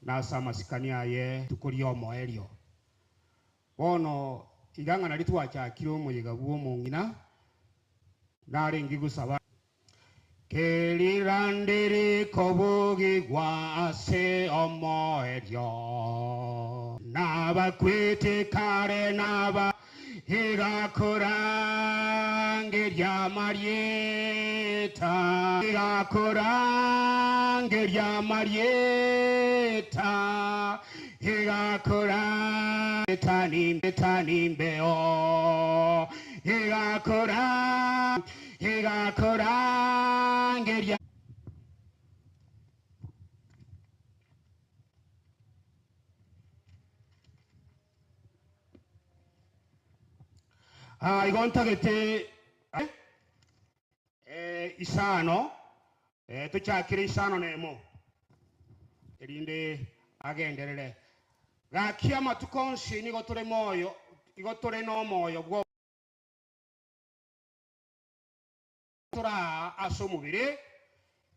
nasa masikania ye tukuri omoerio bono iganga nari twachakire omuyiga bwo mungina nari ngigusaba kerirandiri kobugi gwase omoerio nabakwete kare naba igakurangeria marieta igakurangeria marieta igakuratanimbetanimbeo igakurangeria igontagete isano tuchakire isano nemo erinde agenderere gakia matukonsi nigo tore moyo igo tore no moyo bwo tora asomubire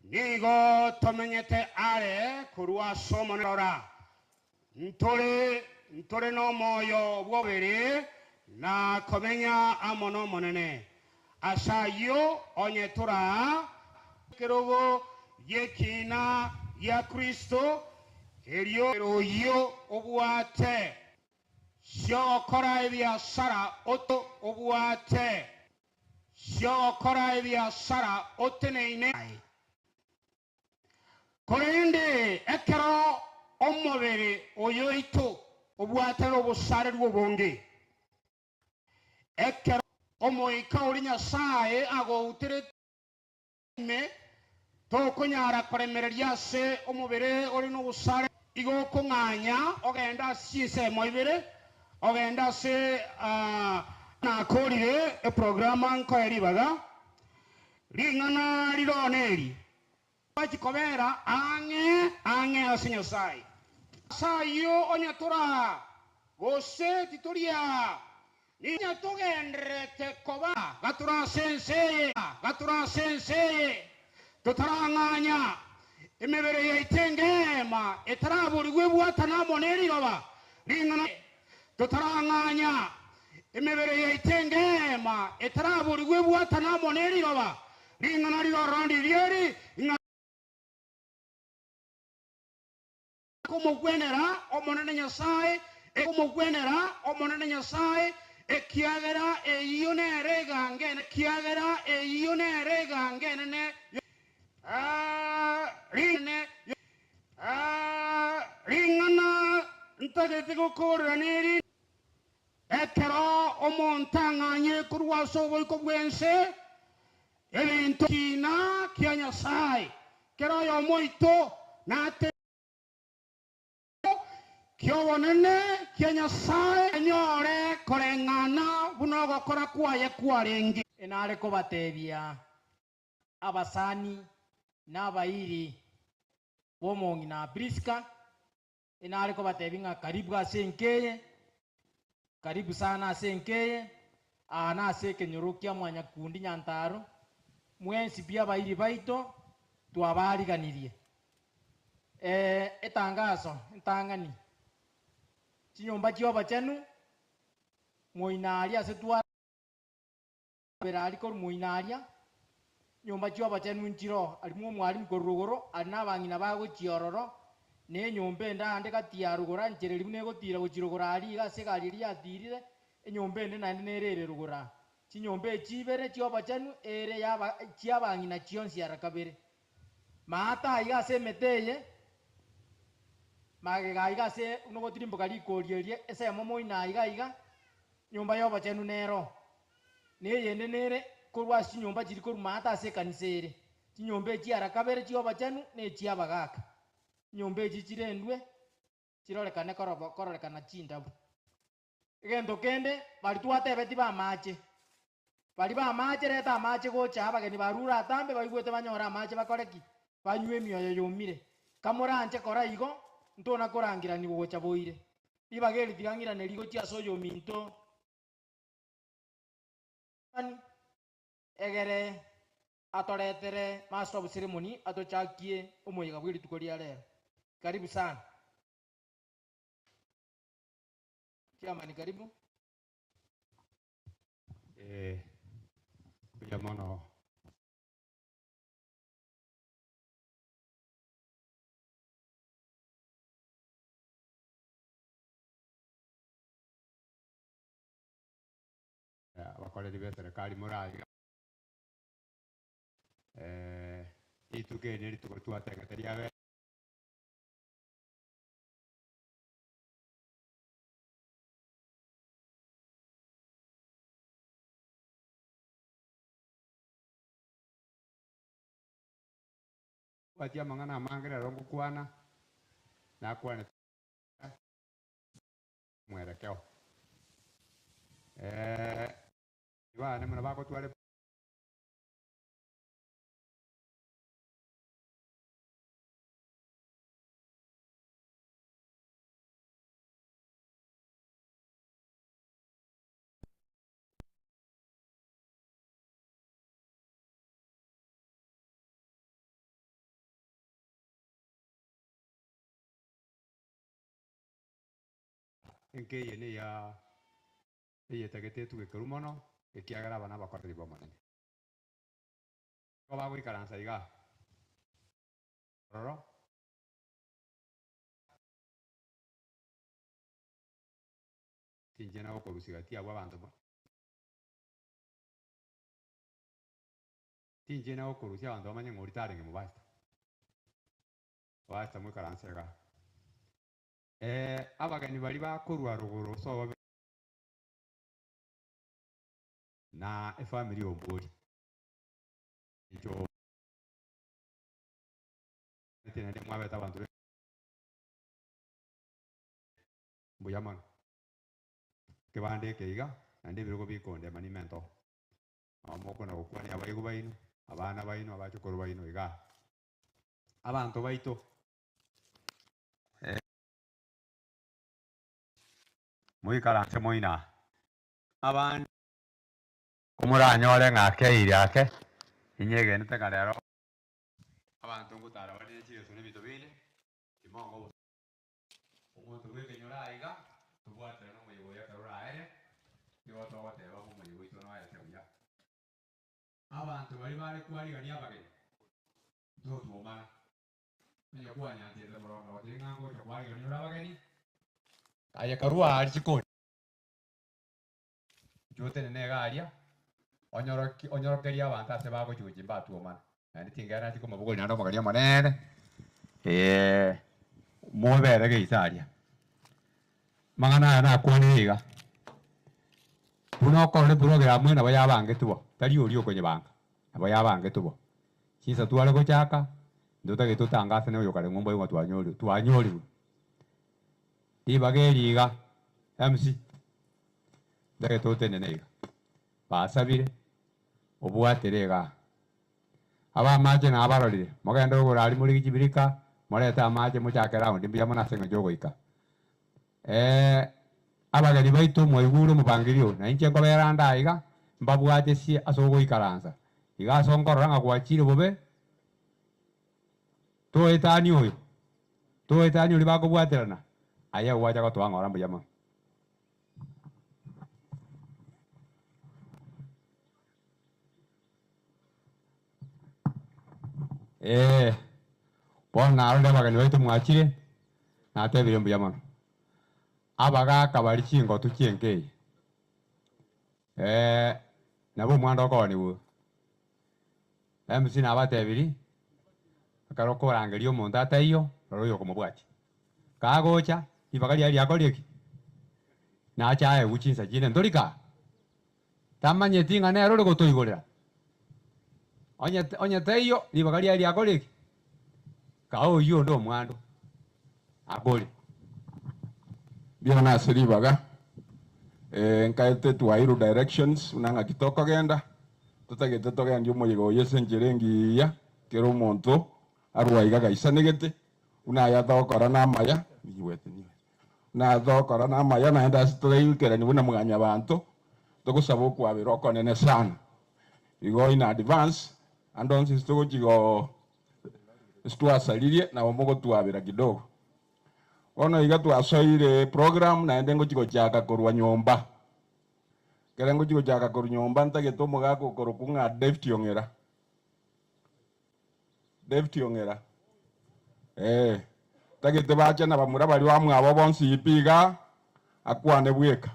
nigo tomenyete are kurwa somo nora ntore no moyo bwo bere na komenya amono monene asayo onyetura kerogo yekina ya Kristo erio yo obuate sho kora biashara oto obuate sho kora biashara oteneine korende ekero omobere oyoito obuate obusare rwobonge ekero omoika uri Nyasaye ago utere me tokunyara koremereria se omubere uri no busare igo kunganya ogenda siise moibere ogenda se na korire e programa nko eribaga ringana rironeri bakikobera ange asinyosaye sayo onyatura gose titoria niña tugendrete koba gatura senseye tutaranganya emebere yaitengema etaraburiwe bwatana moneri baba ringana tutaranganya emebere yaitengema etaraburiwe bwatana moneri baba ringana rirondi rieri kumugwenera omonene Nyasaye kumugwenera omonene Nyasaye ekiagera eyonere gangene kiagera eyonere gangene ne ringana ntagete gukoraniri ekero omontanganye kurwaso boiko bwense ebintu kina kya Nyasaye kero yo moito nate kyobonene kya Nyasaye nyore korengana buno gokora kwaye kwarengi enale ko batebia abasani n'abayiri bomongi na Priska enale ko batebinga karibu asenkeye karibu sana asenkeye ana asekenyorukia mwanya kundi nyantaro mwensi pia bayiri baito twabariganirie etangazo ntangani chinyomba chioba chenu moinaria setwa berali ko moinaria nyomba chioba chenu nchiro alimo mwalimu korugoro anabangina bago chiororo ne nyombe ndande katia rugora nchereri bune gotira gochirogora ali gasegari liatirire enyombe nde nande nerere rugora chinyombe chibere chioba chenu ere yaba chiabangina chionsi arakabere maata igase meteye magega igase unogotirimbo kali korierie ese momo ina iga nyomba yoba chenu nero neyende nere korwa chinyomba chiri korumata ase kanisere chinyombe chiara kabere chioba chenu ne chiabagaka nyombe chichirendwe chirorekane kororekana chindabu egento kende bali twatebeti ba mache bali ba mache reta mache gocha abageni barura atambe baigwete banyora mache bakoreki banywe mioyo yomire kamoranje kora igo ntona korangira ni gocha boire ibageri tigangira nerigo tia soyo minto egere atoretere master of ceremony atochakie omoyiga bwiri tukoria leo karibu sana. Chairman, karibu. Kuja mono abakoreri be serikali muraiga ituke ni rituko twategeteria be watia mangana mangere rongo kwana na kwana mwelekeo bana mwana bako twale enke yene ya tegete tugikuru mono ikiagara bana bakoreri bo manene ko bago ikaransa iga roro tinjena ko kusigatia abo bantu bo tinjena ko kurusia bantu bamanye ng'oritare nge mubasta basta mu ikaransa iga abagani bari bakorwa ruguru so na family ombori ijo tena de mwa beta bantu mbuyaman ke bande ke iga ande birugo bikonde manimento amoko na okwani abayigo bayino abana bayino abachokoro bayino iga abantu baito muy karanse moina aban kumuranyore ngake iriake inyege nte karero abantu ngutara bari chiyo sone bitobile kimongo umuntu weke nyora iga tubwate no muyigo ya karura ere yo to wate ba mu muyigo ito no ayate uya abantu bari kwali gani abageni ndo tuomana menye kwanya ntete murongo watingango cyo kwali gani abageni aya karua ari chikoni jote ne garia onyorokeria abantu ase bago chuji mbatuomana yani tingana tiko mabugo nando magaria manene mobere ge isaria mangana na kwaniga puno korre program na baya bange tubo tari ori okonye banga baya bange tubo chisa tuale go chaka ndota ge tutanga sene yo kare ngombo yo twanyori ibageriga MC dage totene neiga basabire obwaterega aba maje na abarorire mogenda ogorari muri gikibirika moreta maje muchakera undi mbya mona sengo jogoika abageni baitu moiguru mubangirio na inche ko beranda iga mbabwate si asogo ikaranza iga songorora ngagwachire bobe to etani uri bakobwaterana aya wacha ko twangora mbya mona bona arole bagani baitu mwachire na tebire mbya mona abaga kabari chingo tuchiengei nabo mwando ko ni wo MC na batebiri akaroko rangerio omonto ataiyo roroyo komobwachi kagocha ibagari ali akorieki na chae guchinsa chine ndorika tamanye tinga ne roro gotoigorera onye taiyo ibagari ali akorieki kao yo ndo mwando akori biona siribaga nkaete twairu directions unanga kitoko genda tutagete togenda umuyigo yesenjerengi ya kero omonto arwaiga gaisanegete unaya thokora na maya niwete na thokora na maya naenda sitogeikera ni buna mwanya bantu tugusaba kwabira okonene sana igo in advance andonsi tugojigo stwasalirie na omugo twabira kidogo Ono iga twasoire program naende ngochigochaka korwa nyomba. Kere ngochigochaka korwa nyomba ntagete omogaka okoroku ng'a David Ong'era. David Ong'era. Tagete bacha na bamura bari bamwabo bonsi ipiga akwane bweka.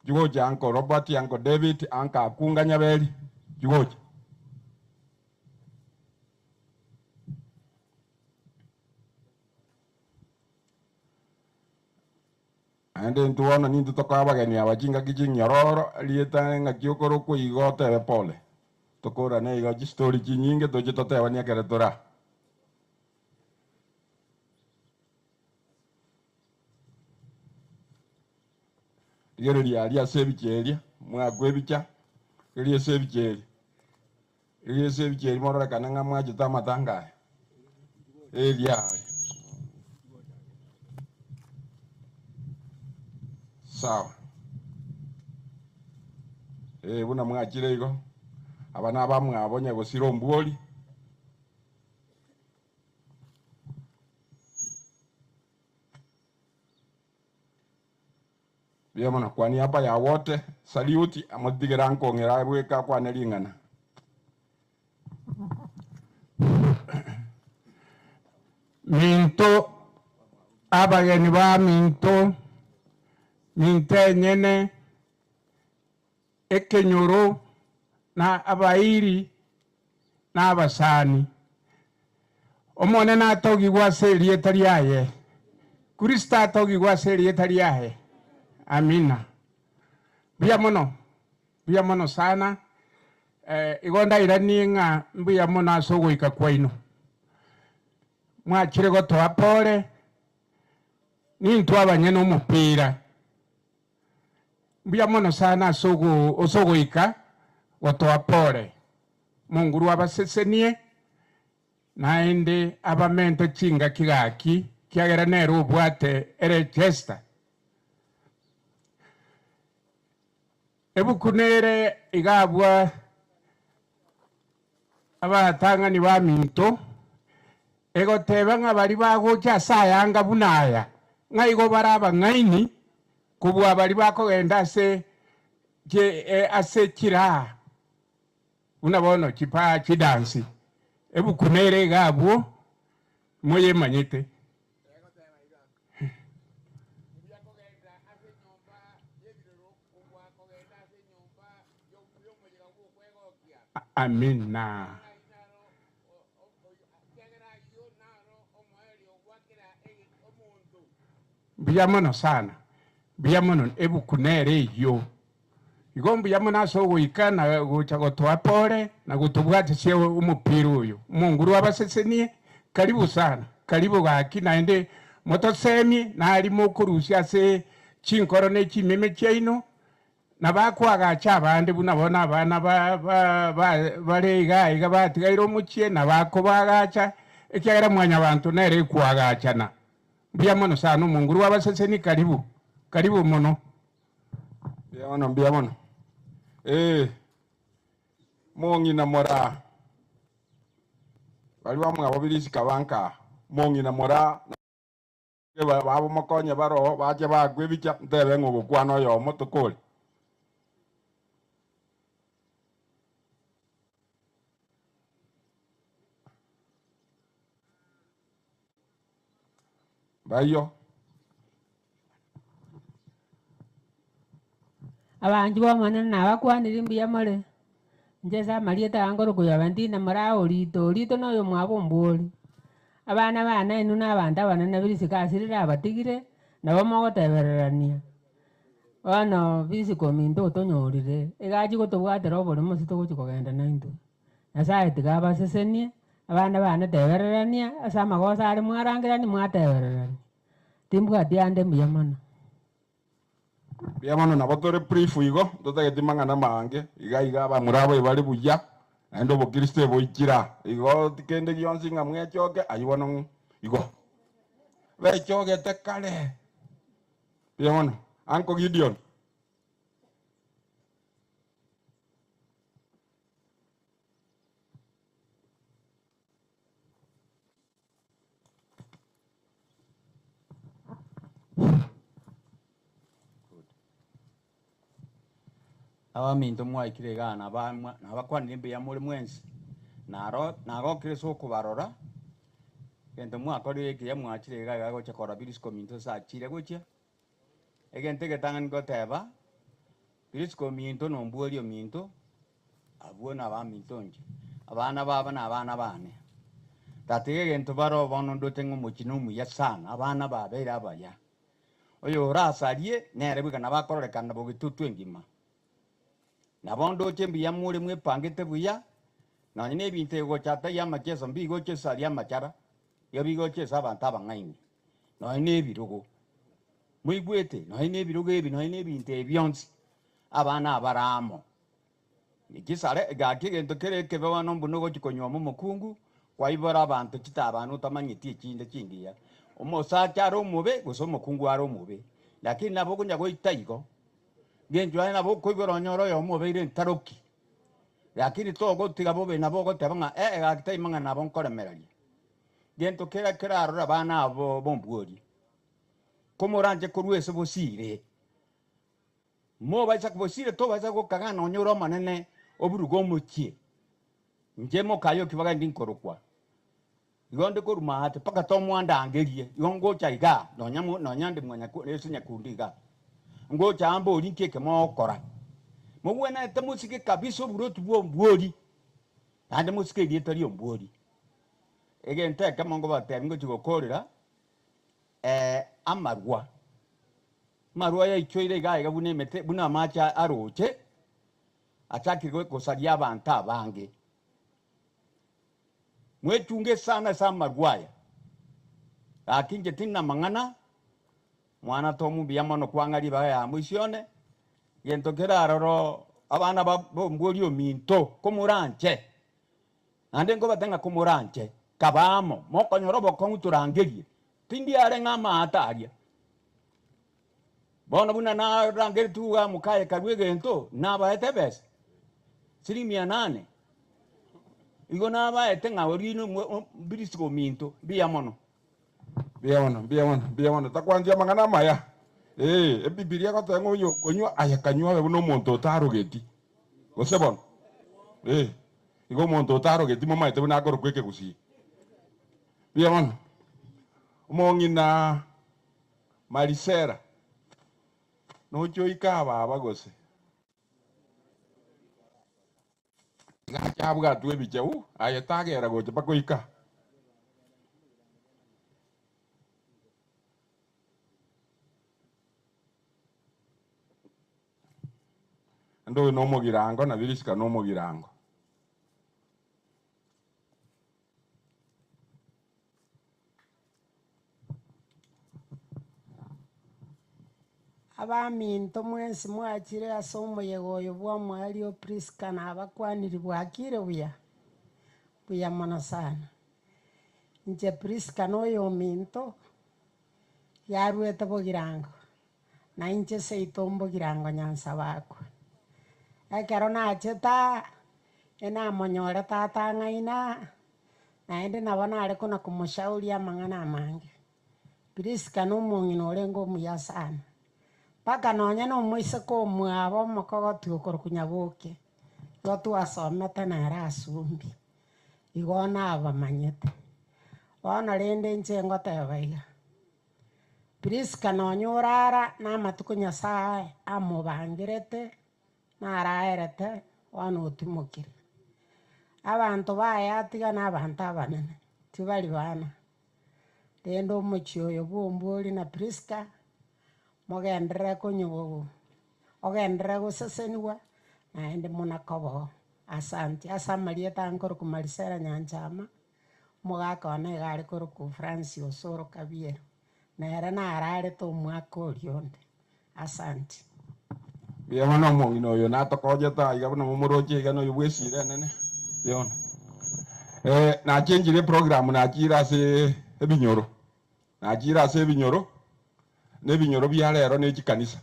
Jugocha Uncle Robert, Uncle David, Uncle Akunga Nyabeli. Jugocha. Ande ntuona nintu toka abageni abajinga kijinyororo lieta nga kiokoro ko igote pole. Tokora ne igo story kinyinge toje totewa nia keretora. Yere lia sebicheria mwa gwebicha lia sebicheri. Lia sebicheri mora kananga mwa jita matanga. Elia. Sawa. Buna mwachire igo. Abana bamwe abonye gosira ombwoli. Biamona kwani hapa ya wote saluti amodigira nkongera bweka kwane lingana. Minto abageni ba minto mintenyene ekenyoro na abairi na abasani omone na togi gwa serie tariaye Krista togi gwa serie tariaye. Amina. Bia mono sana. Igonda irani nga mbia mono asogo ikakwaino. Mwachire gotoa pole. Nintu abanyene omupira. Bia mono sana osogo ika gotoa pole. Munguru abasesenie naende abamento chinga kigaki kiagera nero obwate erechesta. Ebukunere igabwa abatangani ba minto egoteba nga bari bagocha sayanga bunaya ngaigo baraba ngaini kubwa bari bakogenda ase kira unabono chipa chidansi ebukunere igabwo moye manyete Amina. Biamono sana. Biamono ebukunere yo. Igombi yamona sogo ikana gucha gotoa pole na gutubwate sie umupira uyo. Munguru abasesenie karibu sana. Karibu gaki naende motosemi na alimo kurusia se chinkorone chimeme chaino. Nabakwaga chabande bunabona abana bareiga batigairo muchie nabako bagacha ekyagera mwanya abantu nere kwagachana bia mono sana munguru abaseseni karibu mono bia mono mongi na mora bali bamwe ababirisi kabanka mongi na mora babo makonya baro baje bagwebicha ndebe ngo kwano yo motokoli Bayo. Abanji wa mwana na bakwanira mbiya mole. Njesa marieta angoro kuya bandina mara olito no yo mwabomboli. Abana bana inu na banda bana na birisi kasirira abatigire na bamogotebererania. Bano birisi kominto tonyorire. Egaji gotobwatera obole mosito gochikogenda na into. Nasaye tigaba sesenie. Abana bana tebererania asa magosa ari mwarangirani mwatebererani timbuga diande mbiyamana nabo tore prifu igo totagete mang'ana mange iga bamurabo bari buya ando bokristo boikira igo tikende gionsi nga mwechoke ayibono igo bechoke tekale biyamana Uncle Gideon abaminto mwaikire gana bamwa nabakwanire mbuya muri mwensi nagokire so kubarora gento mwakorire kiya mwachire gaga gocha kora birisco minto sachire gocha egente getangani goteba birisco minto nombuorio minto abuona abaminto nje abana baba na abana bane tatige gento baro bono ndotengo mukino muya sana abana babera abaya oyo rasarie nere bigana bakororekana bogitutu engima nabondo chembiya muri mwepangite buya nanye nebinte gochata ya macheso mbi gochesa ya machara ya bigochesa abantu abangaine nanye nebirugo mwigwete nanye nebirugo ebi nanye nebinte ebyonsi abana abaramo nikisare gakigento kereke bano mbuno gochikonywa mu mukungu kwa ibara abantu kitabanu tamanyiti kinde kingiya omosacha aro mube guso mukungu aro mube lakini nabo kunya goitaigo genjwa nabo koiboro nyoro yo mube ire ntaroki lakini to gotiga bobe nabo gotebanga gakitai manga nabo nkoremerari gento kera arora bana abo bombuori komoranje kurwese bosire mo baisa kubosire to baisa gokagana onyoro manene oburugo mukie njemo kayo kibaga ndinkorokwa igonde koruma ate paka to mwanda angerie yongo chaiga nonyande mwanya yesu nyakundiga ngo chambo olinke kemo okora mubwena ete musike kabisa oburotu bwombuori ande musike lietari ombuori egente kama ngo batemgo chigokorera amarwa marwa ya ichoire gaiga bunemete buna macha aroche achakirwe kosaria abantu abange mwechunge sana marwaya akinje tinna mangana mwana tomu biyamano kwangari baya mwisione yentokera aroro abana bombuorio minto komuranche ande ngo batenga komuranche kabamo mokonyorobo konguturangerie tindi are ngama ataria bona buna na rangeri tuga mukaye karwege ento na baete bes 800 igo na baete ngawrino birisco minto biyamono takwanjia mangana maya ebibilia gotengo yo konywa ayakanywa we no monto tarogeti gosebon igo monto tarogeti mo maite buna goro kweke gusi biyamono umongina Marisera no choika baba gose ngachabwa tuwe bichau ayetagera goche pakoika ndo no mogirango na birisika no mogirango abaminto mwensi mwachire ase omuyego oyo bwa mwario Priska na abakwaniri bwakire buya mono sana nche Priska noyo minto yarwete bogirango na inche seito mbogirango nyansa bakwa ekero nacheta enamonyore tata ng'aina naende nabo nare kona kumushauri amang'ana amange Priska nomong'ina orengo omuya sana paka nonya nomoise komwabo mokogotigo korukunya boke igo twasomete nere asumbi igo nabamanyete bono rende inche ngoteba iga Priska nonya orara na amatuko Nyasaye amobangirete naraerete bono otimokire abantu bayatiga na abantu abanene tibari bana rende omochio oyo bwombuori na Priska mogendere konyogo ogendere goseseniwa naende munakobo asante asamarieta ankoro ku Marisera Nyanchama mogakona igare koro ku Francis Osoro Kabiero nere narare to mwaka orionde asante biyamono mongino yo natokojeta iga buna mumoroche iga no yubwesire nene biyamono na chenjire program na chira se ebinyoro nebinyoro byalero nechikanisa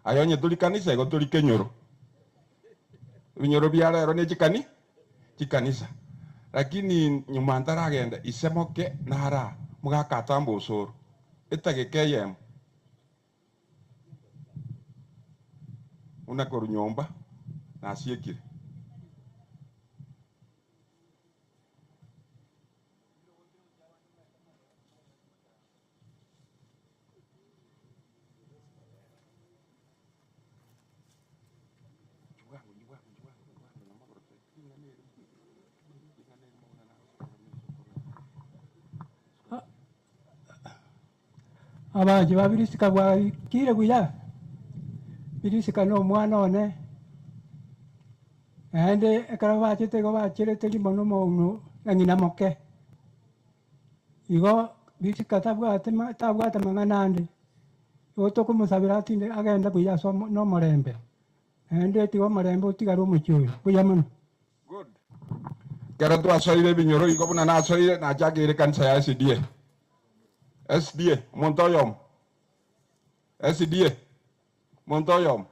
ayonye tuli kanisa igo tuli kenyoro binyoro byalero chikanisa lakini nyuma ntaragenda isemoke nara mugakatambo osoro etagekeyemo unakoru nyomba na siekire abaji babirisika bwakire buya birisika n'omwana one ende ekero bachete bachirete limono mono na ng'ina moke igo birisika tabwate mang'ana ande igo tokomusabira atinde agenda buya ase n'omorembe ende tiga omorembe otigare omochio oyo buya mono. good kero twasoire binyoro igo buna nasoire nachakire kanisa ya SDA Montoyom SDA Montoyom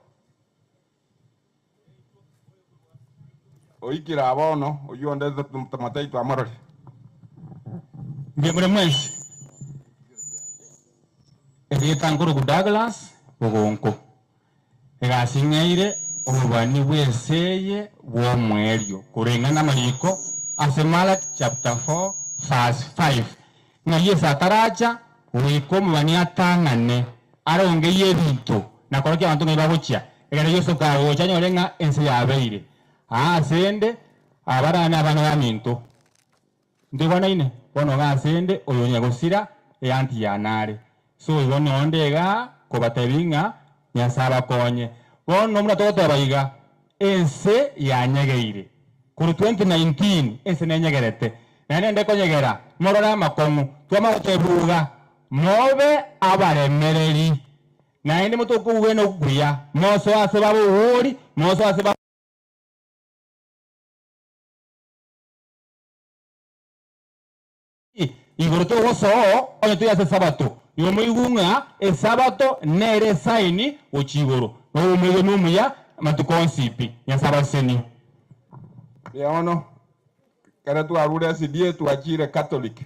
oikira abono oyonde tomatei twamarore Bienvenido mwezi Eritanguru ku Douglas Bogonko Egasingeire obubani bweseye bwomwerio kurengana maliko asemala chapter 4 verse 5 ngaye sataracha wiko mubani atangane aronge yebintu nakoroki abantu ngibagocha egere yeso kawo chanyorenga ense yabeire asende abarana abana bamintu ndibona ine bono gasende oyonya gusira eyanti yanare so ibone ondega kobatebinga nyasaba konye bono muna toto bayiga ense yanyegeire kuri 2019 ense nenyegerete nane ndekonyegera morora makongu twamagotebuga mobe abaremereri naende mutukuwe no kuya moso ase babuhuri moso ase igoro to goso onye to yase sabato yomo igunga e sabato nere saini ochigoro no umwe no muya matukonsipi ya sabaseni Leono kero twarure SDA twachire Catholic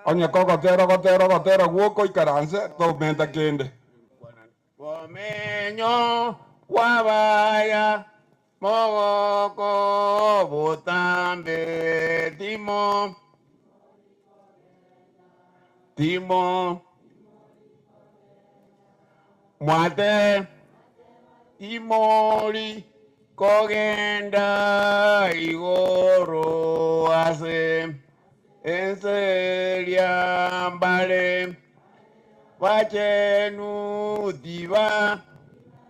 onye kogotero guoko ikaranse to menta kende Pomenyo wabaya mogoko butambe timo mwate imori kogenda igoro ase enseria mbale wachenu diva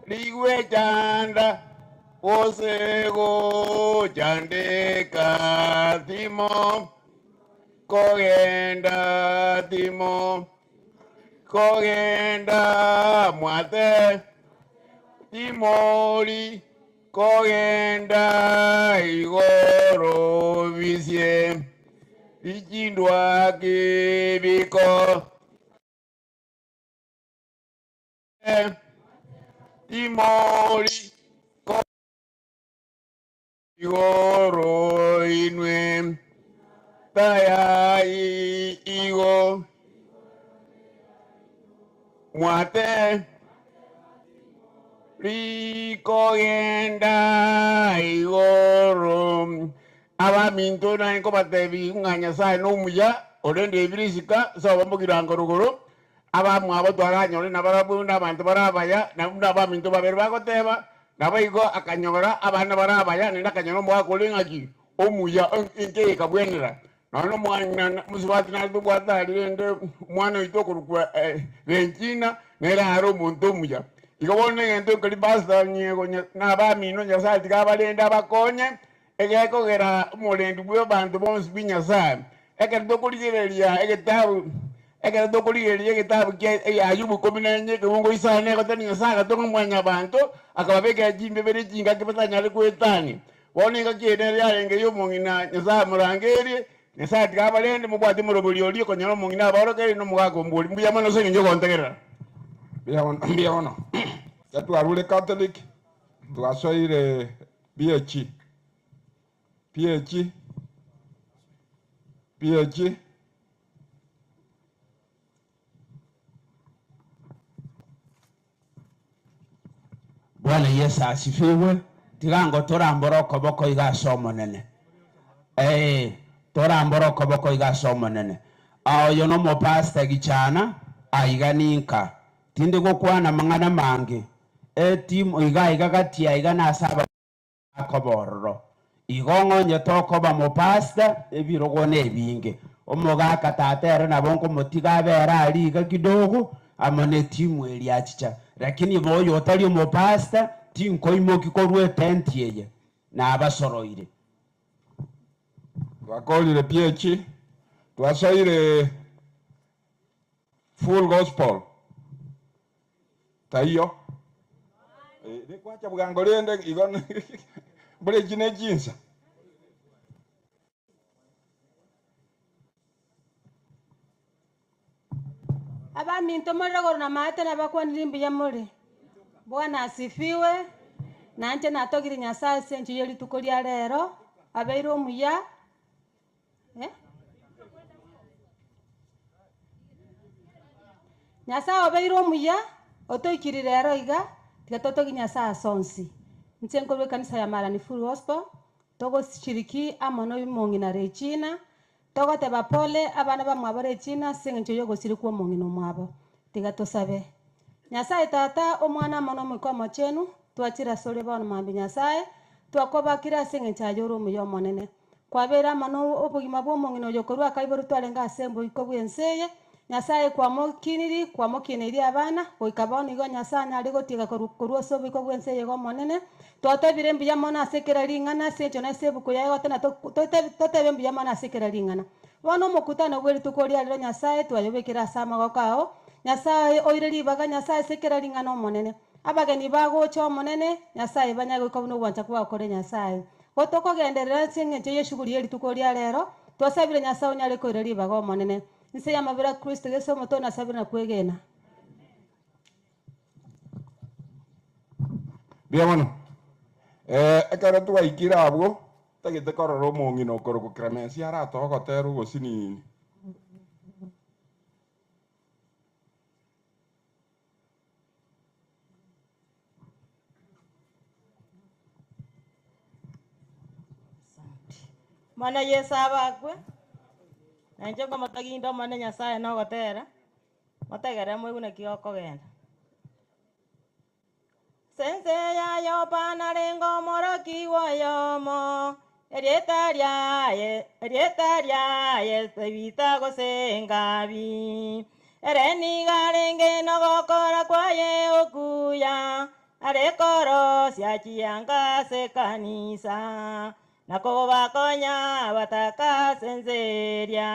ligwe chanda osego chandeka timo kogenda mwate timori kogenda igoro visie ichindwa kibiko timori igoro inwe taya igo mwate rikogenda igoro abaminto na nko batebi nganya sai no muya orende ibirisika so bambugirango ruguru abamwe abo twaranyore nabarabunda abantu barabaya na baminto babere bagoteba nabayigo akanyora abana barabaya nenda kanyoro mwa kulingaki omuya nke kabwenera nano mwana musibati na tubwata rende mwana itokurukwa benchina nera haro muntu muya igobone ngento kali basta nyego na bamino nyasati kabalenda bakonye egekogera mulendu bwo bantu bonsi binyasa ekerdokuligereria egetabu ke ayubu 14 kebongo isane kotani saka tongo mwanya bantu akababeka jimbe bere jinga kebetanya kwetani wone ngakene yarenge yomongina nyasa murangeri nyasa tikabalende mubwati murobuli oli konyoro mongina barokeri no mugago mbuli mbuya mano se nje kontegera biaono tatu arule Catholic twasoire BH PH. PH. Bwana Yesu asifiwe. Tigango torambora okoboko igasomo nene. Torambora okoboko igasomo nene. Oyo no mopasta gichana aiganinka. Tinde gokwana mangana mange. Timu iga gatia iga nasaba akoborro. Igongonye tokoba mopasta ebirogo nebinge. Omogaka tatere nabongo motiga bera aliga kidogo amone timu eliachicha. Lakini boyo otali mopasta tinko imoki korwe tenti yeye na abasoroire. Twakolire PH. Twasoire full gospel. Taiyo. Nikwacha bugango lende igon bure jine jinsa. Abaminto morogoro na mate na bakwanira ya muri. Bwana asifiwe. Nanje natogire Nyasaye senje yeli tukolia lero abeiro muya Nyasaye abeiro muya otoikiri lero iga tigatotogi Nyasaye sonsi. Ntengo lwe kanisa ya Marani Full Gospel togo shiriki amono bimongi na rechina togo teba pole abana ba mwabare china senje yogo siri kwa mongi no mwabo tigatosabe. Nyasaye tata omwana mono mikomo chenu twachira sole bana mambi Nyasaye twakoba kira senge chajoro muyo monene kwabera mano obugima bwo mongino yokorwa kaiboru twalenga asembo ikobwenseye Nyasaye kwa mokiniri abana oikaboni go Nyasaye nari gotiga korwa sobo ikobwenseye go monene twatabire mbiya mona sekera lingana secho na sebuko yayo tena totebe mbiya mona sekera lingana bono mokutano bweri tukoria lero Nyasaye twayobekera sama gokao Nyasaye oireri baga Nyasaye sekera lingana monene abageni bago cho monene Nyasaye banyago kobuno bwancha kwa kore Nyasaye gotoko genderera senge nje shughuli yeli tukoria lero twasabire Nyasaye onyale koireri bago monene nse ya mabira Kristo Yesu mutona sabira na kwegena Bia mono. Ekara twaikira abwo tagite kororo mongino koroko kremensi ara togoteru gosinini. Mana Yesu abakwe nanje ko matagindo mane Nyasaye no gotera mategere mwigune kioko genda sense ya yo pana rengo moroki wayomo erietaria ye sevita go sengabi ereni garenge no gokora kwaye okuya arekoro siachianga se kanisa nako bakonya bataka senseria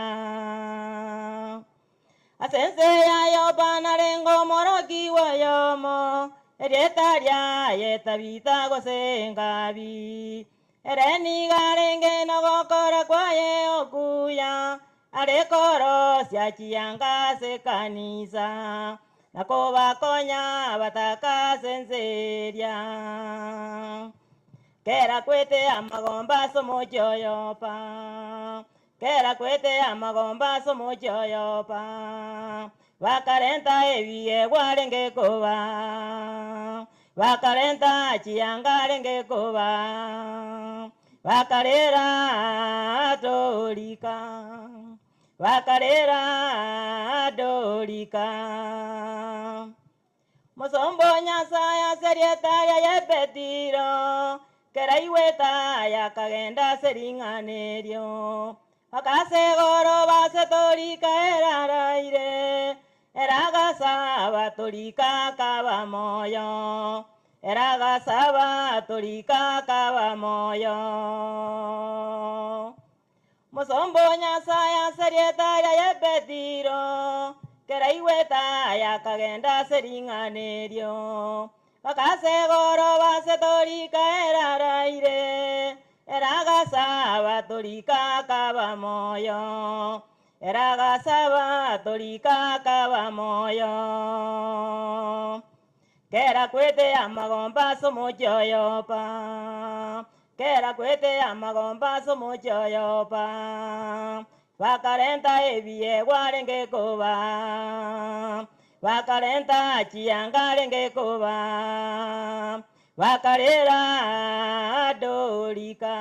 asenseria yo bana rengo moroki wayomo erietaria yetabita gosengabi ereni garenge no gokora kwaye okuya arekoro siachianga se kanisa nako bakonya bataka senseria Kera kwete amagomba somo choyopa. Kera kwete amagomba somo choyopa. Wakarenta eviye warenge koba. Wakarenta chianga renge koba. Wakarera dolika. Wakarera dolika. Mosombo Nyasaye serietaria yepetiro. Kera iweta ya kagenda seringanerio akasegoro base torika eraraire eragasaba torika kaba moyo eragasaba torika kaba moyo Mosombo Nyasaye serietaria yepetiro kera iweta ya kagenda seringanerio Akasegoro base torika eraraire eragasaba torika kaba moyo eragasaba torika kaba moyo Kera kwete amagomba somo choyopa kera kwete amagomba somochoyopa bakarenta ebiye gwarenge kuba bakarenta chiangarenge kuba bakarera dorika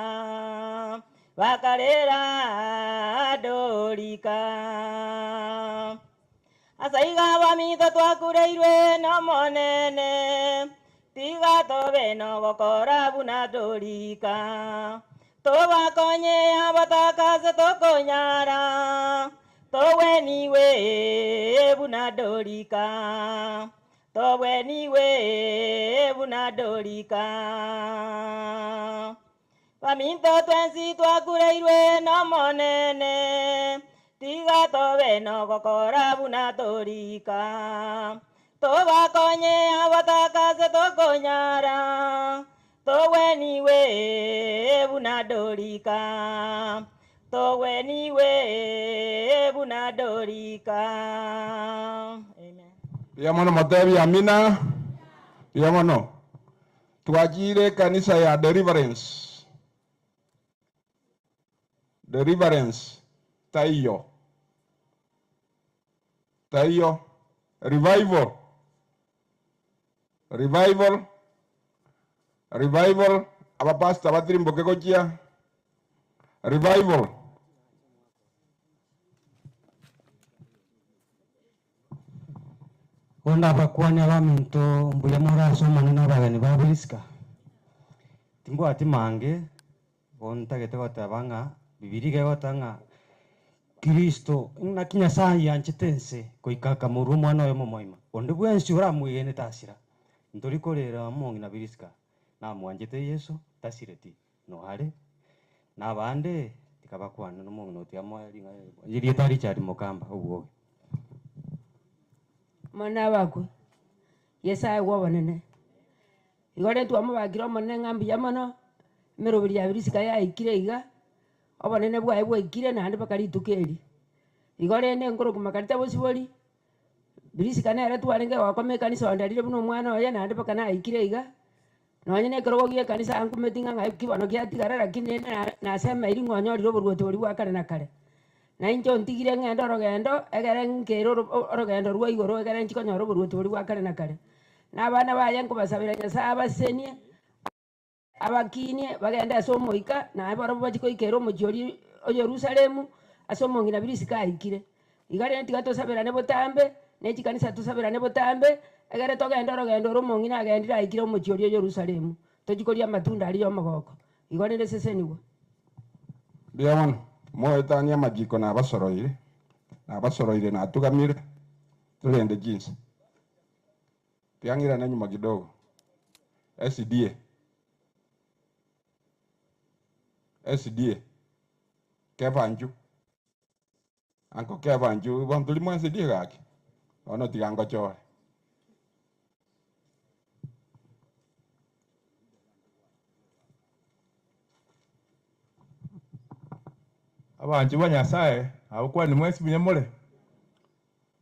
asaiga bamito twakureirwe no monene tiga tobe no gokora buna dorika tobakonye abatakase tokonyara toweniwe buna dorika toweniwe buna dorika Paminto twensi twakureirwe no monene tiga tobe no gokora buna dorika tobakonye abatakase tokonyara toweniwe buna dorika toweniwe buna dorika. Amen. Yamono matebi amina. Yamono. Tuajire kanisa ya Deliverance. Deliverance. Taiyo. Taiyo. Revival. Revival. Revival. Apa pasta batiri mboke kojia. Revival. Wanda bakwani abaminto mbuya mora somana n'abagani babiriska timbo ati mange bonta gete gotabanga bibiri ge gotanga Kristo na kinya sai yanchitense koikaka muru mwana oyo momoima onde bwensi ora mwigene tasira ntori korera mongi na biriska na mwanjete Yesu tasireti no hare na bande tikabakwana no mongi no tiamo yiri tari chari mokamba ubwo mana bakwe yesaya gwabonene igore twamubakira monene ngambi yamono merobiri ya birisika ya ikire iga obonene bwae bwaikire na hande bakaritukeri igore ne ngoro kumakarita bosibori birisika nere twarenge wakome kanisa wandarire buno mwana oya na hande bakana ikire iga nonyene korogo gie kanisa ankumetinga ngai kibano kia tigara lakini na sema ili ngonyoriro borwote bori wakare na kare na injo ntigire ngendo rogendo egere nkero rogendo rwa igoro egere nchikonyoro borwote bori wakare na kare na bana baye nkubasabira Nyasaye abasenie abakinie bagenda somoika na abaro bachiko ikero mujori o Yerusalemu asomongi na birisika ikire igare ntigato sabira ne botambe ne chikanisa tusabira ne botambe egere togenda rogendo rumongi na agendira ikire mujori o Yerusalemu tojikoria matunda ali yo magoko igore ne seseniwo Diamond moetania majiko na abasoroire na tugamire tulende jinsi piangira na nyuma kidogo SDA kevanju anko kevanju bantuli mo SDA gaki ono tigango chore abanji ba Nyasaye abukwani mwesi binyamole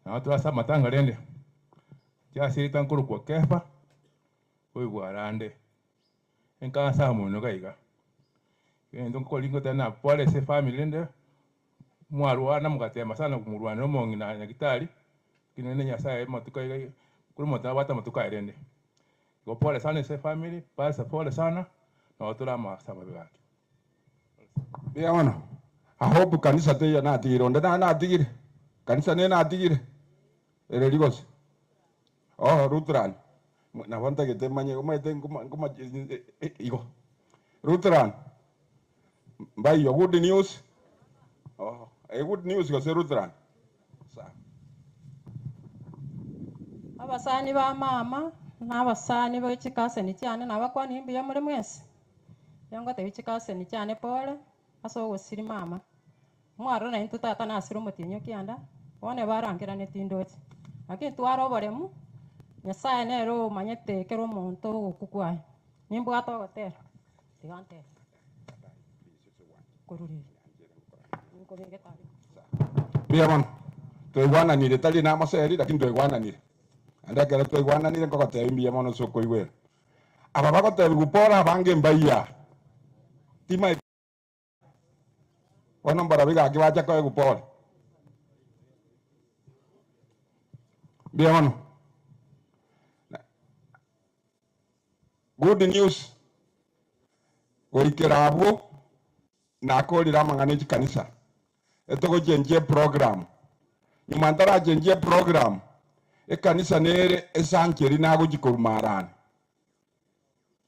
na turasa matanga rende cyasiri tankuru kwa kefa oyigwarande enkasa muno gaiga endo kolingo tena pole se family nde mwarwana mukatema sana kumurwana mongi na nyagitari kinene Nyasaye matukai kuri motaba matukai rende go pole sana se family pasa pole sana na otura masama bigaki Diamond I hope kanisa te ya na tigire onde na tigire kanisa ne na tigire ererigos oh Rutran na wanta que te mañe como igo Rutran by your good news oh a good news go se Rutran sa abasani ba mama n'abasani b'ikikase ni cyane nabakwani imbi ya muri mwese yango te b'ikikase ni cyane pole aso gusiri mama mwaro na intu tata na asiru mutinyo kianda one barangira ne tindoti lakini twaro boremu Nyasaye nero manyete kero monto gukukwa nimbo atogotera tigante kururi niko bengetari Diamond tuigwana ni tali na maseri lakini tuigwana ni anda kera tuigwana ni ngoko te imbi ya mono soko iwe aba bako te gupora bange mbaya tima wana mbarabiga akiwacha kwa kupole biano. Good news goikirabo nakolira mang'aniki kanisa etoko jenje program nyumantara jenje program ekanisa nere esankeri nago jikorumarana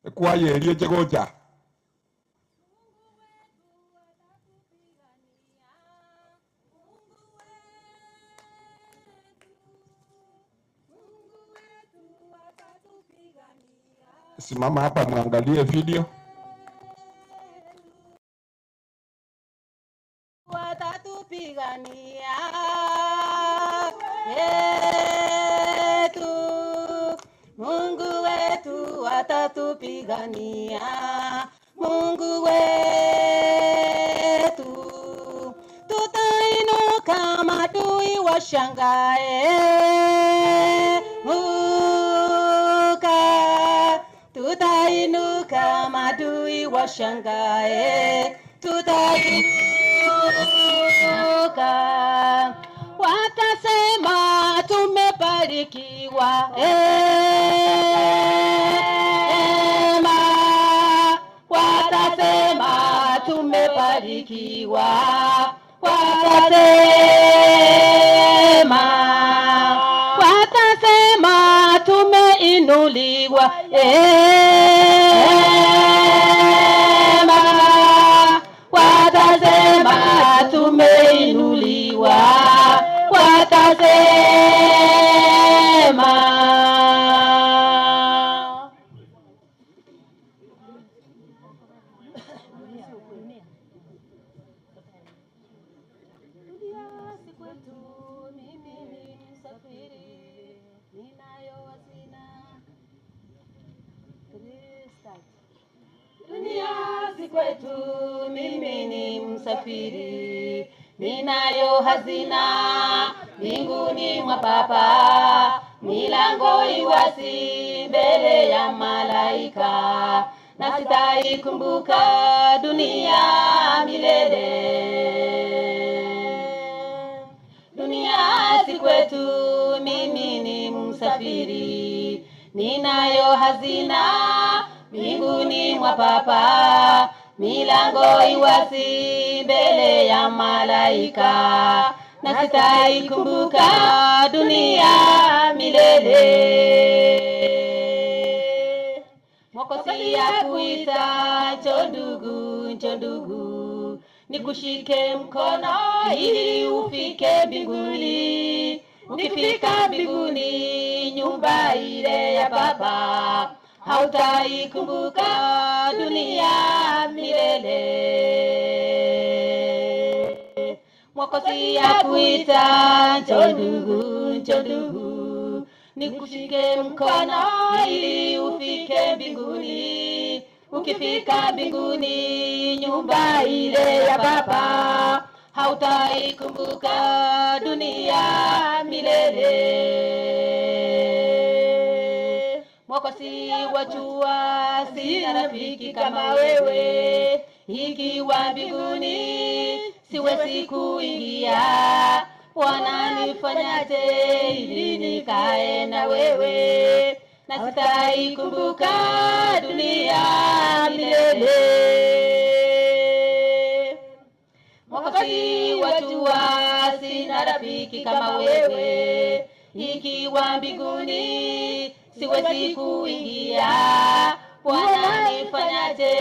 ekwaye elie chegocha simama hapa muangalie video. Watatupigania yetu, Mungu wetu watatupigania, Mungu wetu. Tutainuka maadui washangae, tutainuka maadui washangae, tutainuka watasema tumebarikiwa, watasema tumebarikiwa, watasema tumeinuliwa, watasema tumeinuliwa, watasema. Dunia si kwetu, mimi ni msafiri, ninayo hazina mbinguni mwa Baba, milango iwasi mbele ya malaika, na sitaikumbuka dunia milele. Dunia si kwetu, mimi ni msafiri, ninayo hazina mbinguni mwa Baba, milango iwasi mbele ya malaika, na sitaikumbuka dunia milele. Mwokozi akuita, njoo ndugu, nikushike mkono ili ufike mbinguni. Ukifika mbinguni, nyumba ile ya Baba, hautaikumbuka dunia milele. Mwokozi akuita, njoo ndugu, nikushike mkono ili ufike mbinguni. Ukifika mbinguni, nyumba ile ya Baba, hautaikumbuka dunia milele. Mwokozi wajua sina rafiki kama wewe, ikiwa mbinguni siwezi kuingia. Wananifanyaje ili nikae na wewe, na sitaikumbuka dunia milele. Mwokozi wajua sina rafiki kama wewe, ikiwa mbinguni siwezi kuingia. Wananifanyaje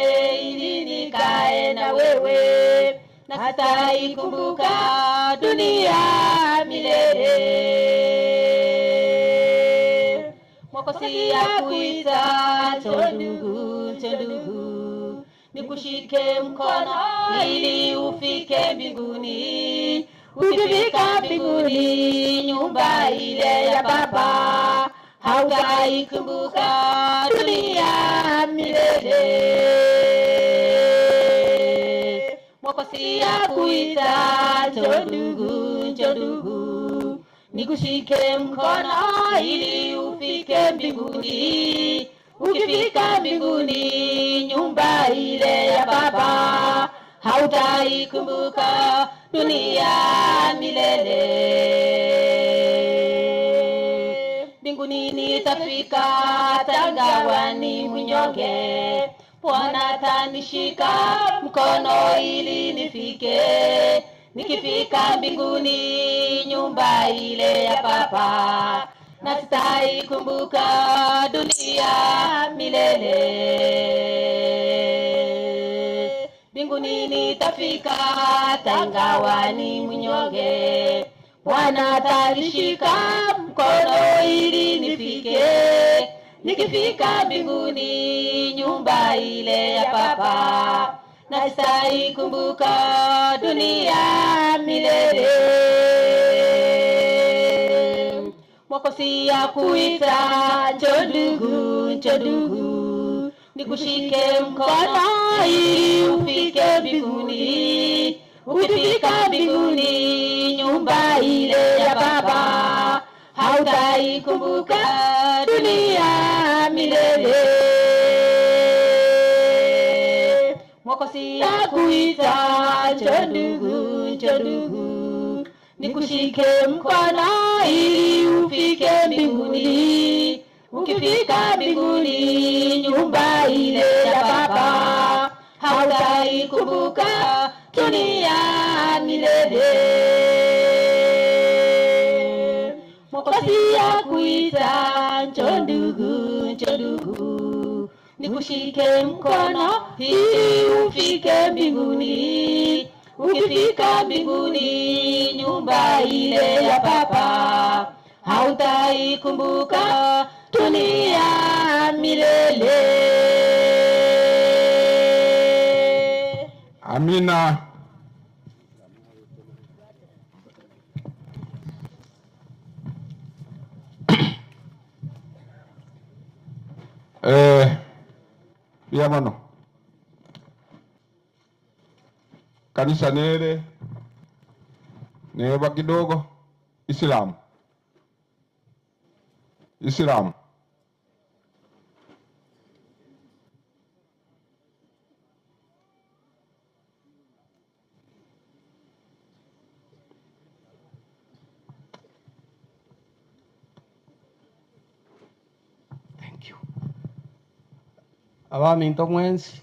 ili nikae na wewe, na sitaikumbuka dunia milele. Mwokozi akuita, njoo ndugu, nikushike mkono ili ufike mbinguni. Ukifika mbinguni, nyumba ile ya Baba, hautaikumbuka dunia milele. Mwokozi akuita, njoo ndugu, nikushike mkono ili ufike mbinguni. ukifika mbinguni nyumba ile ya Baba, hautaikumbuka dunia milele. Mbinguni nitafika tangawa ni mnyonge, Bwana atanishika mkono ili nifike. Nikifika mbinguni nyumba ile ya Baba, na sitaikumbuka dunia milele. Mbinguni nitafika tangawa ni mnyonge, Bwana atanishika mkono ili nifike. Nikifika mbinguni nyumba ile ya Baba, na sitaikumbuka dunia milele. Mwokozi akuita, njoo ndugu, njoo ndugu, nikushike mkono ili ufike mbinguni. Ukifika mbinguni nyumba ile ya Baba, hautaikumbuka dunia milele. Mwokozi akuita, njoo ndugu, njoo ndugu, nikushike mkono ili ufike mbinguni. Ukifika mbinguni nyumba ile ya Baba, hautaikumbuka dunia milele. Mwokozi akuita, njoo ndugu, njoo ndugu, nikushike mkono ili ufike mbinguni. Ukifika mbinguni nyumba ile ya Baba, hautaikumbuka dunia milele. Amina. Pia mano kanisa nere neba kidogo Islam. Abami nto mwensi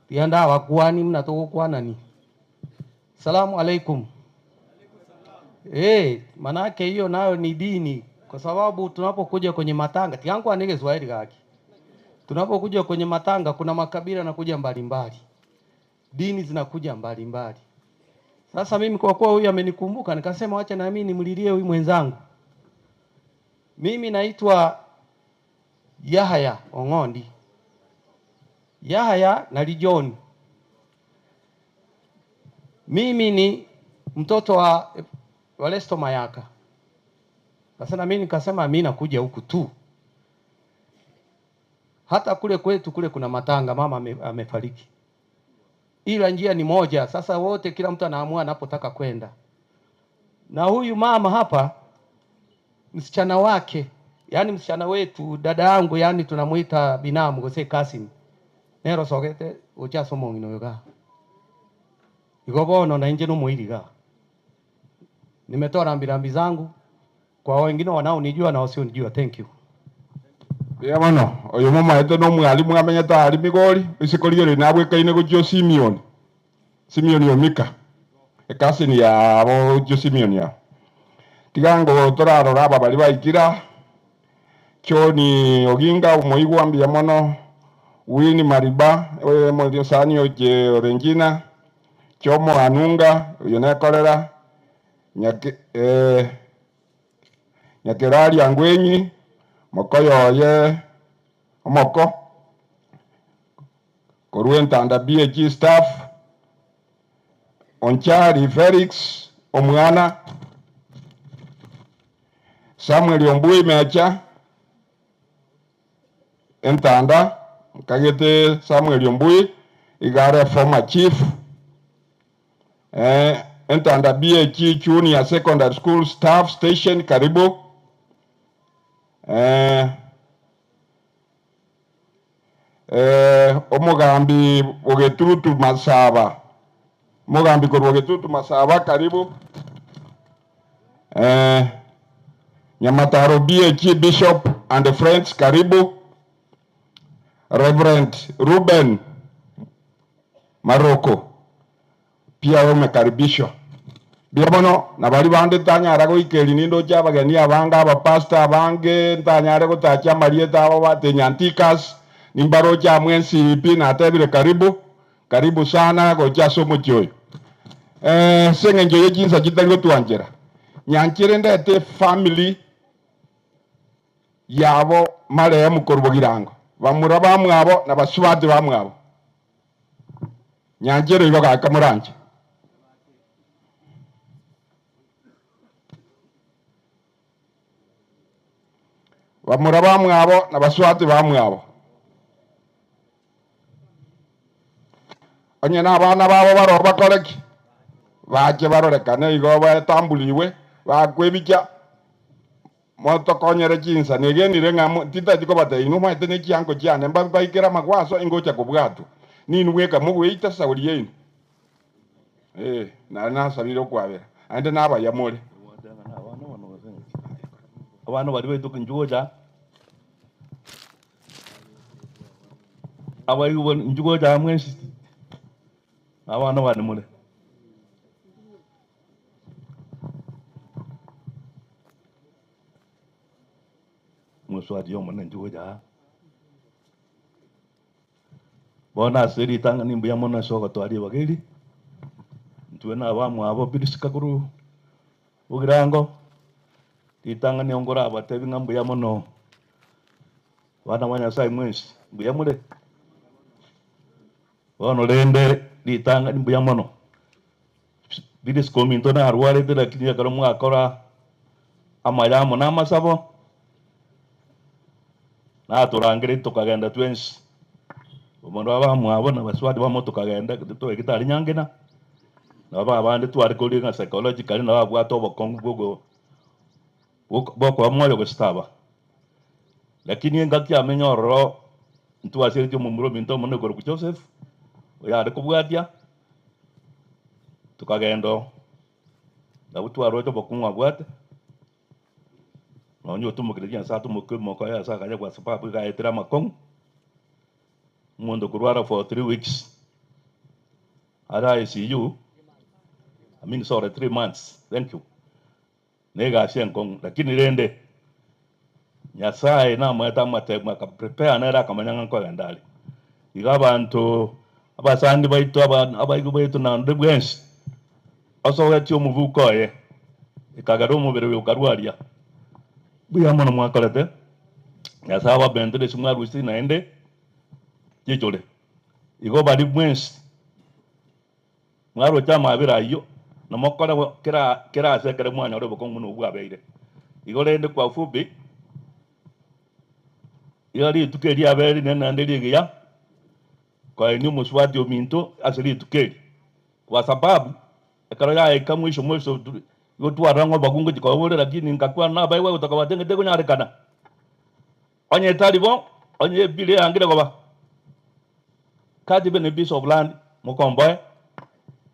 tianda wakwani mnatoka kwanani. Salamu alaikum. Manake hiyo nayo ni dini, kwa sababu tunapokuja kwenye matanga tiangu anege Swahili gaki. Tunapokuja kwenye matanga kuna makabila nakuja mbalimbali, dini zinakuja mbalimbali. Sasa mimi kwa kuwa huyu amenikumbuka, nikasema wacha na mimi nimlilie huyu mwenzangu. Mimi naitwa Yahaya Ongondi. Yahaya na Lijon. Mimi ni mtoto wa Walesto Mayaka. Sasa na mimi nikasema mimi nakuja huku tu. Hata kule kwetu kule kuna matanga, mama amefariki. Ila njia ni moja, sasa wote kila mtu anaamua anapotaka kwenda. Na huyu mama hapa msichana wake, yani msichana wetu, dada yangu, yani tunamuita binamu Gose Kasim. Nero sogete ucha somo ngino yoga. Igobono na nje no muiriga. Nimetoa rambirambi zangu kwa wengine wanaonijua na wasionijua. Thank you. Pia mano oyo mama eto no mwalimu amenyeta ali migori isikoliyo linabwe kaine go Simeon. Simeon Omika. Ekasini ya abo Simeon ya. Tigango torarora baba libaikira. Choni Oginga umuigwa mbia mono. Wini Mariba, Molio Sanyo je Orengina, Chomo Anunga, Yone Kolera, Nyakerari Angwenyi, Mokoyo ye Moko, Koruenta and BAG staff, Onchari Felix, Omwana, Samuel Yombui Mecha, Entanda, Kagete Samuel Yombui, igare former chief, Entanda BAG Junior Secondary School Staff Station Karibu, Omugambi Ogetutu Masaba. Mugambi kwa Ogetutu Masaba, karibu. Nyamataro BHG Bishop and friends, karibu. Reverend Ruben Maroko, pia umekaribishwa. Biabono na bali bande tanyara go ikeli nindo cyabageni abanga aba pastor abange tanyara go tacha Marieta abo batenyantikas nimbaro cha mwensi ipi na tebire karibu sana go chaso muchoyo. Senge njoye jinsa kitango tuanjera. Nyankire ndete family yabo male mu korbogirango. Bamura bamwabo na basubati bamwabo. Nyankire ibaga kamuranje. Bamura bamwabo na basubati bamwabo. Onye na abana babo baro bakoreki. Baje barorekane igo batambuliwe bakwebija moto konyere jinsa negenire ngamo titati ko bata inu ma tene kiango cyane mba ikera magwaso ingocha kubwato nini weka mu weita sawuri yenu na sabiro kwabera ande naba yamore abantu bari betu kunjugoja abayi won njugoja mwensi abantu bari mure muswati yo mona njugoja bona seri tanga nimbu ya mona soko twali bageri tuena abamu abo birisika kuru ugirango itanga ni ongora abatebi ngambu ya mono wana wanya sai mwensi mbuya mure wono lende litanga nimbu ya mono bidis kominto na arwale de la kinya karo mu akora amayamo na masabo na turangire tukagenda twensi umuntu abamu abo na baswadi bamo tukagenda to ekitari nyangena na abandi twari kuri nka psychological na babwato bokongo gogo boko amoyo gustaba lakini ngaki amenyoro ntu asiri cyo mumuro binto mone goro ku Joseph oyare kubwatia tukagendo na utu arojo bokunwa bwate no nyo tumukirija sa tumukumo ko ya sa kaja kwa sababu ga etira makong mundo kurwara for 3 weeks ara ICU I mean sorry 3 months thank you nega kong lakini rende nyasaye na mweta matema ka prepare na ra kamanyanga ko gandali igabantu abasandi baito abayigo baito na ndebwensi aso weti omuvuko ye ikagaro umubere ukarwaria buya mwana mwakalete nyasaye bendere simwa rusi na ende jejole igo bari bwensi mwaro chama abirayo na mokora kera sekere mwanya ore bokongo no bwabeire igorende kwa fubi yari tukeri aberi nena ndiri ya kwa ni muswati ominto asiri tukeri kwa sababu ekara ya ikamwisho mwisho yotu arango bagungo kwa wore lakini ngakwa na baiwa utakawatenge tego nyarekana onye talibo onye bile angire goba kadi bene piece of land mokomboy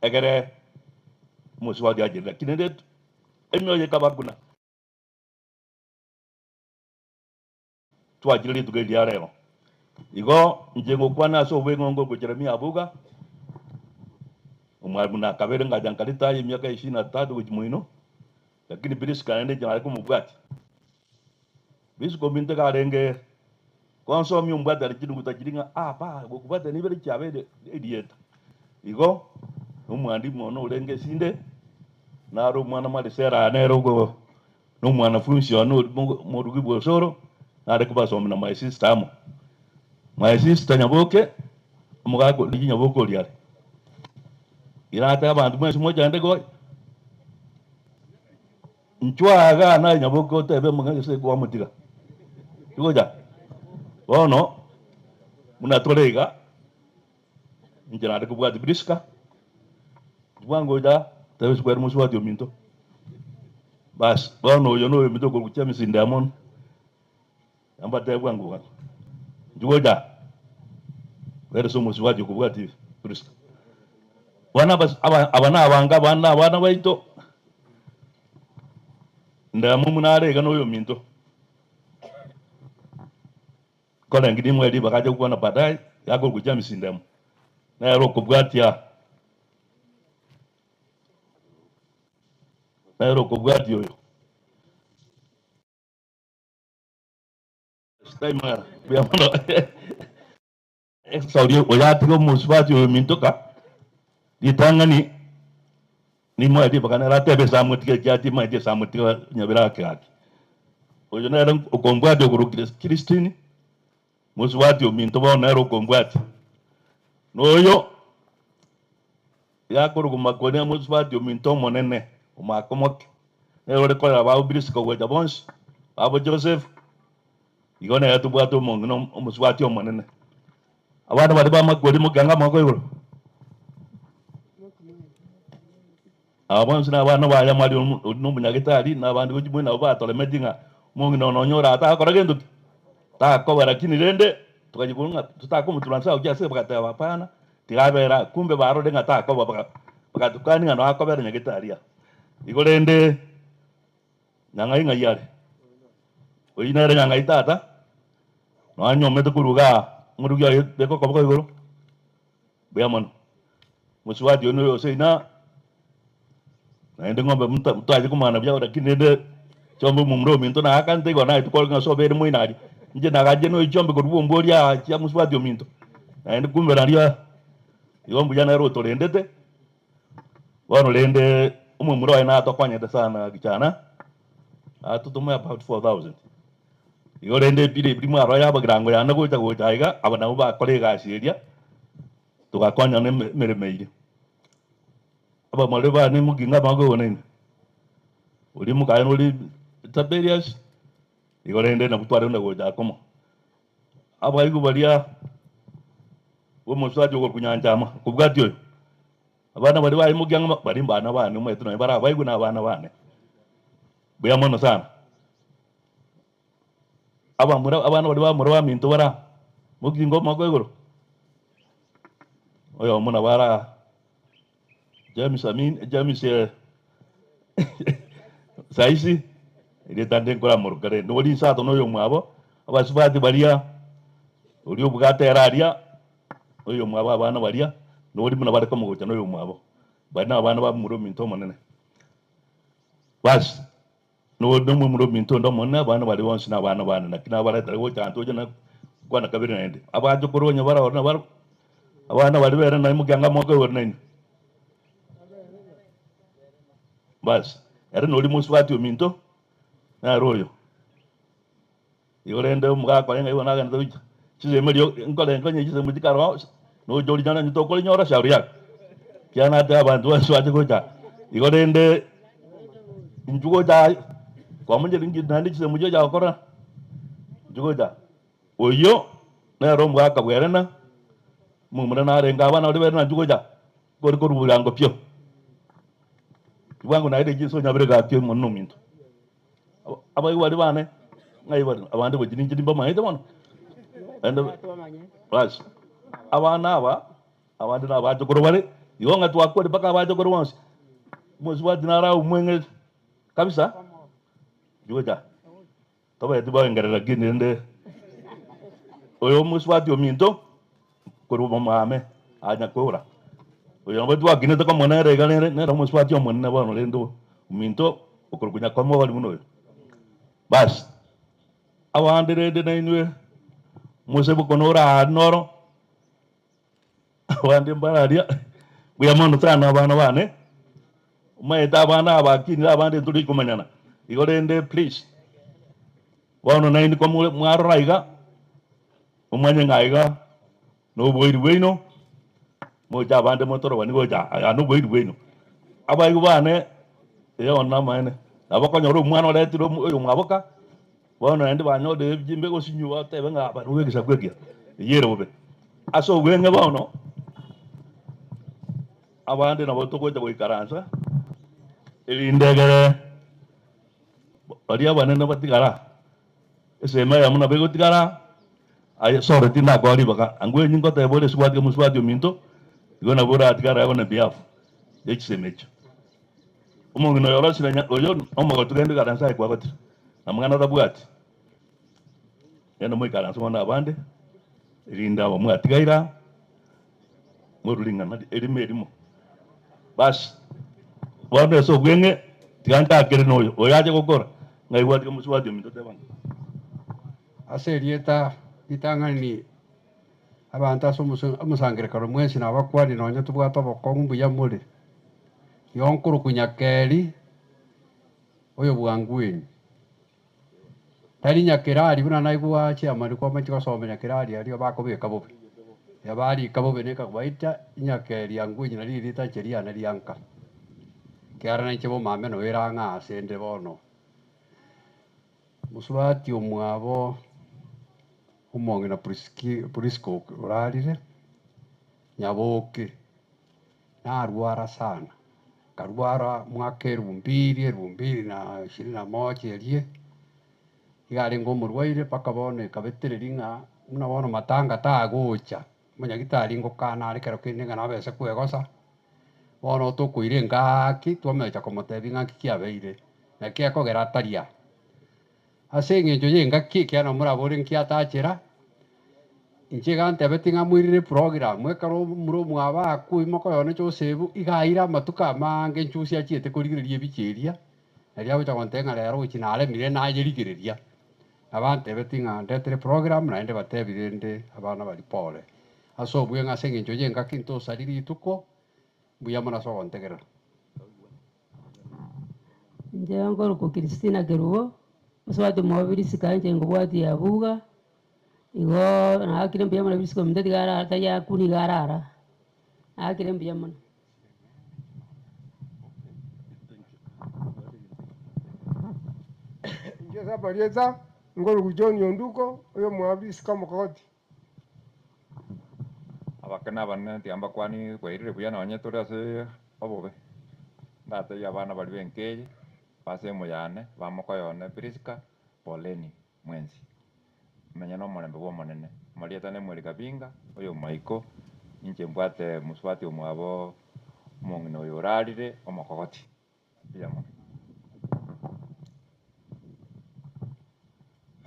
egere muswadi ajira kinende emyo ye kabakuna twajiri tugeli areo igo njengo kwana so wengongo ko Jeremia abuga umwalimu na kabere ngajankalita ye miaka 23 ujumuino lakini bilis kanende jana ko mubwati bisu ko minte garenge konso mi umbwata likidu kutajiringa pa go kubata ni bere chabede edieta igo umwandi mono urenge sinde naro mwana mali sera anero go no mwana function no morugi bosoro nare kubaso na my sister amo my sister nyaboke mugago ligi nyaboko liare irata abantu mwe moja ndego nchwaga na nyaboko tebe mungase kwa mutiga tugoja bono muna tolega njana de kubwa briska wango da tawe square muswati ominto bas bono yo no mito ko kuchami sindamon amba te wango jugoja were so muswaji kubwati Priska wana bas abana abanga bana baito ndamu munare gano yo minto kola ngidi mwedi bakaje kuona baadaye yako kuja misindamo na yaro kubwatia yo Staimara biamono exaudio oyati go muswaji yo minto ka ditangani ni mwedi bakana rate be samuti jati mwedi samuti nyabira kaki oyo na ran okombwadi oguru Kristini muswati ominto ba na ro kombwati noyo ya kuru kumakone muswati ominto monene umakomok ero de kola ba ubris ko goja bons abo Joseph igone ya tubwato mongono muswati omonene abana bari ba makodi muganga makoyo abans na abana ba ya mali no munyagitari na abandi kujimwe na ba tole medinga mongono nonyora ta koragendo ta kobara kini rende tukajikunga tutakumutransa ujase bakata hapana tigabera kumbe baro denga ta koba bakatukani ngano akobera nyagitaria igorende nyangai ngayare oyinere nyangai tata no anyo meto kuruga nguruga beko kobo igoro beamon muswadi ono yo seina na ende ngombe mutaje kumana bya ora kinende chombo mumro minto na akante gona itukol ngaso bere moinari nje nagaje no ichombe kurubomboria ya muswadi ominto na ende kumbe naria yombu jana ro tolendete wano lende umumuro ina atokwanyete sana kichana atutume about 4000 igorende pire primo aro ya bagrango ya nago ta iga abana uba kolega siria tugakonya ne meremeire aba moleba ne muginga mago wonene uri mukayo uri taberias igorende na kutwara ndago ja komo aba igu baria wo muswaje go kunyanjama kubwatyo abana bari bari mugyanga bari mbana bana umwe tuno bara bayigu na abana bane buya mono sana abana bari ba mura minto bara mugingo magwegoro oyo muna bara James saisi ile tande kola murukare no di sa to no yo mwabo abasubati baria uri ubugate raria oyo mwabo abana baria no di muna bare ko mugocha no yo mwabo bana abana ba muro minto monene bas no do muro minto ndo monene abana bari wonsi na abana bana na kina bare tare wocha anto jana kwana kabiri na ende abajo koro nya bara orna bar abana bari bere na muganga moko orna ende bas era no di muswati minto na royo yorende mga kwa nga iwana ga ndo chize medio ngole ngonye chize mudikaro no jori jana nyito ko nyora shauri yak kiana ta bantu waswati goja yorende njugo ja kwa munje lingi nandi chize mujo ja okora njugo ja oyo na ro mga ka bwerena mumuna na renga bana ode berna njugo ja kor kor bulango pio wangu na ide jiso nyabere ga pio monno minto abai wadi bane ngai wadi abande bo jini jini ba mai demon and right abana ba abande na ba jokoro wale yonga tu akwa de baka ba jokoro wons muswa dinara umwenge kabisa joja toba ediba ngara gini nde oyo muswa dio minto koru mama anya kora oyo ba tu agine to komona regale ne ro muswa dio monna ba no lendo minto okoro kunya komo wali muno bas awandere de nainwe musebu konora noro awande mbaradia buya mono sana bana bane umaita bana abakini abande tuli kumanyana igorende please wano naini ko mwaro raiga umanye ngaiga no boiru weno mo jabande motoro wani goja anu boiru weno abai bane e onna mane abakonyo ro mwana ole tiro yo mwaboka wano ndi banyo de jimbe go sinyu wa te benga ba ruwe gisa gwegia yero bobe aso wenga wano abande na boto ko jabo ikaransa ili ndegere bari abane na batigara ese ma ya muna bego tigara ay sore tinda ko ri baka angwe nyingo te bole swadi muswadi minto igona bora atikara yako na biafu ekisemecho umuntu no yoro sina oyo omo tugende karansa kwa kote amangana tabwati eno moy karansa mona abande rinda wa mwatigaira morulinga erimerimo bas wande so gwenge tiganta kere no oyaje gokora ngai wati muswadi minto tebanga aserieta itangani abantu amusangerekano mwensi nabakwani nonya tubwata obokongu buya muri yonkuru kunyakeri oyo bwangweni tari nyakirari buna naigwa chiamani kwa machiko some nyakirari ario bakobeka bobe yabari kabobe neka kwaita nyakeri angwenyi na ririta cheria na rianka kiara na chebo mame no iranga asende bono muswati omwabo umongi na Prisco urarire nyaboke narwara sana karwara mwaka 2021 erie igari ngomurwaire paka bone kabetereringa muna bono matanga tagocha munyagitari ngokana arekero kinenga nabese kwegosa bono tukwire ngaki twamecha komotebi ngaki kiabeire na kiakogera taria aseng'encho yengaki kiana murabore nkiatachera inche gante betinga mwirire program mwekaro muro mwaba kuimoko yone Joseph igaira matuka mange nchusi achiete kurigireria bicheria eria bita kontenga rero ikinale mire na yerigireria abante betinga ndetere program na ende batebirende abana bali pole aso bwe ngaseng'encho yengaki nto sariri tuko buya mona so kontegera nje ngoro ko Christina Geruo muswati mwabiri sikanje ngobwati yabuga igo nakire mbia mona bisiko mndeti gara taya kuni garara nakire mbia mona nje sabarieza ngoro kujoni onduko oyo mwabiri sikamo koti abakana banne tiamba kwani kwerire buya nonye turase obobe ndate yabana bali benkeje base muyane bamokoyone Priska poleni mwenzi menya no morembe bwo monene marieta ne mweri kabinga oyo maiko inche mbwate muswati omwabo mongino oyo orarire omokogoti biyamo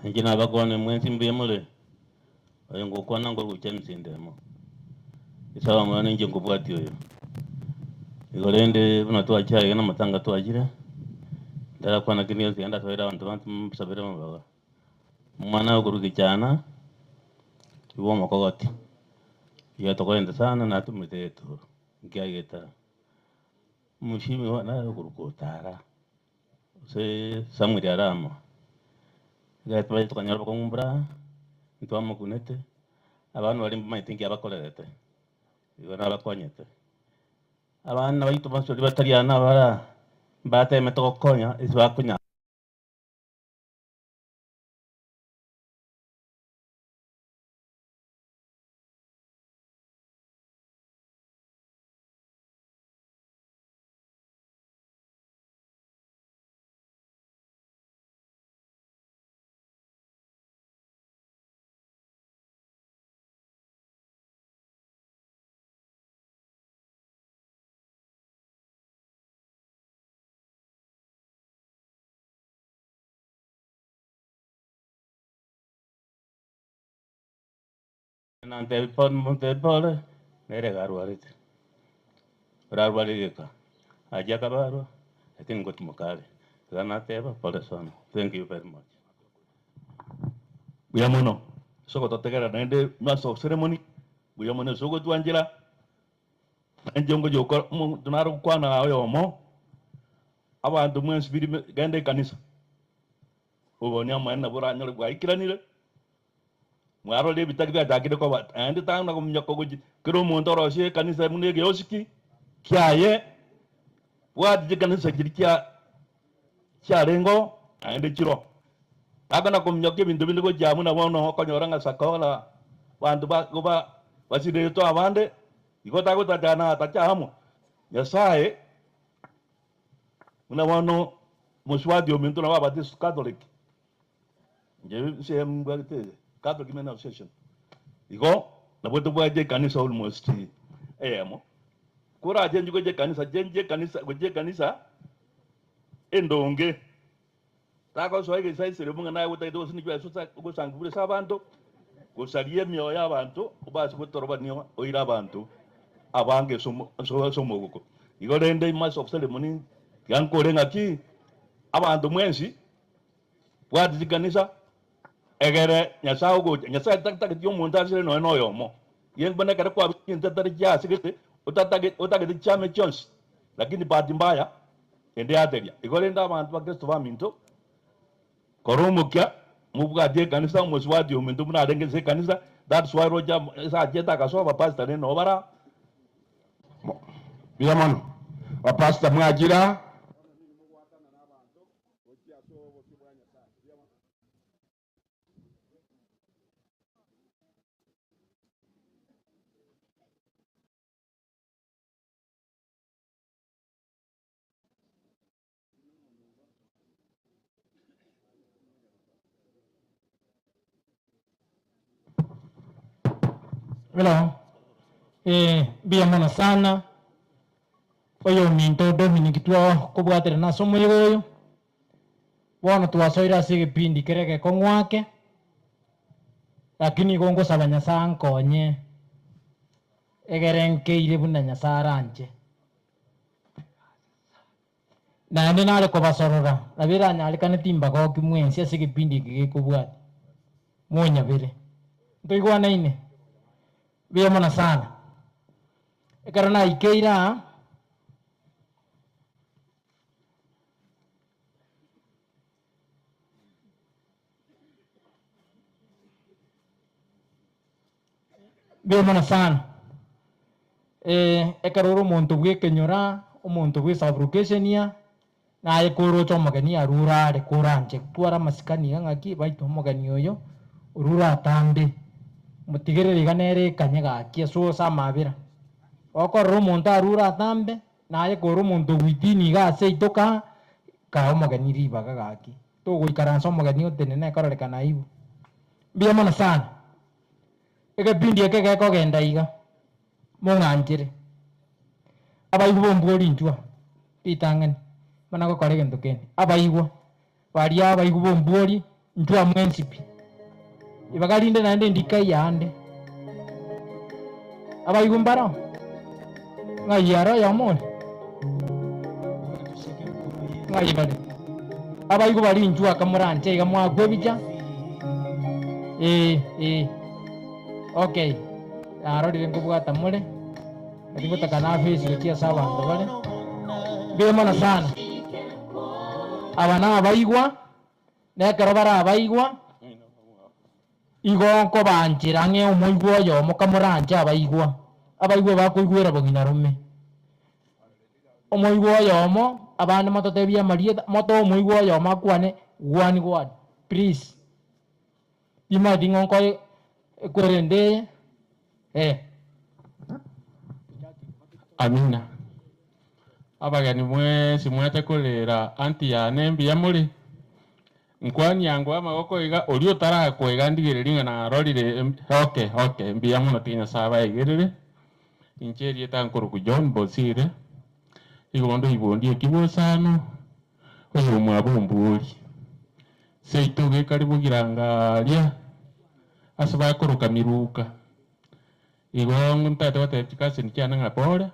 inche nabakone mwenzi mbiyamole oyo ngokwana ngoro kuchemsindemo isawa mwana inche ngobwati oyo igorende buna twachaye na matanga twajira ndara kwana kinyo zienda toira abantu bantu msabira mbaga mwana okuruki cyana iwo makogoti ya tokwenda sana na tumiteto ngiyageta mushimi wana okurukotara se samuri arama gat bai tukanyara bakombra ntwamo kunete abantu bari maitingi abakorerete ibona bakonyete abana bayitu basori batariana bara bate metokonya iswa kunya nante pon monte pole nere garuarite raruarika aja kabaru atin got mokale gana teba pole son thank you very much buyamono soko totegera nende maso ceremony buyamono soko tuanjira anjongo joko tunaro kwana ayo mo abantu mwensi biri gande kanisa uboni amana bora nyore gwa ikiranire mwaro le bitakira takire ko bat ande tanga ko myako goji kero mo ndoro she kanisa munege yoshiki kyaye wadi kanisa kirikya kyarengo ande chiro agana ko myako bintu bintu ko jamu na wono ko nyoranga sakola bantu ba basire to abande iko tago tajana tachahamu yasaye una wono muswadi o mintu na baptist catholic je se mbate Catholic Men Association Igo na boto bwaje kanisa almost emo. Kura jenje goje kanisa endonge. Tako so ege sai sire munga nayo utai dosi nikwa so go sangure sabantu. Go salie mio ya bantu ubasi butoroba niyo oira bantu. Abange somo guko. Igo rende mas of ceremony yanko renga ki abantu mwensi bwati kanisa egere nyasao go nyasao tak yo monta sire no yomo yen bana kare kwa yin tatari ja sigete otage chame chons lakini bahati mbaya ende ateria igorenda abantu ba Kristo baminto koromukya mubwadie kanisa muswadi ominto muna rengeze kanisa. That's why roja sa jeta kasoba pastor no bara Biamono wa pastor Mwagira Hello. Biamono sana. Oyo minto Dominic tuo kubwatira na somo yoyo. Wana tuwasoira sige pindi kereke kongwake. Lakini gongo sabanya sankonye. Egerenke ile buna nyasaranje. Na ndi nale ko basorora. Nabira nyale kana timba ko kimwensi sige pindi kikubwata. Monya bire. Ntoigwa na ine. Biamono sana. Ekarana ikeira Biamono sana. Ekaroro monto bwe kenyora omonto bwe fabrication na ekoro chomagani arura re koranje twara masikani ngaki baito mogani oyo urura tambe mutigere ganere kanyega kieso samabira okororo monto arura tambe na ekoro monto witini ga seitoka ka omagani riba gaki to goikaranso mogani otenene kororeka ibu. Biamono sana. Ege pindi eke kogenda iga monganjire abaigwa mbori ntwa itangani mana ko kare gento ken abaigwa bari abaigwa mbori ntwa mwensipi ibagalinde nande ndikai yande abaigwa mbara ngayaro yamone ngayibale abaigwa bari ntwa kamuranje iga mwagwe bija okay. Arodi ngubwata mule. Ndibota kana fisi kia sawa ndo bale. Biamono sana. Abana abaigwa nekero bara abaigwa igo ko banjira nge umuigwa yo mukamuranje abaigwa bakuigwera bongina rume umuigwa yo mo abana matotebia marieta moto umuigwa yo makwane one god please bima dingon ko kwerende Amina. Abagani mwesi mwete kolera anti ya nembi ya muri. Nkwani yangu amagoko iga oli otara kwega ndigireringa na rolire okay mbiya muno tinya saba igirire. Incheri etankuru ku John Bosire. Igondo ibondi ekibosano. Oyo mwabumbuli. Seitoge karibu girangalia. Asaba kuruka miruka. Igongo ntate wate tikase nikiana ngapora.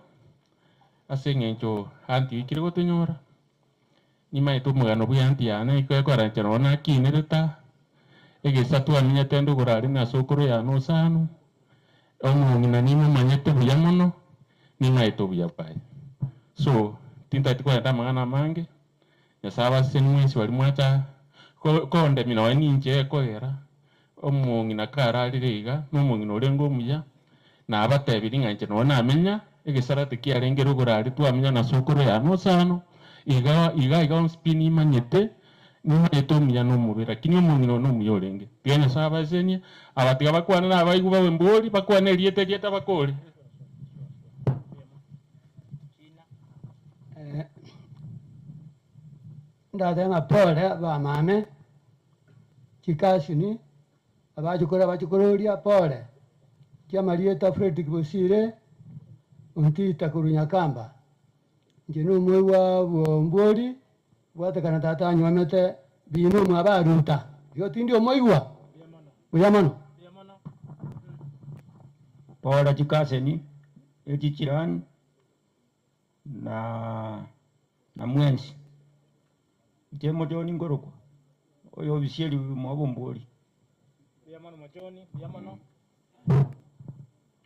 Asengencho anti ikirigo tunyora. Nima itu mugano bwi anti yana iko kwaranchana ona kinereta. Egesatu aminya tendo gorari na sokoro ya no sanu. Omo ngina nima manyete buya mono. Nima itu buya pai. So tinta tikwa ta mangana mange. Ya saba senwesi wali mwacha konde mina wani nje ko era. Omo ngina karari riga no mungino lengo muya. Na abatebiri nganje nona amenya egesara tekiarengero gorari tu amenya na sokoro ya no sano iga spini manyete nima eto muya no mubera kinyo mungino no muyorenge tianya saba senya abatiga bakwana na abaiguba wembori bakwana rieta bakore ndatenga pole ba mame chikashini abajukura pole Marieta Fred Kibosire untita Kurunyakamba njeno mwewa mbori watakana tata nywamete bino mwabaruta yoti ndio mwewa uyamano Paula Chikaseni echichirani na mwensi jemo joni ngoroko oyo bisheli mwabomboli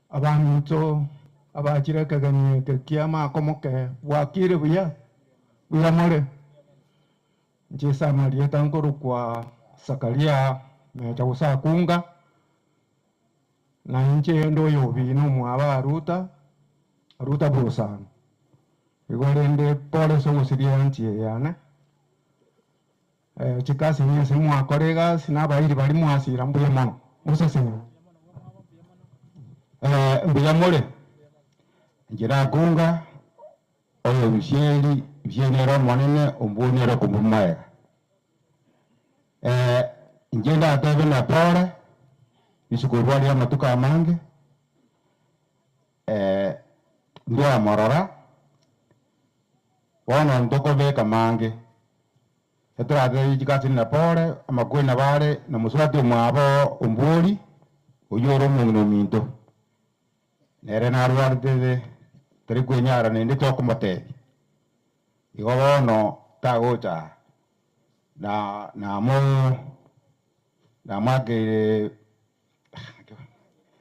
abantu abakirekaganiye kekiama komoke wakire buya more njesa Marieta nkuru kwa Sakaria mecha usa kunga na nje ndo yo bino mwaba aruta brosano igorende pole so siria ntie yana chikasi nye simu akorega sinaba iri bali mwasira mbuye mono musesenya mbuya more njira kunga oyo bisheli byenero monene ombunero kumbumaye njenda atebe na pole bisukurwali ya matuka amange ndio morora wana ndoko beka mange etrate yikati na pole amakwena bale na muswati mwabo umbuli uyoro mungno minto nere na arwarte teri kwenyara nende toko mate igono tagocha na make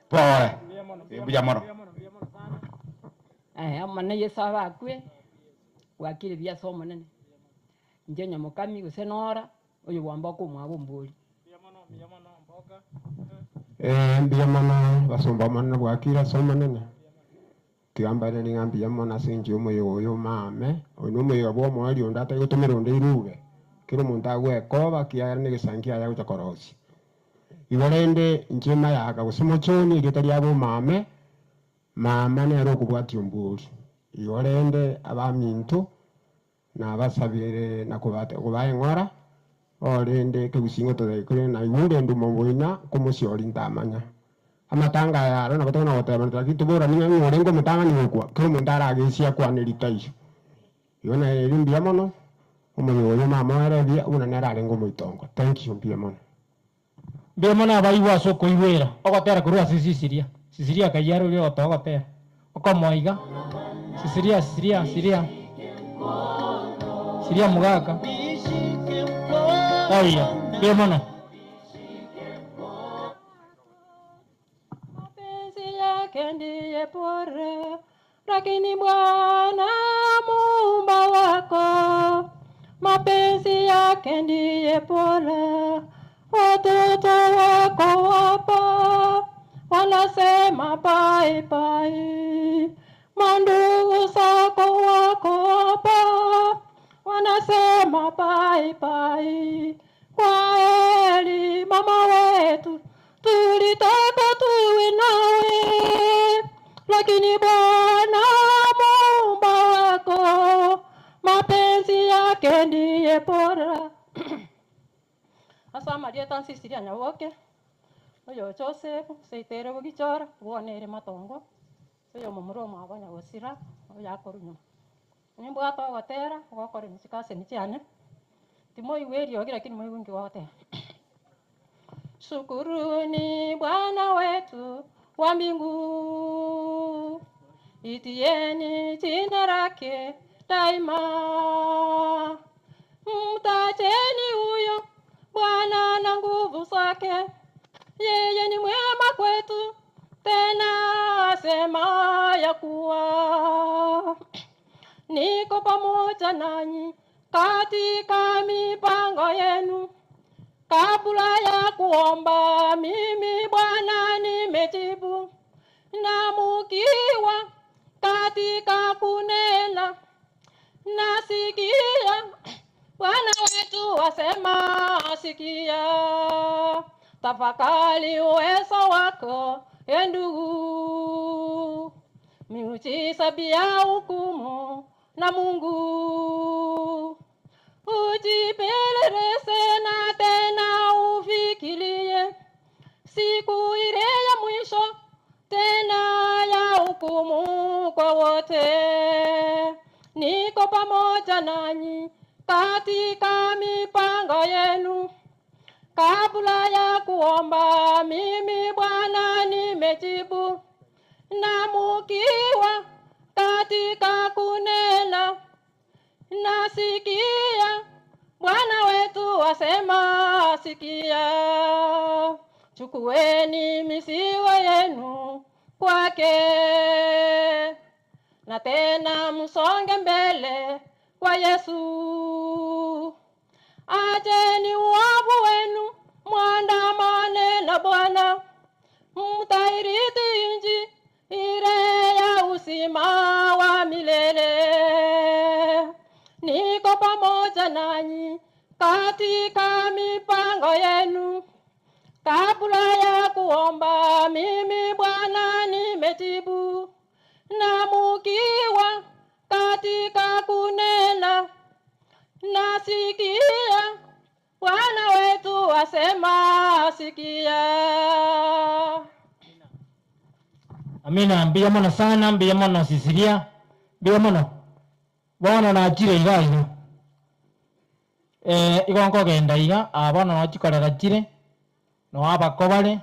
pole biyamoro amana yesaba kwe wakire bya somo nene njenya mukami gusenora oyo wamba ko mwabo mbuli mbiyamana basomba manna bwakira somo nene tiambare ni ngambiyamana sinji oyo mame ono moyo abo mwali ondata yotomera ondeirube kiro muntawe koba kiara ne gisangia ya utakorosi iwarende njema ya akagusimo choni litali abo mame ne ro kubwati ombuli iwarende abamintu na basabire nakubate kubaye ngora orende kebusingo todekure na yure ndumo boina kumusiori ntamanya amatanga ya rona batona wotema takitubura ninga ngorengo mutanga ni kwa ko mundara agisia kwa nelitaisho yona elimbia mono omuyoyo mama era bia una nera rengo moitongo. Thank you mbia mono abaiwa soko iwera ogotera kurwa sisiria kayaro lyo otogotera okomoiga siria mugaka aya mbia mono ndiye pore lakini Bwana Muumba wako mapenzi yake ndiye pole. Watoto wako hapa wanasema bye bye, mandugu zako wako hapa wanasema bye bye. Kwaheri mama wetu, tulitaka tuwe nawe, lakini Bwana Muumba wako mapenzi yake ndiye bora. Asa Marieta nsisiria nyawoke oyo Joseph seitere bugichora bwonere matongo oyo mumuro mwabanya gosira oyo akorunyuma nimbwata gotera gokore nisikase nichane timo iweri ogira kini moyo wingi wote. Shukuruni Bwana wetu wa mbingu, itieni jina lake daima, mtajeni huyo Bwana na nguvu zake, yeye ni mwema kwetu, tena asema ya kuwa niko pamoja nanyi katika mipango yenu. Kabla ya kuomba mimi Bwana nimejibu, na mukiwa katika kunena nasikia. Bwana wetu asema sikia, tafakari uwezo wako e ndugu, miujiza pia hukumu na Mungu. Ujipeleleze na tena ufikirie siku ile ya mwisho, tena ya hukumu kwa wote. Niko pamoja nanyi katika mipango yenu. Kabla ya kuomba mimi Bwana nimejibu, na mukiwa katika kunena nasikia. Bwana wetu asema sikia. Chukueni mizigo yenu kwake, na tena msonge mbele kwa Yesu. Acheni uovu wenu mwandamane na Bwana, mtairithi nchi ile ya uzima wa milele. Niko pamoja nanyi katika mipango yenu. Kabla ya kuomba mimi Bwana nimejibu, na mukiwa katika kunena nasikia. Bwana wetu asema sikia. Amina. Mbia mono sana, mbia mono Sisilia, mbia mono bono na chire igayo. Igonko genda iga abono no chikorera chire no abakobale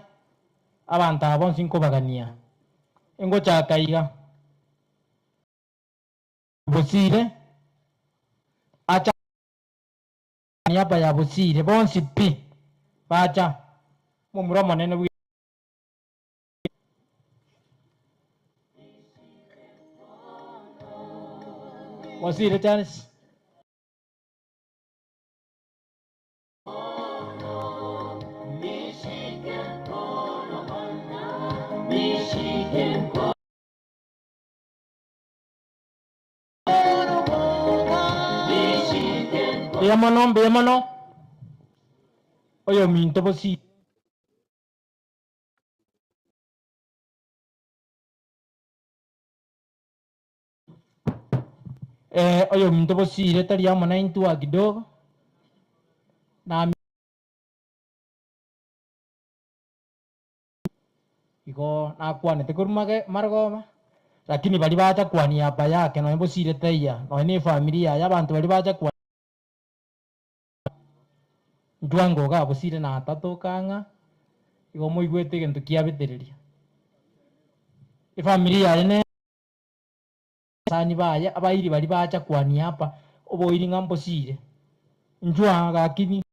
abantu abo sinkobagania. Engo chaka iga busire acha niaba ya busire bonsi pi bacha mumuro monene bwi Wasire Charles. Biamono. Oyo minto bosi. Oyo minto bosi retari amo na intu kidogo. Na iko na kwane te kurumage margoma. Lakini bali bacha kwani hapa yake no bosi retaya. No ni familia ya bantu bali bacha kwani. Ndwango ga busire na tatu kanga igo moigwete gento kia bitereria ifamilia ene sani baya abairi bali bacha kwani hapa oboiri ngambo sire njwanga kini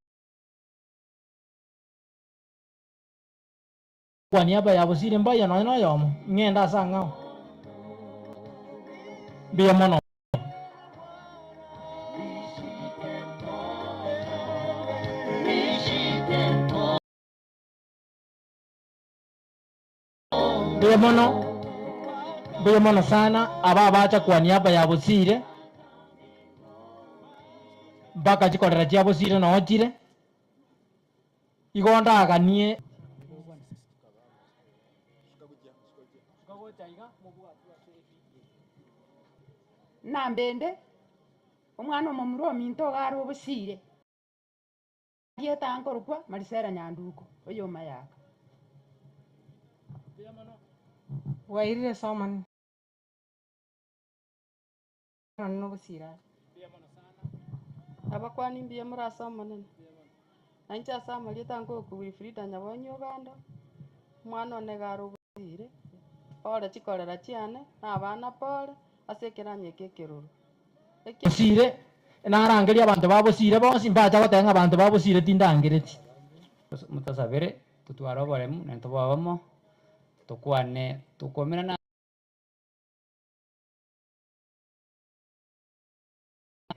kwani hapa ya busire mbaya no yomo ngenda sanga bia mono Bemono sana aba bacha kwa niaba ya busire baka chikorera chia busire no ochire igonda aganie nambende omwana omomuro minto garo busire yeta ankorukwa marisera nyanduko oyo mayaka Wairire soman no busira abakwani mbia murasoma nene nancha sama litango ku Wilfrida nyabonyo Uganda mwana one garo busire pole chikorera chiane na abana pole asekeranye kekeruru busire narangeria abantu babusire bonsi mbacha gotenga abantu babusire tindangereti mutasabire tutwara oboremu nento babamo tukwane tukomera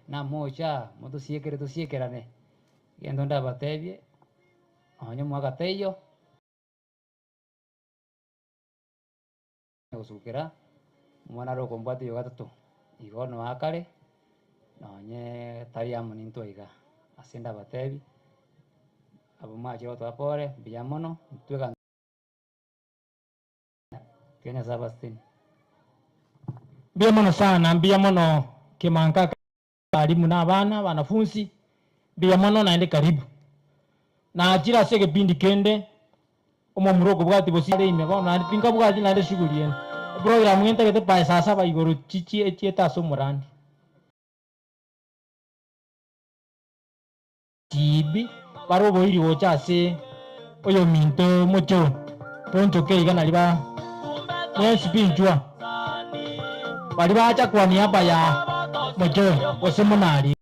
na mocha tusiekerane gendo ndabatebie onye mwagateyo gusukira mwana roko mbwate yo gatatu igono akare nonye tari amo ninto iga asenda batebi abo machi oto apore biamono twega Kenya Sebastian. Biamono sana, biamono kimanka karibu na bana wanafunzi biamono naende karibu na ajira sege bindi kende omomuro kubwati bosire ime bona tinga bwati na shughuli yen program ngente kete pa saa 7 igoro chichi echieta somurandi tibi baro boiri ocha se oyo minto mocho ponto ke igana liba yes pinjua bali bacha kwa niaba ya mocho osemonari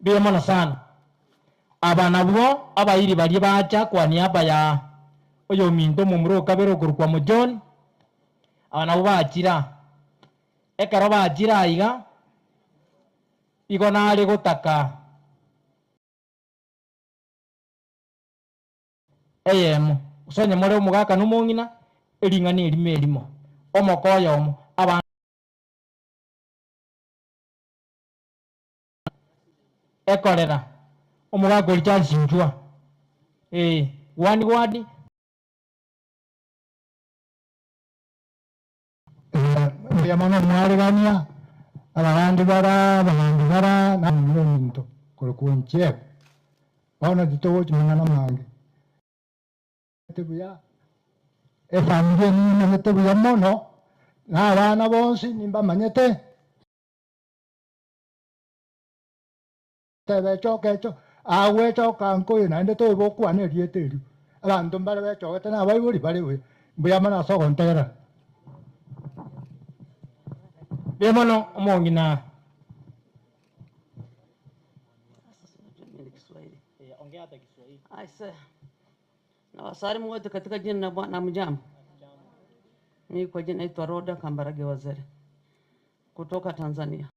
Biyamona sana abana bwo abayiri bali bacha kwa niaba ya oyo minto mumuro kabero kurukwa mojoni abana bo bachira ekaro bachira iga igona ali gutaka usonye more umugaka numongina eringani elimelimo omokoyo omo abana ekorera omugaka olichansinjwa wadi yamano mwaregania abagandi bara na minto kulukunche bona dito chimana mange tebuya familia ni na tebuya mono na bana bonsi nimba manyete tebe chokecho awe chokanko ina ndo to boku ane rieteri abantu mbale be chokete na baibuli bale we buya mana so kontera bemono omongina ongea hata Kiswahili. Aise. Na wasalimu wote katika jina la Bwana. Mjambo. Mimi kwa jina naitwa Roda Kambarage Waziri kutoka Tanzania.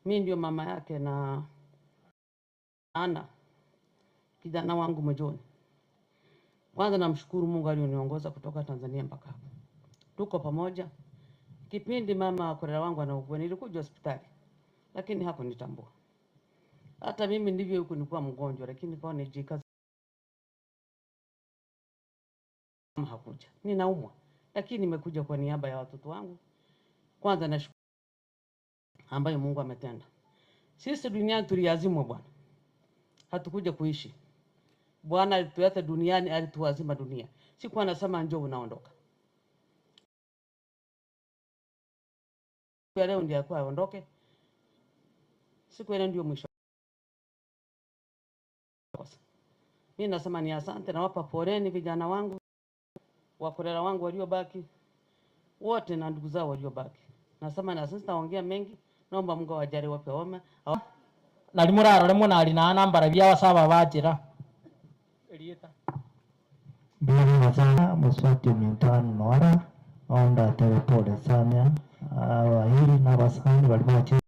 Mimi ndio mama yake na Ana kijana wangu Mjoni. Kwanza namshukuru Mungu alioniongoza kutoka Tanzania mpaka hapa. Tuko pamoja. Kipindi mama korera wangu anaugua nilikuja hospitali lakini hakunitambua. Hata mimi ndivyo huko nilikuwa mgonjwa lakini kwa nijikaza hakuja. Ninaumwa lakini nimekuja kwa niaba ya watoto wangu. Kwanza nashukuru ambayo Mungu ametenda. Sisi duniani tuliazimwa Bwana. Hatukuja kuishi. Bwana alituacha duniani, alituazima dunia. Siku anasema njoo unaondoka. Leo ndio akwa aondoke. Siku ile ndio mwisho. Mimi nasema ni asante na wapa poleni vijana wangu, wakorera wangu waliobaki wote na ndugu zao waliobaki. Nasema na sasa taongea mengi, naomba Mungu awajalie wape homa. Nali muraro lemwe nali na nambara bya wasaba bajira. Elieta. Bila sana muswati mintano nora onda telepole sana hili na basani walibache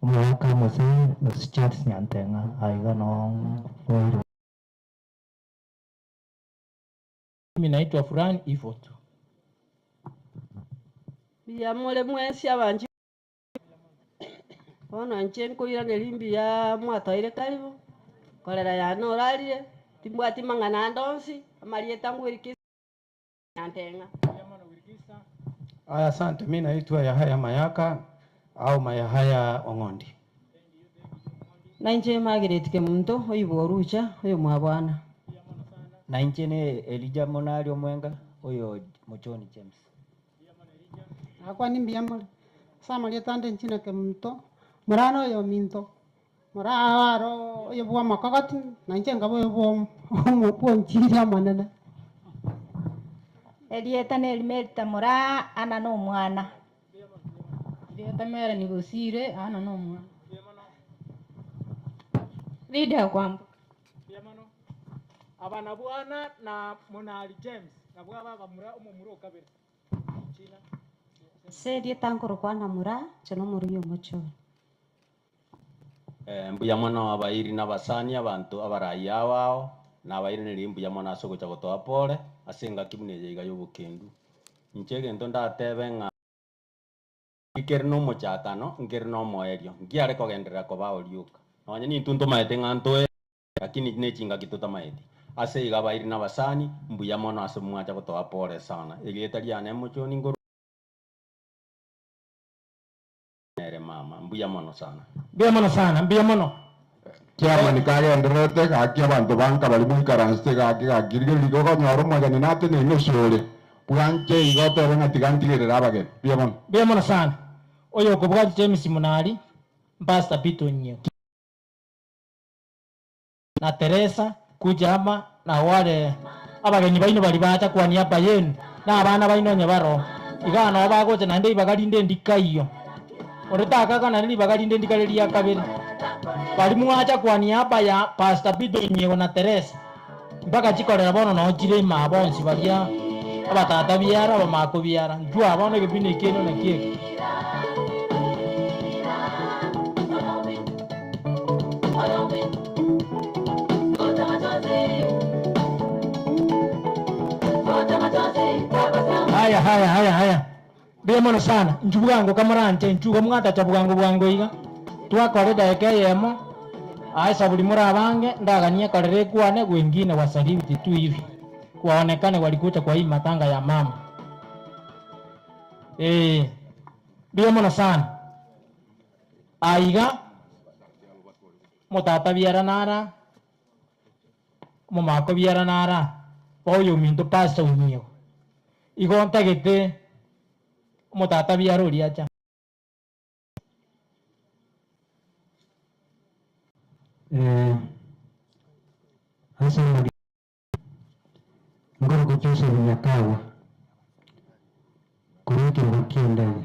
umwaka musen usichati nyantenga aiga no oiro. Mimi naitwa Furani hivyo tu. Biyamole mwesi abanje ona nchen kuira nelimbi ya mwata ile karibu kolera ya no ralie timbwati mangana ndonsi amalieta ngwiriki nyantenga. Aya, asante. Mimi naitwa Yahaya Mayaka au Mayahaya Ongondi. Na nje Margaret Kemunto oyibo rucha oyo mwabwana. Na nje ne Elijah Monali Omwenga oyo Mochoni James. Akwa nimbi yamole sama lietande nchina Kemunto murano yo minto muraro oyo bwa makagati na nje ngabo yo bwa nchira manana. Elieta nelimerita mura ana no mwana. Elieta mera ni gosire ana no mwana. Video kwambo. Abana bwana na Monali James na bwa bamura umumuro kabere. China. Elieta nkoro kwana mura chono muriyo mocho. Mbuya mwana wabairi n'abasani abantu abaraya wao nabaire nirimbu ya mwana soko chako toa pole asenga kibuneje iga yobukendu nchege ndo ndatebe nga ikere no muchatano ngere no moerio ngiare kogenderera koba oriuka nonye ni tunto maete nganto lakini nechinga kituta maeti ase igabairi na basani mbuya mono ase mwacha gotoa pole sana ilieta liane muchoni ngoro nere mama mbuya mono sana mbuya mono Kiama nikagenderete gaki abantu banka bali mu ikaranste gaki gakirige ligo konyoro mwagani nate ne nusore bwanje igoto renga tigantigirira abage mbuya mono sana oyo kubwa James Munari Pastor Peter Nyeo na Teresa kujama na wale abageni baino bali bacha kwa niaba yenu na abana baino nyabaro igana bagoje na ndei bagalinde ndikaiyo orotaka kana ndi bagalinde ndikaleli ya kabiri bali muacha kwa niaba ya Pastor Peter Nyeo na Teresa mpaka chikorera bono no chire mabonsi balia abatata biara bamako biara njua bono gebine keno na kieke Haya. Bemona sana. Njugango kamarante njuga mwata chabugango bwango iga. Twakore daeke yemo. Aisa buli muri abange ndagania karere kwane wengine wasalimu tu hivi. Waonekane walikuta kwa hii matanga ya mama. Bemona sana. Aiga mutata biara nara. Mumako biara nara. Oyo minto Pastor Nyeo. Igonta gete mutata biara uriacha. Hasa ngoro kuchosha nyakawa kuriki mkiendele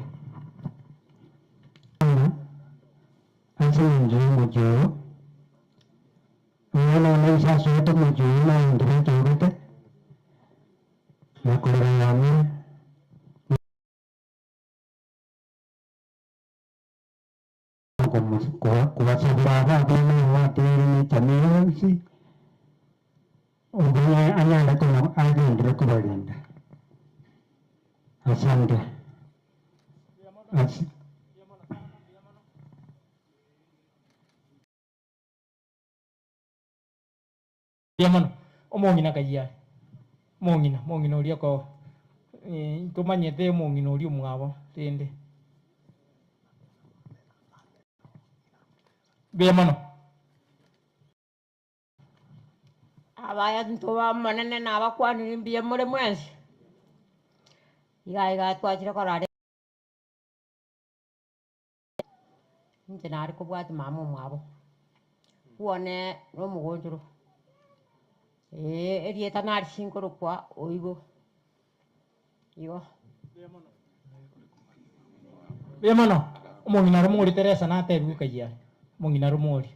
hasa ndio maisha sote mjuma ndio turute na kulingana kwa sababu bila watu ni tamisi ubunya anyanda kuna agenda kubalinda asante Yamano omongina kayia mongina uria ko tumanyete mongina uria mwabo tende Bemano abaya ntuba manene na bakwani mbiye muri mwensi iga twachire korare nje nari kubwati mama mwabo kuone no mugonjoro erieta nari sinkoro kwa oigo igo Bemano omongina rumuri Teresa na teru kayia mongina rumuri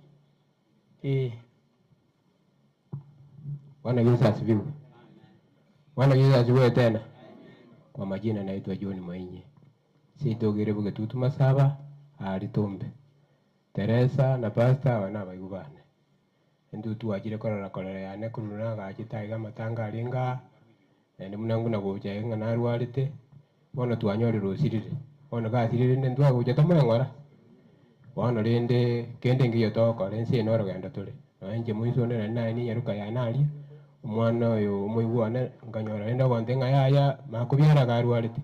Bwana Yesu asifiwe. Bwana Yesu asifiwe tena. Kwa majina naitwa John Mainye. Sitogere buge tutuma saba ali tombe. Teresa na Pastor wana bayubane. Ndu tuwajire korora yane kuruna gachitaiga matanga alinga. Ndi munangu na goja inga narwalite. Bona twanyore rosirire. Bona gasirire ndu agoja tamangora. Bona rende kende ngiyo toko lense noro ganda tole. Nanje muiso nena nani yaruka yanali. Umwana oyo umuibwana nganyora enda kwantenga yaya makubyara garwarite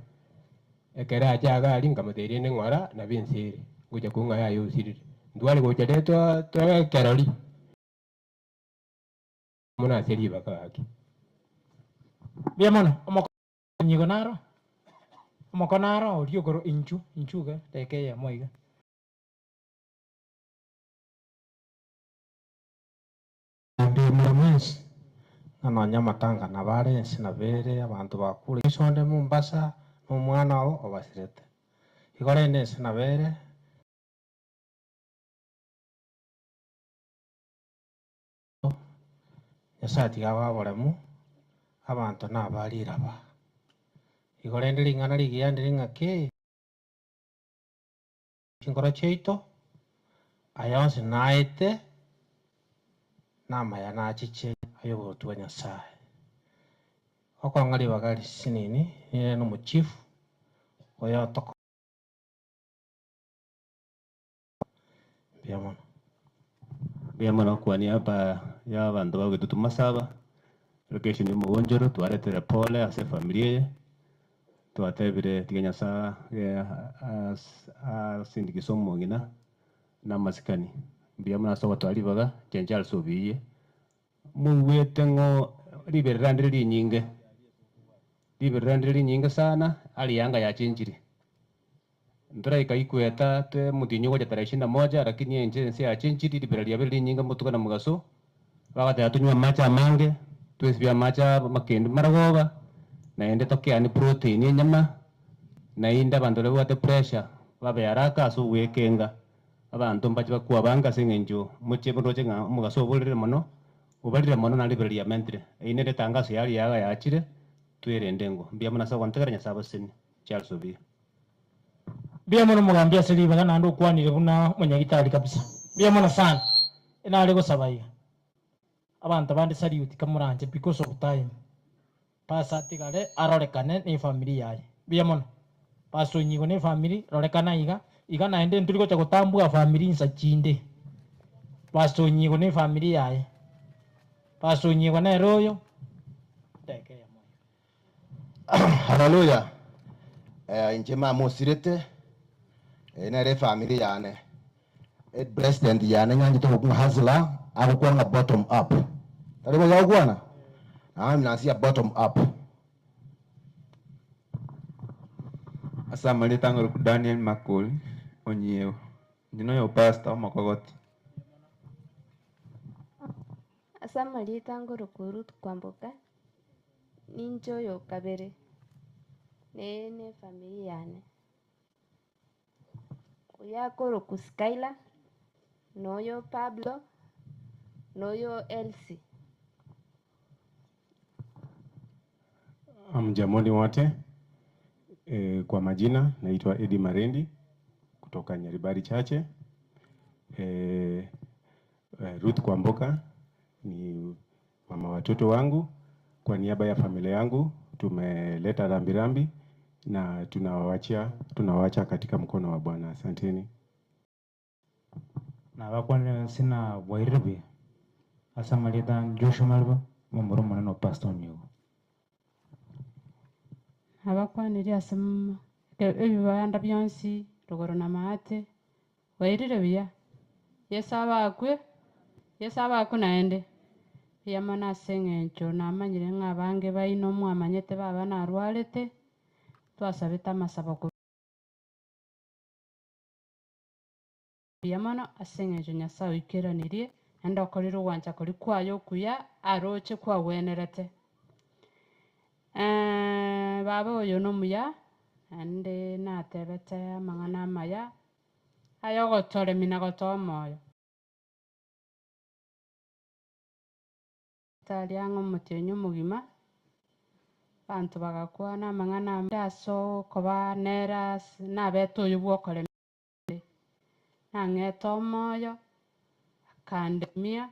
ekera ajaga ali ngamuterie ngora na binsiri nguja kunga yayo usirire ndwali goja leto to keroli muna seri bakaki Bemano omokonaro orio goro inchuga teke ya moiga Ndimwezi anonya matanga na barensi na bere abantu bakure isonde Mombasa n'umwana wo obasirete igore nese na bere yasati gababoremu abantu nabariraba igore ndiringana ligia ndiringake kingora cheito ayonse naite nama ya nachiche ayo tuwa Nyasaye okong'ali bagali sinini no muchifu oyo toko Biamono. Biamono kwa niaba ya bantu bagwetu Masaba location yo mugonjoro twaretera pole ase familia ye twatebire tiganya saa sindikiso mongina na masikani biamono asoba twalibaga chenjal sobiye muwete ngo liberandiri nyinge sana ali yanga ya chenjiri ndora ikaikweta te mutinyo kwa 21 lakini enje ya chenjiri liberalia beli nyinge mutuka na mugaso wakati atunywa macha mange twesibia macha makendu maragoba na ende tokea ni protein ya nyama na inda bantu lewa te pressure babe haraka aso wekenga abantu mbachi bakwa banga sengenjo muche bodoje nga mugaso bolire mono ubalire mono na liberia mentre ine de tangaso yali yaga yachire twirendengo mbia muna sa kwantegeranya sabasini Charles Obi Biamono mugambia siliba kana ndo kwanire kuna munyagitali kabisa biamono sana ina ale gusabaiga abantu bandi salute kamuranje because of time pasa tigale arorekane ni familia yaye biamono paso nyigo ni family rorekana iga naende nturiko cha gutambua family nsa chinde paso nyigo ni familia yaye paso nyigo na royo teke ya moyo haleluya injema mosirete ena re family yane president yane nyanji to ku hazla akwa nga bottom up tari ba yakwana nasia bottom up Asamali tangoro ku Daniel Makol onyeo ndino yo pastor makogoti Asamali tangoro ku Ruth Kwamboka ninjo yo kabere nene familia yane uyakoro ku Skyla noyo Pablo noyo Elsie. Mjamoni wote, kwa majina naitwa Eddie Marendi kutoka Nyaribari Chache. Ruth Kwamboka ni mama watoto wangu. Kwa niaba ya familia yangu tumeleta rambirambi na tunawacha katika mkono wa Bwana. Asanteni. Na wakwana sina wairibi Asamalita Joshua Malba mumuru maneno pastor nyu abakwaniri asema ebibanda byonsi rugoro na mate wairire biya yesabakwe naende yamana sengencho namanyire ng'abange baino mwamanyete baba narwarete twasabeta amasaba yamana asengencho nyasaye ikeranirie enda okorire ogwancha kori kwayo okuya aroche kwawenerete baba oyo nomuya ande natebete amang'ana amaya ayogotoremi na gotoa moyo tari ang'o omotionyo omogima banto bagakwana amang'ana aso koba nera nabeta oyo bwokoremi nang'eta omoyo akandemia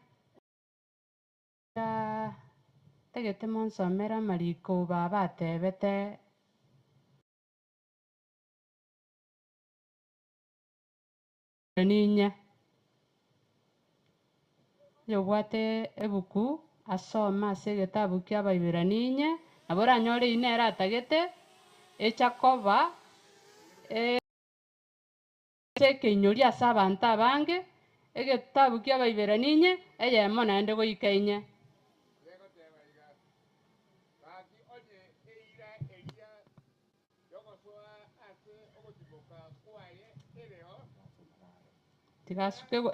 tegete monsomera amariko baba atebete ninye yobwate ebuku asoma ase egetabu kia Abaibirania nabo oranyore inera atagete echakoba ekeinyori ase abanto abange egetabu kia Abaibirania eyemo naende goika inye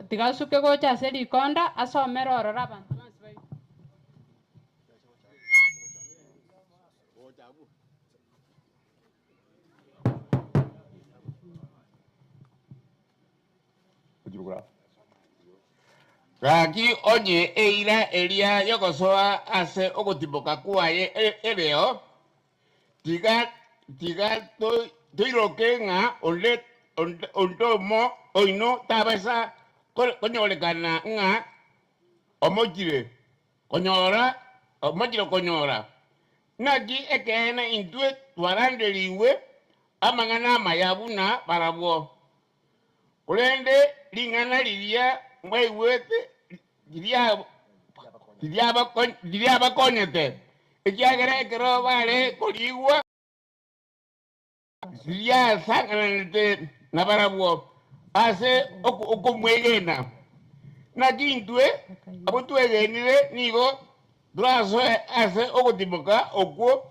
tigasuke gocha ase rikonda asomera orora abanto bonsi baito Gaki onye eira eria yokosoa ase ogotiboka kwaye ereo tiga toiroke ng'a ondomo oino tabasa konyorekana ng'a omojire konyora naki ekena intwe twaranderiwe amang'ana amayabuna barabwo Kulende lingana lilia mwaigwete lilia bakonyete. Ikiagere kero vale koligwa lilia sanganete nabarabuo. Ase okumwegena. Na kintwe abutwegenire nigo draso ase okutimuka okwo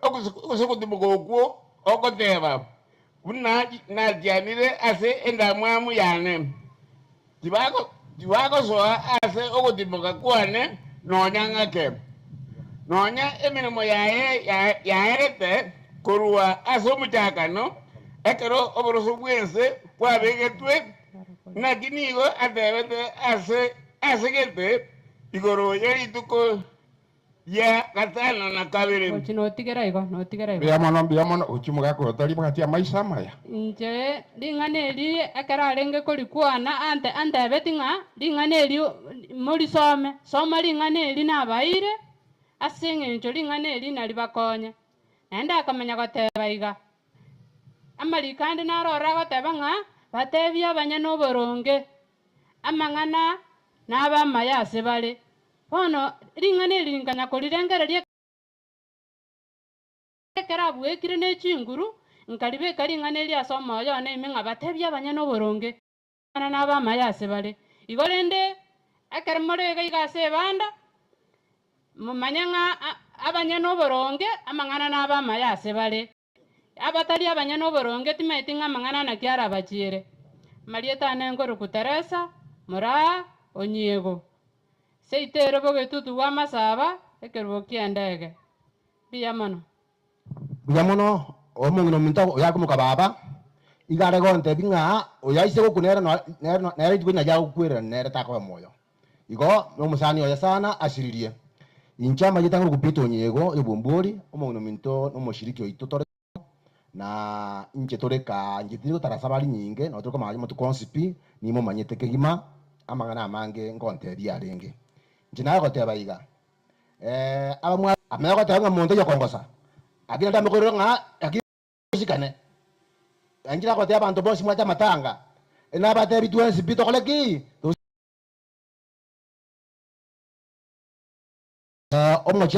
okutimuka okwo okoteba una na janire ase endamwamu yane tibako soa ase okutimuka kwane nonya ngake nonya emirimo yaerete korua ase omuchakano ekero oboroso bwense kwabegetwe na kinigo atebete ase gete igoro yerituko ya gatano na kabiri notigera igo biamono uchimuga ko tari bagatia maisha maya nje linganeli akararenge kolikwana ante betinga linganeli muri soma linganeli nabaire asenge njo linganeli nali bakonya nenda akamenya goteba iga amali kandi narora goteba nga batebia abanya n'oboronge amang'ana n'abamaya ase bare bono ring'ana eringanya korirengereria ekera abwekire n'echinguru nkaribeka ring'ana eria ase omoyo yone ime ng'a batebia abanya n'oboronge ana n'abamaya ase bare igo rende ekero morega iga ase ebanda momanya ng'a abanya n'oboronge amang'ana n'abamaya ase bare abatari abanya n'oboronge timaeti ng'a amang'ana naki arabachiere marieta nengoro kuteresa mora onyiego seitero bogetutu bwa masaba ekerubo kiendege biamono omong'ino minto yakumuka baba igare gonte binga oyaise gokunera nere ituko nyaja gukwera nere takoe moyo igo omusani oya sana ashiririe inchama gitanguru kupita onyiego ebumburi omong'ino minto nomoshiriki oito tore na inche toreka njitiro tarasabari nyinge no toko maji mutu konsipi nimo manyete kegima amangana amange ngonteria arenge njina goteba iga abamwa amenya goteba muntu yo kongosa akina ndame korero nga akishikane anjira goteba abantu bosi mwacha matanga ena batebi tuensi pito koleki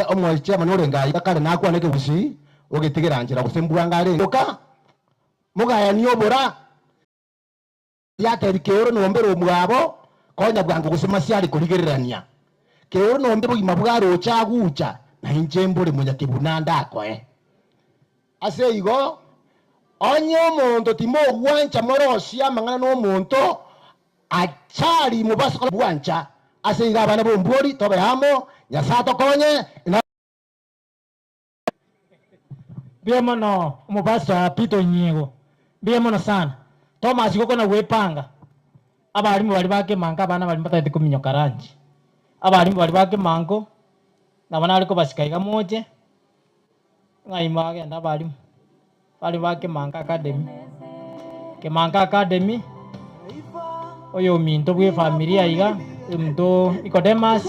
omoche manorenga ikakare nakwaneke busi ogetigera njira gusembwanga rengoka mugaya niobora yateri keoro nombero omwabo konya bwango gusema siari kurigererania keoro nombe bugima bwaro chagucha na injembore munya kibunanda akoe ase igo onye omonto timo gwancha morosia mangana no monto achari mubasa ko gwancha ase iga bana bombori tobe hamo nyasato konye Biamono umubasa pito nyiego biamono sana Thomas goko na wepanga abarimu bali bake manga abana bali mbatete kuminyo karanji abarimu bali bake mango nabana aliko basikaiga moje ngaima agenda abarimu bali bake manga academy oyo minto bwe familia iga minto Nicodemus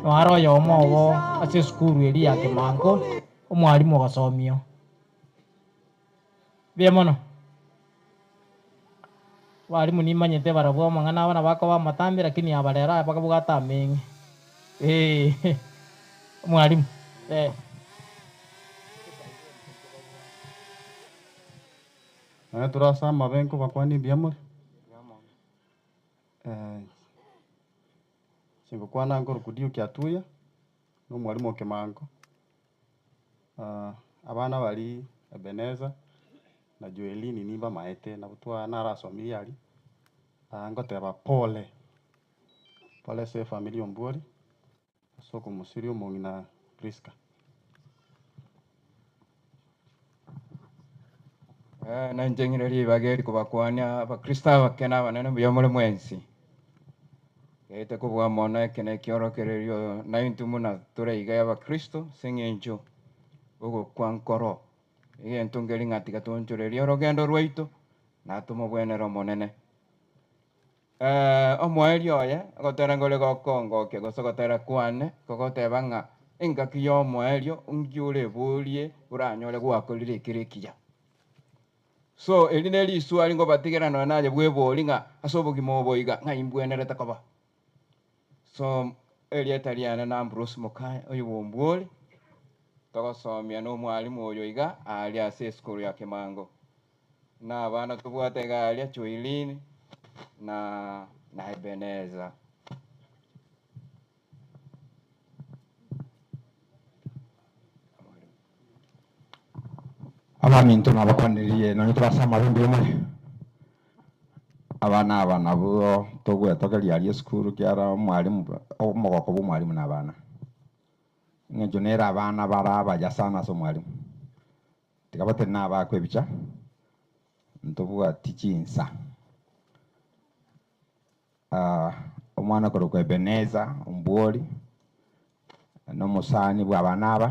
nwaro yomo obo ase skuru eri yake mango omwalimu ogasomio biamono walimu nimanyete barabwo mang'ana abana bako bamatambi lakini abarera bakabugata mengi mwalimu turasama benko bakwani biamore singo kwana ngoro kudio kyatuya no mwalimu okemango abana bali Ebeneza na Joelini nimba maete na butwa narasomia ali ngoteba pole se familia ombori soko musiri omong'ina Priska na njeng'ireri bageri kubakwania abakristo abakena abanene buyomore mwensi ete kubwa mona ekene kiorokererio na intumu na tureiga y'abakristo seng'encho ogo kwankoro egento ngeri ng'atiga tonchoreria orogendo rwaitu natumobwenera omonene omwaeri oye gotera ngore gokongokia gose gotera kwane gogoteba ng'a engaki ya omwaerio ngiore borie oranyore gwakorire ekere ekiya so eline lisu ali ngo batigera no naje bweboli nga asobogi moboiga nga imbwenerete koba so elieta liana na Ambrose Mokai oyo bombwoli togosomia no mwalimu oyo iga ali ase skulu ya Kemango na abana tubwate galia Choilini na Ebeneza. abaminto nabakwaniriye nonye tubasama bimbi umwe abana nabo togwetogeria ari esukuru kiara mwalimu omogoko bw'omwalimu n'abana ng'encho nera abana barabaya sana ase omwalimu tigabote nabakwebicha ntobwati chinsa omwana korokwa Ebeneza ombwori n'omusani bw'abana aba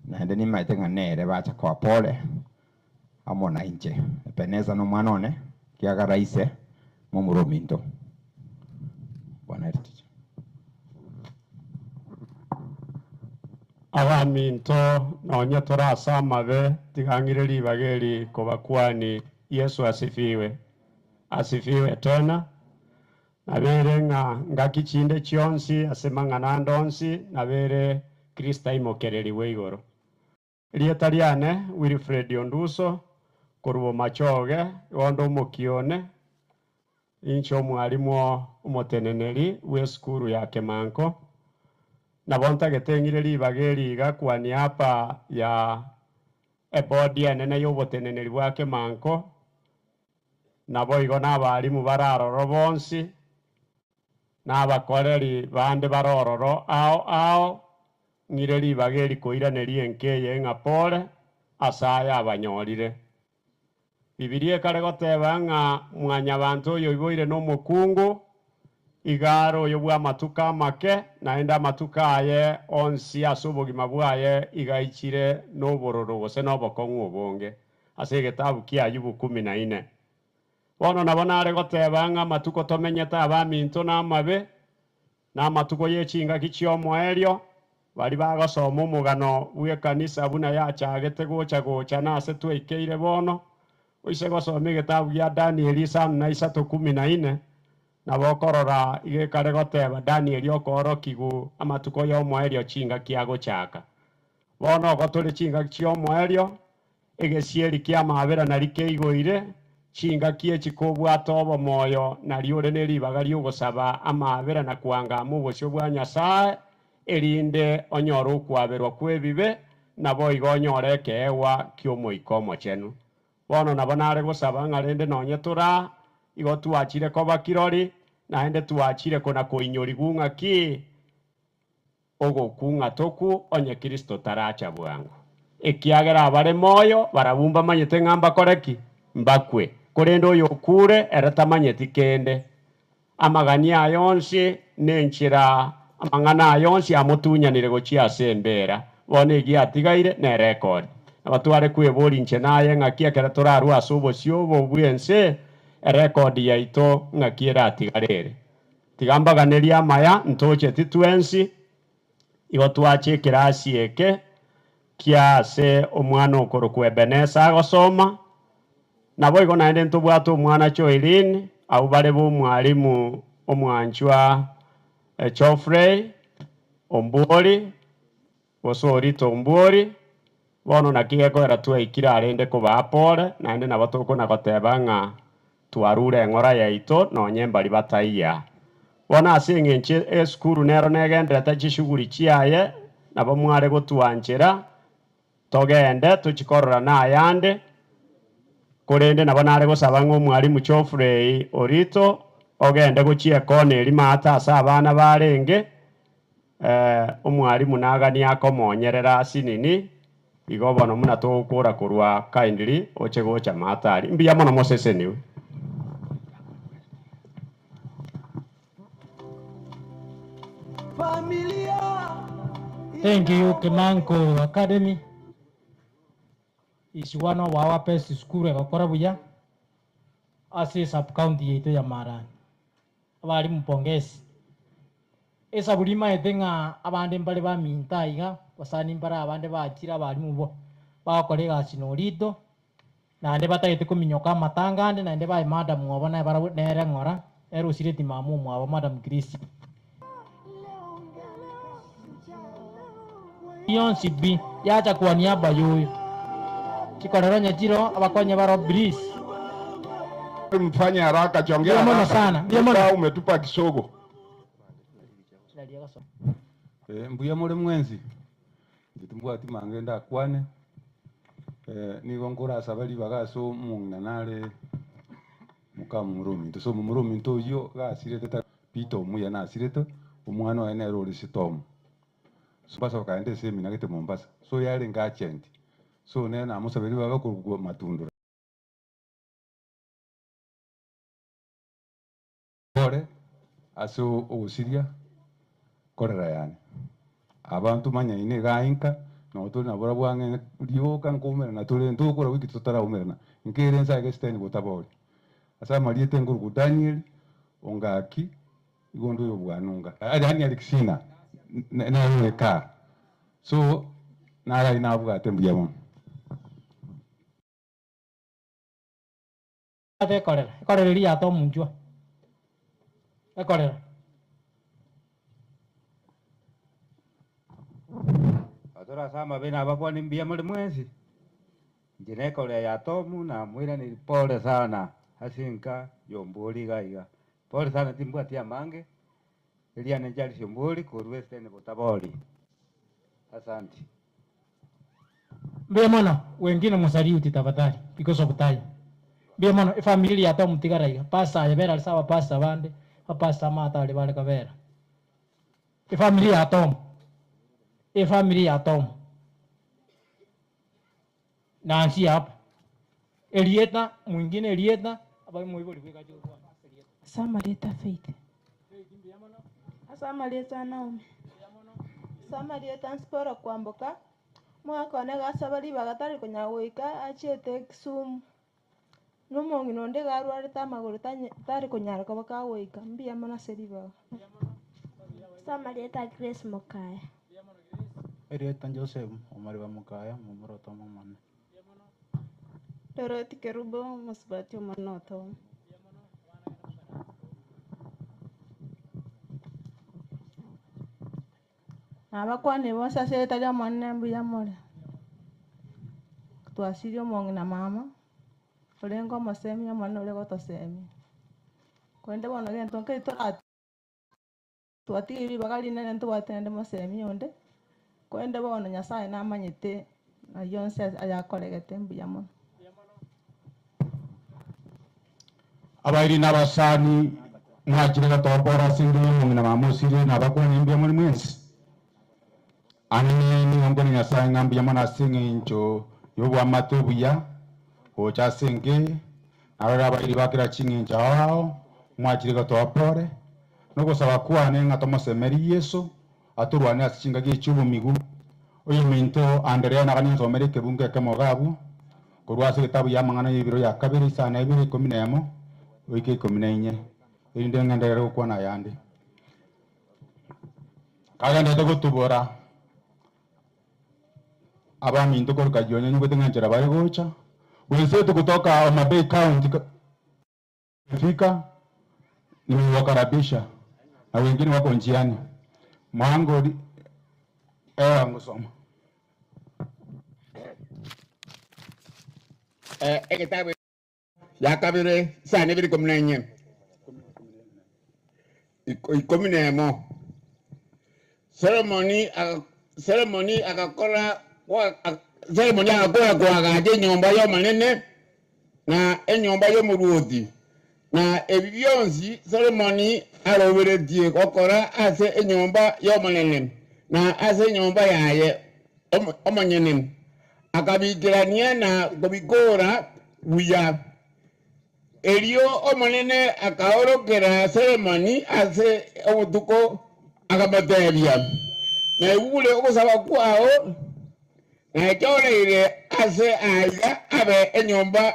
naende nimaite ng'a nere bacha kwa pole amona inche Ebeneza n'omwana one kiagara ise momurominto bwana eriticha abaminto nonye torasamabe tigang'ire ribageri kobakwani Yesu asifiwe tena nabere ng'aki chinde chionsi asemang'ana ndonsi nabere Krista imokereriwe igoro rieta riane Wilfred Onduso korubo machoge gondo omokione incho mwalimu omoteneneri w'esukuru ya Kemango nabonta geteng'ire ribageri iga kwa niaba ya ebodi enene y'oboteneneri bwa Kemango nabo igo n'abarimu bararoro bonsi n'abakoreri bande barororo ao ng'ire ribageri koiraneria enkeye ng'a pole asaya abanyorire Bibilia ekare goteba ng'a mwanyabanto oyo iboire n'omokungu igaro oyo bwa amatuka amake naende amatuka aye onsi ase obogima bwaye igaichire n'obororo gose n'obokong'u obonge ase egetabu kia Ayubu 14 bono nabo nare goteba ng'a amatuko tomenyete abaminto n'amabe n'amatuko y'echingaki chi'omoerio bari bagosoma omogano bw'ekanisa buna yachagete gocha nase twaikeire bono oise gosoma egetabu gia Danieli 3:14 nabo okorora igekare goteba Danieli okorokigu amatuko y'omoerio chingaki agochaka bono gotore chingaki chi'omoerio egesieri kia amabera nari keigoire chingaki echikobwata obomoyo nari ore neribaga riogosaba amabera na kwangama obosio bwa Nyasaye erinde onyore okwaberwa kw'ebibe nabo igo onyore ekeewa ki'omoiko omochenu bono nabo nare gosaba ng'a rende nonye tora igo twachire koba kirori naende twachire kona koinyorigu ng'aki ogokung'a toku onye Kristo taracha bwangu ekiagera abare moyo barabumba manyete ng'a mbakoreki mbakwe korende oyo okure ere tamanyeti kende amagania ayonsi nenchera amang'ana ayonsi amotunyanire gochia ase embera bono egi atigaire na record abatware kwebori inche naye ng'aki ekero torarwa ase obosio obo bwense record yaito ng'aki eratigarere tigambaganeri amaya ntocheti twensi igo twache ekerasi eke kia ase omwana okorokwa Ebeneza agosoma nabo igo naende ntobwate omwana Choilini abo bare bomwalimu omwanchwa Geoffrey Ombori gose Orito Ombori bono naki gekoera twaikire arende koba pole naende nabo tokona goteba ng'a twarure eng'ora yaito nonye mbari bataiya bono ase eng'enche esukuru nero negenderete chishughuli chiaye nabo mware gotwanchera togende tochikorora nayande korende nabo nare gosaba ng'a omwalimu Geoffrey Orito ogende gochia kona erima ata ase abana barenge omwalimu nagania akomonyerera asinini igo bono muna togokora korwa kindly oche gocha matari mbuya mono moseseniwe Thank you, Kemango Academy. Is one of our best school egokora buya ase sub-county yaito ya Marani. Abarimu pongezi. Esa bulima etenga abande mbale baminta iga basani mbara abande bachira abarimu bo bakorega sino Orito na nde bata yete kuminyoka matanga nde na nde bai madam ngobona bara nere ngora ero sireti mamu mwabo madam Chris Yonsi B yacha kwa niaba yoyo chikorero nyachiro abakonye baro Breeze mfanye haraka chongea Ndio maana haraka. sana, ndio maana. Muda umetupa kisogo. Mbuya mole mwenzi nditumbwa ati mangenda kwane nigo ngora sabali bagaso mungna nale mukamurumi so mumurumi to yo gasire tata pito muya na sirete umwana wa ene role sitom so basa kaende semina gete Mombasa so yale ngachenti so nena musabeli baba ku matundura ore aso osiria korera yani abantu manya ine gainka no tuli na bora bwange rioka nkumera na tuli ndukura wiki tutara umerna nkere nsa ke stand botabori asa mariete nguru Daniel ongaki igondo yo bwanunga ani Alexina na ile ka so nara ina bwa tembuya mo ate korera ria to munjwa korera Atora sama bena bapwa ni mbia mole mwenzi. Njineko le ya tomu na mwira ni pole sana. Hasinka yomboli gaiga. Pole sana timbwa tia mange. Elia nejali shomboli kurwe stene botaboli. Asante. Mbia mwana wengine musariuti tafadhali because of time. Mbia mwana familia ya to mutigaraiga pasa ya bera sawa pasa bande pasa mata ale bale kavera. Familia ya Tom familia ya Tom Nancy hapa Elieta mwingine Elieta hapa mwivo liweka juu kwa Samarieta Faith Samarieta Naomi Samarieta Nspora kwamboka mwaka onega sabali bagatari kunyawika achete Kisumu numongi nonde garware tamaguru tari kunyaraka bakawika mbia mana seriba Samarieta Grace Mokaya Erieta Joseph omari wa Mukaya mumurota mamane Dorothy Kerubo musbati omanoto Abakwane bosa seta ya mwanne mbuya mole twasirio mongi na mama olengo masemi ya mwana ole gotosemi kwende bono gento nke tora twatiri bagali nene ntwatende masemi onde kwende bono Nyasaye namanyete na yonse ayakoregete mbuya mono Abairi n'abasani mwakire gatobora sindi mungina mamusire nabakwane mbia muri mwensi ani ngongoni Nyasaye ngambia mana singe incho yobwa matubuya ocha singe abara abairi bakira chinge njao mwakire gatobora nuko saba kwane ngatomosemeri Yesu aturwane asichinga gichubu migu oyo minto Andrea nakani nsomere kebunge kemogabu kurwase kitabu ya mangana y'ibiro ya kabiri sana ibiri 11 wiki 14 inde ngandere ko na yande kaga ndete gutubora aba minto ko kajonye nyugo tenganjera bari gocha wenzetu kutoka Homa Bay County fika nimewakaribisha na wengine wako njiani mwango ngusoma ekitabu ya kabiri sana ibiri 14 ikominemo ceremony akakora ceremony akakora kwa gaje nyomba yo manene na enyomba yo muruthi na ebyonzi ceremony aroberetie kokora ase enyomba yo manene na ase enyomba yaye omanyene akabigirania na kubikora buya elio omonene akaorokera ceremony ase obutuko akabateria na ibule okusaba kwao na ekyoreire ase aiga abe enyomba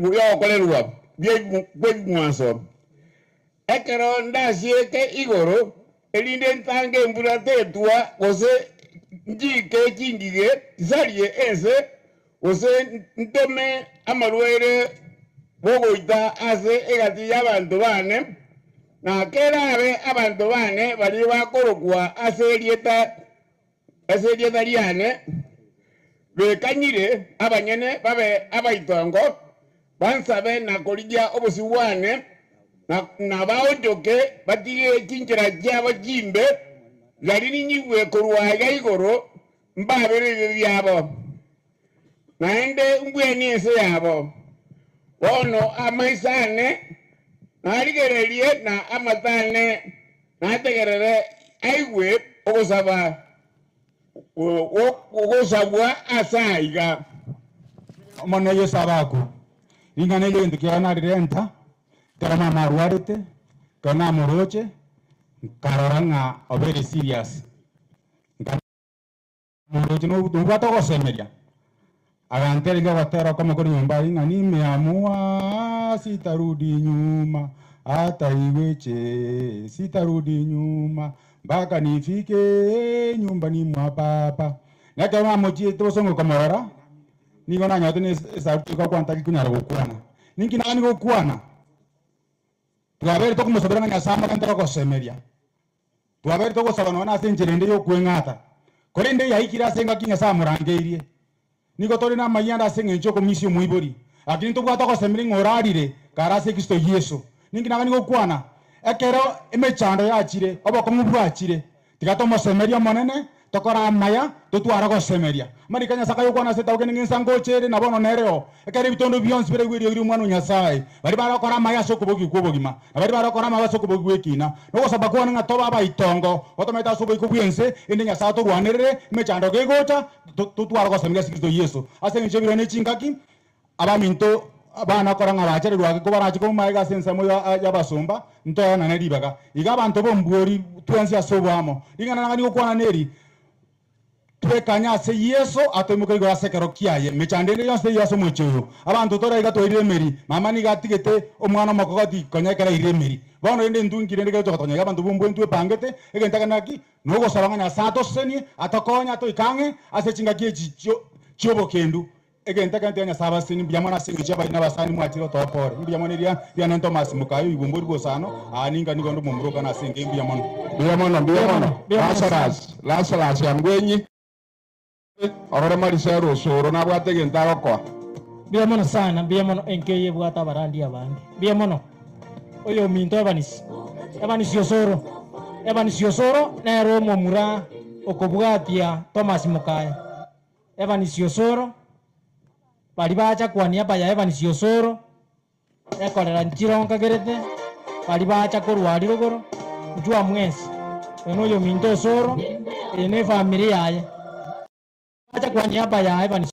yokolerwa byemwaso ekero ndasieke igoro elinde ntange mbura tetwa gose njike kingige zarie ense ose ntome amarwere bogoita ase egati y'abantu bane na kerabe abantu bane bali bakorokwa ase erieta liane bekanyire abanyene babe abaitongo bansabe nakorija obusiwane na baonjoke batige kinjira kyabo jimbe lari ninyigwe korwaga igoro mbabere byabo naende ngweni ese yabo bono amaisane narigererie na amatane nategerere aigwe ogosabwa asaiga mono yo sabaku ingane le ndikia na renta tera marwarete kana moroche karoranga very serious moroche no tuwato kosemeria agantele nga watera kama kuri nyumba inga nimeamua sitarudi nyuma hata iweche sitarudi nyuma mpaka nifike nyumbani mwa papa nake mama mochi tosongo kamara niko na nyote ni sauti kwa kwanta kikunyara gukwana ninki nani gukwana twabere to kumusabira nga sama kantara kosemeria twabere to kusabana na senjirende yo kwengata korende yahikira senga kinya samurangeirie niko tori na mayanda senge nchoko misio muibori lakini to kwata kosemeria ngorarire karase Kristo Yesu ninki nani gukwana ekero emechando yachire oboko mubwachire tikatomo semeria monene tokora maya tutwara gosemeria marikanya saka yokwana seta ogene nginsango chere nabono nereo ekere bitondo byonse bere gwiri iri mwana nyasaye bari barakora maya sokubogi kubogima bari barakora maya sokubogi wekina no sabako nga toba ba itongo otometa sobogi kubyense inde nyasaye to rwanerere emechando gegota tutwara gosemeria Kristo Yesu ase nchebiro ne chingaki abaminto abana koranga bachere rwake ko barachi ko maiga sensa moyo yabasumba ntoya na neribaga iga abantu bomburi twensi asobamo ingana ngani ko kwana neri twekanya se Yesu atomuka igora sekero kiaye mechandene yose yaso mochoyo abantu tora iga to iremeri mama ni gatigete omwana makogati konyekera iremeri bono ende ndungire ndege to katonya abantu bombu ntwe pangete egentaka naki nogo sabanganya sato seni atakonya to ikange ase chingakie chobo kendu egentaka ntenya saba seni byamana singi chaba ina basani mwatiro topore byamana ria no Thomas mukayo ibumburi gosano aninga niko ndo mumruka na singi byamana Lazarus yangwenyi ogore marisero soro na bwategenta gokwa byamana sana byamana enkeye bwata barandi abandi byamana oyo minto evanisi yosoro na romo mura okobwatia Thomas mukaya evanisi yosoro bari bacha kwania baya evanisi yosoro ekorera nchironka gerete bari bacha korwari rogoro njua mwezi eno yo minto soro ene familia yaye bacha kwania baya evanisi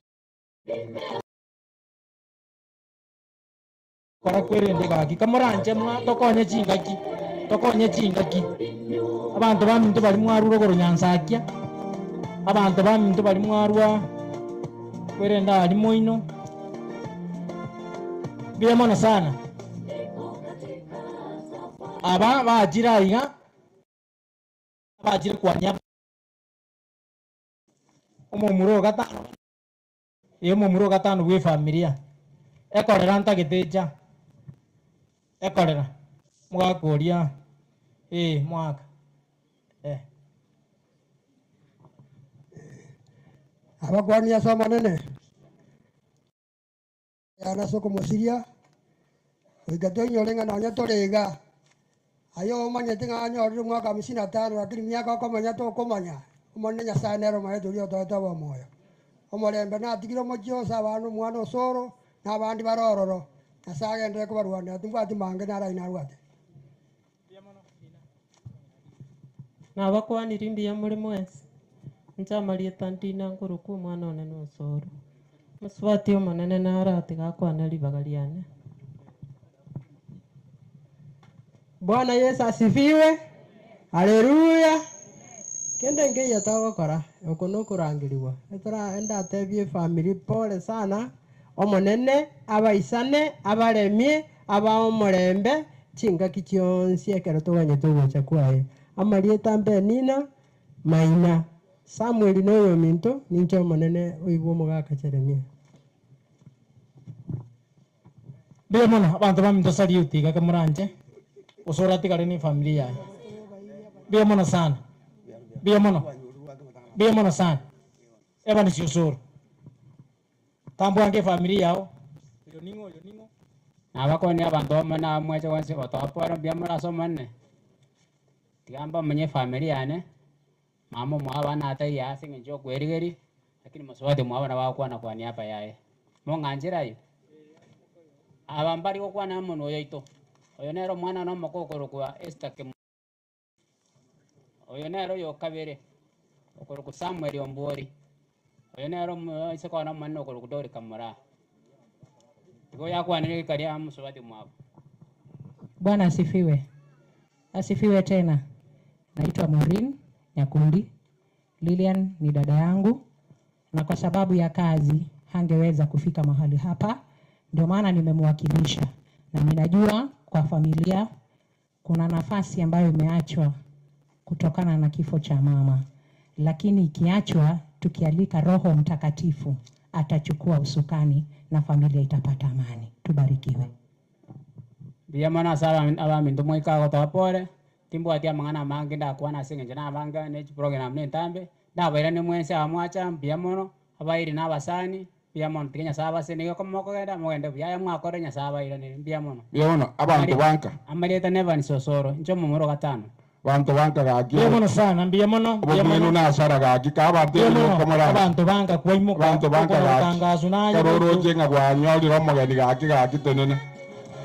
kora kwerende gaki kamoranje mwa tokonye chingaki abantu baminto bari mwaru rogoro nyansakia abantu baminto bari mwarwa kwerenda ali moino byamona sana aba bajira iga bajira kwanya omomuro gatano bwe familia ekorera ntageteja ekorera mugakoria mwaka abagwania somanene yana soko musiria oigato nyorenga na nya torega ayo manya tinga nyoru mwaka 55 lakini miaka kwa manya to komanya umone nya sanero maya turio to to moyo omolembe na tigiro mojo sabanu mwana osoro na bandi barororo nasage ndeko barwana tingwa timange na raina rwate na bakwani rimbi ya muri mwezi ncamarie tantina nguruku mwana one no soro muswati omanene na arati gakwana libagaliane. Bwana Yesu asifiwe. Haleluya. Kende nge yatago kora okono kurangiriwa etara enda tebye family pole sana omonene abaisane abaremie abaomorembe chinga kichionsi ekero tuganye tugocha kwaye amarie tambe nina maina Samuel noyo minto nincho monene oigwo mugaka Jeremia Bia mono abantu baminto saliuti kaka muranje. Usorati kare ni familia. Bia mono sana. Bia mono. Bia mono sana. Eba ni siusuru. Tambuange familia yao. Yoningo. Abako ni abantu mana mweche wansi batapora bia mara somane. Tigamba mwenye familia ne. Mama mwa na hata ya singe njoo kwerigeri lakini maswadi mwa na wako na kwa niaba yae. Monga njira yo. Abambari ko kwa na mono yoito. Oyonero mwana no makokoro kwa esta ke. Oyonero yo kabere. Okoro ku Samuel Ombori. Oyonero ise kwa na manno okoro ku Dori Kamara. Tiko ya kwa nile karia mswadi mwa. Bwana asifiwe. Asifiwe tena. Naitwa Maureen Nyakundi. Lilian ni dada yangu na kwa sababu ya kazi hangeweza kufika mahali hapa, ndio maana nimemwakilisha, na ninajua kwa familia kuna nafasi ambayo imeachwa kutokana na kifo cha mama, lakini ikiachwa, tukialika Roho Mtakatifu atachukua usukani na familia itapata amani. Tubarikiwe. Bia mana sala abaminto moika ko tapore. Timbo atia mangana mangi nda kwa na singe jana manga ne program ne tambe da baira ne mwense amwacha bia mono abairi na basani bia mono tinya saba sene ko moko genda mogende bia mwa ko nya saba ira ne bia mono abantu banka amaleta never ni sosoro ncho momoro gatano abantu banka gagi bia mono sana bia mono na sara gagi ka abantu komara abantu banka kwa imo abantu banka tangazo na karoro jenga kwa nyoli ro mogende gagi tenene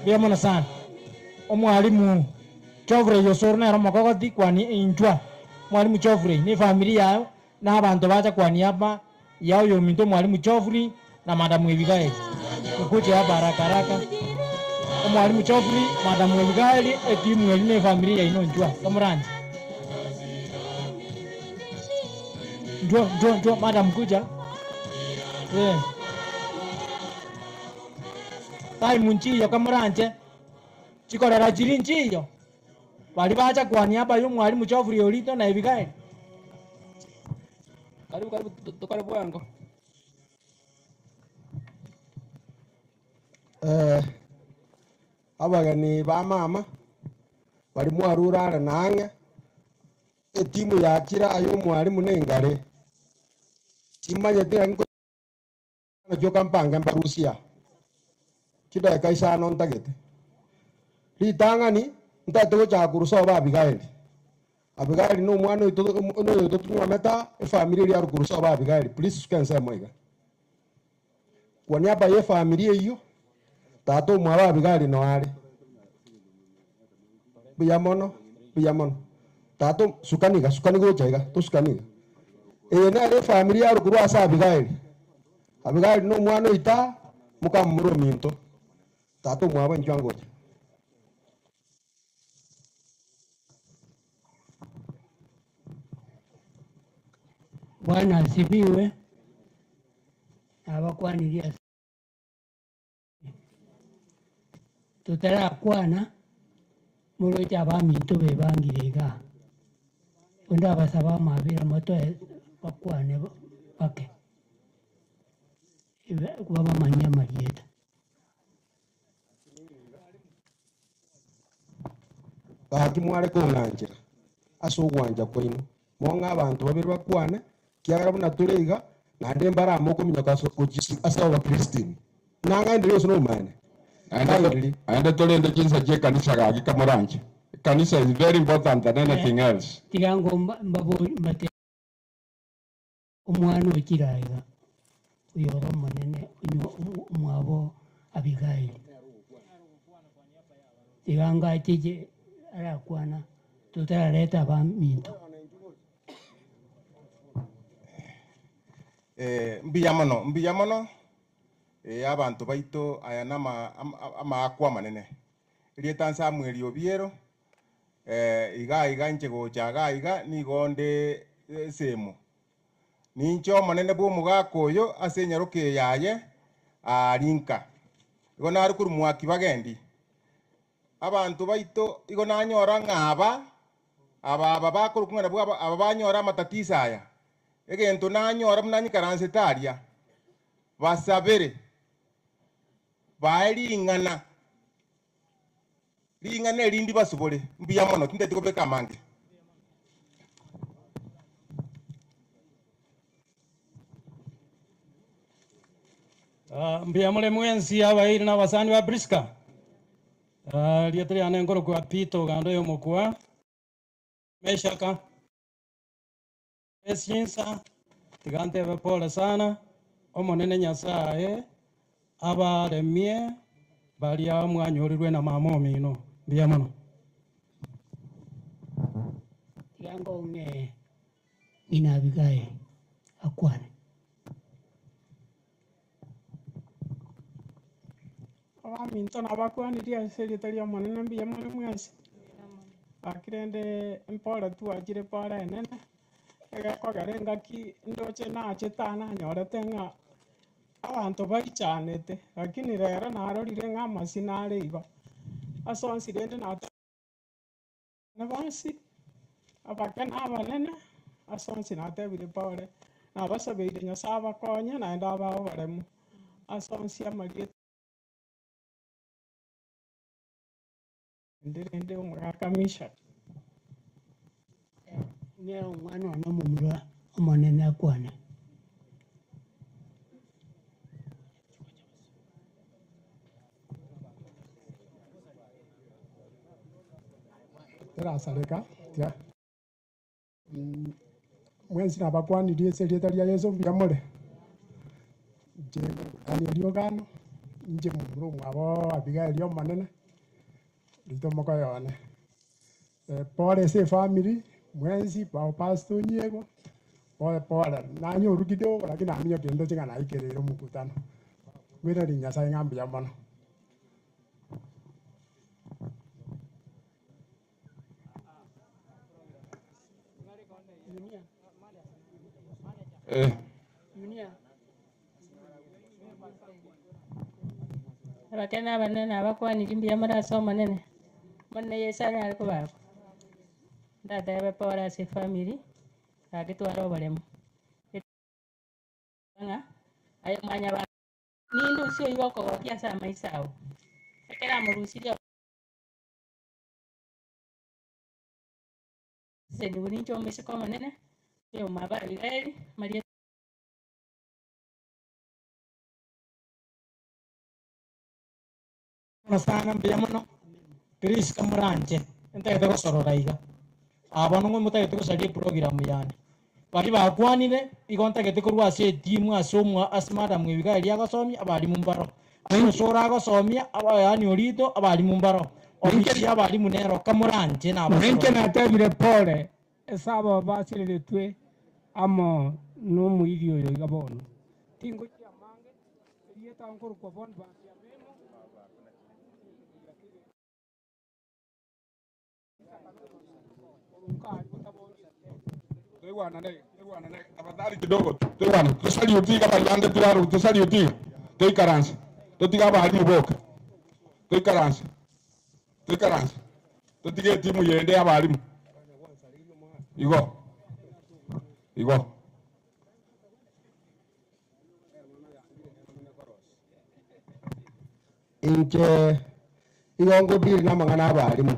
bia mono sana omwalimu Chovre yosorna era makogoti kwani injwa mwalimu Chovre ni familia yao na abantu bacha kwani hapa yao yominto mwalimu Chovre na madamu Ebigaili kukuja hapa haraka mwalimu Chovre madamu Ebigaili etimu ni familia ino njwa kamrani njoo madam kuja tai munchiyo kamranje chikorera chirinchiyo bali bacha kwa niaba yo mwalimu Chovre Olito na Ebigaili. Karibu yangu. Abagani ba mama bali mwarura nange etimu yakira ayo mwalimu nengare chimanye tira ngo na joka mpanga mbarusia kida kaisa non tagete litangani ntatego cha kuruso ba Abigaili no mwana no tunywa meta family ya kuruso ba Abigaili please kensa moiga kwa niaba ya familia hiyo tato mwa ba Abigaili no ale biyamono tato sukani go chaiga to sukani na ile familia ya kuruso asa Abigaili no mwana ita mukamuro minto tato mwa ba njwango. Bwana asifiwe. Abakwaniria tutara kwana muroja abaminto bebangirega onda basaba mabira moto bakwane bake kuba manya marieta bakimware ko nanjira aso gwanja kwino monga abantu babiri bakwane kiagara buna tureiga na ndembara amoko minyoka so kujisi asa wa Christine nanga ndiri so no mane aenda tolende jinsa je kanisa gagi kamoranje kanisa is very important than anything else tigango mbabo mate umwana ukiraiga uyoro manene umwabo Abigaili tiganga tije ara kwana tutaraleta ba minto mbiya mono abantu baito aya nama akwa manene rieta Samuel Obiero iga nche gocha iga ni gonde semo nincho manene bo mugakoyo ase nyaruke yaye arinka igo nari kuru mwaki bagendi abantu baito igo nanyora ngaba aba bakuru kumwe nabwo aba banyora matatisa aya egento nanyora mnanyi karansetaria basabere baeringana ring'ane rindi basubore mbuya mono tinde tikobeka mange. Mbia mule mwensi abairi na basani ba Briska. Lietri ane ngoro kwa pito gando yo mokwa. Meshaka. Esinsa. Tigante pole sana. Omonene Nyasaye. Aba remie. Bali ya mwanyorirwe na mamomi no. Mbia mono. Tigango unge inabigaye akwane. Minto na bakwaniria secretary omonene mbuya mule mwesi akirende mpore tu akire pore enene egekogera engaki ndoche nachete nanyorete ng'a abanto baichanete lakini rero narorire ng'a amasino are igo ase onsi rende na bonsi abake na abanene ase onsi natebire pore nabasabeire Nyasaye abakonye naende abao baremu ase onsi amariete ndirende omwakamisha Ne omwana ono mumulwa omonene akwane. Terasaleka tia mwensi nabakwanirie serieta ria Yesu mbia mure je aniorio gano nje mumuru mwabo abigaili omonene rito moko yone pole se family mwensi pa pastor nyego pole nanyoru kidogo lakini aminyo kendo chinga naikerero mukutano gwira ri Nyasaye ng'ambia mono. Abakena abanene abakwaniri mbuya muraso omonene monene Yesu anyare kobakwa ndatebe pore ase family agitwara oboremo ng'a ayo mwanya ba ninde usio igo okogokia ase amaiso ao ekero amorusirie sendu nincho omoiseke omonene oyomaba Abigaili marieta sana mbuya mono Priska Muranje entagete gosorora iga abo ning'we motagete gosaria program yane bari bakwanire igo ntagete korwa ase etimu ase omwa ase madam Abigaili agosomia abarimu mbaro amusora agosomia abayani orito abarimu mbaro omisi abarimu nero Kamuranje nabo Nenke natebire pole esabo basireretwe amo n'omuiri oyo iga bono tingo chiamange rieta nkuru kwa bono basia memo Tafadhali kidogo tuwana tusali utiga bayande tuwaru tusali utiga tuikaranse tutiga bali muboka tuikaranse tutige timu yende abalimu igo inche igongo diri na mang'ana abalimu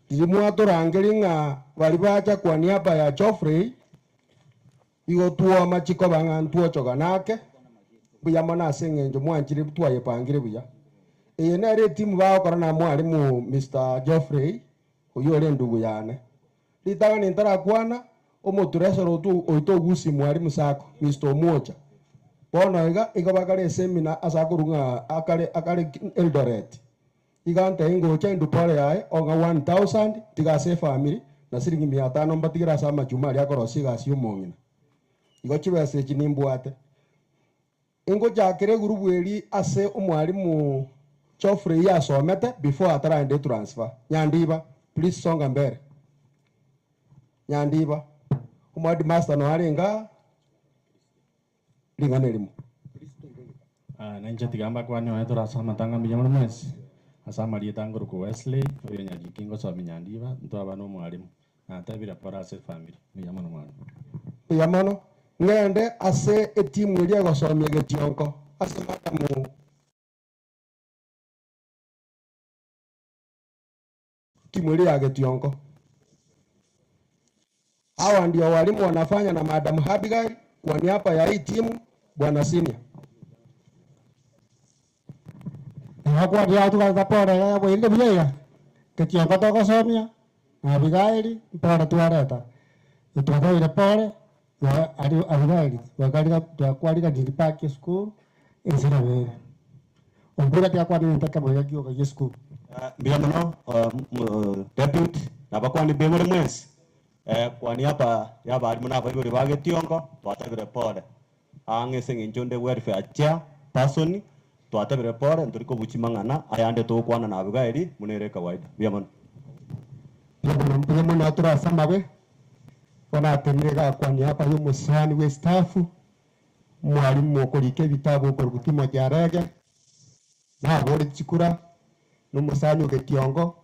ndirimu aturangeri ng'a bari bacha kwa niaba ya Geoffrey igo tuoma chiko bang'an tuochoga nake buya mono ase eng'encho mwanchire twayepangire buya eye nere etimu bagokora na mwarimu Mr. Geoffrey oyo ore ndugu yane ritagani ntarakwana omoturesoro oito ogusi mwarimu sako Mr. Omocha bono iga bakare semina asa korunga akare Eldoret igante ingocha indupore yae onga 1000 tigase family na siringi 500 mbatigira asa machumari akorosi gasi omong'ina igo chibese chinimbwate ingochakire gurubu eri ase omwarimu Geoffrey asomete before ataraende transfer Nyandiba please songa mbere Nyandiba omwadi master no arenga ringane limu nanche tigamba kwa nyo eto rasa matanga miyama mwesi asa marieta ngoro ku Wesley oyo nyagikingo so Nyandiba ntwa abano mwalimu na tabira para ase family miyama no mwana yamano ngende ase etimu eri egosomia getionko ase madamu timu ile ya Getiongo. Hawa ndio walimu wanafanya na Madam Abigail kwa niaba ya hii timu, bwana Senior. Kwa dia tu kata pore ya wende buya. Getiongo toko somia. Abigail pore tu areta. Ituwa ile pore ya Abigail. Wakati tu kwalika diripaki school insira wewe. Ombura tia kwa nini nataka moyo kio kwa school. Biamono deputy na bakwani bemore mwezi kwa niaba ya balimu na baiburi ba Getiongo twatabire pole ang'ese ng'inchonde welfare chair person twatabire pole nturiko buchimang'ana ayande tukwana na Abigail munere kawaida biamono Biamono turasama be wana temega kwa niaba y'umusani we staff mwalimu okurika ebitabo okurugutimo kya rege nabore chikura n'umusanyu Getiongo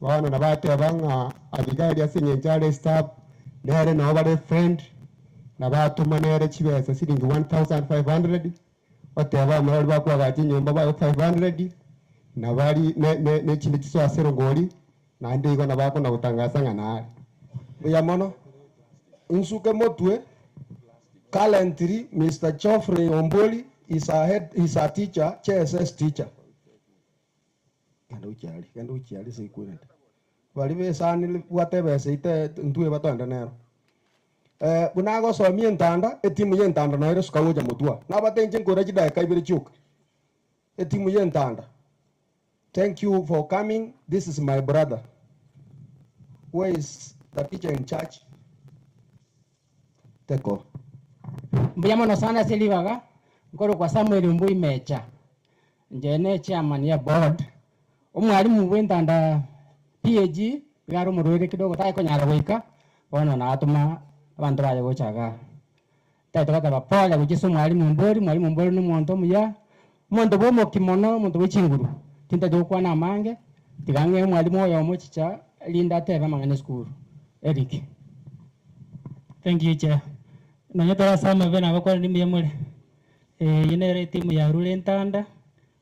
bana nabateba nga Abigail asinyenjale staff nere no bare friend nabatuma nere chibesa siringi 1500 oteba mwali bakwa gati nyumba ba 500 nabali ne chindi chiso asero ngoli na ndigo nabako na utangaza ngana ya mono insuke motwe currently Mr. Geoffrey Omboli is a teacher, CSS teacher. Kendo uchali sikwenda. Walibe sani whatever seite ntue batanda nero. Bunago so mi entanda etimu ye entanda na eres kawoja mutua. Na batenje ngora jida kaibere chuk. Etimu ye entanda. Thank you for coming. This is my brother. Where is the teacher in charge? Take off. Mbuyamono sana silivaga ngoro kwa Samuel Mbui Mecha njene chairman ya board umwalimu wendanda PAG garo murwege kidogo tai konyara wika bona na atuma abantu baje gochaga tai toka bapole bujiso mwalimu Mbori ni muntu muya muntu bomo kimono muntu wechinguru tinta dokwa na mange tigange mwalimu oyo mochicha linda tebe mangane school Eric. Thank you, Chair. Nanyota sama bena bakwa ndimbi ya mule yene timu ya Rule Ntanda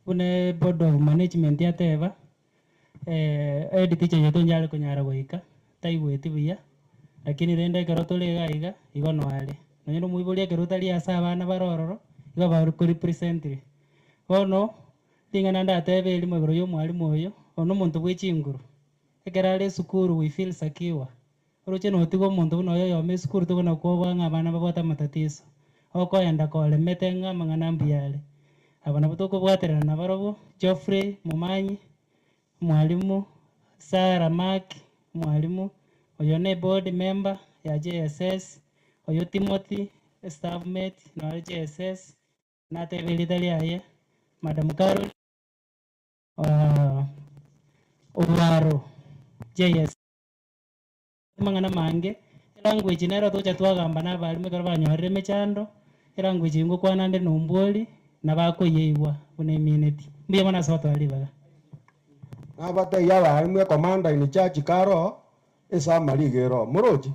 une board of management ya teba edi teacher yetu njale kunyara wika taiwe tibuya lakini renda karoto lega iga igono wale nanyero muibolia karoto ali asa bana barororo iga ba ku represent ono tingana nda tebe eli magoro yo mwalimu oyo ono muntu bwechinguru ekerale sukuru we feel secure Roche no tigo muntu no yo me skuru tigo na ko banga bana babata matatizo oko yanda ko le metenga mangana mbiale abana butoko bwatera na barobo Geoffrey Mumanyi mwalimu Sara Mark mwalimu oyo ne board member ya JSS oyo Timothy staff mate na JSS na tebeli dalia Madam Carol Owaro JS mangana mange language nero tocha twagamba n'abalimu karo banyorere mechando language ngo kwanande nomboli nabako yeibwa une minute mbiye mana soto alibaga abate y'abalimu commander in charge karo esa maligero muroji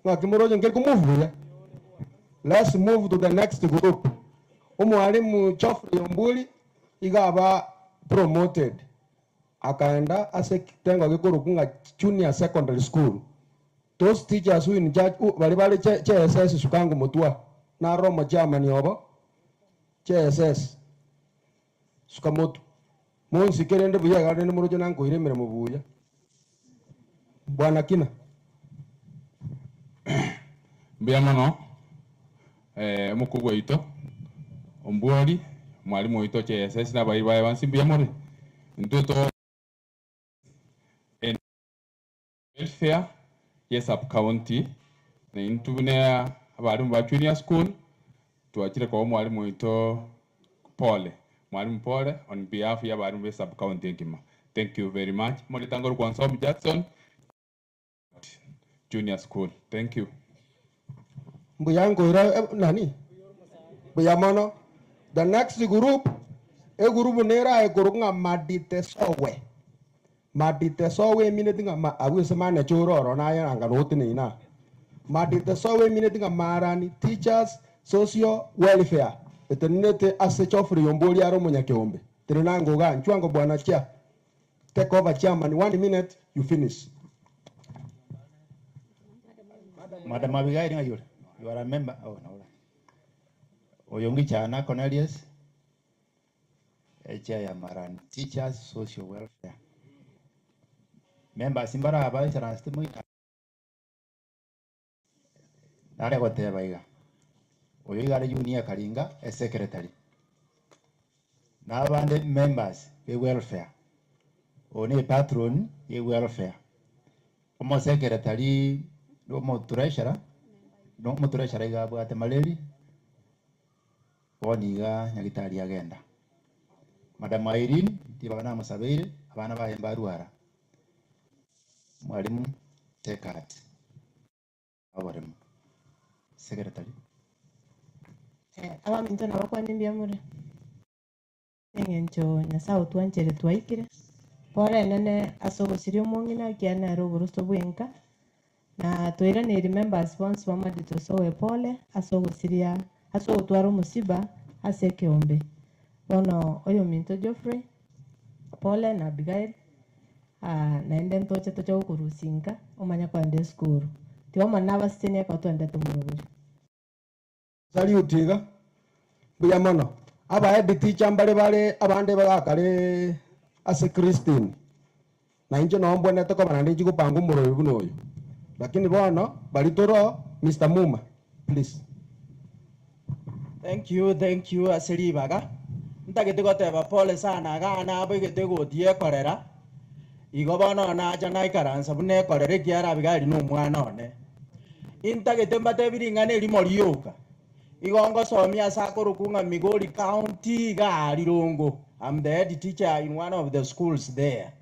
ngaki muroji ngeke kumuvuya. Let's move to the next group. Umwalimu Geoffrey Ombuli igaba promoted akaenda ase kitengo gikuru kunga junior secondary school. Those teachers who in charge bali CSS sukangu mutua na Roma Germany obo CSS sukamotu monsi kerende buya garene murojo nanko iremere mubuya bwana kina Mbiamono mukubwa ito Ombuli mwalimu ito CSS na bayi bayi wansi mbiamore ntuto welfare yes up county na intune abalimu ba junior school tuachire kwa mwalimu ito Pole mwalimu Pole on behalf ya abalimu be sub county nkima. Thank you very much. Molitangoro kwa Nsomi Jackson Junior School. Thank you. Mbuyango ira nani Mbuyamono. The next group group nera group Madite Sowe. Madite Sowe minetinga awise mane churoro na ya nganote ni na. Madite Sowe minetinga marani teachers socio welfare. Etenete ase Geoffrey Ombuli aro Munyakiombe. Tenango ga nchwango bwana chia. Take over, chairman. 1 minute, you finish. Madam Abigail, you are a member. Oh, no. Oyongi Chana Cornelius, HIA Maran, Teachers Social Welfare. Member Simbara Abai Sarastimu. Nare Gote Baiga. Oyiga Junior Karinga, a secretary. Now, the members, the welfare. Only patron, the welfare. Almost secretary, no more treasurer, no more treasurer, but the Maleri. Oniga, Nagitari agenda. Madam Irene, Tivana Masabel, Havana and Baruara. Madam, take heart. Our secretary. Aba minto na bakwani mbiamure. Engencho nyasa utwanchere twaikire. Pore nene asogo sirio mongina kiana ro burusto buenka. Na toira ne remember sponsor mama ditosowe pole asogo siria asogo twaro musiba aseke ombe. Bono oyo minto Geoffrey pole na Abigail na enden toche toche ukurusinka omanya kwande skuru. Tiwa manava stenia kwa twende tumurubiri. Sali utiga buya mono aba editi chambale bale abande bagakale ase Christine na inje no mbone to kama ndi kupanga umuro buno lakini bono bali toro Mr. Muma please. Thank you asili baga ntagete goteba pole sana gana abigete gotie korera igo bono na aja na ikaransa bune korere kiara Abigail no mwana one intagete mbatebiringane limorioka Igongo somia sakoro kunga Migori County Garirungo. I'm the head teacher in one of the schools there.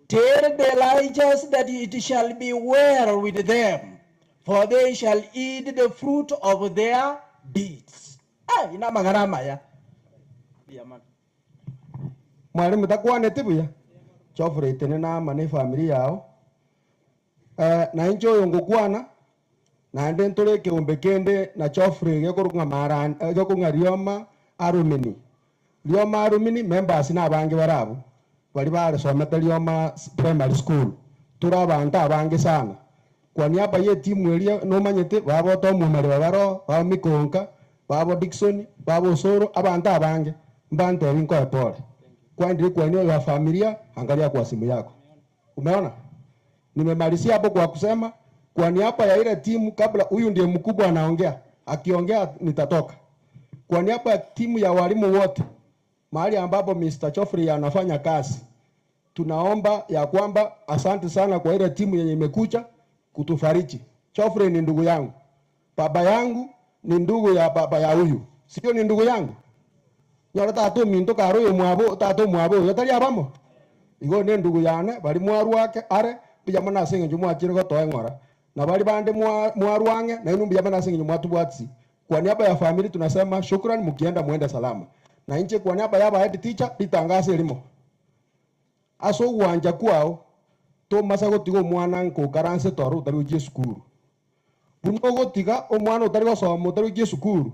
Tell the Elijahs that it shall be well with them, for they shall eat the fruit of their deeds. Ah, ina magarama ya. Mwalimu takuwa tibuya. Chofre tenena mane familia yao. Na incho yongo kuana. Na nden tole ke umbekende na chofre yokurunga maran yokunga rioma arumini members na abange barabu bali bare someta rioma primary school turabanta abange sana kwa niaba ye timu elia no manyete babo to mumare babaro babo mikonka babo Dickson babo Soro abanta abange mbante rinko pole kwa ndiri kwa eneo ya familia angalia kwa simu yako umeona nimemalizia hapo kwa kusema kwa niaba ya ile timu kabla huyu ndiye mkubwa anaongea akiongea nitatoka kwa niaba ya timu ya walimu wote mahali ambapo Mr. Geoffrey anafanya kazi tunaomba ya kwamba asante sana kwa ile timu yenye imekuja kutufariji. Geoffrey ni ndugu yangu, baba yangu ni ndugu ya baba ya huyu, sio ni ndugu yangu nyara tatu minto karo yo mwabo tatu mwabo yotali abamo igo ne ndugu yane bali mwaru wake are pijamana singe jumwa chiro to ngora na bali bande mwaru wange na inu pijamana singe jumwa tubwatsi. Kwa niaba ya family tunasema shukrani, mkienda muende salama. Na nje kwa niaba ya head teacher litangaze elimo aso uwanja kwao to masago tigo mwana nko karanse toru taru je skuru bunogo tiga o mwana utari go somo taru je skuru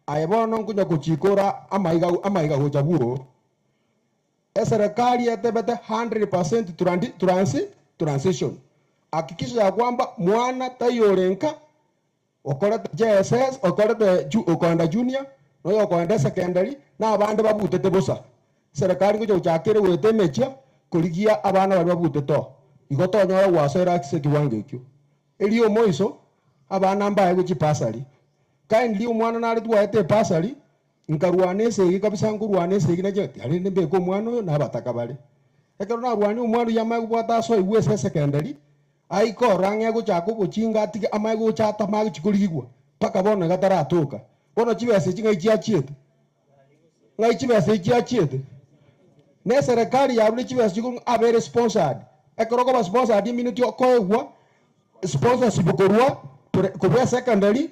ayebono nkunya kuchikora amaiga gojabuo serikali yatebete 100% transition. Hakikisha ya kwamba mwana tayorenka okorete JSS okorete junior no yokorete secondary na abande babutete busa serikali ngo chakere wete mecha kurigia abana bari babutete igoto nyora wasera kise kiwange kyo eliyo moiso abana mbaye guchi pasali kindly umwana nari twete pasali nkarwane segi kabisa ngurwane segi na je ari nembe ko mwana na bataka bale ekero na rwani umwana yamaye kubata so iwe secondary aiko range guchako guchinga tike amaye guchata magi chikurigwa paka bona gataratoka bona chibese chinga ichiachete ngai chibese ichiachete ne serikali ya buli chibese chiku abere sponsored ekoro ko sponsored minute okoegwa sponsorship korwa kubya secondary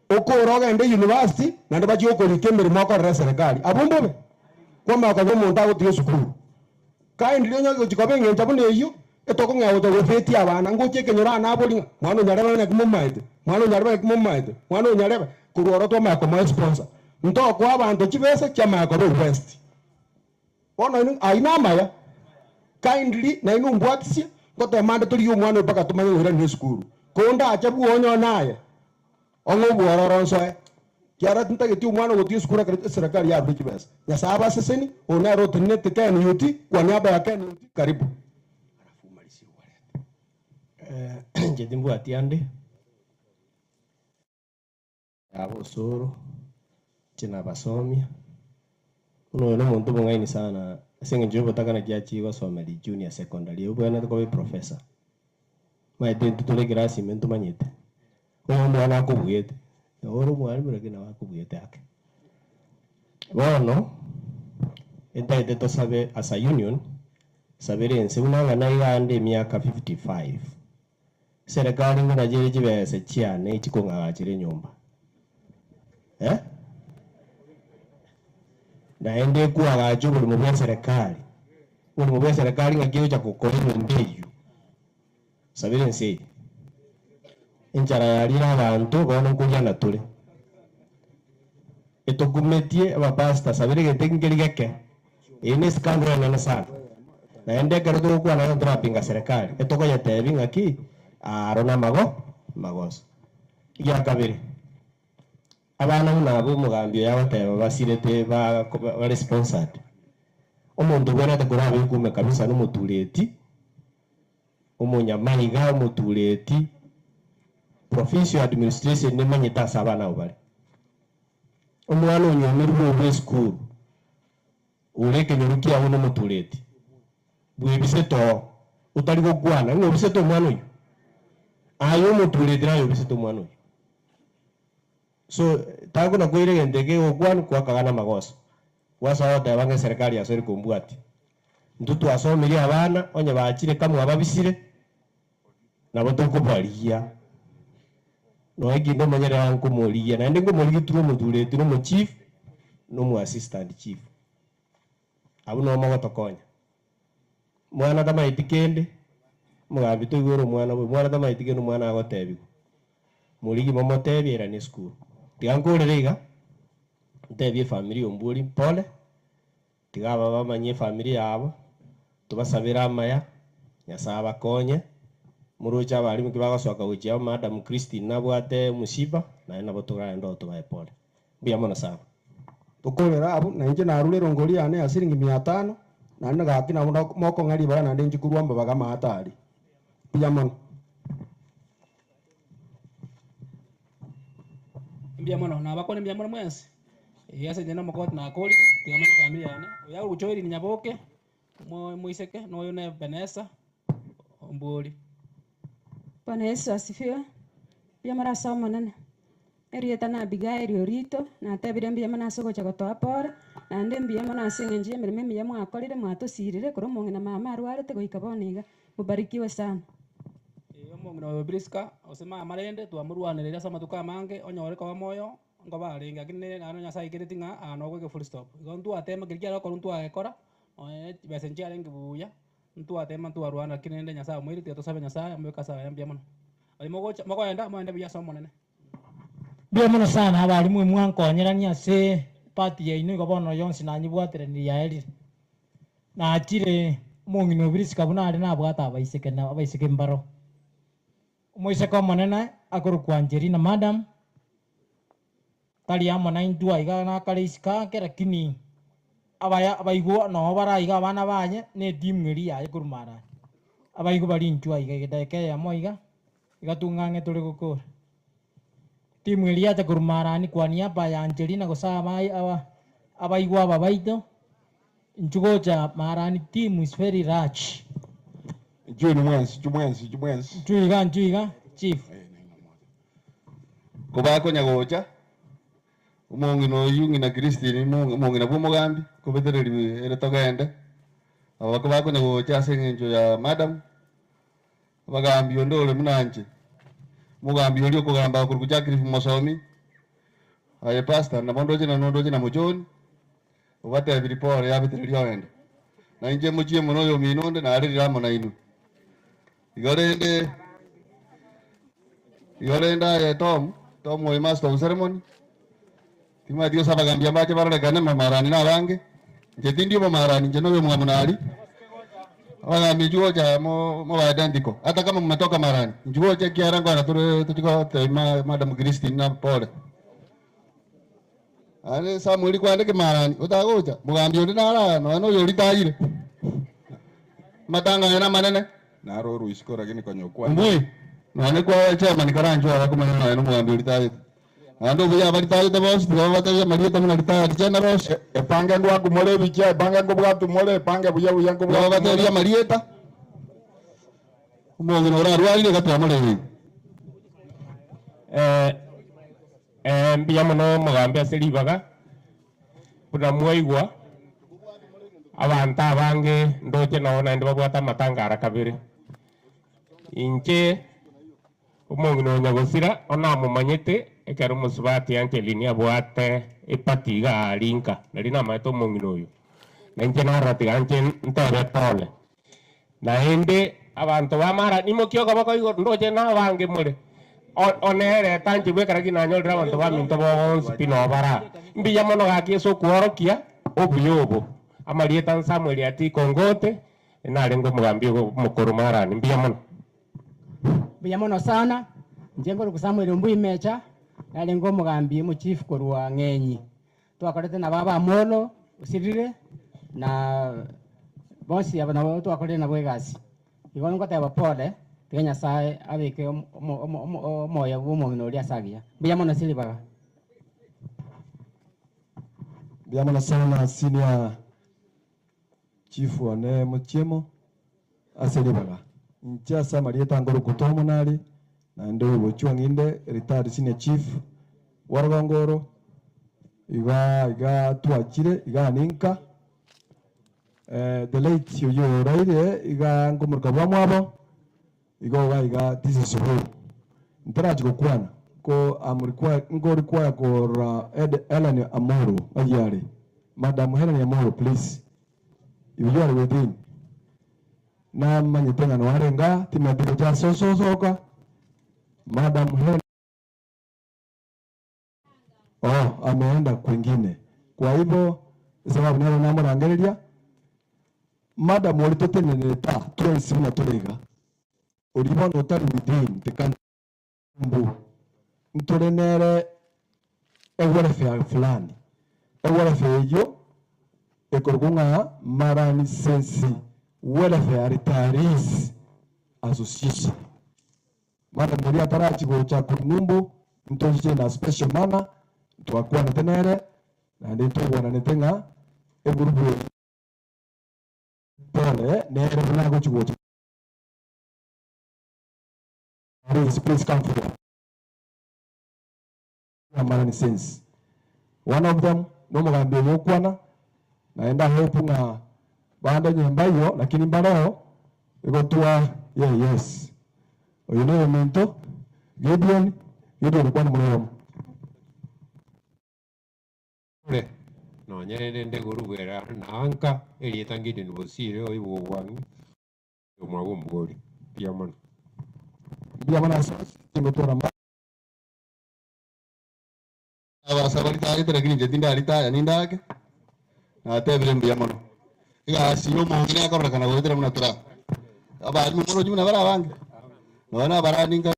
okoroga ende university na ndabachi okorike mirimo ko serikali abumbobe kwa maka go monta gutire sukuru kind lyo nyago chikobe ntabune iyo etoko ngawo to wefeti abana ngoche kenyora na aboli mwana nyareba na kumumaite mwana nyareba kuroro to mako my sponsor ndo kwa abantu chibese chama ko west bona inu aina maya kindly na inu mbwatisia ngote mande turi umwana mpaka tumanye wira ni skuru konda achabu onyo naye ongo bwororonso kiara ntageti umwana gotie skuru ka serikali ya Bridge Base ya saba seseni ona rotinne tekani yuti kwa niaba ya Kenya yuti karibu Jedimbu atiande abo soro china basomia uno muntu mungaini sana singe njobo takana kiachi wasomeli junior secondary ubwana ko professor maite tutule grasi mentu manyete uno mwana akubuyete oro mwalimu lakini wakubuyete ake bono entaite to sabe as a union saberense unanga na igande miaka 55 serikali ngana jeri jibese chiane ichikonga chire nyumba naende kuwa gacho buli mu serikali buli mu serikali ngakio cha kukora mumbeyu sabire nsi injara yalira abantu bono kujana tule etokumetie abapasta sabire getengeri geke ine scandal na sana naende garudo kwa na drapinga serikali etoko yatebi ngaki arona magoso ya kabiri abana nabo mugambyo yabateba basirete ba responsible omuntu bwera takora bikume kabisa n'umutureti umunyamayiga umutureti professional administration nemanyita sabana ubale omwana onyomerwa mu school ureke nyorukia uno mutureti bwebiseto utali gukwana ngo biseto mwana uyu ayo mutureti nayo biseto mwana uyu so tago na kuire ndege ogwan kwa kagana magoso wasa ote bange serikali asori kumbwati ntutu asomiri abana onye baachire kamwe ababisire nabo tokubaliya no eginde manyere anko moliya na ndingo moligi turo mutureti no mu chief no mu assistant chief abo no mo tokonya mwana tama itikende mugambi to igoro mwana tama itikende mwana agotebi moligi momotebi era ni school tigankuririga ntebi family omburi pole tigaba bamanye family yabo tubasabira amaya nyasaba konye murucha bali mukibagosoka uchiao madam Christine nabwate musiba na nabo tuganda tubaye pole bia mona saba tukolera abo na nje narule rongoli ane asiringi 500 na ndaga kina moko ngari bara na ndenji kurwamba bagama atari bia mona mbia mono na bakone mbia mono mwensi yase jena mokot na koli tigamana familia ne ya uchoiri ni nyaboke muiseke no yone Vanessa ombuli. Bwana Yesu asifiwe. Bia mara somo nene erieta na Abigail orito na tebire mbia mana soko cha gotoa pora na nde mbia mana singe njie mirime mbia mwakorire mwatosirire koro monge na mama arwarete goika boniga mubarikiwe sana. Mongino briska osema amarende tu amurwanirira sama tukamange onyore kwa moyo ngo baringa kine ano nya sai kire tinga ano go full stop gontu atema kirikira ko ntu akora besenjia rengi buya ntu atema ntu arwana kinende nya sa mwiri to sabe nya sa amweka sa yambia mono ali mogo enda mo enda biya somo nene bia mono sana abali mwe mwankonyerania se party ya ino gobono yonsi na nyibwatire ni yaeli na atire mongino briska buna ari na bwata abaiseke mbaro moise ko monena akuru kwanjeri na madam tali amona indua iga na kaliska kera kini abaigwa no bara iga bana banye ne dimngeri ya kurumara abaigo bali njua iga gedeke ya moiga iga tungange tole gukura dimngeri ya kurumara ni kwani apa ya Angelina gosama abaigwa babaito njugoja marani team is very large. Jumwensi. Juiga, chief. Kubako nyagocha. Umongino yungi na Christine mongina bumogambi kubetereri ere togende. Abako nyagocha sengenjo ya madam. Bagambi ondole munanje. Mugambi oli okugamba kurukuja kirifu mosomi. Aye pastor na mondoje na mujoni. Obate biripore ya betereri yende. Na inje mujie munoyo minonde na ari ramo na inu. Igorenda ya Tom wa master of ceremony. Tima dio saba gambia mbache barale kane mamarani na bange. Nje ndio mamarani nje no mwamunali. wala mijuo ja mo identical. Hata kama mmetoka Marani, njuo cha Kiarango na tuchiko tema Madam Christine na pole. Ale Samuel kwa ndeke Marani, utagoja. Mugambi uri nara no ano yori tajire. Matanga yana manene. Na roru isikora gini konyokwa. Mbui. Na kwa chairman karanjo arakumana na no mugambi uri tajire. Ando buya bari tayo de boss do wata ya Maria tamna rita chana ros e panga ndo akumole bicha panga ngo bwatu mole panga buya buya ngo bwatu wata ya Maria ta mo ngino ra ruali ne katwa mole ni mbia muno mugambe asiribaga kuna mwaigwa abantu abange ndoche naona ndi babwata matangara kabiri inche umongino nyagosira ona mumanyete ekero musubati Angelini abwate ipatiga linka nalina maito mongino uyu nanje narati anje ntere pole na ende abantu bamara nimo kyoga bakoigo ndoche na bange mure onere tanji bwekara kinanyolera abantu baminto bonsi pino bara mbiya mono gakieso kuorokia obuyobo amalieta Samuel ati kongote nalengo mugambi mukuru mara mbiya mono sana njengo ku Samuel mbui mecha nalengo mugambi mu chief korwa ng'enyi twakorete na baba mono usirire na bonsi abana bo twakorete na bwegasi igono ngoteba pole Kenya sae abike moya bumongino ria sagia mbiya mono silibaga mbiya mono sana senior chief wane muchemo asilibaga nchasa marieta ngoro kutomo nali na ndo bochwanginde retired senior chief waragongoro iga tuachire iga ninka the late yoyo raire iga ngomurka bwamwabo iga this is who ntaraji kokwana ko amurikwa ngori kwa ko Helen Amoro ayare Madam Helen Amoro please you are within na manyetenga no arenga timadiro cha soka Madam Helen ameenda kwingine. Kwa hivyo sababu nalo namo naangalia Madam walitoteneneta twensi na tolega olibo no tari within tekanbu ntorenere welfare fulani welfare yo ekorgunga Marani Sensi Welfare Retirees Association Madam muri atarachi go cha kunumbu ntoje na special mana twakuwa na tenere na ndito wana netenga egurubu pole nere buna go chugo please come forward Marani Sense one of them no mugambe yokwana naenda hope na baada nyumba hiyo lakini barao iko tua yes oyino mento Gideon kwa mweyo ore no nyerere nde gorugera nanka elietangide nubosire oibogwani omwago mugori piamana tingotora mba abasabari tari terekini jetinda arita nindake na tebire mbiamana iga siyo mongine akora kana goitera munatura abari mumono jumna bara bange nona baraninga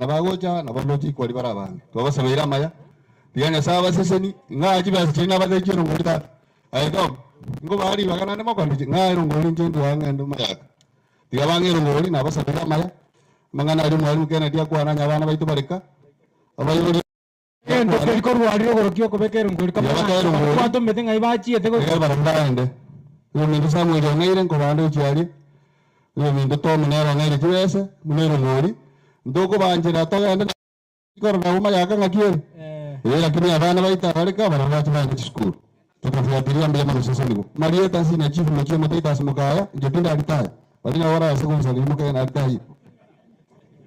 na bagocha na baloji kwali bara bange twabasabira maya tiganya saba seseni ngaji basina badekiro ngurita ayo ngo bari bagana ndemo kwandi ngairo ngoli njendu wanga ndo mayaka tiga bangero ngoli na basabira maya mangana ari mwalimu kena dia kwa nanya bana baitu bareka abayori endo ko ruari ro kyo ko bekero ngoli kama kwato metenga ibachi etego baranda yo ndo Samuel ngaire ngo bande chiari yo ndo to munero ngaire chiwese munero ngoli ndoko banjira to enda ikoro na uma yaka ngakiere lakini abana baita bareka barabati banje school tukafuatilia mbele mano sasa niko Marieta sina chief mchio mtaita simukaya njetinda alitaya balina wara yasekunza limuka na alitaya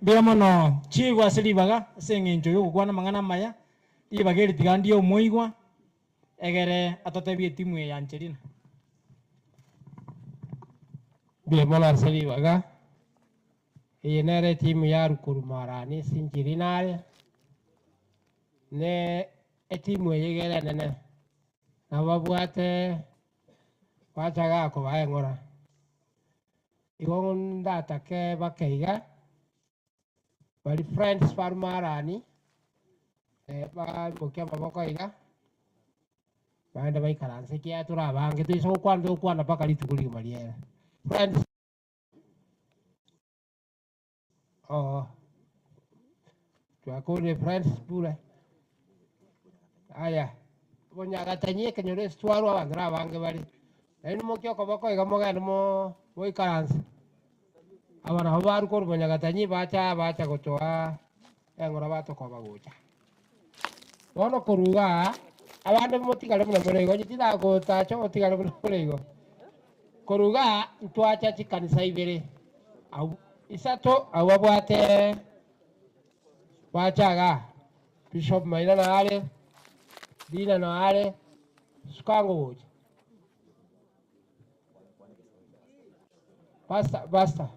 bia mono chigwa silibaga sengenjo yo kwana mangana maya ibageri tigandi yo moigwa egere atotebie timu ya Angelina bia mono silibaga yenere timu ya Rukuru Marani Sinjirinare ne etimu yegere nene na babwate wachaga ko baengora igo ndatake bakeiga bari friends farmarani bamukia amaboko iga baende baikaranse kia turabange tuiso gukwana mpaka rituko rigima riera friends. Twakone friends bure aya bonyagatanyie kenyore stwaro abandu rabange bari naino mokio koboko iga mogende moikaranse abana abo baruka bonyagatanyie bacha gochoa eng'ora batokoba gocha bono koruga abande motigare muna murego nyitiragotacha motigare muna murego koruga ntwacha chikanisa ibere au isato au abwate bachaga Bishop Maina na ale Dina na ale sukango gocha basta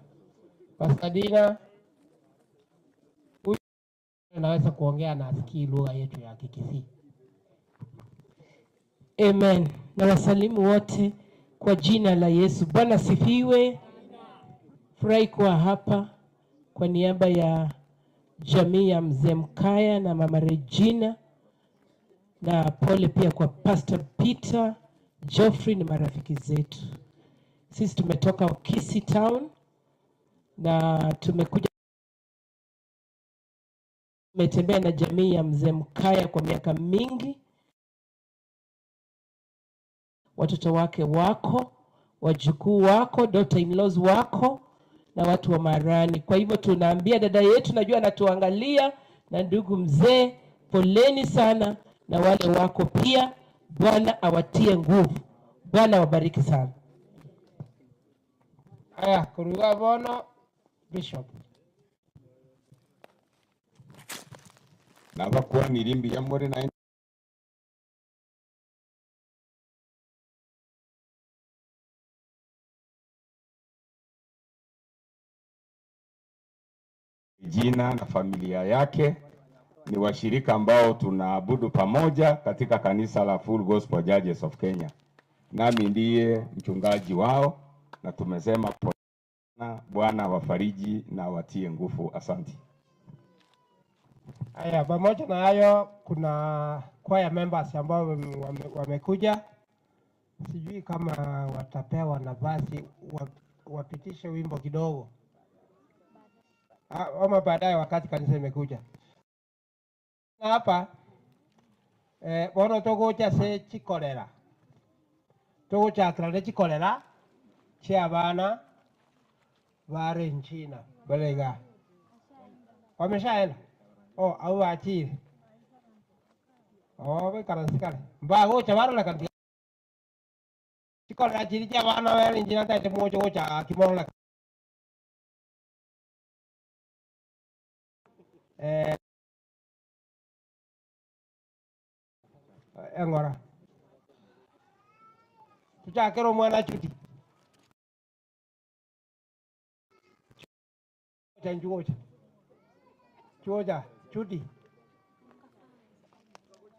Dina naweza kuongea na asikii lugha yetu ya Kikisii. Amen. Na wasalimu wote kwa jina la Yesu. Bwana sifiwe. Furahi kuwa hapa kwa niaba ya jamii ya Mzee Mkaya na Mama Regina, na pole pia kwa Pastor Peter, Geoffrey ni marafiki zetu. Sisi tumetoka Kisii Town na tumetembea na jamii ya Mzee Mkaya kwa miaka mingi. Watoto wake wako, wajukuu wako, daughter-in-laws wako na watu wa Marani. Kwa hivyo tunaambia dada yetu, najua anatuangalia, na ndugu mzee, poleni sana, na wale wako pia, Bwana awatie nguvu. Bwana wabariki sana. Aya kuruga bono Bishop nabakwani rimbi ya more na Regina na familia yake ni washirika ambao tunaabudu pamoja katika kanisa la Full Gospel Churches of Kenya. Nami ndiye mchungaji wao na tumesema Bwana wafariji na watie nguvu. Asante. Aya, pamoja na hayo kuna choir members ambao wamekuja. Sijui kama watapewa nafasi wapitishe wimbo kidogo. Ama baadaye wakati kanisa imekuja. Na hapa bono togocha se chikorera. Togocha krale chikorera chia bana bare nchina balega. Wameshaenda? Oh, au wachiri. Oh, we karansikale. Mbago chabaro la kanti. Chikorera chiri chia bana bare nchina tate mocho gocha kimoro la. Engora tuchakero mwana chuti chuoja chuti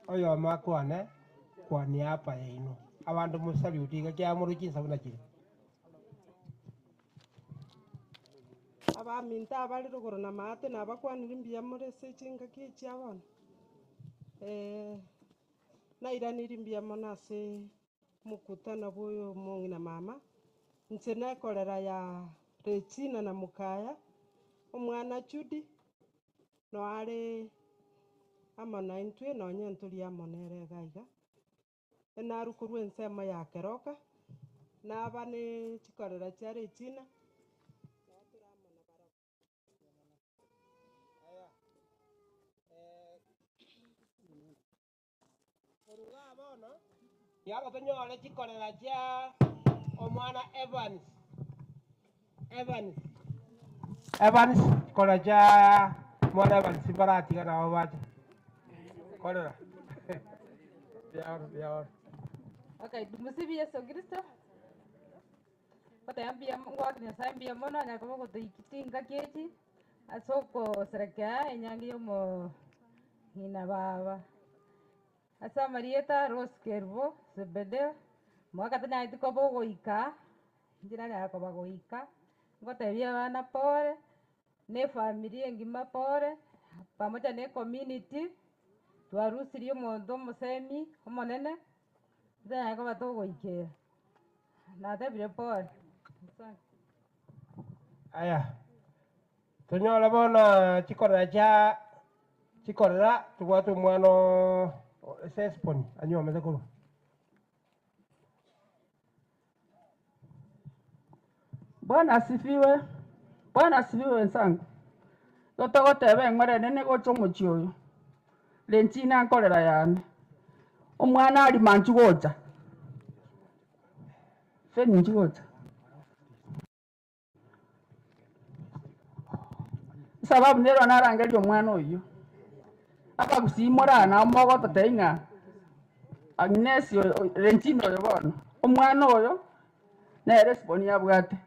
oyo makwane kwa niaba ya ino abandu musaluti kya murukinsa buna kiri abaminta abali ruguru na mate nabakwanira mbiya muri sechinga kichiabona nairaniri mbia monase mukutano bwoyo mongi na mama nsene kolera ya Regina na Mukaya omwana Chudi no are amana intwe no nyenturi amonere gaiga enarukurwe ensema ya keroka nabane chikorera cha Regina yabo tonyole chikorera cha omwana Evans kola cha mwana Evans barati kana wabaje kolera biaor Okay, tumusifu Yesu Kristo. Watayambia ngwaki nasambia mona nyakamo kutuikitinga kechi asoko sereka enyangi yomo hina baba asa Marieta Rose Kervo Zebede mwaka tena itiko bogoika njira ya ko bagoika ngotebia bana pole, ne familia ngima pole, pamoja ne community, twarusirie omonto omosemi omonene, ntayaga batogoikera. Natebire pole. Asante. Aya. Tunyola bona chikorera tugwate omwana sesponi anyomete kuru. Bwana asifiwe. Bwana asifiwe wenzangu. Totogotebe ng'orene negocha omochio oyo. Lentina nkorera yane. Omwana ali manchugocha. Feni nchugocha. Sababu nero narangeria omwana oyo. Akagusimora na omogoto teinga. Agnes Lentina oyo bono. Omwana oyo na responi yabwate.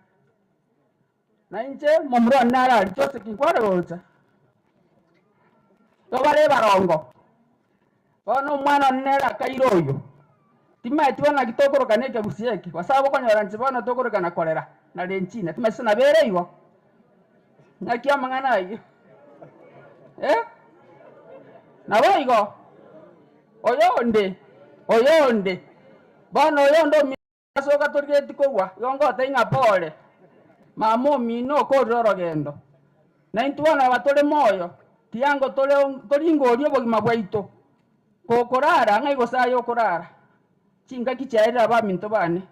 Na inche momro narari chose kinkware gocha. Tobare barongo. Bono omwana nera kairo oyo. Timaeti bona kitokoro neke gusieke. Wasabo konyora nche bono tokoro kana kolera na Lentina. Timase na bere igo. Nakia mangana iyo. Na boigo. Oyonde. Bono oyondo mi asoka torgeti kogwa. Yongo tainga pole. Mamo mino kororo gendo. Na intuana batole moyo. Tiango tolingo orio bogima bwaito. Kokorara ngai sayo korara. Chinga kichaira ba minto bane.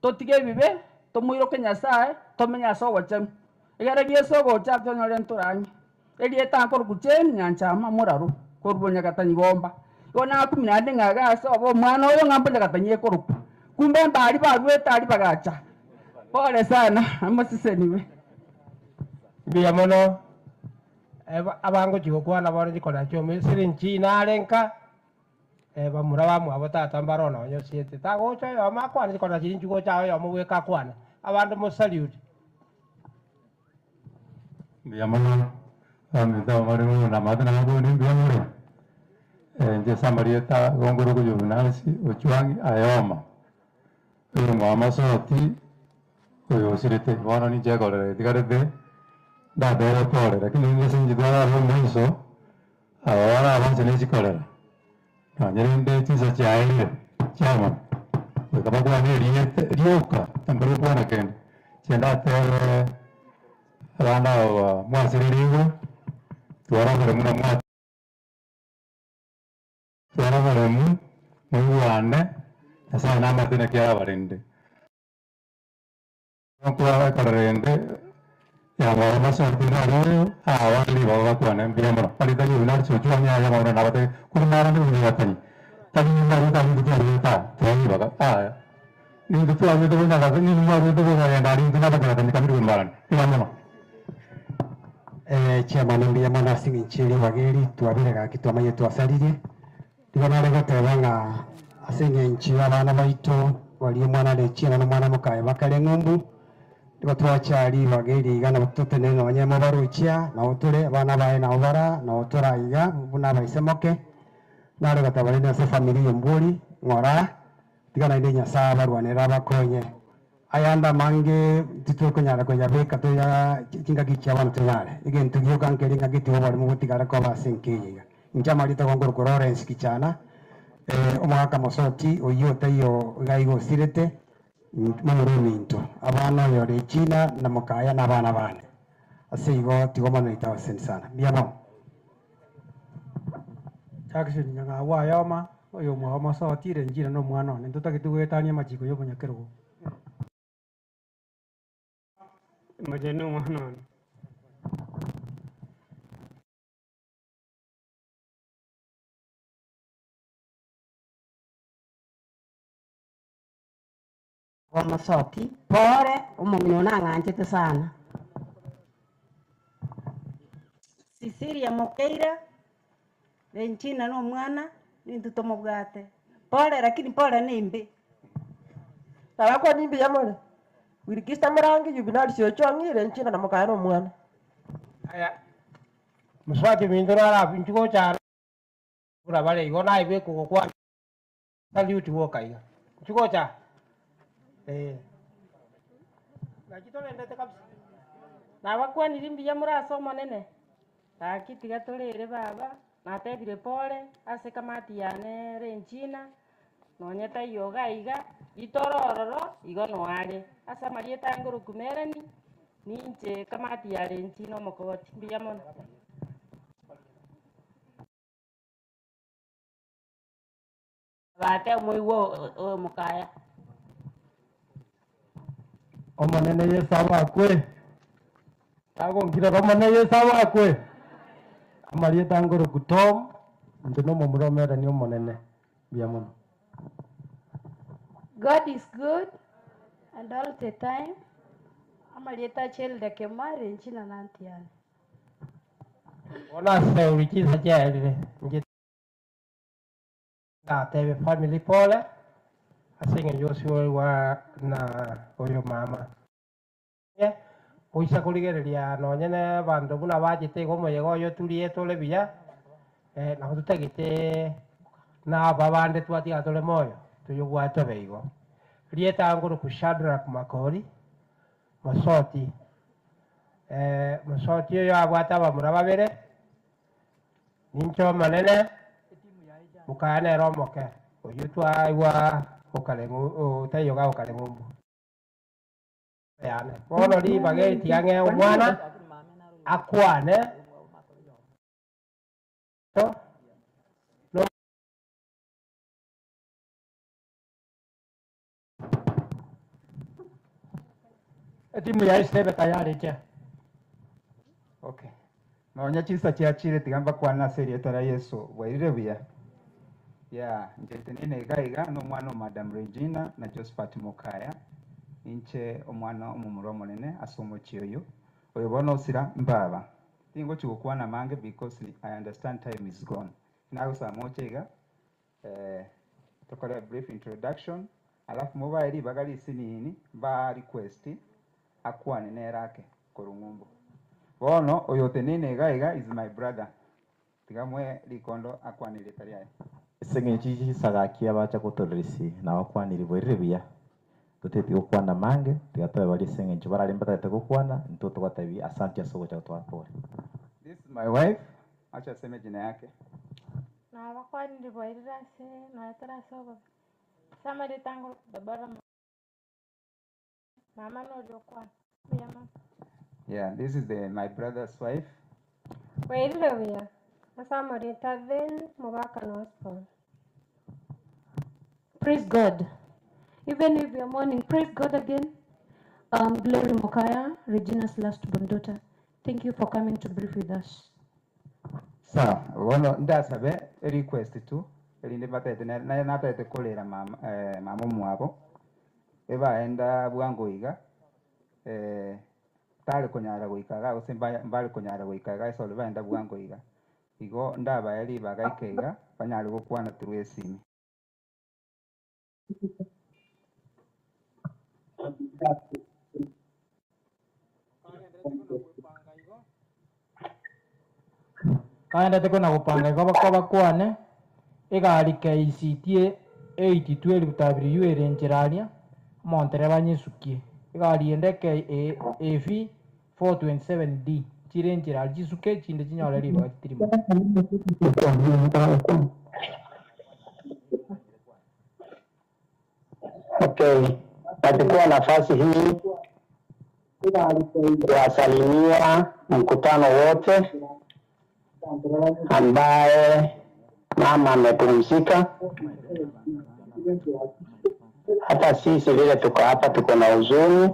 Totige bibe tomuiro kenyasae tomenya sogo chem. Egara gieso go cha tonore nturanye. Elieta kor kuchen nyanchama moraru. Korbonya katanyi gomba. Yona 10 ngaga so bo mwana oyo ngambonya katanyi korupu. Kumbe mbali bagweta ali bagacha. Pole sana, amasiseniwe. Biya mono abango chigo kwana bora chikola chome sirinchi narenka bamura bamu abotata mbarona onyo siete tagocha yo makwana chikola chirinchi gocha yo mugweka kwana abandu mo salute. Biya mono amita mari mo na madana ngo ni biya mono. Nje samarieta gongoro go yunasi ochwangi ayoma. Mama soti oyo sirete wana ni jagora digarete da bere pore lakini ngese njidara ro mwiso awara avanze ne chikora na nyerende tisa chaile chama kama kwa ni rioka tambaro kwa ken chenda tere rana wa mwasiriringo tuara mara mwa tuara mara muwane asa nama tena kia barende kwa karende ya mama sorti na ro awali bawa kwa na biamro palita yunar chuchuanya ya mama na bate kunara ni uniyatani tani maru tani bitu ta tani baga ni bitu ame to na ga ni maru to ga ya dari tuna baga tani kami kunmaran biamro chairman biamana singichiri wageri tuabire ga kitwamaye twasarire ndibanare gotebanga asenge nchi abana baito wali mwana lechina na mwana mukaye bakale ngumbu twachari bageri igana batutene no nyama baruchia na utule bana bae na obara na utura iga buna baisemoke nare gatabari na se familia mburi ngora tigana inde nyasa barwanera bakonye ayanda mange tituko nyara ko yabe kato ya kinga kicha wan tunare igen tugyo kan keri ngagi tiwo bari mu tigara ko basenke iga njama lita ngor ko Lawrence kichana omwaka mosoti oyo tayo gaigo sirete mamuruminto abana yore china na mukaya na bana bane asigo tigomano itawasen sana biamo takisini nyanga wa yoma oyo mwa maso tire njira no mwana ne tutakitugwetania machiko yo bonyakero majeno mwana Masoti pore umomino nanganjete sana. Sisiria mokeira Lentina no mwana nintuto mobgate pore lakini pore nimbi tabakwa nimbi yamole wirikista murangi yubinali sio chongi Lentina na mokaira no mwana aya muswati mindora la pinchuko cha kura bale igona ibe ko kwa salute wokaiga chuko cha na kitole ndete kabisa Na bakwani rimbi ya murasoma nene. Takiti gatolere baba na tebire pole ase kamati yane renchina nonyeta yoga iga itorororo igo noare asa marieta ngoro kumerani ninche kamati ya renchina mokoti mbiyamono. Bate mwiwo mukaya. Omonene yesaba kwe. Tago ngira omonene yesaba kwe. Amarieta ngoro kutom ndino momuromera ni omonene biamono. God is good and all the time. Amarieta chelde kemare nchina nantiane. Ona se wikiza jere. Na tebe family pole. Asinge Joshua wa na oyo mama. Oisa kuligereria no nyene bandu buna bajite gomo yego yo tulie tole biya na tutegite na babande twati atole moyo tuyo bwato beigo rieta ngoro ku Shadrack Makori masoti masoti yo abwata bamura babere nincho manene mukane romoke oyo twaiwa okalengu utayoga okalengu yani bono ri bageti yange umwana akwane to no timu ya isebe tayari je. Okay. Nonya chisa chiachire tigamba kwana serie tara Yesu wairire buya. Ya njetenene igaiga no mwana Madam Regina na Josephat Mukaya. Inche omwana omumuro monene asomo chiyoyo oyo bono osira mbaba tingo chukwana mange because I understand time is gone now samochega tokora brief introduction alafu mobile bagali sinini ba request akwane nerake korungumbo bono oyo tenene gaiga is my brother tigamwe likondo akwane letariaye senge chichi sagakia bacha kutorisi na wakwaniri boirebia tuteti gukwana mange tigatoe bali senge chibara limba tete gukwana ntoto kwatabi asante asogo cha twapore. This is my wife acha seme jina yake Na bakwani ndiboirira se na tara sogo samari tango babara mama no jokwa biyama. Yeah, this is my brother's wife. Boirira biya asamari taven mubaka no spoon. Praise God. Even if we are mourning, praise God again. Glory Mokaya, Regina's last born daughter. Thank you for coming to brief with us. Sawa, wono ndasabe request tu elinde batete na natete kolera mama mwabo eba enda bwango iga tale konyara goikaga osemba mbali konyara goikaga so le enda bwango iga igo ndaba yali bagaikega banyali gokwana turwesimi. Kaenda teko na gupanga kwa bakwane egari KCT 812 butabiri yuere nchirania montere banyisukie egari endeke AV 427D chire nchirali chisuke chinde chinyole riba tirimo. Okay, nachukua nafasi hii kuwasalimia mkutano wote ambaye mama amepumzika. Hata sisi vile tuko hapa tuko na huzuni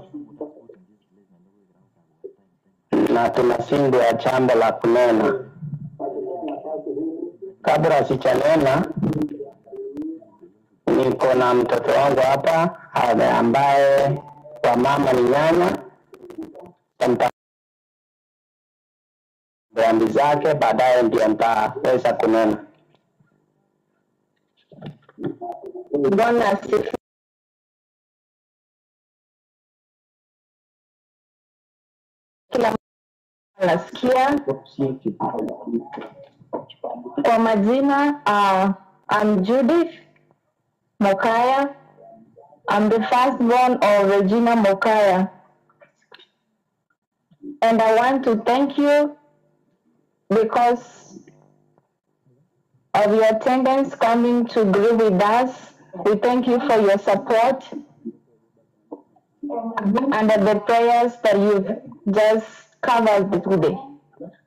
na tunashindwa jambo la kunena. Kabla sichanena, niko na mtoto wangu hapa ambaye kwa mama ni nyanya. Dhambi zake baadaye ndio nitaweza kunena. Bwana asifiwe. Kila nasikia kwa majina I'm Judith Mokaya. I'm the firstborn of Regina Mokaya. And I want to thank you because of your attendance coming to grieve with us. We thank you for your support and the prayers that you've just covered today.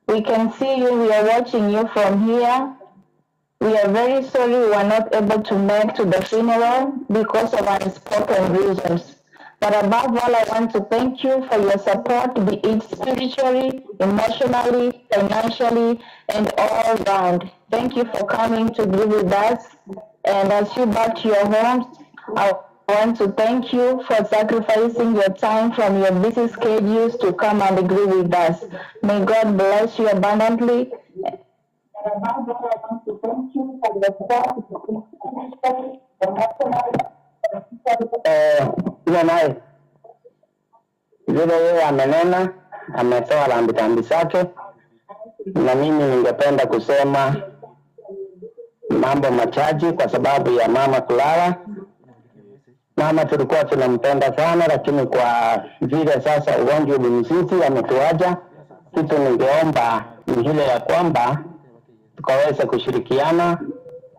We can see you, we are watching you from here. We are very sorry we were not able to make to the funeral because of unspoken reasons. But above all, I want to thank you for your support, be it spiritually, emotionally, financially, and all round. Thank you for coming to be with us. And as you back to your homes, I want to thank you for sacrificing your time from your busy schedules to come and agree with us. May God bless you abundantly. Naye vile yeye amenena, ametoa rambirambi zake, na mimi ningependa kusema mambo machache kwa sababu ya mama kulala. Mama tulikuwa tunampenda sana, lakini kwa vile sasa ugonjwa ulimzidi, ametuacha. Kitu ningeomba ni ile ya kwamba tukaweza kushirikiana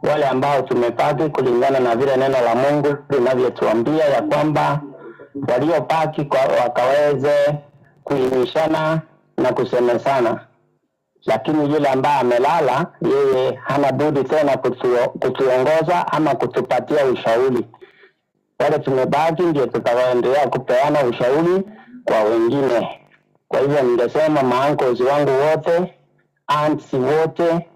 wale ambao tumepaki kulingana na vile neno la Mungu linavyotuambia ya kwamba waliopaki wakaweze kuhimishana na kusemezana. Lakini yule ambaye amelala, yeye hana budi tena kutuongoza ama kutupatia ushauri. Wale tumebaki ndio tutaendelea kupeana ushauri kwa wengine. Kwa hivyo ningesema maankozi wangu wote, aunts wote,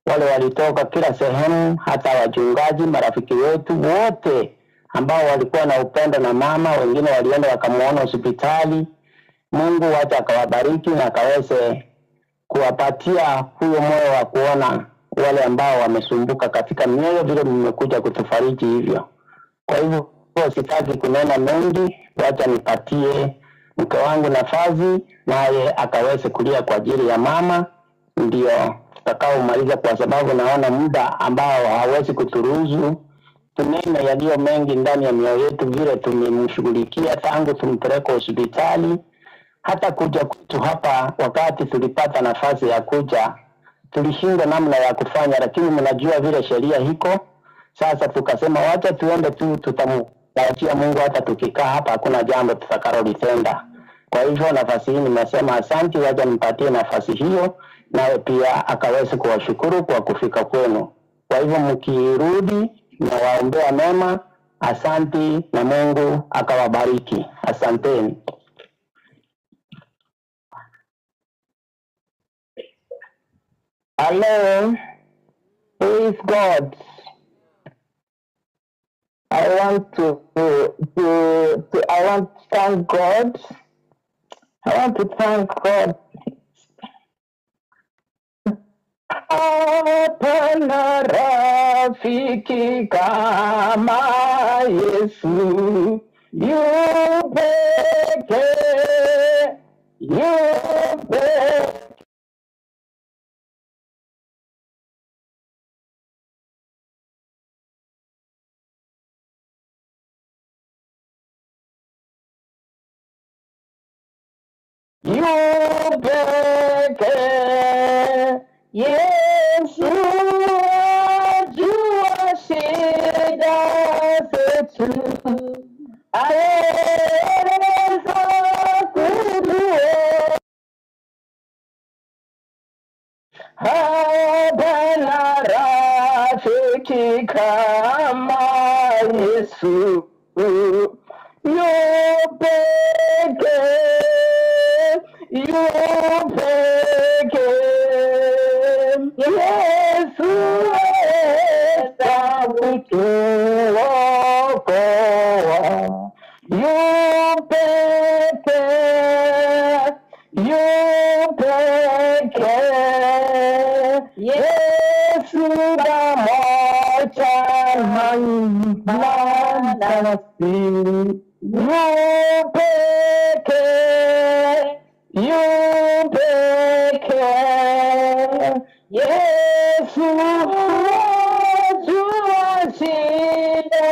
wale walitoka kila sehemu, hata wachungaji, marafiki wetu wote ambao walikuwa na upendo na mama, wengine walienda wakamuona hospitali. Mungu wacha akawabariki na akaweze kuwapatia huyo moyo wa kuona wale ambao wamesumbuka katika mioyo vile mmekuja kutufariji hivyo. Kwa hivyo sitaki kunena mengi, wacha nipatie mke wangu nafasi naye akaweze kulia kwa ajili ya mama, ndio tutakaomaliza, kwa sababu naona muda ambao hawezi kuturuhusu tunene yaliyo mengi ndani ya mioyo yetu vile tumemshughulikia tangu tumpeleke hospitali hata kuja kwetu hapa. Wakati tulipata nafasi ya kuja tulishinda namna ya kufanya, lakini mnajua vile sheria hiko. Sasa tukasema wacha tuende tu, tutamwachia Mungu, hata tukikaa hapa hakuna jambo tutakalolitenda. Kwa hivyo nafasi hii nimesema asante, wacha nipatie nafasi hiyo nawe pia akaweze kuwashukuru kwa kufika kwenu. Kwa hivyo mkirudi na waombea mema, asante na Mungu akawabariki. Asanteni. Hello, praise God. I want to thank God. I want to thank God. Hapana rafiki kama Yesu, yu pekee, yu pekee. Yu pekee, Yesu ajua shida zetu, aweza kujua. Hapana rafiki kama Yesu, yu pekee, yu pekee. Yesu aweza kutuokoa, yu pekee, yu pekee. Yesu pamoja nasi, yu pekee, yu pekee. Yesu ajua shida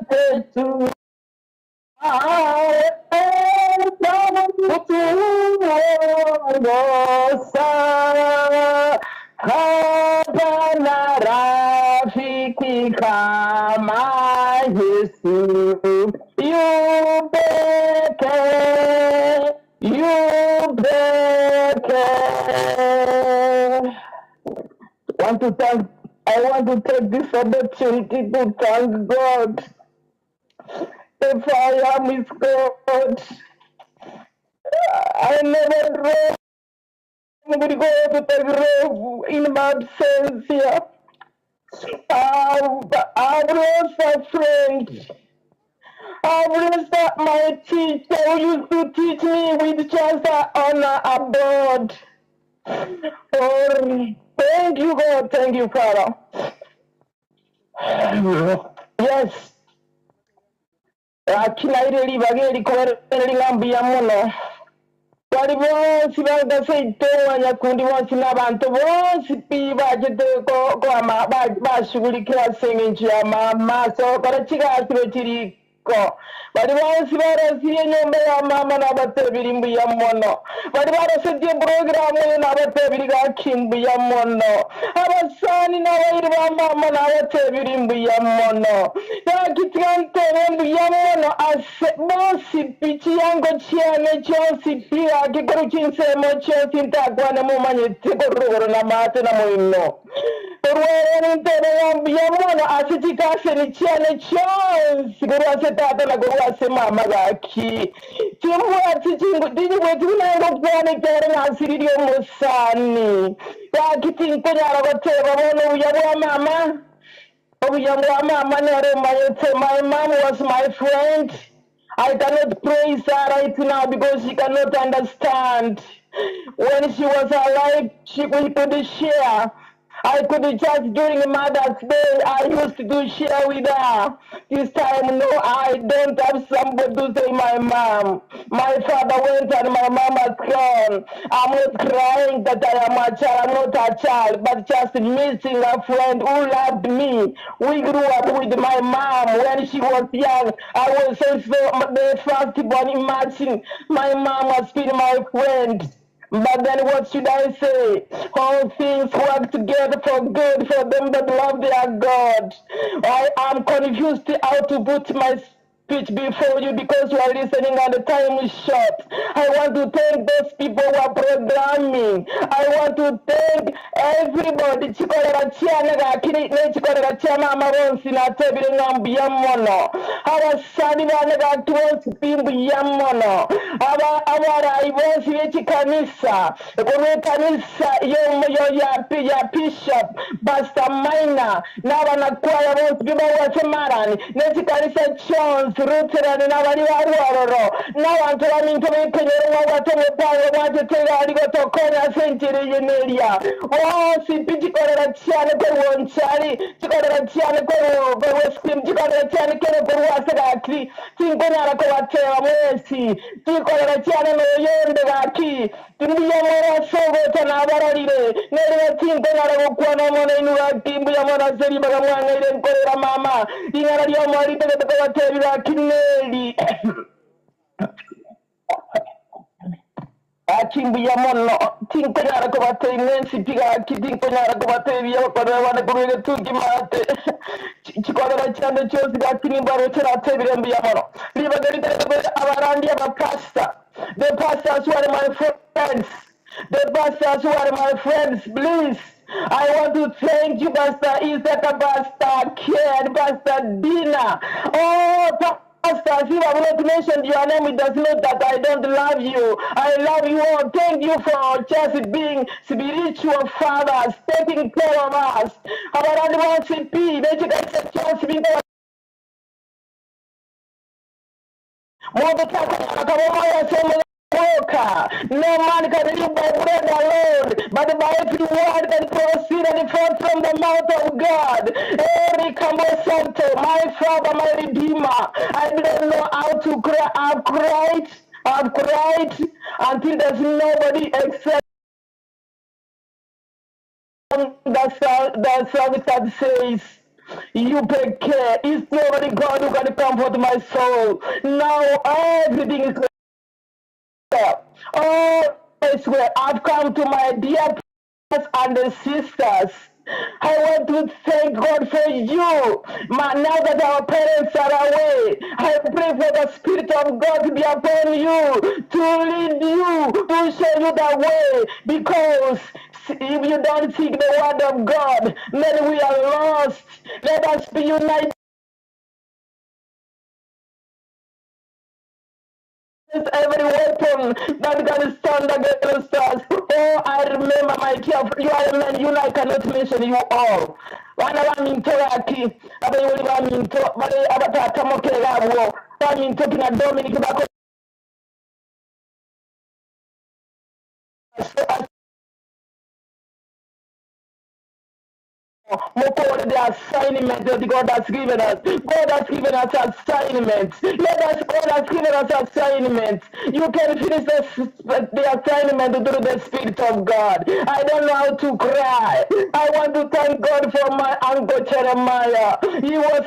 zetu, aweza kutuokoa. Hapana rafiki kama Yesu, yu pekee, yu pekee. I want to take this opportunity to thank God. If I am His God, I never dreamed would go to the grave in my absence here. I've lost a friend. I've lost my teacher who used to teach me with just honor abroad. Oh, thank you, God. Thank you, Father. Yes. Akinaireri bageri kobereri ngambia muno. Bari bose bagase itowa nyakundi bose n'abantu bose baje bashugurikira sengenji ya mama so barakigakiro kiriko bari bose barasiye nyombe ya mama n'abatebiri imbu ya mono bari barasabye programu n'abatebiri gakimbu ya mono abasani n'abayiri ba mama n'abatebiri imbu ya mono yakitante imbu ya mono ase bose pichi yango cyane cyose pira gikuru kinsemo cyose ntagwane mu manyetiko rugoro na mate na muino Ruere ntere ya mono ase tikase ni cyane cyose guru ase tata na guru ase mama gaki timbu ati tingu dini wetu nango bwane kere nasiri yo musani yakitinko nyara bateba bono uya mama mama my mom was my friend. I cannot praise her right now because she cannot understand. When she was alive, we could share. I could just during Mother's Day, I used to share with her. This time, no, I don't have somebody to say my mom. My father went and my mom has gone. I'm not crying that I am a child, I'm not a child, but just missing a friend who loved me. We grew up with my mom when she was young. I was also the first born. Imagine my mom has been my friend. But then what should I say? All things work together for good for them that love their God. I am confused how to put my speech before you because you are listening and the time is short. I want to thank those people who are programming. I want to thank everybody. Chikorera chiana gakini ne chikorera chama amaronsi na tebire ngambi yamono. Abasani bane gatuonsi pimbu yamono. Abara ibonsi yechi kanisa. Kwenye kanisa ya bishop Pastor Maina. Na wanakuwa bonsi biba wachemarani. Nechi kanisa Jones Ruterani na bari waroro. Na wantu baminto bekenyero wabatome pawe watetera arigoto konya sentire yeneria. Oh, si pichikorera chiane kwe wonchari. Chikorera chiane kwe weskim. Chikorera chiane kwe wasegaki. Tinkonyara kwe watewa mwesi. Chikorera chiane no yende gaki. Timbiya mwana sogo tana abararire. Nere tinkonyara kukwana mwana inuwa timbiya mwana seri baga mwana ire nkorera mama. Ingara liya mwari teke teke watebira kineli. Akimbuya mono tinkonyara ko bateye imensi piga tinkonyara ko bateye biyo bana kurege tugi mate chikorera cyane cyose gatimbaro cyatebire mbiya mono libagari abarandi abapasta the pastors who are my friends the pastors who are my friends please I want to thank you Pastor Isaac, Pastor Ken, Pastor Dina. Oh, Pastor, if I will not mention your name, it does not that I don't love you. I love you all. Thank you for just being spiritual fathers, taking care of us. Our advanced people, they just being no man can live by bread alone, but by every word that proceeded forth from the mouth of God. My Father, my Redeemer, I don't know how to cry. I've cried until there's nobody except the song that says, you take care. It's nobody God who can comfort my soul. Now everything is oh, I swear, I've come to my dear and the sisters. I want to thank God for you. Now that our parents are away, I pray for the Spirit of God to be upon you, to lead you, to show you the way. Because if you don't seek the word of God, then we are lost. Let us be united. Every weapon that can stand against us. Oh, I remember my dear, you are men, you know I cannot mention you all. Wana baminto yaki, abayuli baminto, bale abatata mokele abo, baminto kina Dominic bako. The assignment that God has given us. God has given us assignments. God has given us assignments. You can finish the assignment through the Spirit of God. I don't know how to cry. I want to thank God for my uncle Jeremiah. He was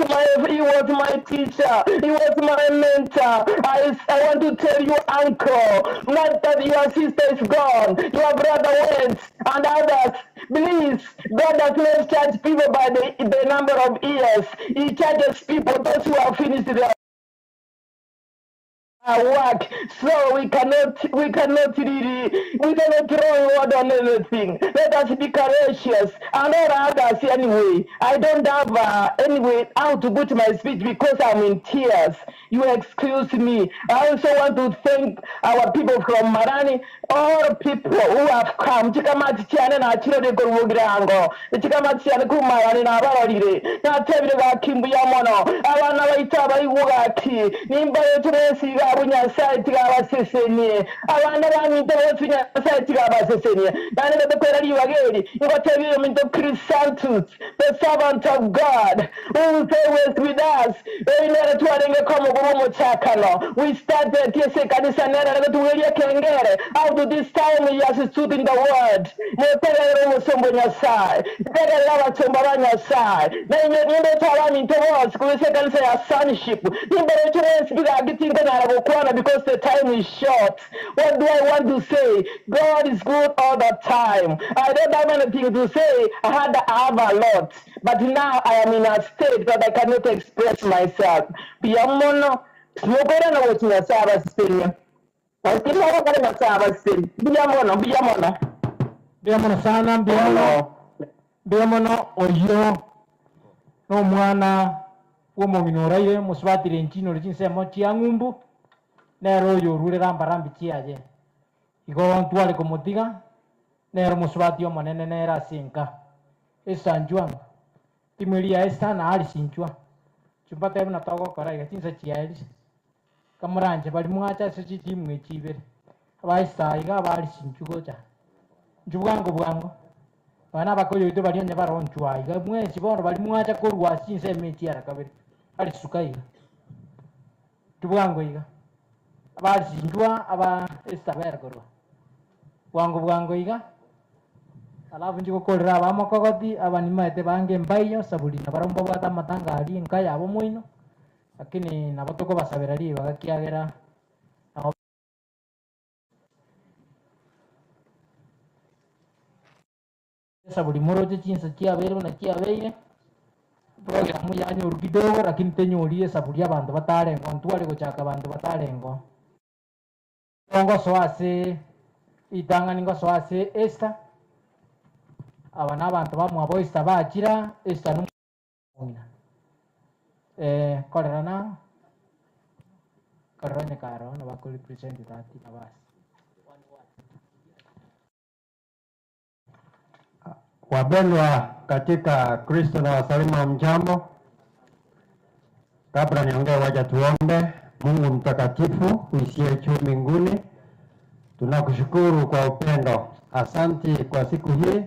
my teacher. He was my mentor. I want to tell you, uncle, not that your sister is gone, your brother went, and others. Please, God does not judge people by the number of years. He judges people, those who have finished their work. So we cannot really, we cannot throw a word on anything. Let us be courageous. And all others anyway. I don't have anyway how to put my speech because I'm in tears. You excuse me. I also want to thank our people from Marani, all people who have come. Chikamati chiane na chirode kurugirango. Chikamati chiane kumarani na bararire. Na tebire ba kimbu ya mono. Abana baita bayugati. Nimba yoturesi Nyasaye tigabasesenie abana bamite bose Nyasaye tigabasesenie nane bakwera libageri ngotebiyo minto Chrysanthus, the servant of God who is with us. Ere twarenge komo gumo chakano. We started yese kanisa nera tuwelia kengere. Out to this time we has stood in the word. Motere musombo Nyasaye. Tere lava somba Nyasaye. Na nyende tawa minto was kuwese kanisa ya sonship. Nimbe turesi biga gitinga na because the time is short. What do I want to say? God is good all the time. I don't have anything to say. I have a lot. But now I am in a state that I cannot express myself. Biamono, smokera na wotu na saba sisi. Wakima wakare na saba sisi. Biamono sana, biamono oyo. No mwana w'omubinoraire muswatire nchino lichinse moti angumbu. Nero yorure rambarambi chiaje. Igo ntwale kumutiga. Nero muswati omonene nera sinka. Esanjuang. Timulia esta na ali sinchua. Chumpata ebuna togo kora iga chinsa chiaje. Kamuranje bali mwacha sechi timu echibere. Abaista iga bali sinchugo cha. Bwango. Bana bakoyo ito bali onye baronchwa iga mwesi bono bali mwacha korwa chinsa emechi arakabere. Ali sukaiga. Bwango iga. Abari sinjua aba estaber korwa bwango iga alafu njiko kolera abamakogoti abanimaete bange mbayo sabulina barombo bata matanga ali nkaya abo moino lakini nabatoko basabera ali bagakiagera sabuli moroje chinsa kiabere na kiabeire programu yanyu rukidogo lakini tenyurie sabuli abantu batarengo ntwale gochaka abantu batarengo Ngo soase itanga ningo soase esta abana abantu bamwe abo esta bakira esta no korana korone karo no bakuli present tati nabas Wapendwa katika Kristo na wasalimu mjambo. Kabla niongee, wacha tuombe. Mungu mtakatifu uisiye juu mbinguni, tunakushukuru kwa upendo. Asanti kwa siku hii,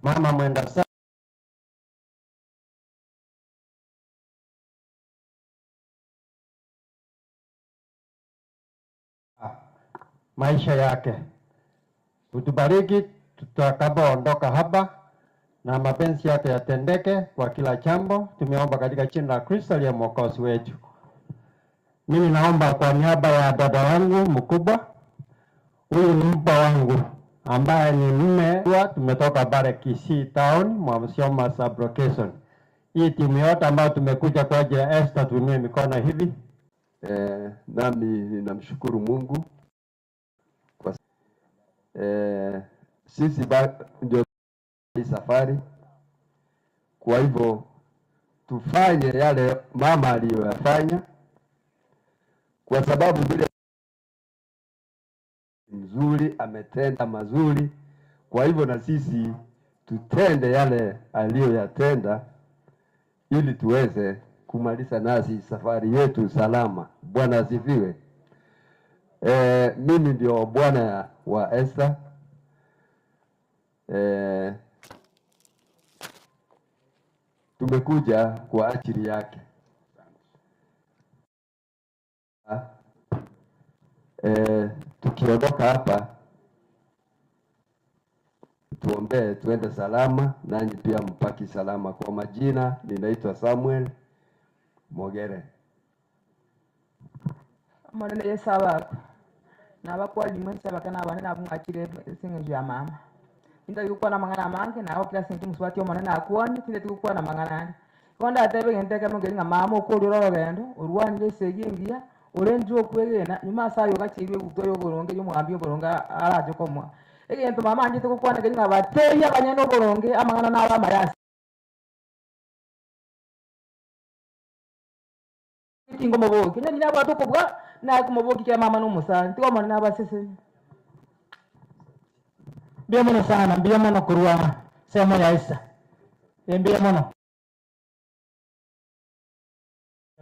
mama mwenda sana maisha yake. Utubariki tutakapoondoka hapa na mapenzi yake yatendeke kwa kila jambo. Tumeomba katika jina la Kristo aliye mwokozi wetu. Mimi naomba kwa niaba ya dada wangu mkubwa, huyu ni mpwa wangu, ambaye ni mme. Tumetoka pale Kisii Town, Mwamsioma Sublocation. Hii timu yote ambayo tumekuja kwa ajili ya Esther, tuinue mikono hivi. Nami ninamshukuru Mungu kwa sisi ndio hii safari. Kwa hivyo tufanye yale mama aliyoyafanya, kwa sababu vile mzuri ametenda mazuri. Kwa hivyo na sisi tutende yale aliyoyatenda, ili tuweze kumaliza nasi safari yetu salama. Bwana asifiwe. Mimi ndio bwana wa Esther. Tumekuja kwa ajili yake. Tukiondoka hapa tuombee tuende salama, nanyi pia mpaki salama. Kwa majina ninaitwa Samuel Mogere. Mwana Yesu abako nabakwali mwense bakana abane nabumwakire singeje ya mama inda yuko na mangana mange naho kila sintu muswati omwana nakwani tinde tukwa na mangana konda atebe ngente kama ngeri mama okuliro rogendo urwanire segingia urenje okwegena nyuma sayo gakirwe gutoyo boronge yo mwambi boronga araje komwa egento mama anje tukwana ngeri ngabateya abanyano boronge amangana naba mayasi tingo moboki nyani naba tokobwa na kumoboki kya mama no musani tiko mwana naba sese Mbia mono sana, mbia mono kurua sema ya Isa. Mbia mono.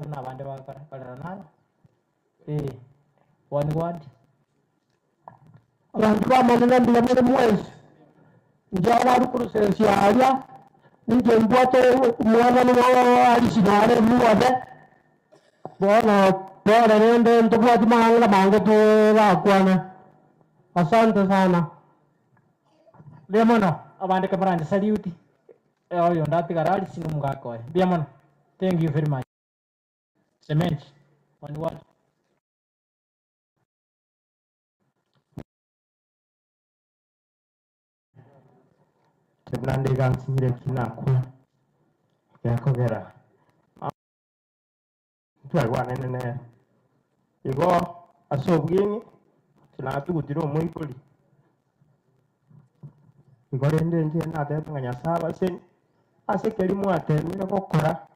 Na bande wa para nana. One word. Abantu bamana mbia mono mwezi. Njawa rukuru sensialia. Nje mbote mwana mwana alisinare muwade. Bona pora nende ntobwati mangala mangeto wakwana. Asante sana. Biamono, abande kamaranja saliuti. Oyo ndati garali sinu mugako. Biamono. Thank you very much. Cement. One word. Teblande gansire kinakwa. Yakogera. Twalwana nene. Igo asobwini tinatu gutiro muikoli. Igorende nje natete nganya saba sen ase keri mwate mine gokora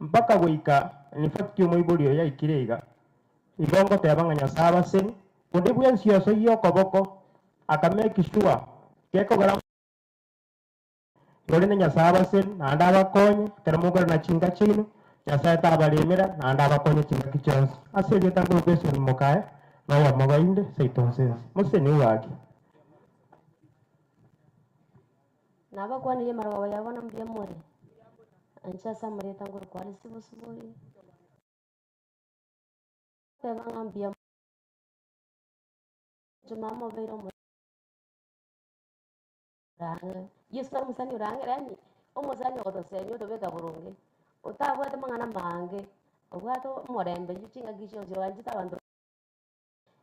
mpaka goika in fact yo moiborio ya ikirega igongo teba nganya saba sen kunde buya sioso yo koboko akamake sure keko gara gorende nya saba sen nanda bakonye termogora na chinga chino ya seta balemera nanda bakonye chinga kichons ase yo tango beso mokae no wa magainde seitonse mose ni waki Naba kwani ye marwa yabona mbia more. Ancha samare tanguru kwali sibo sibo. Teba ngambia. Jumamo vero mo. Range. Yesu musani range rani. Omusani odosenyo to beka burunge. Utawa te mangana mange. Ogwato morembe yichinga gisho jo anjita bando.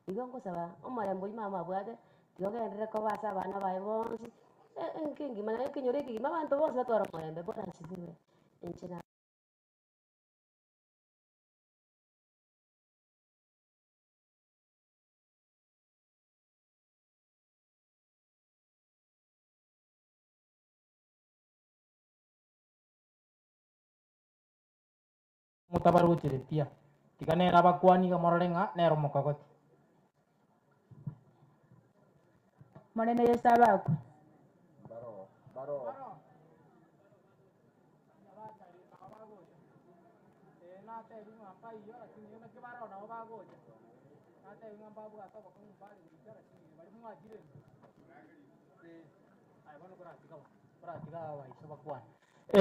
Igongo saba omorembo imama bwade. Tiogendere ko basa bana baibonsi. Kingi mana kinyore ki mama to bosa to ramorembe bora sibiwe enchina Mutabaru ciretia. Tikane raba kwani ka morolenga nero mokakoti. Manene yesabako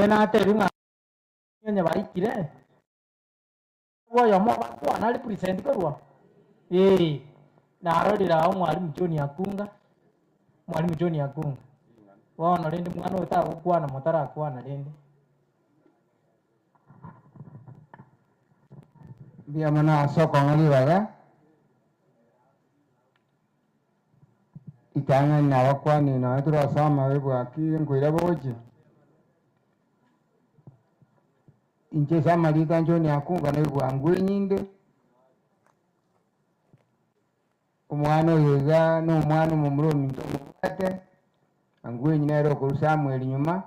na teringa nya baikire woyo mo bakwana ali present korwa na rodira mwalimu John Akunga mwalimu John Akunga wana rende mwana utakwana mutara kwana rende Biamana soko ngali waga itanga na wakwani na turasama webwa ngwira boje inche samalika njoni akunga na webwa nyinde umwana yega no umwana mumuromi ntomukate angwenyi nero ku Samuel nyuma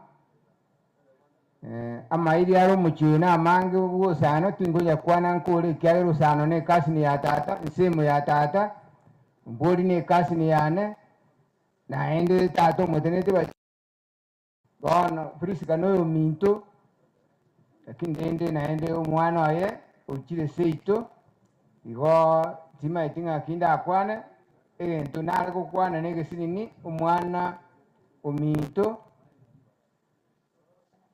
amairi aro muchina amange wosano tingoja kwana nkole kyale rusano ne kasini ya tata isimu ya tata mbori ne kasini yane naende tato motenete ba gono prisika no minto lakini ndende naende umwana waye uchile seito igo tima itinga kinda akwane ento nare ko kwana nege sinini umwana uminto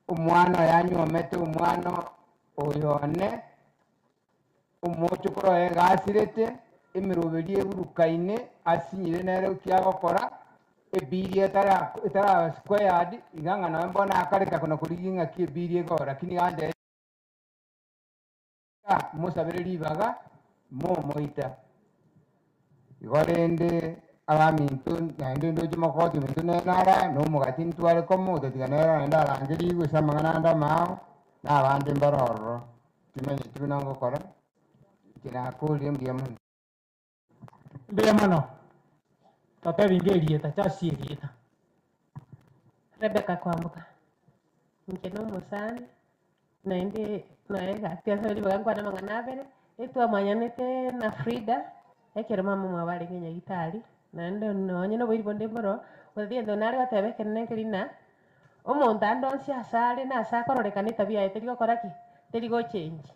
umwana yanywomete umwana oyone umuco koro gasirete emiroberie burukaine asinyire nere kyagokora ebirie tara squared iganga na mbona akareka kono kuriginga kibirie go lakini ande musabere libaga moita igorende abamintu naende ndoji makoti mintu nenara no mugati ntware komo teganera nda rangiri gusa mangana mao na abandi mbaroro timenye tubinango kora kina kuli mbiamu mbiamano tata bingerie ta chasirie ta Rebecca kwambuka nkeno musani naende naega tiasa libaga kwa mangana bere etu amanyanete na Frida ekero mama mwabale ngenya gitari naende nonye no biri bonde mboro othiendo nare gatebe kenne kerina omonto andonsi asare na asakororeka tabia yete gokora ki terigo change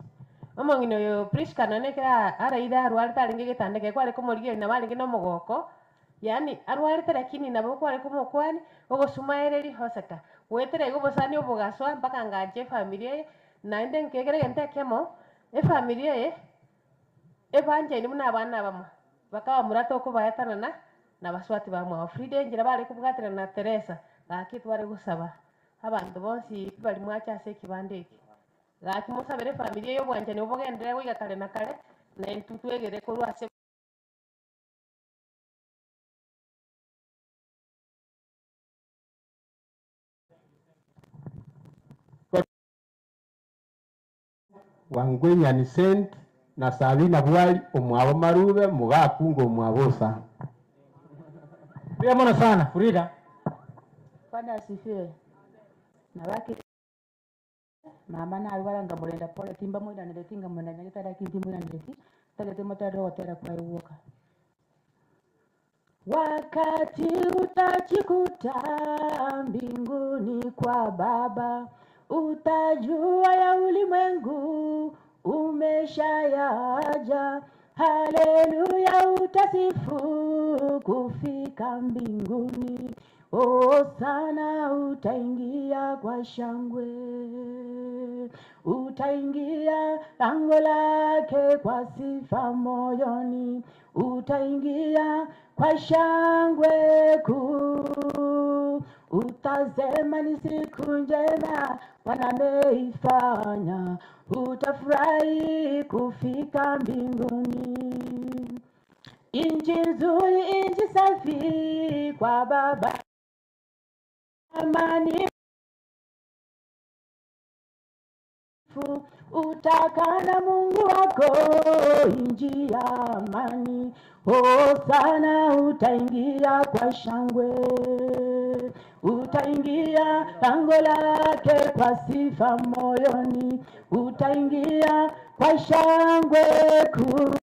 omongino yo Priska none kera araida arwarte aringe gitandeke kware komorigio na baringe no mogoko yani arwarte lakini nabo kware komokwani ogosumaereri hoseka wetere go bosani obogaswa mpaka ngaje familia naende nkegere gente kemo familia ebanje ni muna abana bamo bakawa murato ko bayatana na baswati bamwe Frida ngira bari kubwatira na Teresa gaki tware gusaba abantu bonsi bari mwacha se kibandeki gaki musabere familia yo bwanje ni obogendere wiga kare na kare na entutwegere ko rwase Wangwenya ni sent na Sabina bwali omwabo marube mugakunga omwabosa Biamona sana Frida Bwana asifiwe. Na baki mama na alwala ngamulenda pole timba mwida niletinga mwenda nyagitara kinti mwida nileti tagate motaro otera kwa uwoka. Wakati utajikuta mbinguni kwa Baba, utajua ya ulimwengu umeshayaja. Haleluya, utasifu kufika mbinguni. Oh sana, utaingia kwa shangwe, utaingia lango lake kwa sifa moyoni, utaingia kwa shangwe kuu. Utasema ni siku njema Bwana ameifanya, utafurahi kufika mbinguni. Inji nzuri, inji safi kwa Baba, amani utakaa na Mungu wako, inji ya amani. Oh sana, utaingia kwa shangwe, utaingia lango lake kwa sifa moyoni, utaingia kwa shangwe kuu.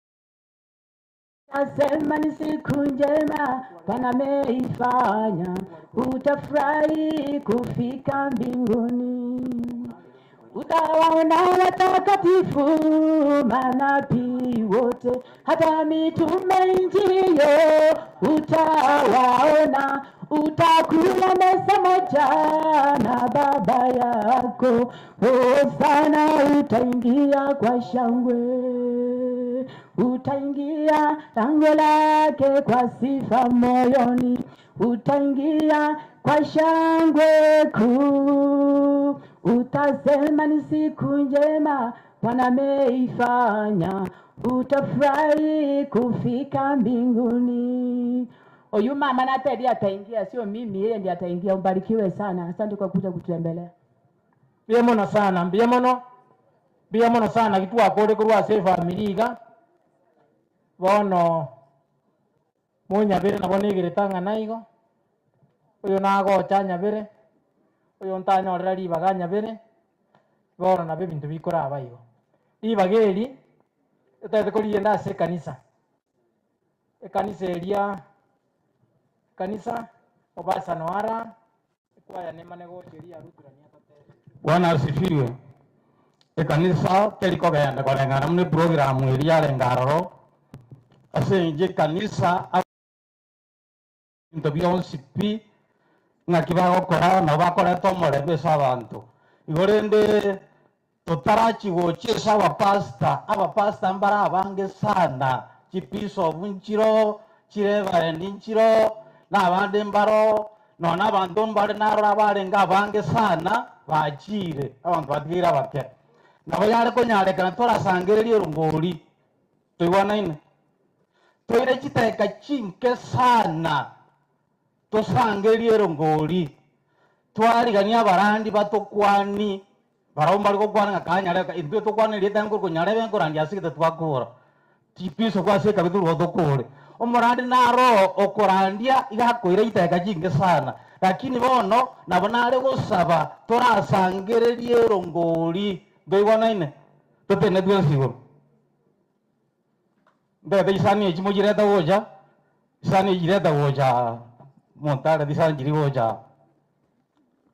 Asema ni siku njema Bwana ameifanya, utafurahi kufika mbinguni. Utawaona watakatifu manabii wote, hata mitume njiyo utawaona. Utakula meza moja na Baba yako. Oh sana, utaingia kwa shangwe, utaingia lango lake kwa sifa moyoni, utaingia kwa shangwe kuu. Utasema ni siku njema Bwana ameifanya, utafurahi kufika mbinguni. Huyu mama na Teddy ataingia, sio mimi, yeye ndiye ataingia. Ubarikiwe sana. Asante kwa kuja kutembelea. Biamono sana, biamono sana kitu akore kurwa se familia bono munya bere nabone giretanga naigo uyo nago chanya bere uyo ntanya orari baganya bere bono na bintu bikora abayo ibageri etete korienda se kanisa eria kanisa obasa noara kwaya nemane go sheria ruturania Bwana asifiwe. Kanisa teliko genda kolengana mune program eri ngaroro ase kanisa into byonsipi ngakibago kora no bakora tomore besa abantu igorende totarachi gochesa abapasta mbara abange sana chipiso bunchiro chireba ndinchiro na abande mbaro nona abantu mbare narora barenga abange sana bachire abantu batwira bake nabo yare ko nyare kana tora sangererie rungori tuibona ine toire chiteka chinke sana to sangererie rungori twari gania barandi batokwani baromba liko kwana ngakanyare indwe tokwani leta ngo kunyare bengo rangi asikete twakora tipiso kwa seka bitu rodokore omorandi naro okorandia igakoire iteka chinke sana lakini bono nabonare gusaba torasangererie rungori ndoibona ine totene twesigo mbebe isani echimujireta goja isani ejireta goja montara disani jiri goja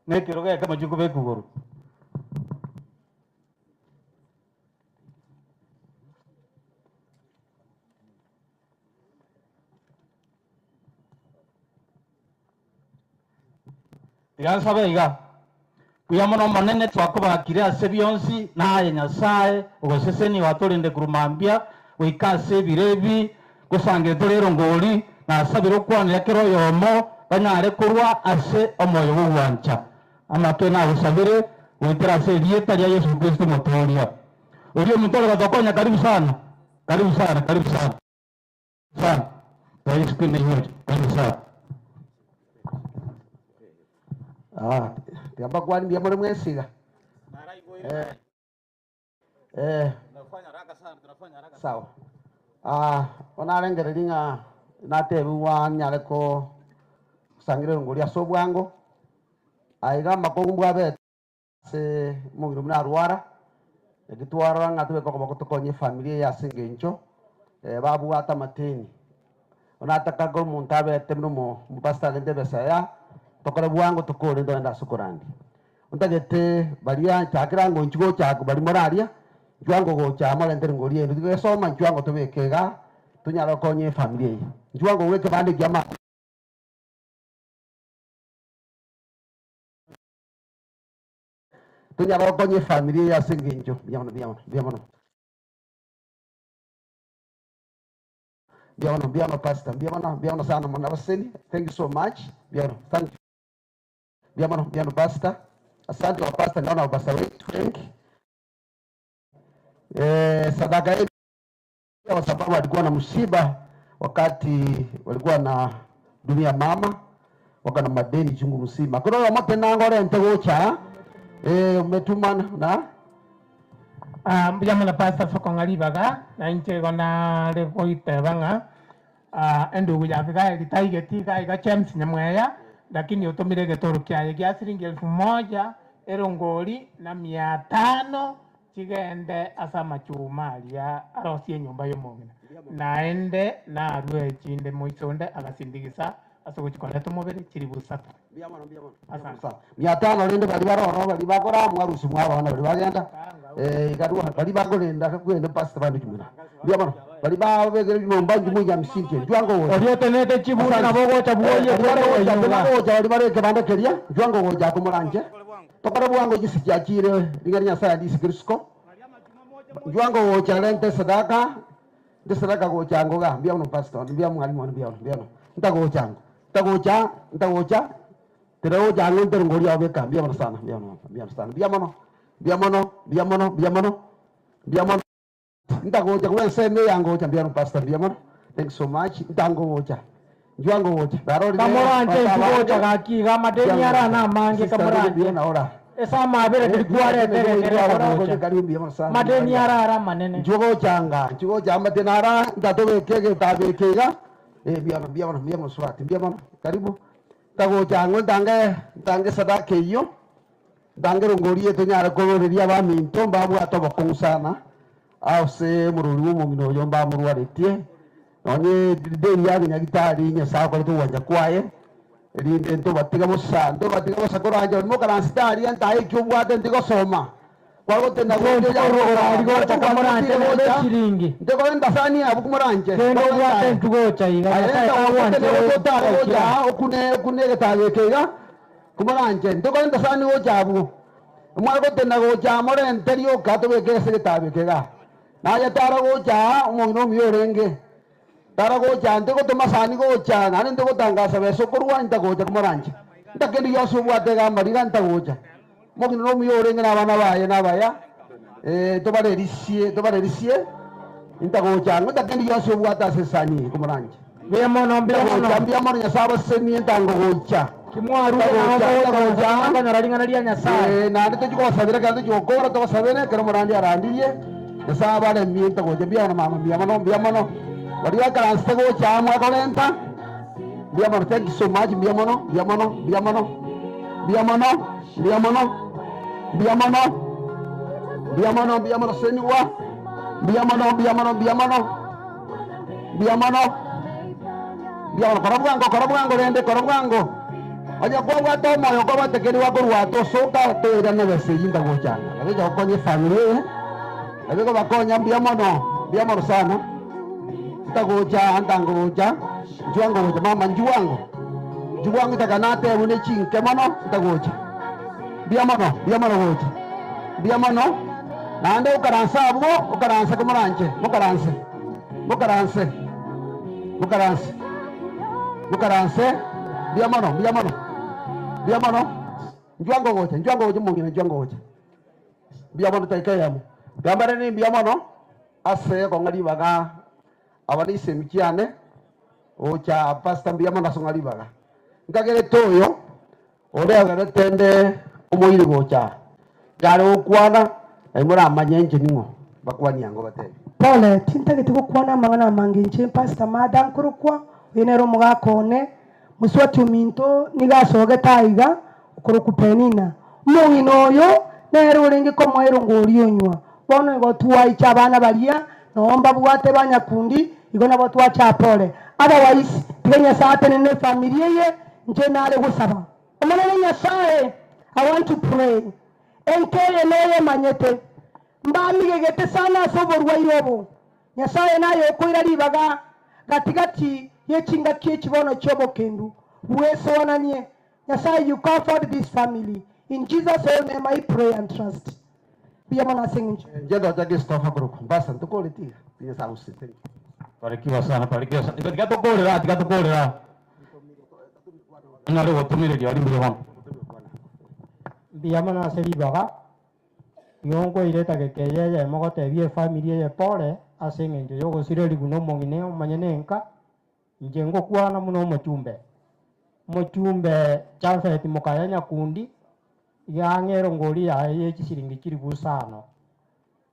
nekiroge kama juko bekuguru sabe iga kuyamono monene twakubakire ase byonsi naye nyasaye ogoseseni watorinde kurumambia wikase birebi gusangire torero ngori nasabire okwanira kero yomo banyare kurwa ase omoyo bugwancha amatwe na usabire witira ase dieta ya Yesu Kristo motoria uriyo mutoro batokonya karibu sana sana Yesu Kristo ni karibu sana tiamba kwani bia mole mwesiga sawa onarengereria natebiwa nyare ko sangire ngori asobwango aiga makogumbwa bete se mugiro mna rwara egitwara ngatwe ko bako tokonye familia ya singencho babu ata mateni onataka ko muntabe temno mo mpasta lende besaya tokora bwango tokore ndo nda sukurandi untagete baria chakira ngo nchigo chako bari moraria jwango go chama lende ngori ndo tusoma jwango tobekega tunyara konye familia yi jwango weke bande jama tunyara konye familia ya singinjo biamono pastor biamono sana mwana waseni thank you so much biamono thank you biamono pastor asante wa pastor naona wa pastor wetu Frank sadaka yetu kwa sababu walikuwa na msiba wakati walikuwa na dunia mama waka na madeni chungu msima kuna wa mote nangore ntegocha umetumana na biamono pastor fokongalibaga na intego na lekoite banga endugu yafika itaigeti kaiga James Nyamweya lakini utumire getoro kyaye gya shilingi 1000 erongori na 500 kigende asa machumaria arosie nyumba y'omongina naende narwe chinde moichonde agasindigisa asogochikona tumubere kiri busatu biamono asante 500 rinde bali baroro bali bakora mwarusi mwabana bali bagenda ikarua bali bakolinda kwende pastor bandu kimuna biamono bali babegere nyumba ngimuja msinke jwango odio tenete chibura na bogo chabuoye bali bareke banda keria jwango goja kumuranje tokora bwango jisikia chire liganya saya disi Kristo jwango goja lente sadaka de sadaka goja ngoga biamono pastor biamono mwalimu biamono ntagocha tereo jango nterongori abeka biamono sana biamono ntagocha kwa seme yango cha biamono pastor biamono thanks so much ntangocha njwango wote barori kamoranje kugocha gakiga madeni ara na mange kamoranje esa mabere tilikuare madeni ara manene njugo changa matenara ndatobe kege tabe kega biama swati biama karibu tago chango tange sadaka hiyo tange rongorie tunyara kororeria ba minto babu atoba konsana ause mururu mu mino yomba murwaretie none deni ya nyagitari nya sako to wanja kwaye rinde to batiga musando batiga musakora anje mo karanstari antai kyubwate ndigo soma kwago tena goje ya ro kamoranje ne chiringi ndego ndasani abu kumoranje kendo bwate tugocha iga sai awanje okune getabe kega kumoranje ndego ndasani goja abu mwago tena goja more enterio gato begese getabe kega naya tara goja umono miyorenge tara goja ndego tomasani goja nani ndego tangasa beso kurwa ndagoja kumoranje ndakendi yosu bwate ga mariga ndagoja mokino no miyorenge na baya tobarerisie intagoja ndakendi yosu bwata sesani kumoranje biamono nyasaba seni ntango goja kimwaru goja nganaringa nyasaye na ndito jiko sabira kandi jiko kora to sabene kero moranje arandiye nyasaba le mienta goja biamono mama biamono wadiga karanste goja mwa kolenta biamono thank you so much biamono senywa biamono korobwango aja kwa wato moyo kwa watekeri wako ruato soka tera na bese yinda gocha abeja konye familia abego bakonya biamono sana tagocha antango gocha juango gocha mama juango takanate une chinke mono tagocha biamono gocha nande ukaransa abugo ukaransa kumuranje mukaranse biamono njwango gocha mungine njwango gocha biamono taikayamu gambare ni biamono ase kongari baga abani semikiane ocha pasta biamono songari baga ngagere toyo ore agare tende umuiri gocha garo ukwana aimura amanyenje ningo bakwani yango batebe pole tintagete gukwana mangana manginje pasta madam kurukwa yenero mugakone muswati uminto nigasoge taiga ukurukupenina munginoyo nero uringi komoero ngorionywa bono ngo tuwa icha bana balia nomba bwate banyakundi igona botwa cha pole otherwise tigenya sate ne familia ye nje nale gusaba omana nyasaye I want to pray enkeye neye manyete mbamige gete sana soborwa irobo nyasaye nayo koira libaga gatigati yechinga kichibono chobo kendu weso wananie nyasaye you comfort this family in Jesus name I pray and trust pia mwana sengi jado jage stofa kuruku basa tukole ti pia sausi barikiwa sana tika tukolera nare watumire gyali mbere wangu pia mwana selibaga yongo ireta gekeye mogote bie family ye pole asengenjo yogo sireli kuno mongine manyenenka njengo kwana muno mochumbe Jafet mukayanya kundi yangero ngori ya yechi siringi kiri busano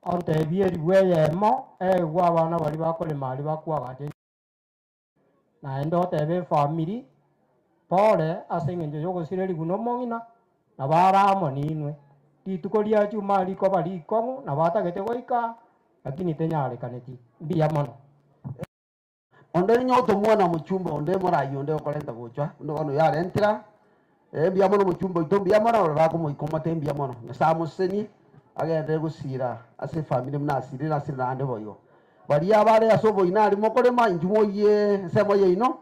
onte bieri weyemo gwa bana bali bakole mali bakwa gate na endo tebe family pole asengenjo yogo sireli kuno mongina na baramo ninwe titukolia chuma liko bali kongo na batagete goika lakini tenyale kaneti mbia mono onde nyoto mwana muchumba onde morayo onde okolenta gocha ndo ono ya rentira mbia mono muchumba ito mbia mono ora ko moikoma te mbia mono nasa museni agende gusira ase family mnasiri nasira ande boyo bari abare asobo inari mokore ma injumo ye semo ye ino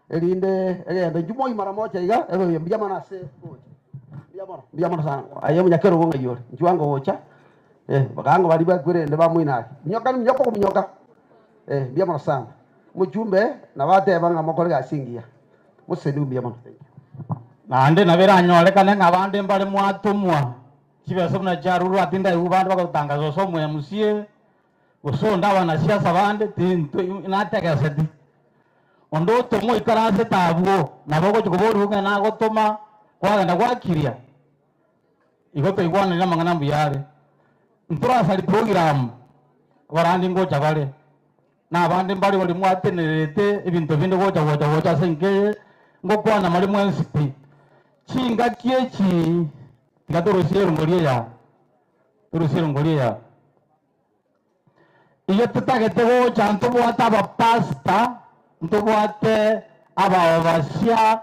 erinde egende njumo imara mocha iga ero mbia mono ase gocha mbia mono sana ayo munyakero bonga yore njuango gocha bagango bari bakwere nde bamwina nyoko kumnyoka mbia mono sana muchumbe na bate banga mokore gasingia museni mbia mono nande nabera nyole kane ngabande mbale mwatumwa kibeso na jaruru atinda ubande bakatangazo so mwe musie gusonda wana siasa bande tinto inateka sedi ondo tomo ikarase tabuo nabo go chukuburu ngana gotoma kwagenda gwakiria igoto igwana na mangana mbuyare ntura sali program barandi ngocha bare na abandi mbali bali mwatenerete ibintu binde gocha senke ngokwana mali mwensipi chinga kiechi ngatoroshero ngoria ya iyo tutagete gocha ntubwata abapasta ntubwate ababasya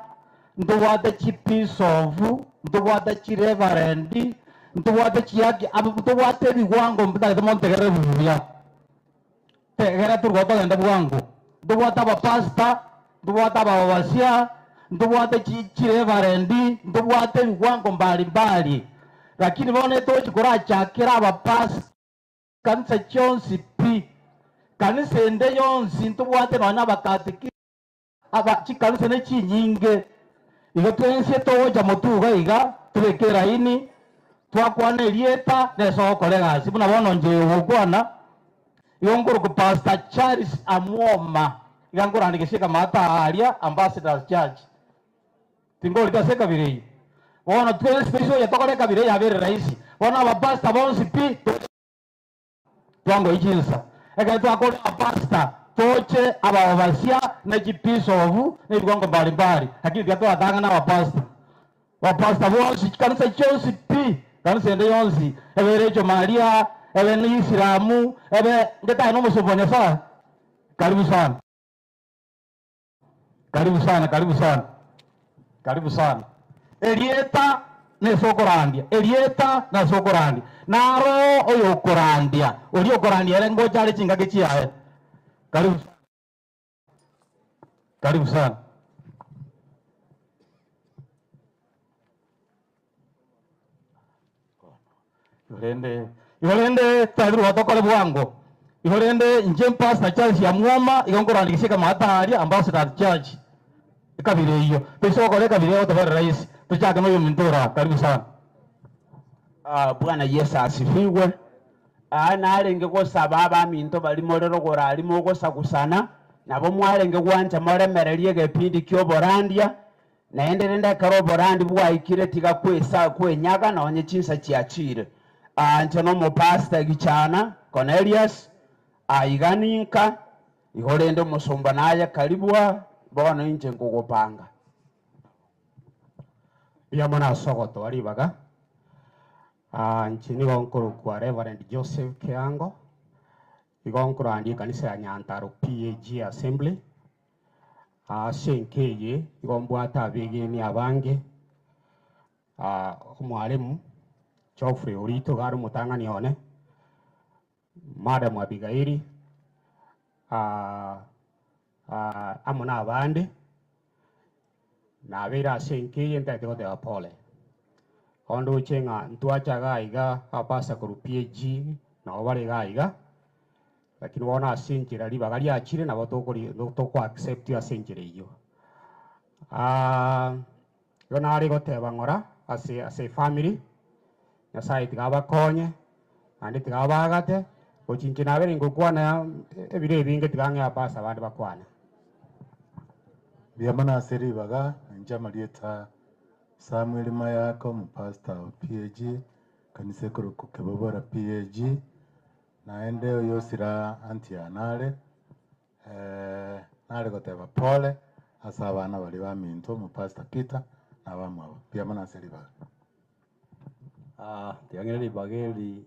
ntubwate chipisovu ntubwate chireverendi ntubwate chiaki ntubwate bigwango mbutagete montegere bubuya tegera turgotogenda bwango ntubwate abapasta ntubwate ababasya ntubwate chireverendi ntubwate bigwango mbalimbali lakini bone tochikora chakira abapasta kanisa chonsi pi kanisa ende yonsi ntubwate bana bakatiki aba chikanisa ne chinyinge igo twense toja motuga iga tubekera ini twakwana elieta neso kolegasi buna bono nje ogwana yongoro ku Pastor Charles Amwoma igangora andikishika mata aria Ambassadors Church tingoli taseka birei bono twense special yatokoreka birei yabere raisi bono abapasta bonsi pi twango ijinsa ega twakora abapasta toche ababasya na chipisovu na ibwango mbalimbali lakini twatanga na abapasta bonsi kanisa chonsi pi kanisa ende yonsi eberejo Maria ebe ni Islamu ebe ndeta no musobonya sana karibu sana elieta na sokorandia naro oyo korandia oli korandia rengo chale chinga kichiae karibu sana Ihorende tadru watokole bwango ihorende nje Pastor Charles Amwoma igongora ndikishika matari Ambassador Church ikabire iyo pesokole kabire otobere rais tuchake no yumintura karibu sana. Bwana Yesu asifiwe. Nalenge gosaba abaminto balimo rero gora alimo gosakusana nabo mwalenge gwanja moremererie gepindi kyoborandia naenderenda karo borandi bwaikire tiga kwesa kwenyaga na onye chinsa chiachire ntono mo Pastor Gichana Cornelius aiganinka ihorende musumba naye karibwa bono inje ngugupanga Yamana sogoto aribaga nchini gonkuru kwa Reverend Joseph Kiango igonkuru andi kanisa ya Nyantaro PAG Assembly senkeye igombwata abegeni abange umwalimu Geoffrey Orito garu mutangani one Madam Abigaili amuna abande na vera senkeye ntatego de apole ondo chenga ntuacha gaiga apasa ku PAG na obare gaiga lakini wana asinjira riba gali achire na batokori toko accept ya sinjire iyo yona ari goteba ngora ase family na site gaba konye andi tigaba agate ochinchina bere ngukwana ebire binge tigange apasa bandi bakwana Biamana seri baga njama lieta Samuel Mayako mpasta wa PAG kanisa kuru kukebobora PAG naende yosira anti anale nale goteba pole asa abana bali baminto mpasta Peter na bamwe Biamana seri baga tiangere bageli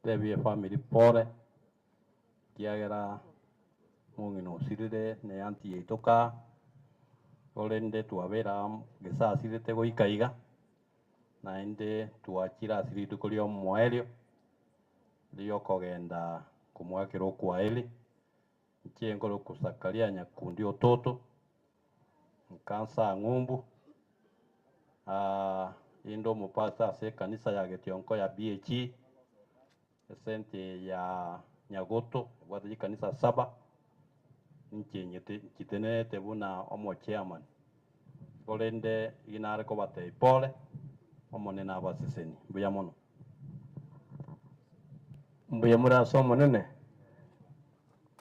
tebi family pole kiagera mungino sirire ne anti etoka olende tuabera gesa sirite goikaiga naende tuachira siritu kolio moelio liyo kogenda kumwakiro kwa eli nchengolo kusakalia nyakundi ototo nkansa ngumbu indo mupasa se kanisa ya Getionko ya BH sente ya Nyagoto wadi kanisa 7 nchenyete kitene tebuna omo chairman kolende inare ko bate pole omone na basiseni buyamono mbuyamura somo nene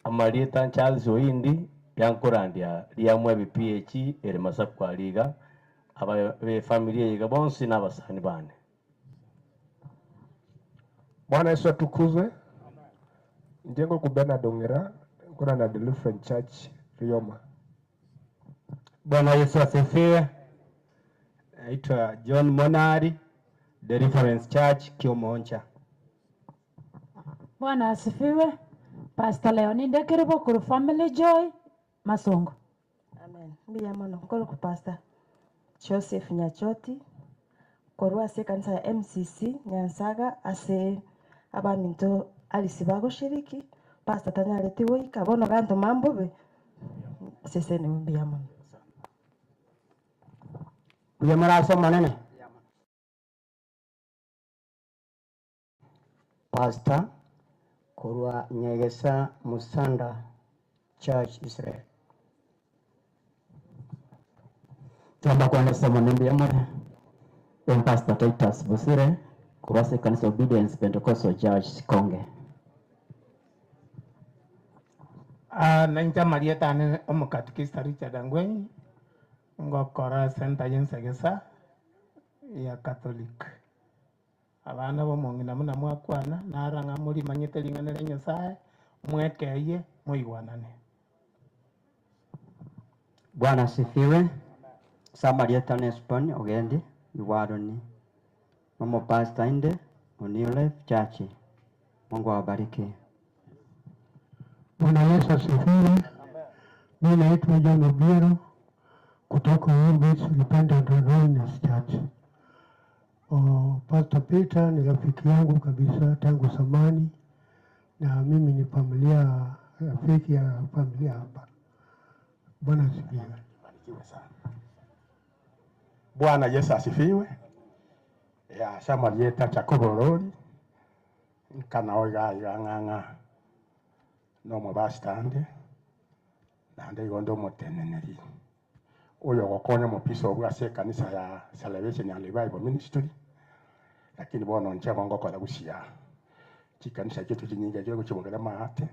Amarita Charles Oindi yankurandia liamwe PH ere masapwa liga aba be familia yiga bonsi n'abasani bane. Bwana Yesu atukuzwe. Njengo kubena dongera kuna na Deliverance Church Rioma. Bwana Yesu asifiwe. Naitwa John Monari, Deliverance Church Kiomoncha. Bwana asifiwe. Pastor Leonide Kiribo kuru Family Joy Masongo. Amen. Mbia mono kolo ku Pastor Joseph Nyachoti koru ase kanisa ya MCC Nyansaga ase abaminto alisibago shiriki Pastor Tanyale tiwoi kabono ganto mambo be sese ni mbia mono. Mbia mara so manene. Pastor Korwa Nyegesa Musanda Church Israel. Tuomba kwa nasa mwanembe ya mwere. Pastor Titus Busire, kurase kanisa Obedience Pentecostal Church Konge. Nainja Marieta ane omukatikista Richard Angwenyi. Ngokora Senta Yensegesa ya Catholic. Abana bo mongina muna mwakwana naranga muri manyete lingana Nyasaye mwekeye muigwanane. Bwana asifiwe. Samarieta Nespon ogendi iwaroni. Mama Pastor inde New Life Church. Mungu awabariki. Bwana Yesu asifiwe. Mimi naitwa John Obiero kutoka Woolworths Independent Holiness Church. Pastor Peter ni rafiki yangu kabisa tangu zamani, na mimi ni familia rafiki ya familia hapa. Bwana asifiwe. Bwana Yesu asifiwe. Ya Samarieta Chakoborori kana oiga nganga no mabastande nande gondo moteneneri oyo gokonya mopiso obwa se kanisa ya Salvation and Revival Ministry, lakini bono nche bongo kola gusia chikanisa chetu chinyinga cyo kuchibogera mahate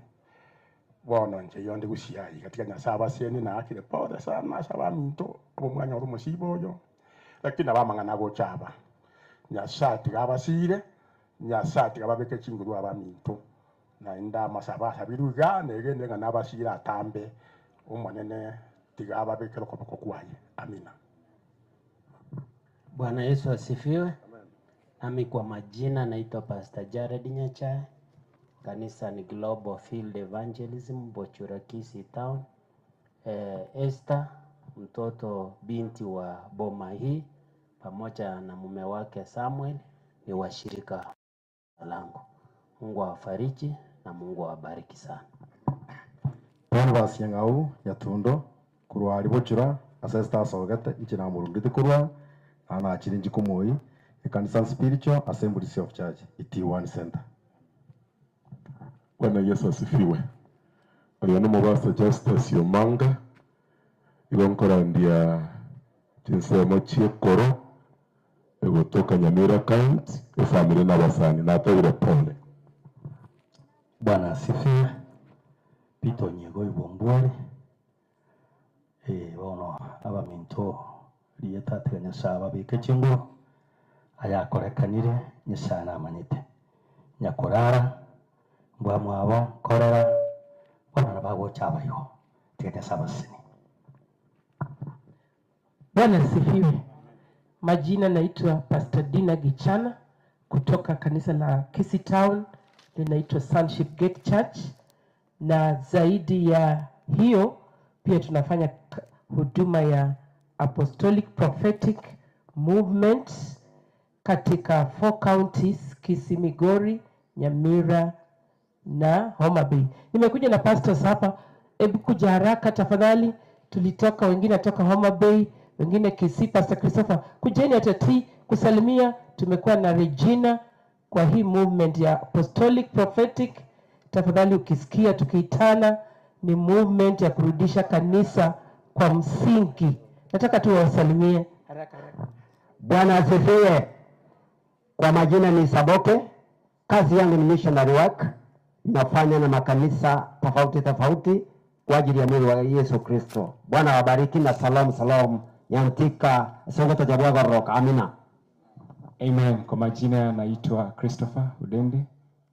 bono nche yonde gusia katika nyasaba seni na akire pole sana saba minto omwanya oro musiboyo, lakini abamangana go chaba nyasati gabasire nyasati gababeke chinguru abaminto na inda masaba sabiruga negende ngana basira atambe umwanene tigaba bekero kopoko kwaye. Amina. Bwana Yesu asifiwe. Nami kwa majina naitwa Pastor Jared Nyacha. Kanisa ni Global Field Evangelism Bochurakisi Town. Esther mtoto binti wa boma hii pamoja na mume wake Samuel ni washirika langu. Mungu awafariji na Mungu awabariki sana. Bwana basiangau yatundo kurwari bochura asesta sogata ichina murundite kurwa ana chirinji kumoi Ekanisa Spiritual Assemblies of Church IT1 Center. Bwana Yesu asifiwe. Aliona mubasa Justice Yomanga igonkora ndia tinsemo chiekoro egotoka Nyamira County family na basani na tawire pole. Bwana asifiwe. Pito nyego ibombware bono abaminto liyeta nyasaba bikechingo ayakorekanire nyisana amanyite nyakorara mbwamwabo korera bana babo chabayo tete sabasini. Bwana asifiwe. Majina naitwa Pastor Dina Gichana kutoka kanisa la Kisi Town linaitwa Sonship Gate Church, na zaidi ya hiyo pia tunafanya huduma ya Apostolic Prophetic Movement katika 4 counties: Kisii, Migori, Nyamira na Homa Bay. Nimekuja na pastors hapa, hebu kuja haraka tafadhali. Tulitoka wengine kutoka Homa Bay, wengine Kisii. Pastor Christopher, kujeni atati kusalimia. Tumekuwa na Regina kwa hii movement ya Apostolic Prophetic. Tafadhali ukisikia tukiitana, ni movement ya kurudisha kanisa kwa msingi. Nataka tu wasalimie haraka haraka. Bwana asifiwe. Kwa majina ni Saboke. Kazi yangu ni missionary work. Nafanya na makanisa tofauti tofauti kwa ajili ya mwili wa Yesu Kristo. Bwana wabariki na salamu yantika Sokoto Jabwaga Rock. Amina. Amen. Kwa majina naitwa Christopher Udende.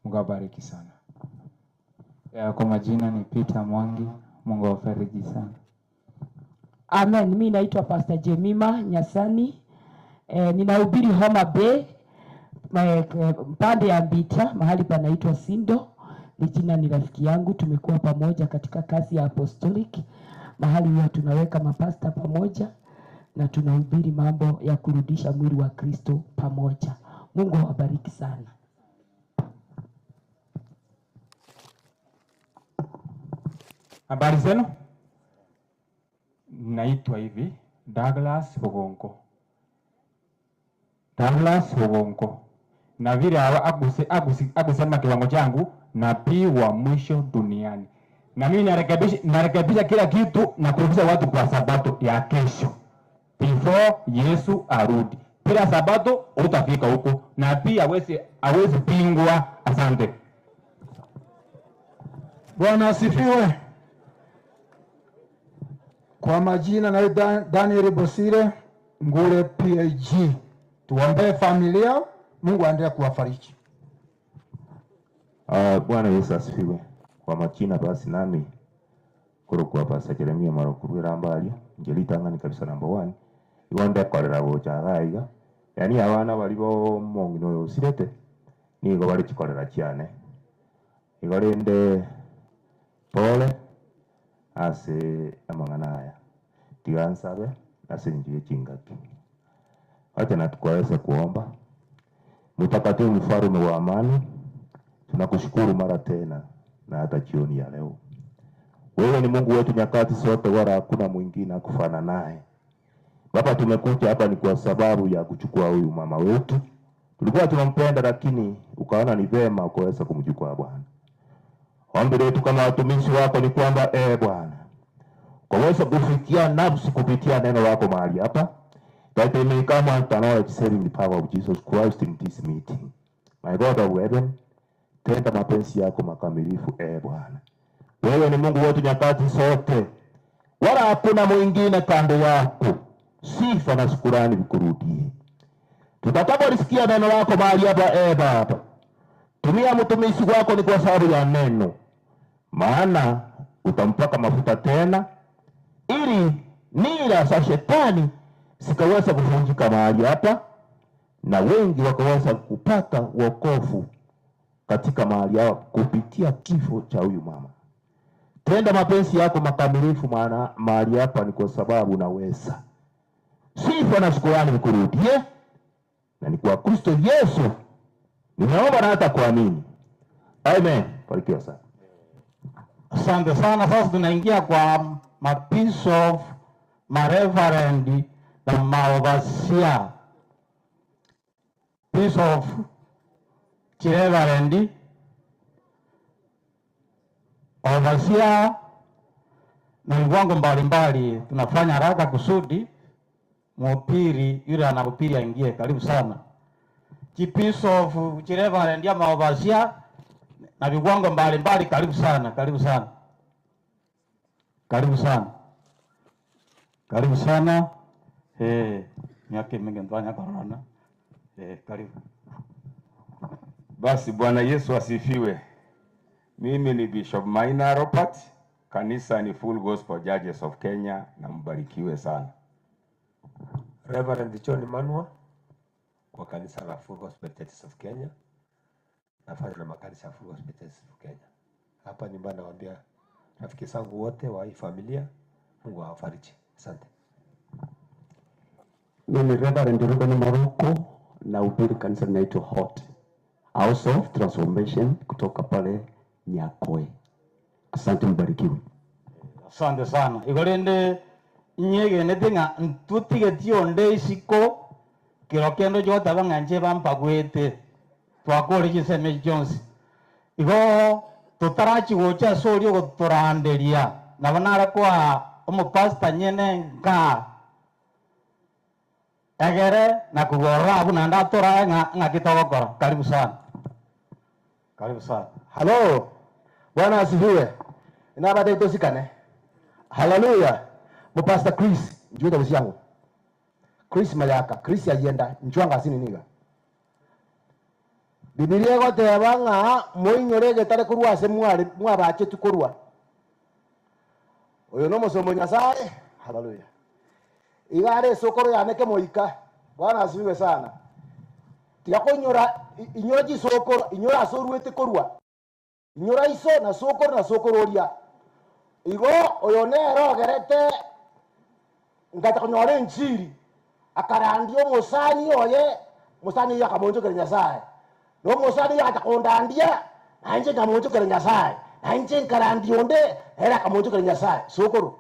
Mungu awabariki sana. Kwa majina ni Peter Mwangi. Mungu awafariji sana. Amen. Mimi naitwa Pastor Jemima Nyasani. Ninahubiri Homa Bay, pande ya Mbita, mahali panaitwa Sindo. Lichina ni rafiki yangu, tumekuwa pamoja katika kazi ya apostolic. Mahali huwa tunaweka mapasta pamoja na tunahubiri mambo ya kurudisha mwili wa Kristo pamoja. Mungu awabariki sana. Habari zenu? Naitwa hivi Douglas Bogongo. Douglas Bogongo. Na vile agusema kiwango changu nabii wa mwisho duniani. Na mimi narekebisha kila kitu na kurudisha watu kwa sabato ya kesho. Before Yesu arudi. Bila sabato utafika huko na pia hawezi pingwa. Asante. Bwana asifiwe. Kwa majina na Daniel Bosire Ngure PAG. Tuombee familia, Mungu aendelee kuwafariji. Bwana Yesu asifiwe. Kwa majina basi nami kurukuwa Pastor Jeremia Marokuru Rambalia ngelitanga ni kabisa number 1 iwonde korera gocha gaiga yani abana balibo mongino yosirete nigo bali chikorera cyane igorende pole ase amangana aya tigansabe ase njiye chingaki acha natukwaweza kuomba. Mtakatifu mfalme wa amani, tunakushukuru mara tena na hata jioni ya leo. Wewe ni Mungu wetu nyakati zote, wala hakuna mwingine akufana naye. Baba, tumekuja hapa ni kwa sababu ya kuchukua huyu mama wetu. Tulikuwa tunampenda lakini ukaona ni vema ukaweza kumchukua Bwana. Ombi letu kama watumishi wako ni kwamba Bwana, ukaweza kufikia nafsi kupitia neno lako mahali hapa. That they may come and acknowledge saving the power of Jesus Christ in this meeting. My God of heaven, tenda mapenzi yako makamilifu Bwana. Wewe ni Mungu wetu nyakati zote, wala hakuna mwingine kando yako. Sifa na shukrani vikurudie. Tutakapolisikia neno lako mahali hapa Baba, tumia mtumishi wako ni kwa sababu ya neno, maana utampaka mafuta tena ili nira za shetani sikaweza kuvunjika mahali hapa na wengi wakaweza kupata wokovu katika mahali hapa kupitia kifo cha huyu mama. Tenda mapenzi yako makamilifu, maana mahali hapa ni kwa sababu unaweza. Sifa na shukrani vikurudie, na ni kwa Kristo Yesu ninaomba na hata kuamini. Amen. Barikiwa sana. Asante sana. Sasa tunaingia kwa mapiece mareverend na maovasia. Piece of kireverend ovasia na viwango mbalimbali. Tunafanya haraka kusudi mhubiri yule anahubiri aingie. Karibu sana. Piece of kireverend ya maovasia na viwango mbalimbali. Karibu sana, karibu sana, karibu sana, karibu sana. Miaka mingi ndanya corona. Karibu. Basi Bwana Yesu asifiwe. Mimi ni Bishop Maina Robert, kanisa ni Full Gospel Judges of Kenya, na mbarikiwe sana. Reverend John Manua kwa kanisa la Full Gospel Judges of Kenya. Nafanya na makanisa ya Full Gospel Judges of Kenya. Hapa nyumbani nawaambia rafiki zangu wote wa hii familia, Mungu awafariji. Asante. Mimi Reverend Ruben Maroko na ubiri kanisa linaitwa Hot House of Transformation kutoka pale Nyakoe. Asante, mbarikiwe. Asante sana. Igorende nyege netinga ntutige tionde isiko kirokendo jota banganje bampagwete twakore kiseme Jones. Igo tutarachi gocha sorio gotoranderia nabonara kwa omupasta nyene nka egere na kugora abuna ndatora nga kitogokora. Karibu sana, karibu sana. Hello. Bwana asifiwe. Inabada itosikane. Haleluya. Pastor Chris, njoo tabusi yangu. Chris Mayaka, Chris agenda njwanga sini niga. Biblia gote yabanga moinyorege tare kurwa se mwabache tukurwa. Oyo no musomo Nyasaye. Haleluya. Igare sokoro yaneke moika. Bwana asifiwe sana. Tiakonyora inyoji sokoro, inyora soruete korwa. Inyora iso na sokororia. Igo oyo nero gerete ngata konyore nchiri. Akarandio musani oye, musani yakamonjo kere Nyasaye. No musani yakakondandia, nanje kamonjo kere Nyasaye. Nanje karandio nde era kamonjo kere Nyasaye. Sokoro.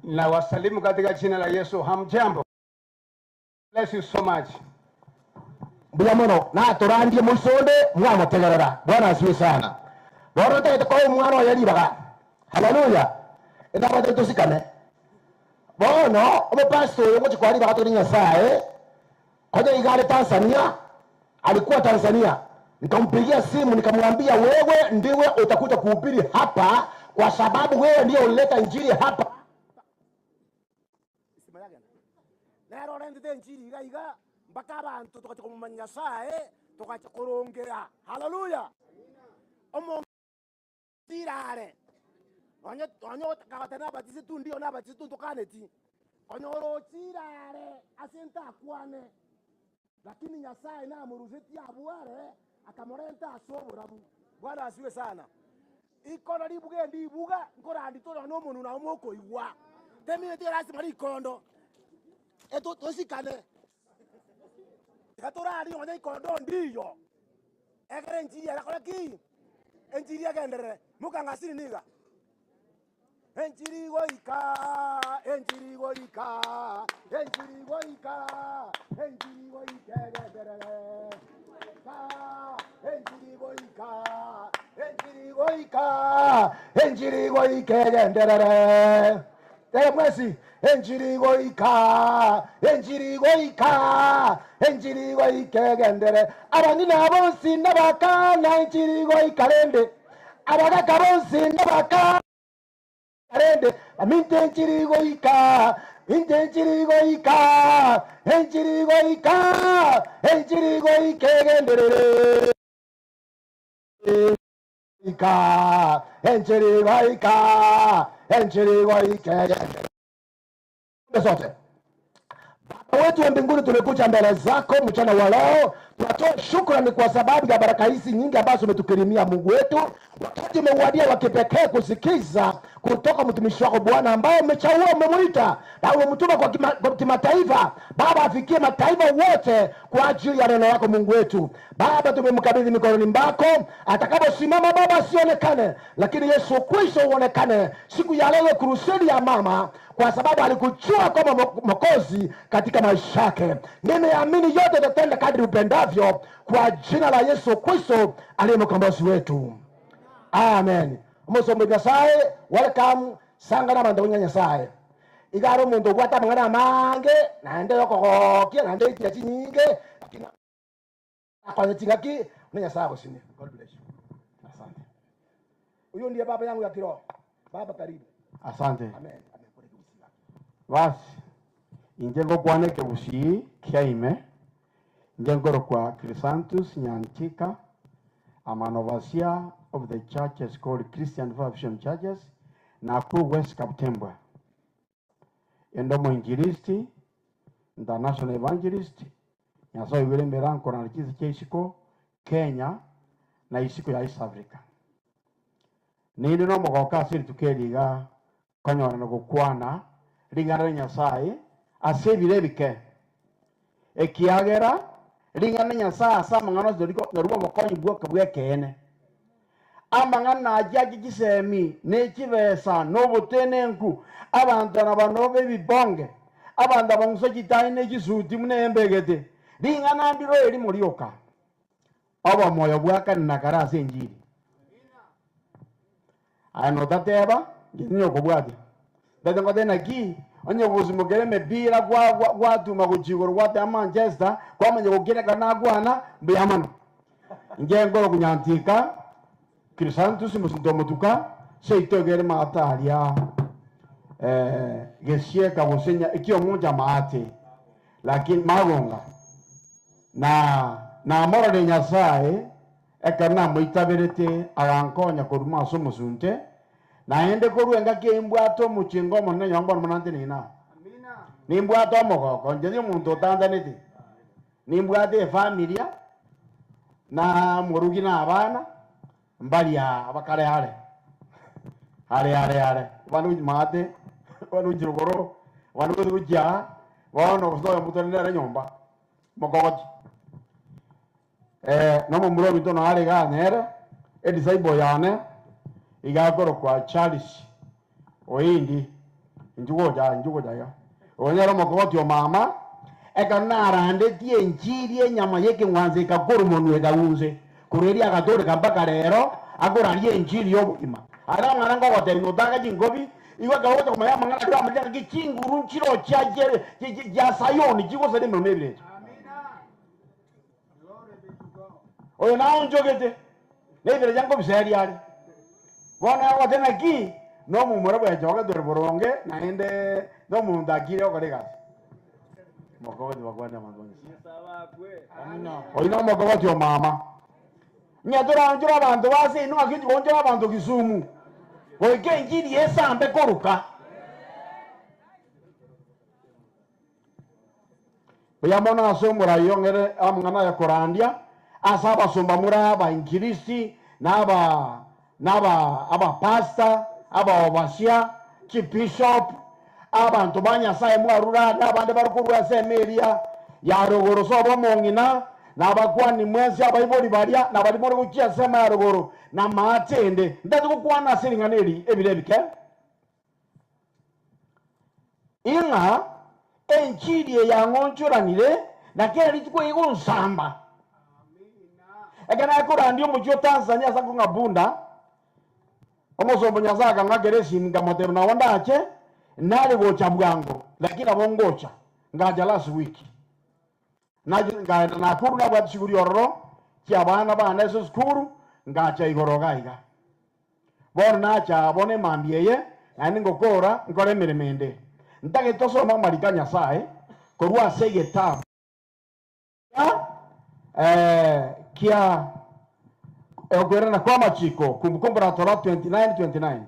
Na wasalimu katika jina la Yesu. Hamjambo. Bless you so much. Buyamono na torandie musonde mwana tegerera. Bwana asiwe sana. Bora tete kwa mwana yali baga. Haleluya. Enda bade tusikane. Bono omo pastor yomo chikwali baga tori Nyasaye. Koja igale Tanzania. Alikuwa Tanzania. Nikampigia simu nikamwambia wewe ndiwe utakuja kuhubiri hapa kwa sababu wewe ndiye ulileta injili hapa. Nero rendete injili iga mpaka abantu tukacha kumanya Nyasaye tukacha kurongera. Haleluya. Omo tirare. Onyo kakatana batisi tu ndio na batisi tu tukaneti. Onyoro tirare asenta kwane. Lakini Nyasaye na muruzeti abuare akamorenta asoburabu. Bwana asiwe sana. Ikono libuge ndibuga nkora nditoro no muntu na omoko igwa. Temine tirasi mari kondo. Eto tosikane. Katora ali onye ikondo ndiyo. Egere njiri akora ki. Enjiri agendere mukanga sini niga. Enjiri goika, enjiri goika, enjiri goika, enjiri goika gendere. Enjiri goika, enjiri goika, enjiri goika gendere. Tele mwesi enjiri goika, enjiri goika, enjiri goika gendere. Abandi nabonsi nabakana enjiri goika rende. Abagaka bonsi nabakana rende. Aminte enjiri goika, enjiri goika, enjiri goika, enjiri goika gendere. Enjiri goika, enjiri goika gendere. Sote. Baba wetu wa mbinguni, tumekuja mbele zako mchana wa leo. Tunatoa shukrani kwa sababu ya baraka hizi nyingi ambazo umetukirimia Mungu wetu. Wakati umeuadia wa kipekee kusikiza kutoka mtumishi wako Bwana ambaye umechagua, umemuita na umemtuma kwa kimataifa. Baba, afikie mataifa wote kwa ajili ya neno lako Mungu wetu. Baba, tumemkabidhi mikononi mwako. Atakaposimama Baba asionekane, lakini Yesu Kristo uonekane siku ya leo, krusedi ya mama, kwa sababu alikujua kama Mwokozi katika maisha yake. Nimeamini yote utatenda kadri upendavyo kwa jina la Yesu Kristo aliye mkombozi wetu. Amen. Umusomo Nyasaye, welcome sangana mandonya Nyasaye. Igaro mundu gwata mangana mange naende yokogokia naende itiachi nyinge akwa tingaki ni Nyasaye bosini. God bless you. Asante. Huyo ndiye baba yangu ya kiroho. Baba karibu. Asante. Amen. Basi injengo bwane ke busi kiaime injengo kwa Chrysanthus Nyantika, a manovasia of the churches called Christian Vision Churches Nakuru West Kaptembwe. Endomo injilisti international evangelist Nyasaye wile mirango na likizi chesiko Kenya na isiko ya East Africa. Nindi no mogoka siri tukeliga kanyora no gukwana ringana Nyasaye asebire bike ekiagera ringana Nyasaye asama ngano zodiko ngaruba mokonyi bwoka bwekene amangana ajagi gisemi nekibesa nobutenenku abantu nabanobe bibonge abantu abangso gitaine gisuti munembegete ringana ndiro eri murioka aba moyo bwaka nakarase njiri ano tateba ginyo kubwati ndatengo tena ki onye buzimugere mebira gwa tuma kujigoro gwate Manchester kwa manye kugire kana gwana mbiyamano ngengoro kunyantika Chrysanthus musindomotuka seitogere mataria gesieka gusenya ikio moja maate lakini magonga na moro de Nyasaye ekana muitabirite agankonya kuruma somusunte na ende kuruenga kimbwato muchingo monne nyombo monante nina nimbwato mogoko njeri muntu tandaniti nimbwate familia na murugi na abana mbali abakare hale banu mate banu jirogoro banu kujja bano kusoya mutonera nyomba mogoko no mumuro bitono hale ganere edisaibo yane igakoro kwa Charles oindi njugo ja onyero mogoti o mama ekanara andetie njiri enyama yeke mwanze kakuru monu egaunze kureri agatore kambaka rero akorarie njiri yobima ara mwana ngote notaka jingobi iwa gawote kumaya mangana ndo amanya kichinguru chiro chaje ya sayoni jiko sede mmebire oyo nawo njogete nebire jango bisari yari bona watena ki no mumura bwa joga dore boronge na ende no mundakire okorega mokogoti bakwanda mandoni oina mokogoti o mama nyadora njura abantu base no akiti konjora abantu Kisumu oike njiri esambe koruka bayamona asomura yongere amngana ya korandia asaba somba mura ba inkirisi aba pasta aba obasia chi bishop abantu banyasaye mwarura n'abandi barukurwa semeria ya rogoro sobo mongina n'abakwani mwenzi abayibori baria n'abari muri gukia sema ya rogoro na matende ndati kukwana siringaneri ebirebike inga enchiri ya ngonchuranire na keri tuko igo nsamba ekana akora ndio mujyo Tanzania sakunga bunda omosombo nyasaga ngageresi ngamotero na wandache nali gocha bwango lakini abongocha ngaja last week na kuru na bwa siguri ororo kya bana bana eso skuru ngacha igorogaiga bona cha bone mambieye ani ngokora ngore miremende ntage toso mamarikanya sae korwa sege ta kia ogwerana kwa machiko kumbukumbu la Torah 29:29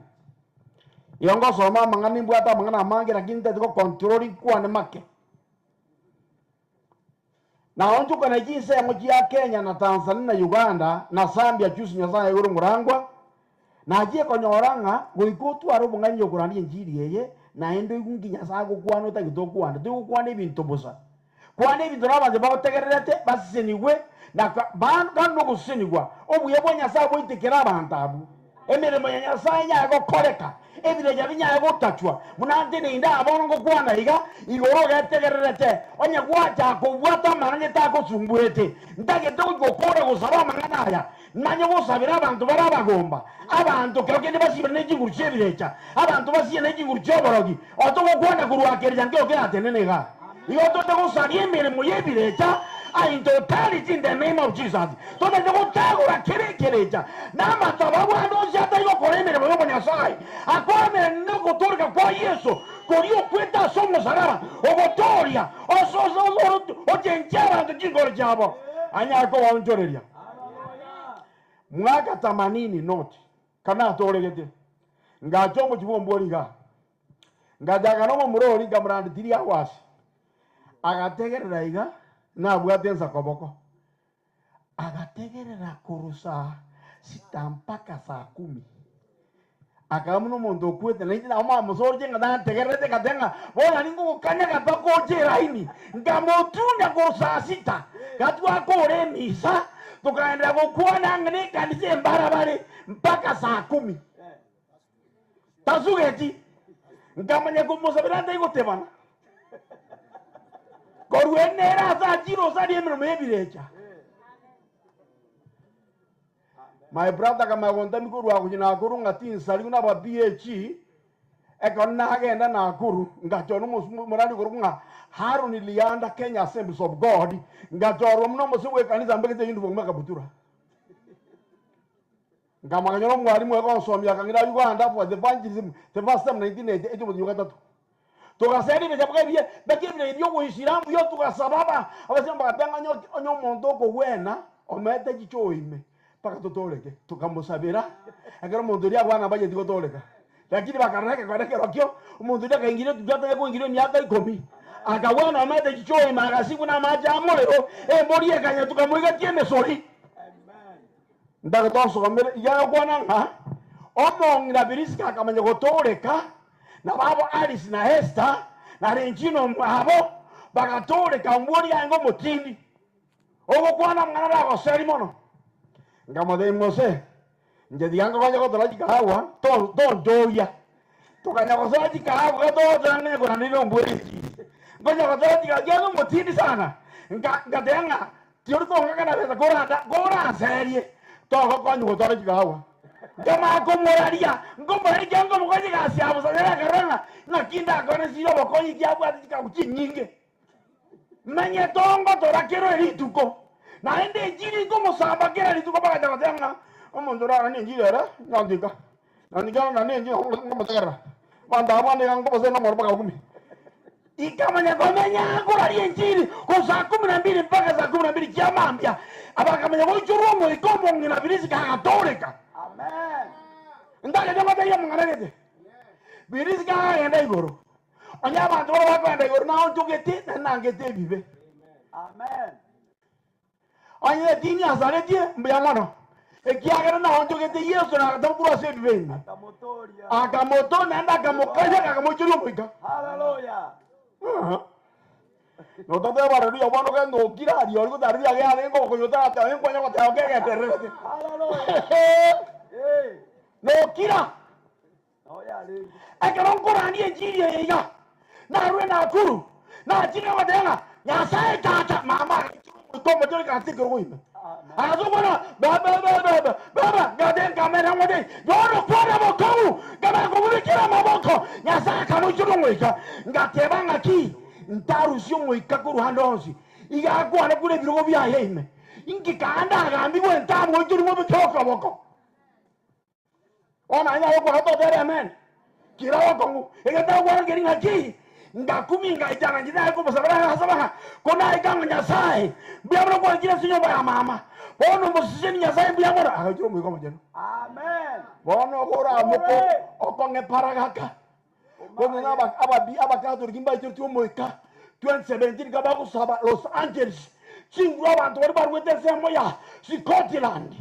yongo soma mangani mbwata mangana mange lakini taziko controlling kwa ne make na onjo kana jinsi ya moji ya Kenya na Tanzania na Uganda na Zambia juzi nyaza ya uru murangwa na ajie konyoranga goikutu aro bunganyo kurani njiri yeye na endo igungi nyaza gukwana tagitokwana tukwana ibintu busa kwana ibintu rabaze bategererete baseniwe na bano gusinigwa obuye bwanyasa bwitikira abantabu emirimo ya Nyasaye nyago koreka ebire ya binyago tachwa munande ninda abongo kwana iga igoro gategererete onya gwacha kubwata mananye tako sumbuete ndage dogo kore gusaba mangana aya nanyo gusabira abantu barabagomba abantu kyoke nibasibira n'ikingurukye birecha abantu basiye n'ikingurukye borogi otogo kwana kuruakerja ngyo kyatenenega iyo tote gusabye imirimo yebirecha in totality in the name of Jesus. So that the Otago are Kereja. Namata, no Zatago for him and Nyasaye. A quarter no go to the Poyeso. Could you quit that song of Sarah, Ogotoria, or so or Genjara the Jingo Jabo? Anya go on Joria. Mwagata manini not. Kana toregete. Ngajomo Jibomboriga. Ngajagano Murori Gamran 3 hours. Agategeraiga. Na bwatenza koboko agategerera kurusa sita mpaka saa 10 akamuno mondo kwete na ina mama muzorje ngada tegerete katenga bona ningo kanya katako jeraini ngamotunya kurusa sita katwa kore misa tukaenda kukuona ngene kanise mbarabare mpaka saa 10 tasugeti ngamanya kumusabiranda igotebana Korwenera za jiro za diemro mebirecha. My brother kama gonta mikuru wa kujina akuru ngati sali kuna ba BH ekonna agenda na akuru ngachono murali kurunga Harun Lianda Kenya Assemblies of God ngachoro mno mosiwe kanisa mbele yindu bomaka butura. Ngamanyoro mwalimu wako nsomya kangira Uganda for the evangelism the first time 1988 mu Uganda. Tukasedi bejabuka biye bakibire ibyo kuhishiramu yo tukasababa abasema bakatanga onyo muntu okugwena omete gichoime paka totoleke tukamusabira agero muntu ria bwana baje tikotoleka lakini bakareka kwarekero kyo umuntu ria kaingire tujata kuingire myaka 10 akabwana omete gichoime akasiku na maja amulero morie kanya tukamwiga tiene sori ndaga tonso kamere ya kwana nga omongira birisika akamanya gotoleka na babo Alice na Esther na Regino mwabo bakatoleka mbori yango mutindi ogo kwana mwana bako serimono ngamode mose nje dianga kwanya kotola jikawa to doya tukanya kotola jikawa to tane kwa nilo mbori ngoja kotola jikawa mutindi sana ngadenga tiori to ngakana besa gora serie to kokonyo kotola jikawa Jama komoraria ngomori jango mukoje kasi abo sadera karanga nakinda kone siro bokonyi kiabu atika kuchinyinge manye tongo torakero elituko na ende jiri como saba kera elituko baka jagatanga omondora ni njiri era nandika na nenji ngomo tegera banda bande ngo bose no morba kumi ikamanya komenya ngorari njiri ko saa 12 mpaka saa 12 jamambia abakamenya ko churumo ikomo ngina birisi katoreka. Amen. Ndale ndio mata yamu ngaragete. Birisika yenda igoro. Onya bantu wako yenda igoro na onjogete na nangete bibe. Amen. Onya dini azareti mbyamono. Ekiagera na onjogete Yesu na tambura se bibe. Akamotoria. Akamoto nanda kamokaja kakamochuru mwika. Hallelujah. No tata bara ria wano ka no kira ri orgo dari ya ga ngo ko yota ta en kwanya ko ta ga terre. Hallelujah. No kira. No ya le. Akaron Qur'ani injili ya. Na ruwe na kuru. Na jina wadenga. Ya sai tata mama. Ko mo jori ka tikro wi. Azo bona baba gaden kamera ngode. Yoro fora boku. Gaba ko wi kira maboko. Ya sai ka mo joro ngwika. Ngateba ngaki. Ntarusio mwika ruhande onsi iga kwane kule birogo bya heme ingi kanda agambi bwe ntamu ojuri mo bitoka boko ona anya yoko hato tere amen kira wako ega ta kwa ngeri ngaki ngakumi ngaitanga njida ko basabara hasaba kona ikanga nyasai bya bro kwa kila sinyo ba mama bono musisi nyasai bya bro ajuro mo ko majeno amen bono hora moko okonge paragaka Kono na abakato kimba itirtu moika 2017 kabako saba Los Angeles chingwa bantu bari barwete semoya Scotland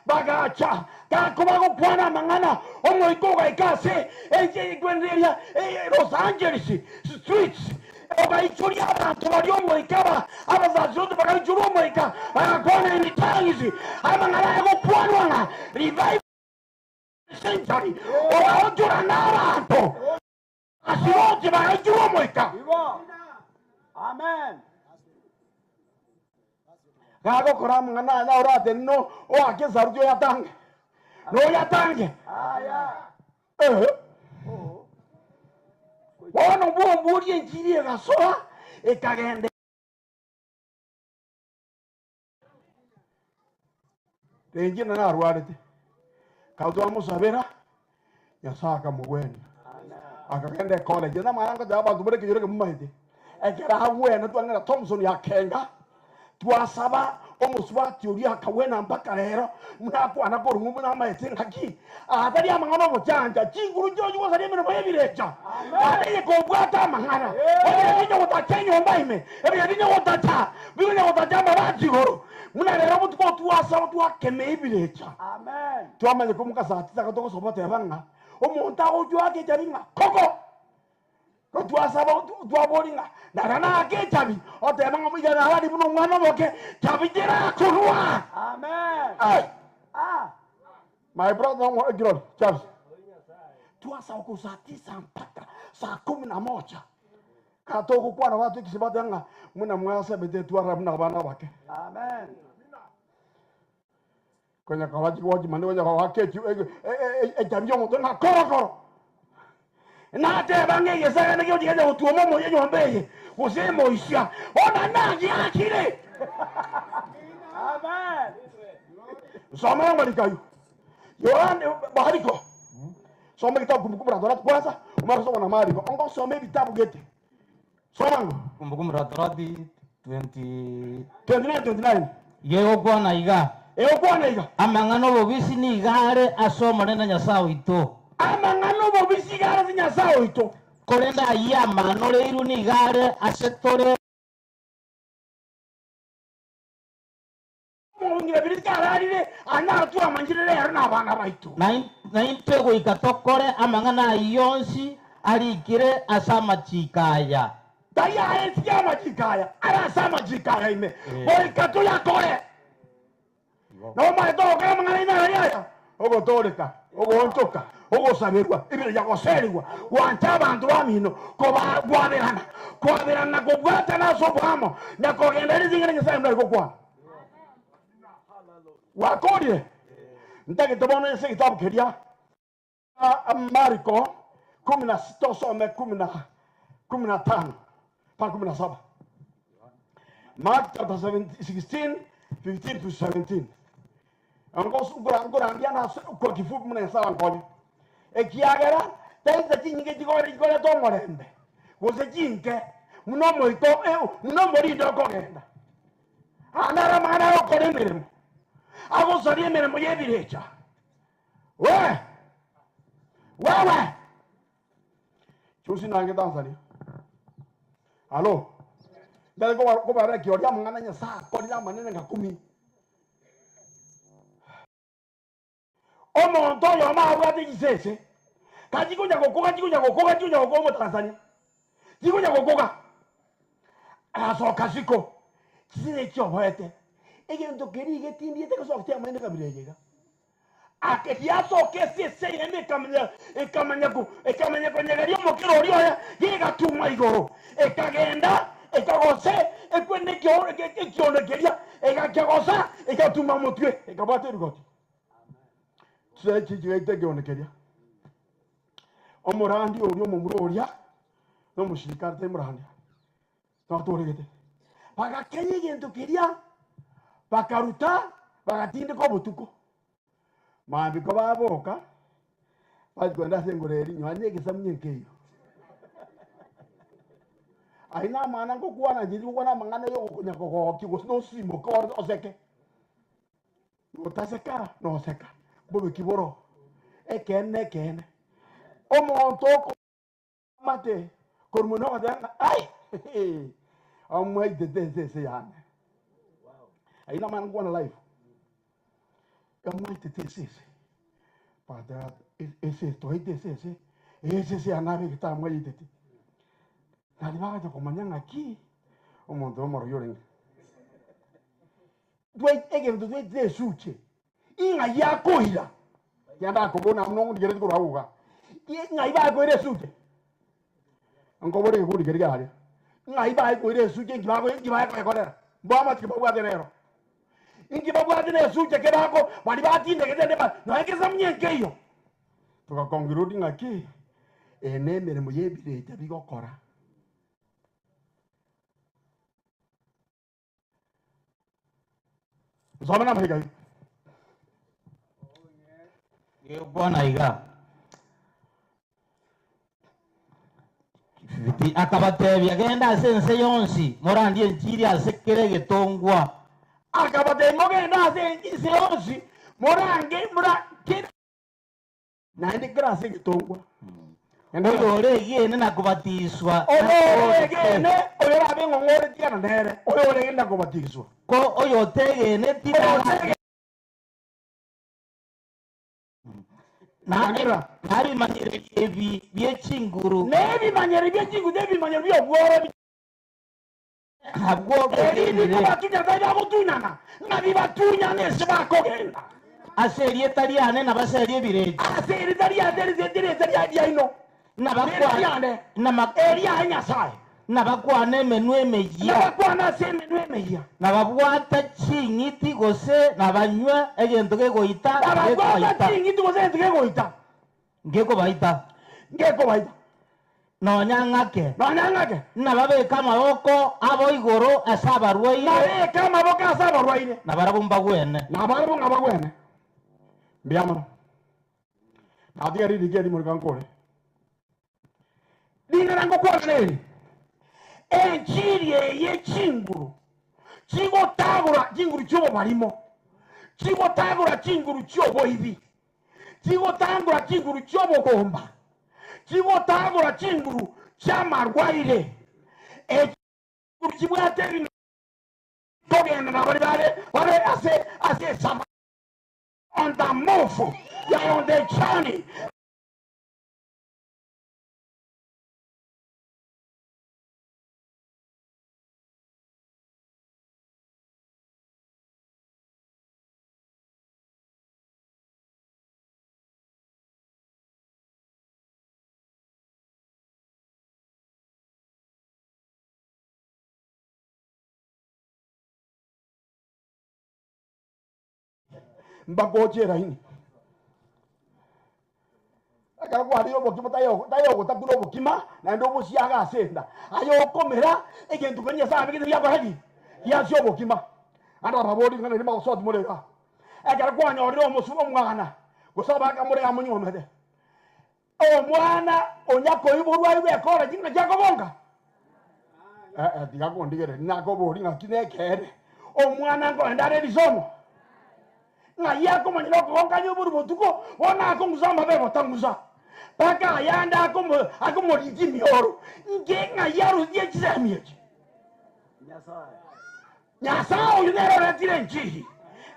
bagacha kakubako kwana mangana omoiko ga ikase eje igwenderia Los Angeles streets oba ichuri abantu bari omoika abazazoto bakaijuru omoika bakona imitangizi amangana yako kwanwa revive century oba ojura n'abantu asirote baraijuru omoika. Amen. Gago koram ngana na orate no o ake zarjo yatange. No yatange. Wono bomburi enjiri gasoa ekagende. Tenjina na arwarete. Kauto amusabera yasaka mugweni. Akagende college na maranga jaba dubere kijore kumumaite. Ekera hawena twangera Thompson ya Kenga twasaba omuswa teori akawena mpaka rero munako anakoro ngumu na maite ngaki atari amangano bojanja chinguru jojo wasari mino bayibirecha ari ko bwata mangana ebe niyo utakenyo mbaime ebe niyo utata biyo utata mabajigoro muna rero mutko twasaba twakeme ibirecha amen twamanye kumuka satisa katoko sobote banga omuntu agojo akejabinga koko ko twasaba twaboringa narana akechabi otebanga mujana hadi buno mwana boke chabijera kurwa amen my brother no egiro Charles twasaba ko saa 9 mpaka saa 11 katoko kwa na watu kisibadanga muna mwasa bete twara mna bana bake amen kwenye kawaji waji mane kwenye kawakechi echabio moto na koro na te bange yesa na kyo jige utuomo mo yenyo mbeye usemo isha ona nangi akire amen soma ngalikayo Yohane Mariko. Soma kitabu Kumbukumbu la Torati kwanza, umara soma na Mariko. Ongo some vitabu gete. Soma ngo. Kumbukumbu la Torati 29. Yego kwana iga. Eo kwana iga. Amangano bobisi ni igare asoma nenda Nyasaye wito. Amangano bobisi igare si Nyasaye wito. Korenda ayama no leiru ni igare asetore. Mungira birika ararire ana atu amanjirere arna abana baitu. Na intego ikatokore amangana yonsi alikire asama chikaya. Daya eti amachikaya. Ara asama chikaya ime. Oi katuya kore. No mai to kama ngana ina yaya. Ogo toreka, ogo ontoka, ogo saberwa, ibire ya goserwa. Wanta bantu amino ko ba bwaberana. Ko berana ko bwata na so bwamo. Na ko genda rizingana Nyasaye ndo kwa. Wakorie. Ndage tobona ese kitabu keria. Mariko 16 some 15 mpaka 17. Mark chapter 16, 15 to 17. Angora ambiana kwa kifupi mna sawa ngoja. Ekiagera taita tinge tikore to morembe. Wose jinke muno moito muno morido ko genda. Anara mana ko mirimo. Ago sari mirimo yebirecha. Wewe chusi nange Tanzania. Alo. Dale ko bara kioria mngana nya saa ko ya manene ngakumi. Omo ntoyo ma abwate gisese. Kajikunya gokoga mo Tanzania. Jikunya gokoga. Aso kasiko. Kisine kyo hoete. Ege ndo keri ge tindi ete ko softe amene kabirejega. Aketia so kesi se ene kamanya ko nyagario mokiro rio ya yega tuma igoro. Ekagenda ekagose ekwene kyo negeria ekagosa ekatuma motwe ekabate rugoti. Tse kijete gyonekeria. Omurandi ori omuroria no mushirikare temurandi. Twatorigete. Bagakenye gento kiria bakaruta bagatinde ko butuko. Mambi ko baboka bakwenda sengoreri nywanye gisamye nkeyo. Aina mana ko kuana jiji ko na mangana yo nyako ko no simo ko oseke. Utaseka no seka. Bobe kiboro. Ekene. Omo toko mate. Kormuno ada ai. Omo ide se yana. Aina man go na life. Omo ide se. Pada ese to ide se. Ese anabe que está muy ide. La divaga de comandante aquí. Omo do moro yoring. Due ege due de suche. Inga ya koira yanda ko bona no ngere ko rawuga inga iba ko ire suje anko bore ko ngere gari inga iba ko ire suje ngiba ko dera mbama tiba bwa denero ingiba bwa denero suje ke bako bali batinde ke deba no eke samnye nkeyo to ka kongirudi ngaki ene mere mo yebire tabi ko kora zomana mhiga Bwana iga Fiti akabatebya genda sense yonsi morandi enchiri asekere getongwa akabatemo genda sense yonsi morange kira na ndi grase getongwa Oyo oregene nakubatiswa oregene oyo rabe ngongore tigana nere oyo oregene nakubatiswa ko oyo tegene tigana Nari manyere ebi biechinguru. Nebi manyere biechinguru, nebi manyere biobwore. Habwo kugende. Ebi batunya zaiba kutunyana. Nabi batunya nese bakogenda. Aseri etariane na baseri ebireji. Aseri etariane zedire etariane ino. Nabakwane. Eria Nyasaye. Nabakwane menu emegia. Nabakwana se menu emegia. Nababwata chingiti gose nabanywa egento gegoita. Nababwata chingiti gose egento gegoita. Ngeko baita. Nonyang'ake. Nababeka amaboko abo igoro ase abarwaire. Nabeka amaboko ase abarwaire. Nabarabumba gwene. Mbiamono. Nadia riri muri kankore. Dingarango kwa neri. Enjiri ye chinguru. Chigo tagura chinguru chobo marimo. Chigo tagura chinguru chobo hivi. Chigo tagura chinguru chobo gomba. Chigo tagura chinguru chama rwaire. Chinguru chibo ateri togenda na bari ase sama. On the move. You're on the journey. Mbagojera hini. Akagwa ari obokima tayo gotakura obokima na ndo busiaga asenda. Ayo komera egentu kanya sabe kintu yabahaji. Yasyo obokima. Anda babodi ngana ni magosot murega. Akagwa nyoriro omusubo mwana. Gusaba kamure amunyomede. O mwana onyako iburwa ibe kora jinga jakobonga. Digago ndigere nako bori ngakinekere. O mwana ngo ndare bisomo. Na yako manyiro konga nyuburu botuko ona akunguzama bebo tanguza paka ayanda akumoriji mioro ngenga yaru yechizamiechi nyasa oyunero retire nchihi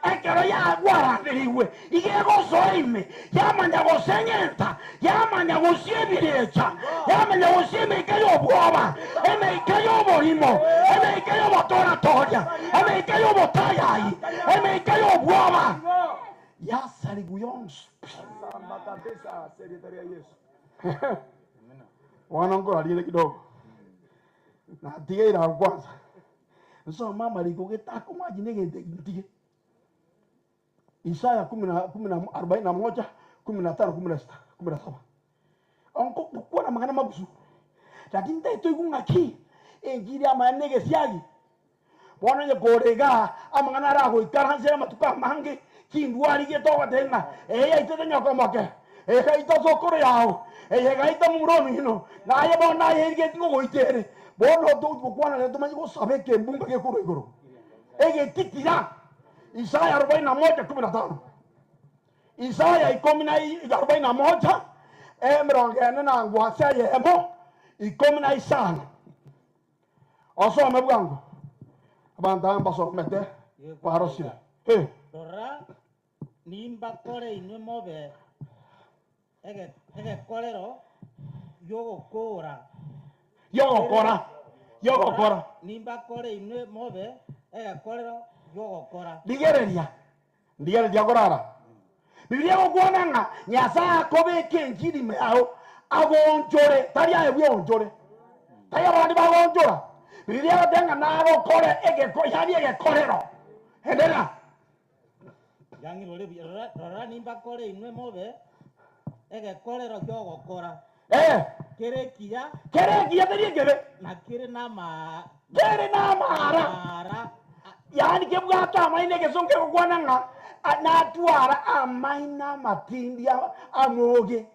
ekero ya gwara biriwe igego soime yamanya gosenyenta yamanya gosiebirecha yamanya gosieme kayo bwoba eme kayo borimo eme kayo botora toria eme kayo botayai eme kayo bwoba yasari guyons samba kabisa sekretari ya Yesu wanango aliye kidogo na tigeira kwanza nso mama liko getako maji negende ntige Isaya 41 15 17 onko kwa na magana mabusu lakini taito igungaki enjiri amanege siagi bona ye gorega amangana rago ikaranse matuka mange kindwari ge toga tenga ito nyoko make ito sokoro yao ito muromi no na ye bona ye ge ngo goitere bono to kwana le tomanyi go sabe ke mbunga ke kuro igoro tikira Isaya 41:15 Isaya 41 emrongene na ngwasa yemo 15 osome bwangu abantu ambaso mete parosira Rora nimba kore inwe mobe ege korero yogokora nimba kore inwe mobe ege korero yogokora ndigereria korara Biblia gokwananga nyasa kobe kenjiri meao agonjore tari awe onjore tari abandi bagonjora Biblia gotenga nago kore ege korero endera yangi rora nimba kore inwe mobe ege korero yogokora kerekia tari egebe na kere nama ara yani kebwata amaine gesonke gokwananga natwara amaina matindi amoge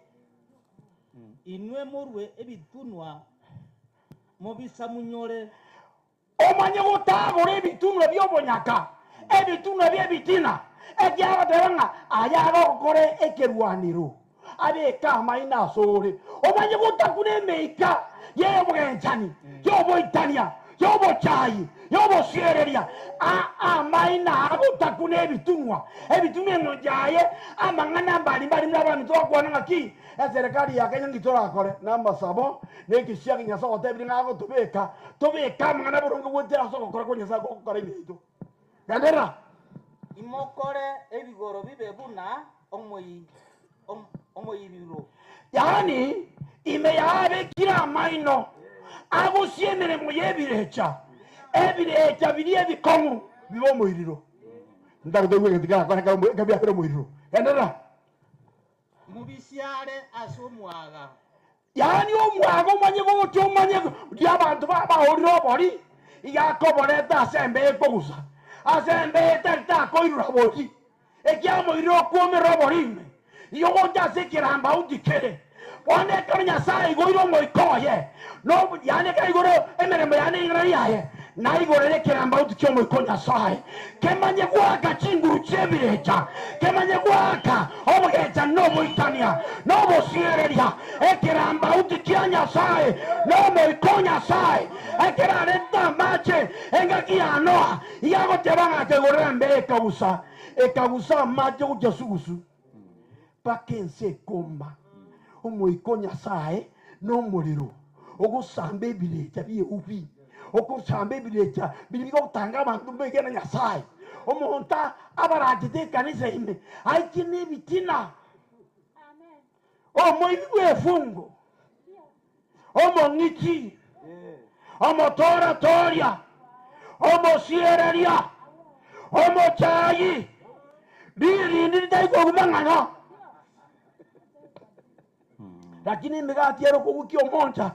inwe morwe ebitunwa mobisa munyore omanye gotagora ebitunwa byobonyaka ebitunwa byebitina ekiaga teranga ayaga gokore ekerwaniro abeka amaina asore omanye gotakuna emeika yebwenchani yoboitania yobochayi yobosiereria amaina agotakuna ebitunwa eno jaye amang'ana mbalimbali mnabami twakwananga ki eserikali ya Kenya ngitorakore namba sabo nekisiagi nyasa gotebiri ng'ago tubeka amang'ana borongo gwetera so gokora konyasa gokora imeito gandera imokore ebigoro bibe buna omoyibiro yani imeyabe kira maino agusiemere muyebirecha ebirecha birie bikomu bibo muiriro ndarutegwe ngitika kone kabya kore muiriro endera mubisiare asomwaga yani omwaga omanye gotyo omanye abantu bahoriro bori igakoboreta asembe ekogusa asembe eta koirura bori ekiamoiriro kuomera borime yogonja sekiramba udikere one kanya sai goiro moikoye no yani kai goro emerembe yani ngari yaye na igorere kiramba udikyo moikonya sai kemanye gwaka chinguru chebirecha kemanye gwaka omugecha no moitania no bosiereria ekiramba udikyanya sai no moikonya sai ekirareta mache engakianoa yago tebanga kegorera mbere ekabusa mache ujasugusu pakense komba omoikonya sai no muriro ogusambe birecha biye ubi okusamba birecha biligo gutanga abantu begena nyasaye omonta abaragite kanisa ime aikine bitina omo ibwe fungo omo ngiki omo toria omo siereria omo chai biri ni dai ko gumangana lakini megatiero ko gukio monta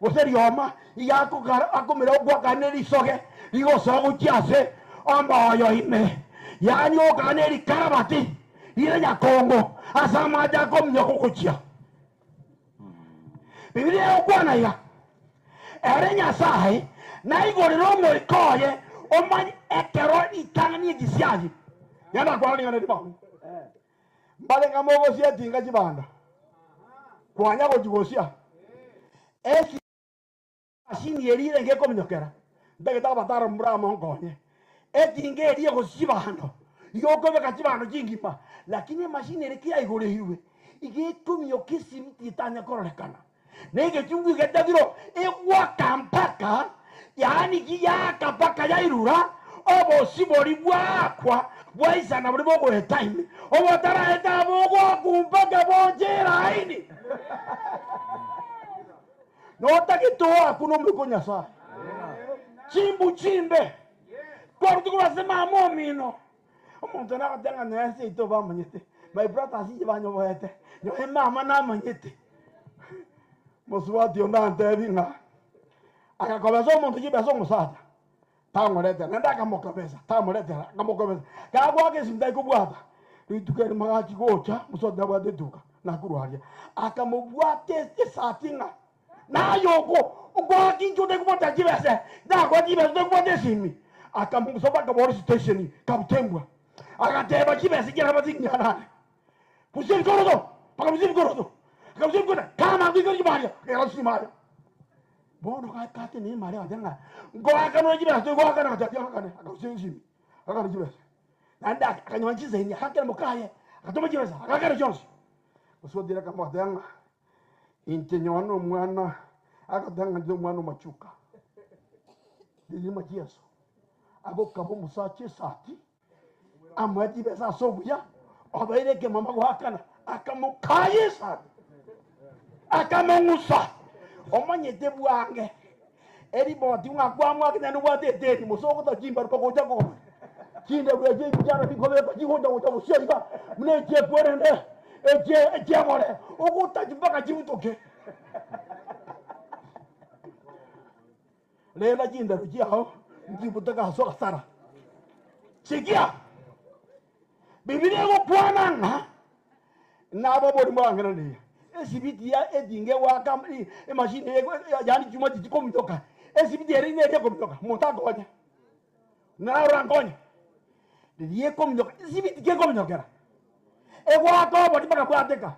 gose rioma yako akomera ogwa kaneri soge ligo sogo kiase amba yo ime yani o kaneri karabati ile nya Kongo asama ja komnyo kukuchia Biblia okwana ya erenya sahi na igorero mo ikoye o man ekero itangani gisiaji yana kwa ngane dibamu mbale ngamogo sia tinga chibanda kwanya go jigosia esi asini yerire ngeko mnyokera ndege tabatara mbrama ngonye etinge eriye go sibano yoko beka chibano jingima lakini mashine rekia igore hiwe igitumyo kisimti itanya kororekana nege chungu gedagiro ewa kampaka yani giyaka paka yairura obo sibori bwakwa bwaisa na buri bogo time obo tara eta bogo kumpaka bojera ini no takitoa kuno mkonya sa chimbe kwa rutuko basema momino omuntu na katanga nese ito bamanyete my brother asi banyo boete yo mama na manyete moswati onda antebinga akakobezo omuntu jibezo musata tamorete nenda kamokobeza tamorete kamokobeza kabwake simdai kubwata ritukere magachi gocha musoda bwadetuka nakurwaria akamubwate satinga na yoko ugwa kinjude kubota jibese na kwa jibese kubota simi akamusoba kabori station kabutembwa akateba jibese jira bazinyana pusin korodo pakamusin korodo akamusin korodo kama ngiko jibaria era simaya bono kate ni mare adanga ngwa kano jibese ngwa kana katya kana akamusin simi akana jibese nanda akanyanchiza ini hakera mukaye akatoma jibese akakara jonsi usodira kama adanga intenyono mwana akadanga ndio mwana machuka ndi majiaso abo kabo musache sati amati besa sobuya obaire ke mama gwakana akamukaye sati akamungusa omanyete bwange eri boti ngakwa mwakina nubate tete musoko ta jimba ko koja ko kinde bwe je bijana bikobe ko jihoda ko tabusiya mune je kwerende eje more okuta jimbaka jibutoke lela jinda rujiao njibutaka soka sara sikia Biblia go pwana na babo rimanga nani esibiti ya edinge waka machine yani juma tiko mtoka esibiti eri ne ko mtoka montago waje na rangonya ndiye ko mtoka esibiti ke ko mtoka waka bodi baka kwateka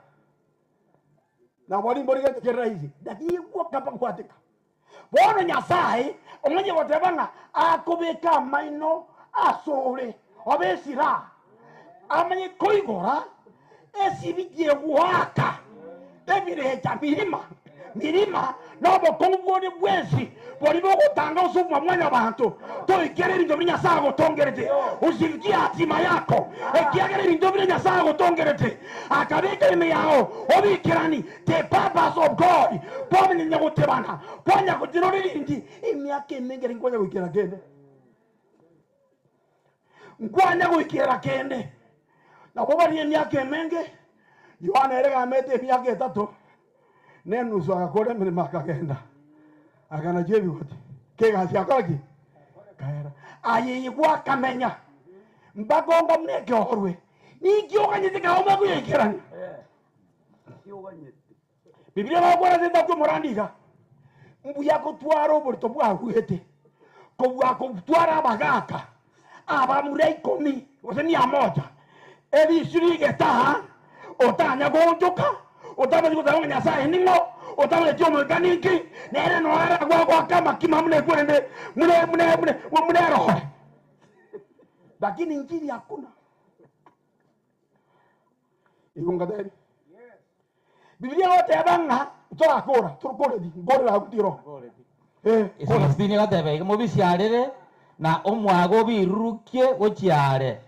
na bodi bodi ke raisi dadi ko kapa kwateka bono nyasaye omanye watebanga akobeka maino asore obesira amanye koigora esibije waka ebireja mirima nobo kongone bwezi boli bokutanga usumwa mwana bantu toikere bintu binyasaye gotongerete usikia atima yako ekiagere bintu binyasaye gotongerete akabeka ime yao obikirani the purpose of God pomni nyagotebana ponya kutirori indi imyake mengere ngonya gukira kende ngwanya gukira kende na bobari imyake menge Yohana erega mete imyake 3 nenusu akakore mini makagenda akana jebi wote kega siakaki kaera ayi kwa kamenya mbagonga mneke horwe nikioganyite kaoma kuyekirani Biblia bakora zenda ku morandika mbuya kutwara oburito bwahwete kobwa kutwara abagaka abamure 10 ose ni amoja ebisuri getaha otanya gonjoka otamaze kutanga nyasaye ningo otamaze cyo mekaniki nere no ara kwa kama kimamune kwende mune roho lakini injili hakuna ikungadeni Biblia yote yabanga turakora turukore di ngore la kutiro Isini gatebe mo bisiarere na omwago birurukie gochiare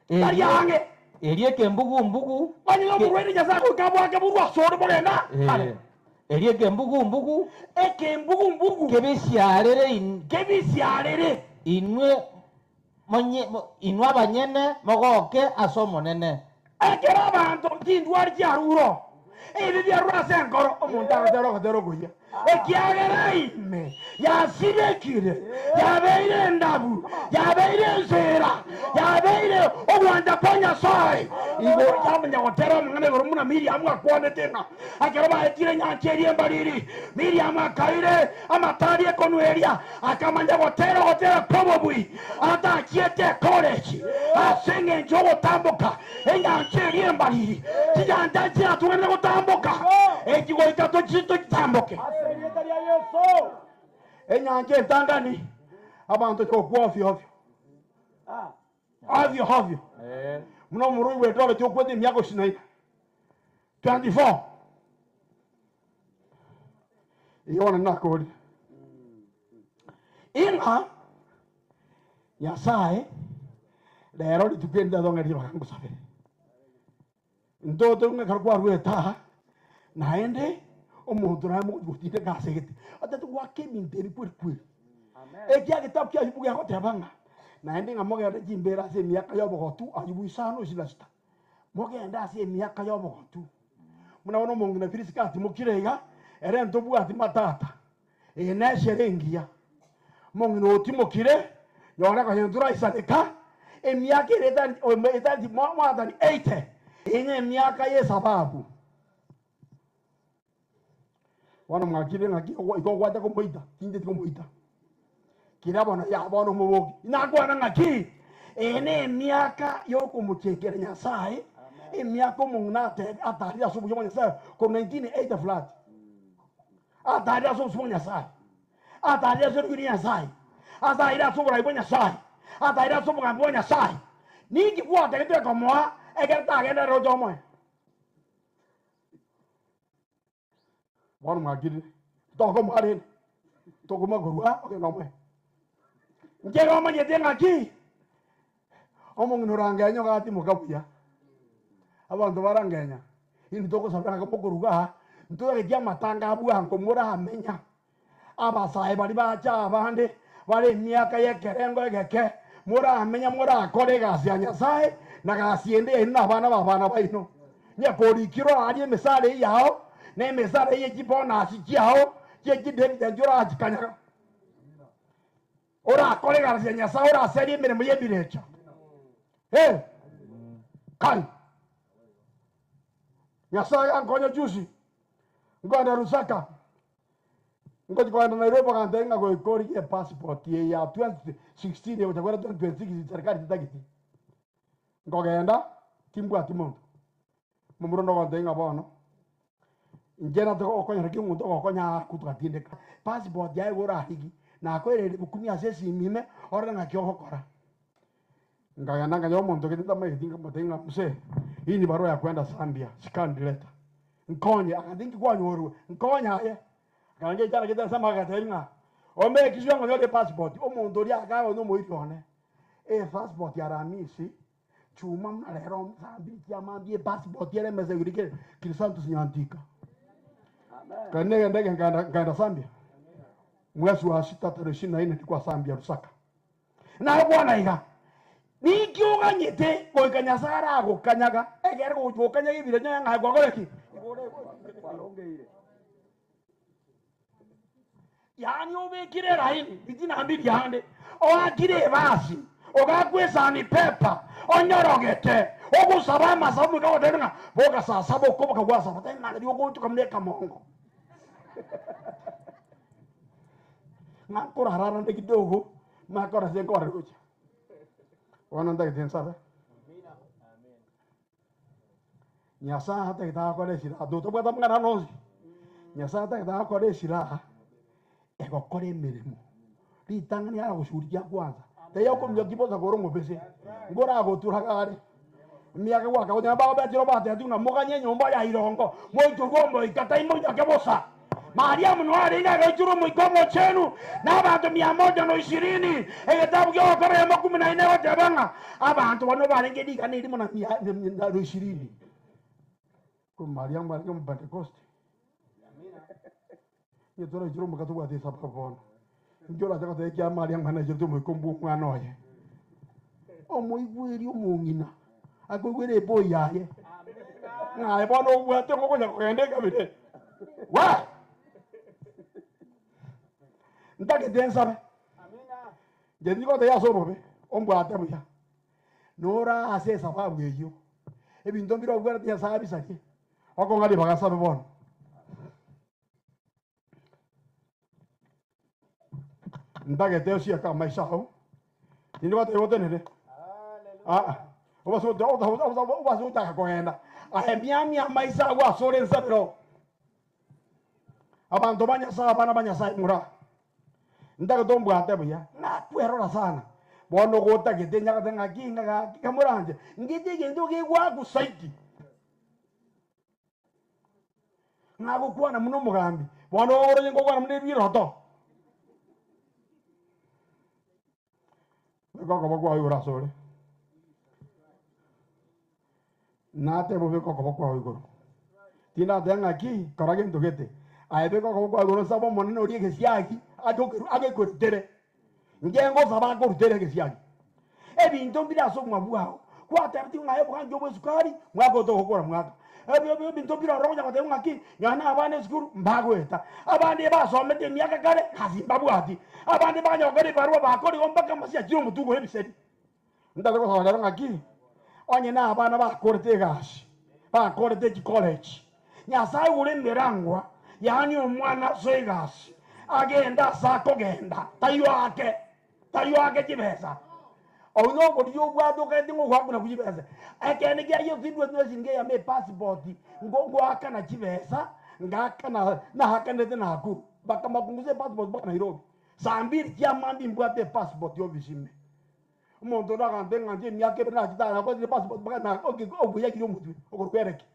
Ariyange erie kembugu banyino murwene jasako kabwake burwa sore borena erie kembugu ekembugu kebisiarere inwe inwe abanyene mogoke asomonene ekera abantu kindwari kyaruro ebi byarwase nkoro omuntu agatero kuya ekyagera ime yasibekire yabeire ndabu yabeire nzera yabeire obwanda ponya sai igo yamenya gotera mwana goro muna Miriam akwone tena akero baetire nyancheri embariri Miriam akaire amatari ekonueria akamanya gotera probably ata kiete college asenge njogo tamboka enyancheri embariri kijanda kya tuwene gotamboka ekigo itato chito tamboke enyanje ntangani abantu ko ovyo muno muru wetole cyo kwete myako sinaika 24 iona nakodi inga yasae lero litupenda dongeri bakangusabe ndoto ngakarwa rweta naende omuntu na mu gutite gasegete atatu gwake minteri kweli ekia gitabu kya ibuga yako tabanga naende ngamoga ya jimbera se miaka yobo gotu ayibu isano silasta moga enda se miaka yobo gotu munaona mungu na firisika ati mukirega ere ntobu ati matata ene sherengia mungu no timokire yona ka yendura isadeka emiaka ireta etati mwa 80 ine miaka ye sababu wana mwakire ngaki iko kwata ko moita tinde ko moita kira bona ya bona mubogi inakwana ngaki ene miaka yoko muchekera nyasaye miaka mungnate atari asubu yo nyasaye ko 1980 flat atari asubu nyasaye atari asubu nyasaye atari asubu raibo nyasaye atari asubu ngambo nyasaye niki kwa tete ko moa egerta agenda rojo moe wana mwakire toko mware toko magurwa okay nomwe ngero manyete ngaki omongu norangenya gati mukabuya abantu barangenya ini toko sabana ko pokuruga ntoye kya matanga abuango mura amenya abasaye bali bacha abande bali miaka yekerengo egeke mura amenya mura akore gasi anyasaye na gasi ende ina bana baino nyakori kiro ali mesale yao ne mesale ye kibona asikiao ye kidende njura ajikanya ora akore gasi anyasaye ora aseri mere muyebirecha kai nyasaye angonya juzi ngona rusaka ngoti kwa Nairobi kantenga go ikori ke passport ye ya 2016 ye utakwenda 2026 serikali titagiti ngogenda timbwa timondo mumurondo kantenga bono njena to okonya ki muntu okonya kutwatinde passport ya igora higi na kwere bukumi asesi mime ora ngakyo hokora ngagana ngayo muntu kitita mai tinga mutenga mse hii ni barua ya kwenda Zambia sikandileta nkonya akadingi kwa nyoru nkonya ye kange jana kita sama katenga ome kisho ngoyo passport omuntu uri akawo no moitone passport ya ramisi chuma mna lero Zambia ya mambie passport yele meze urike kilisantu sinyantika amen ndege nganda Zambia mwezi wa 6 tarehe 24 kwa Zambia Lusaka na bwana iga nikiuganyite goikanya sara gukanyaga egere gukanyaga ibire nyanga gwagoreki yani ubikire raini bitina mbili hande oakire basi ogakwesa ni pepa onyorogete ogusaba masabu ka odenga boga sa sabo ko ka gwasa batena na dio ko tukamleka mongo ngakora harana de kidogo makora zengo arakuja wana ndage tensabe nyasa hata kita ko le sira do to bata ngana no nyasa hata kita ko le sira ego kore mirimo ritangani ara gushuria kwanza teyo ko myo kiboza gorongo pese ngora go turagare miaka waka onya ba ba tiro ba te tuna moganye nyomba ya irongo moito gombo ikata imo ya kebosa Maria mnwari ina gaichuru mwikomo chenu na abantu 120 egetabu kyo kore ya 14 watebanga abantu bano barengedi kaniri mona 120 ko Maria mwari ko Pentecost ye tora juru mukatu wa tesa papono njora taka te kya Maria mwana juru mwikombu mwana oye omuigwiri omungina agwire boyaye ngaye bono bwate ngoko nyakende kabire wa ndake densabe jendi ko te yasobo be ombwate buya nora ase sababu yeyo ebintu mbiro bwara te sababu sake oko ngali bagasabe bono ndake te osia ka maisha ho ndi wate yote nene obaso ta ko enda ahemia maisha wa sore nsabiro abantu banyasa bana banyasa mura ndaka tombo atabuya na puerora sana bono gota que tenga tenga kinga kamuranje ngije gendo ke gwa kusaiti ngabo kwana muno mugambi bono oro ngo kwana mune biroto ko bagwa yura sore nate bo ko bagwa yura tina tenga ki karage ndogete aibe ko bagwa yura sabo monene ori ke siaki age kurutere ngengo zaba kurutere kesiagi ebintu biraso mwabuao kwata biti ngaye bwanjo bwesukari mwako to hokora mwaka ebintu bira ronja kwate ngaki yana abane skuru mbagweta abandi basomete myaka kale kazibabwati abandi banyogere barua bakori ombaka masia kiro mutugo hebisedi ndako ko ndaro ngaki onye na abana bakorete gashi bakorete college nyasai ure mirangwa yani omwana soigashi agenda sako genda tayo ake kibesa ono bodiyo bwado kende ngo kwakuna kujibesa ekene kya yo vidwe nzinge ya me passport ngo aka na kibesa ngaka na hakane tena haku baka mapunguze passport baka Nairobi sambiri kya mambi mbwate passport yo bishime umuntu nakande nganje myake bena kitana ko passport baka na obuya kyo mutu okorwereke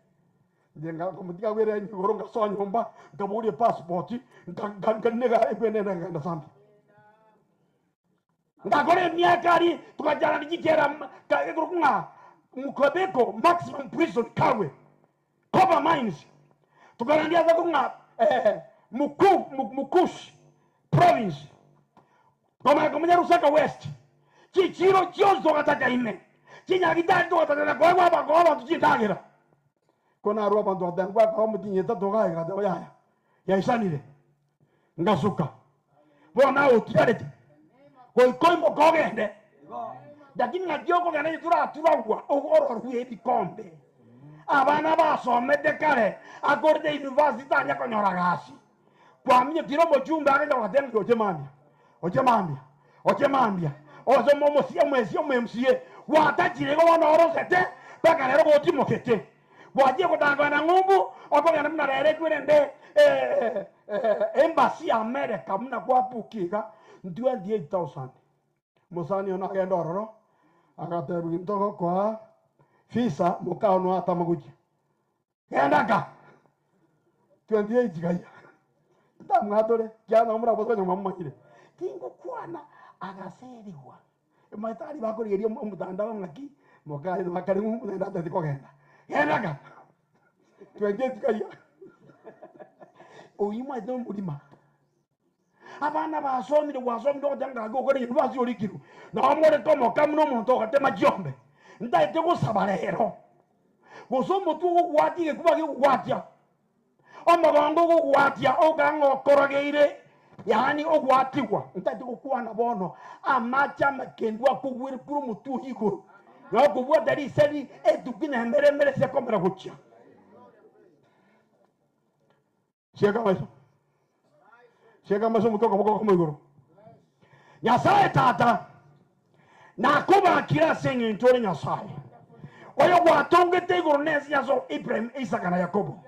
ndenga komutika were ngoronga sonyomba ngaburi passport nganega ebenena nganda sambi ngakore myakari tukajana nikikera kaekurunga mukobeko maximum prison kawe cover mines tukarandia za kunga mukush province kama Rusaka West chichiro chozo kataka ine chinyagitando kataka kwa baba tuchitagira kona arua bantu adangwa kwa mutinye tatoga ga ya isanire ngasuka bona utiarete koi mokogende lakini ngajoko kana turagwa ogoro ruye bikombe abana basomete kare akorde university anya konyora gasi kwa mye tiro mochumba anga watenga ochemambia ozo momosia mwemsie watachire go oro sete baka lero go timokete waje kutanga na ngumbu okogana mna rere kwende embassy America mna kwa pukiga 28,000 musani ona agenda ororo agatebu ntoko kwa visa mukano atamaguji endaka 28 gaya ndamwadore cyana mura bozo nyuma mumanyire kingo kwana agaseriwa matari bakorigeria mutandao ngaki mukari makari mu ndata tikogenda endaka 28 gaya oyima ndo mulima abana basomire wasomire okutanga gokore university olikiru namore tomo kamuno muntu okatema jombe ndaite gusaba rero gusomo tugo gwatire kubage gwatya amabango go gwatya ogango korogeire yani ogwatigwa ndaite gukwana bono amacha makendwa kugwire kuru mutu higuru no kubwa dari seri edukina mbere se komera kucha shega maso mutoka boko kama igoro nyasaye tata na kuba kila senye ntore nyasaye oyo gwatongete igoro nesi nyaso Ibrahim Isaka na Yakobo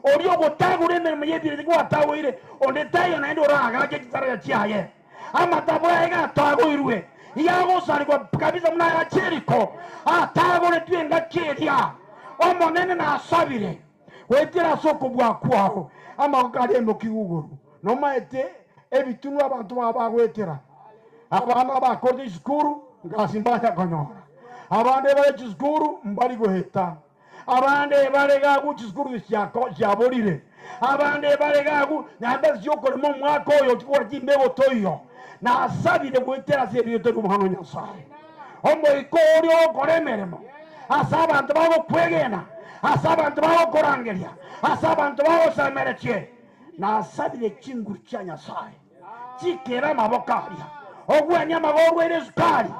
orio gotagure ne muyebire gwatawire onde tayo na ndo raga ke kitara ya chiaye amatabo ega tago irwe yago sari kwa kabisa mna ya Jericho atagore twenga keria omonene na asabire wetira soko bwa kwao ama kali eno kiuguru no maete ebitunu abantu abagwetera abana bakorde skuru ngasimbanya konyora abande bale skuru mbali goheta abande bale gagu skuru cyako cyaborire abande bale gagu nyamba ziyokore mu mwako yo tukwa jimbego toyo na asabire gwetera sebiyo to muhano nyasaye ombo ikorio koremeremo asaba abantu bago kwegena asaba abantu bago korangeria asaba abantu bago sameretie na asabire chinguru cha nyasaye chikera mabokaria ogwenya magorwe ile sukari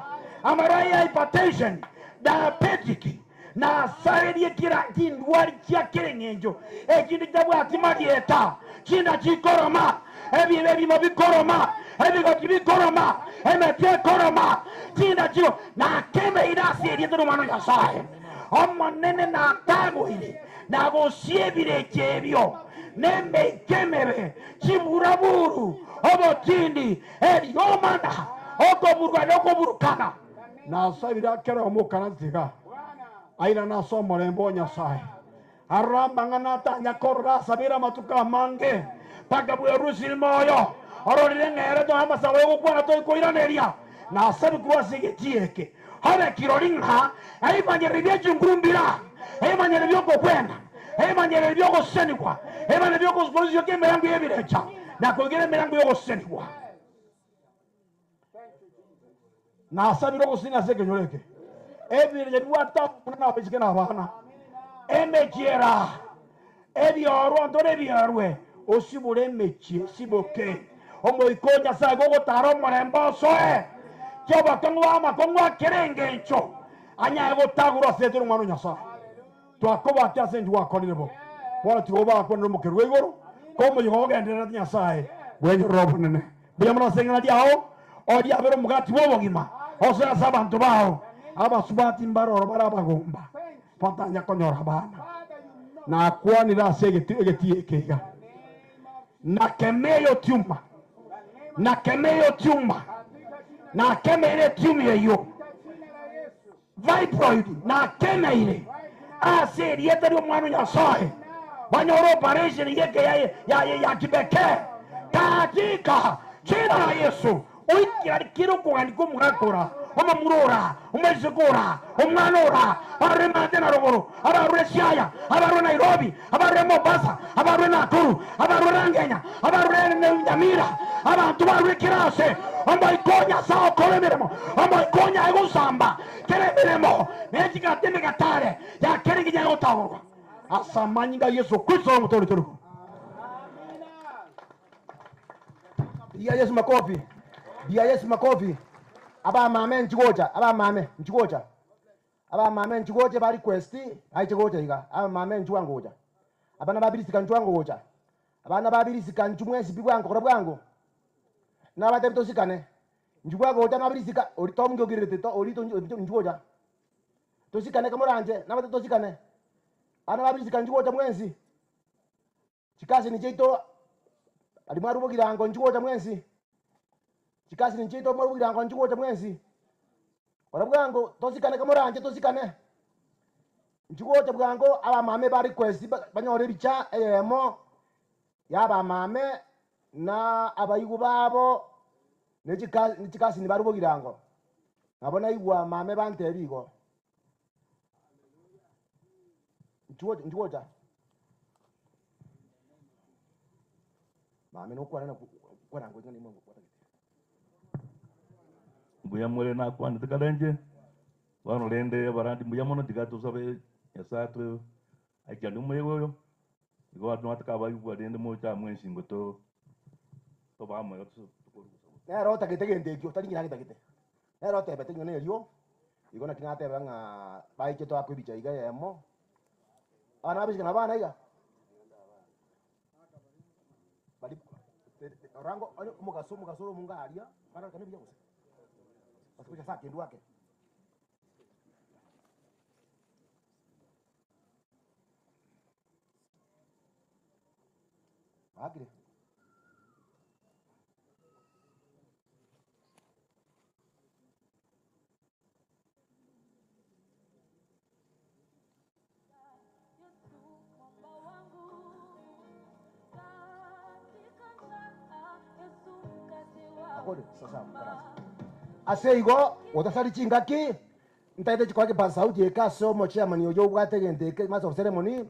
amaraya hypertension diabetic na asabire kira kindwari kya kerengenjo ekindi tabwa atimadieta kinda chikoroma ebi mabikoroma ebi gotibikoroma emetie koroma kinda chigo na keme idasi edito mano nyasaye omonene na tago ile na gosiebire chebio nembe kemere chiburaburu obotindi eliomana okoburukana na sabira kera omukana ziga aina na somo lembo nyasaye aramba ngana tanya korra sabira matuka mange pagabu rusil moyo ororire ngere to amasa wewe kwa to koiraneria na sabi kwa sigetieke hale kiroringa ai manyerebia jungurumbira ai manyerebia kwenda emanyere byoko senikwa emane byoko spolisi yoke merango yebirecha na kogere merango yoko senikwa na asabiro kusina seke nyoreke ebire duata kuna pechike na bana emekiera ebioro antore biarwe osibure mechie siboke omo ikonya sa gogo taro morembo soe kyoba kangwa makongwa kerengencho anya ego taguro setero mwana nyasa twakoba atase ndi wakolirebo bora tuoba akonero mukeru igoro komo yogendera nyasaye bwenye robo nene biyamana sengana diao odi abero mugati wobogima osera sabantu bao abasubati mbaroro barabagomba patanya konyora bana na kwanira segeti ekega na kemeyo tiuma na kemeyo tiuma na kemere tiumye yo fibroid na kemeire aseri yetari omwana nyasaye banyoro operation yeke ya kibeke katika jina la Yesu oikira kiro kuandiko mugakora omamurora omezegora omwanora aremate na rogoro abarure Siaya abarure Nairobi abarure Mombasa abarure Nakuru abarure Rangenya abarure Nyamira abantu barure Kirase ikonya sao kolemeremo ikonya egusamba keremeremo nekikateme katare ya kerigi ya otawurwa asamanyinga Yesu Kristo mutoro toro ya Yesu makofi ya Yesu makofi aba mame nchigocha aba mame nchigocha bari quest ai chigocha iga aba mame nchiwangocha abana babirisika nchiwangocha abana babirisika nchumwesi bigwango kora bwango na batebito sikane nchiwangocha nabirisika oritomge ogirete to orito nchigocha tosikane kamoranje na batebito sikane ana babirisika nchigocha mwensi chikasi ni cheito alimwaru bogirango nchigocha mwensi chikasi ni cheito mwaru bogirango nchigocha mwensi ora bwango tosikane kamoranje tosikane nchigocha bwango aba mame bari quest banyore bicha mo yaba mame na abayigu babo nechikasi ni bari bogirango nabona igwa mame bante bigo nchigocha mame no kwana ngo ngani mungu kwa mbuya mwere na kwani tikalenje wano lende barandi mbuya mono tikatu sabe yasatu akyandu mweyo igo atu atakaba yuwa lende mo cha mwensi ngoto to ba mo yotu nero takete ndekyo taringira takete nero tebe tenyo neryo igona kinate banga baike to akwibicha iga yemo ana bishika na bana iga bali rango mugasoro mungaria para kanibia gusa basikuja saa kindu wake akire aseigo otasari chingaki ntaite chikwake pasauti ekaso mochia mani ojo bwate gente ke maso ceremony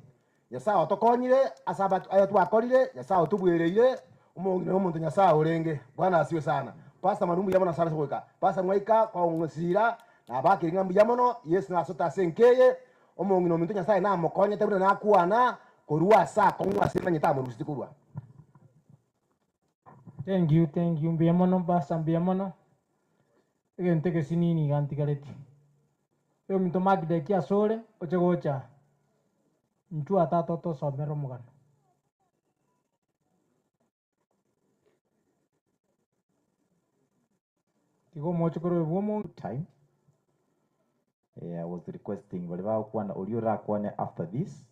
yasa otokonyire asaba ayo twakorire yasa otubwereire umongi no muntu nyasa urenge bwana asiwe sana pasta marumbu yamona sara soka pasta mwaika kwa ngosira na baki ngambu yamono yesu na sota senkeye umongi no muntu nyasa na mokonye tabira na kuana korua sa kongwa sema nyita mu rusikurwa. Thank you mbiamono pasta mbiamono gente que sinini gantigareti yo minto magde kia sore ochegocha nchu atato to somero mugano tigo mocho koro bomo time. I was requesting whatever one Oliora Kwane after this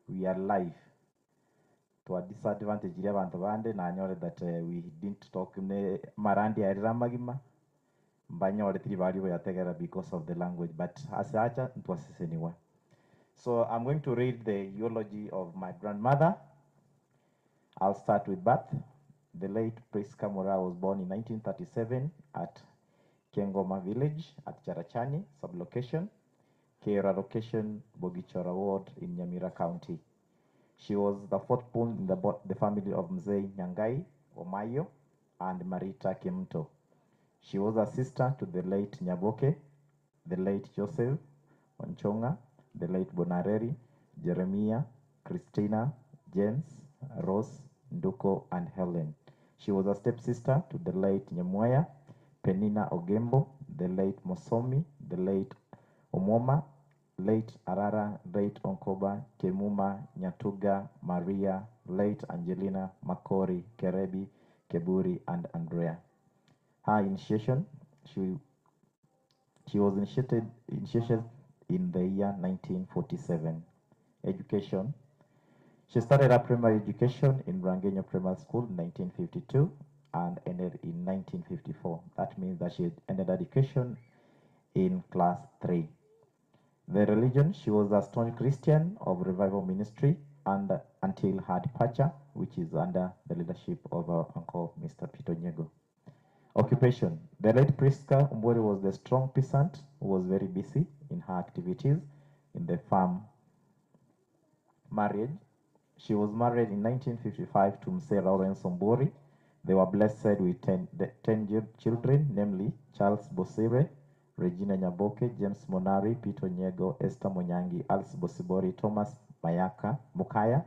we are live to a disadvantage abantu bande na nyore that we didn't talk ne marandi airamagima mbanyore tiri bali ya tegera because of the language but asacha it was anyone. So I'm going to read the eulogy of my grandmother. I'll start with birth. The late Priska Mura was born in 1937 at Kengoma village at Charachani sublocation, Kera location, Bogichora ward in Nyamira County. She was the fourth born in the family of Mzee Nyangai Omayo and Marita Kimto. She was a sister to the late Nyaboke, the late Joseph Onchonga, the late Bonareri, Jeremiah, Christina, James, Rose, Nduko, and Helen. She was a stepsister to the late Nyamoya, Penina Ogembo, the late Mosomi, the late Omoma, late Arara, late Onkoba, Kemuma, Nyatuga, Maria, late Angelina, Makori, Kerebi, Keburi, and Andrea. Her initiation, she was initiated in the year 1947. Education, she started her primary education in Rangenyo Primary School in 1952 and ended in 1954. That means that she ended education in class 3. The religion, she was a staunch Christian of Revival Ministry and until her departure, which is under the leadership of our uncle, Mr. Peter Nyego. Occupation, the late Priska Umbori was the strong peasant who was very busy in her activities in the farm. Marriage, she was married in 1955 to Mzee Lawrence Umbori. They were blessed with 10 children, namely Charles Bosire, Regina Nyaboke, James Monari, Peter Nyego, Esther Monyangi, Alice Bosibori, Thomas Mukaya,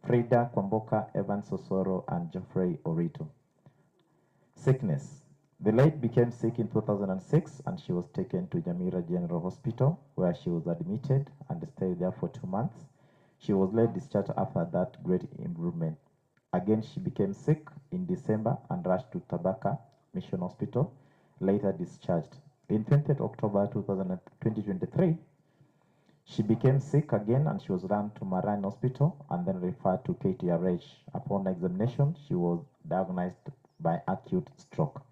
Frida Kwamboka, Evan Sosoro, and Geoffrey Orito. Sickness. The late became sick in 2006 and she was taken to Nyamira General Hospital where she was admitted and stayed there for 2 months. She was later discharged after that great improvement. Again, she became sick in December and rushed to Tabaka Mission Hospital, later discharged. In 20th October 2023, she became sick again and she was run to Maran Hospital and then referred to KTRH. Upon examination, she was diagnosed by acute stroke.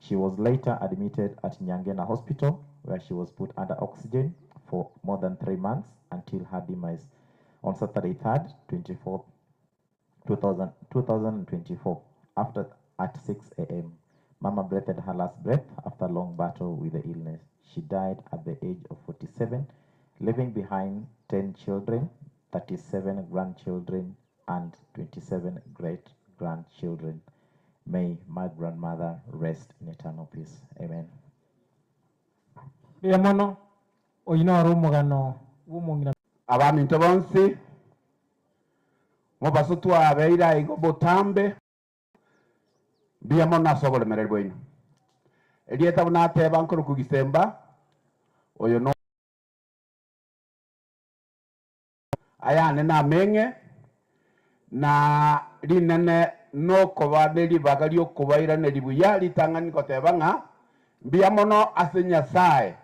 She was later admitted at Nyangena Hospital where she was put under oxygen for more than 3 months until her demise on Saturday 3rd, 2024 at 6 a.m. Mama breathed her last breath after a long battle with the illness. She died at the age of 47, leaving behind 10 children, 37 grandchildren, and 27 great-grandchildren. May my grandmother rest in eternal peace. Amen. Abantu bonse mubaso twabeira igo botambe biamo nasobole mererwa ino elieta bunateba nkuru kugisemba oyo no ayane na menge na rinene no kobaneri bagari okubaira ne ribuya litangani kotebanga mbia mono ase Nyasaye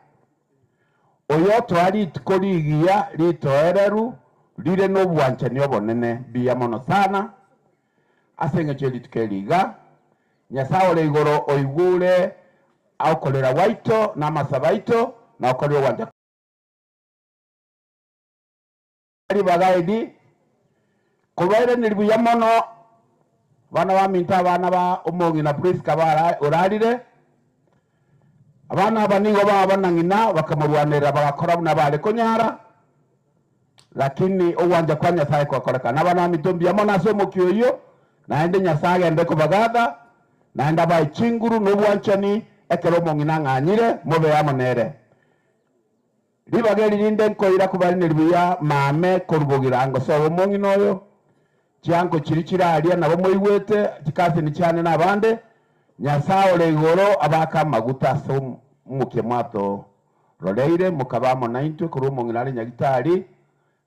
oyo twari tukorigia ritoereru rire no bwanchani obonene mbia mono sana ase ngecheli tukeriga Nyasaye ole igoro oigure aukolera waito na masabaito na okorera wanja ari bagaidi kubaire niribuya mono bana ba minta abana ba umongi na priest kabara urarire abana banigo baba nangina bakamurwanira bagakora na bale konyara lakini uwanja kwa Nyasaye kwa koreka na bana mitombia mono asomo kyoyo naende Nyasaye ende kubagatha naenda ba chinguru no bwanchani ekero mongina nganyire mobe yamonere ribageri rinde nkoira kubari niribuya mame korubugira ngo so mongino oyo cyango kiri kiraria nabo moigwete kikase ni cyane nabande Nyasaye ole igoro abaka maguta so muke mwato roleire mukabamo naintwe kuru mongirari nyagitari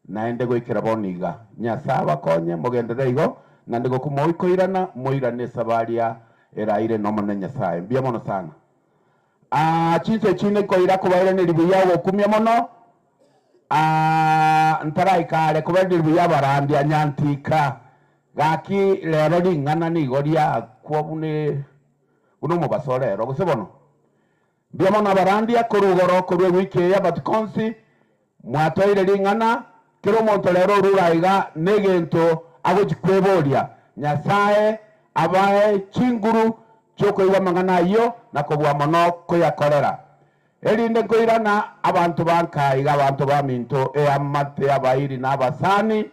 naende goikera boniga Nyasaye bakonye mugendere igo na ndigo kumoikoirana moirane sabaria eraire no mona Nyasaye mbia mono sana chinse chine koira kubaire ni ribuya wo kumya mono ntarai kare kubaire ni ribuya barandi anyantika gaki lero ringana ni goria kwobune uno mubasorero gusebono mbia mono barandi akorugoro korwe wiki ya batkonsi mwatoire ringana kero monto lero ruraiga negento agojikweboria Nyasaye abae chinguru choko iwa mangana iyo na kubwa mono kuyakorera erinde koirana abantu bankaiga abantu baminto amate abairi n'abasani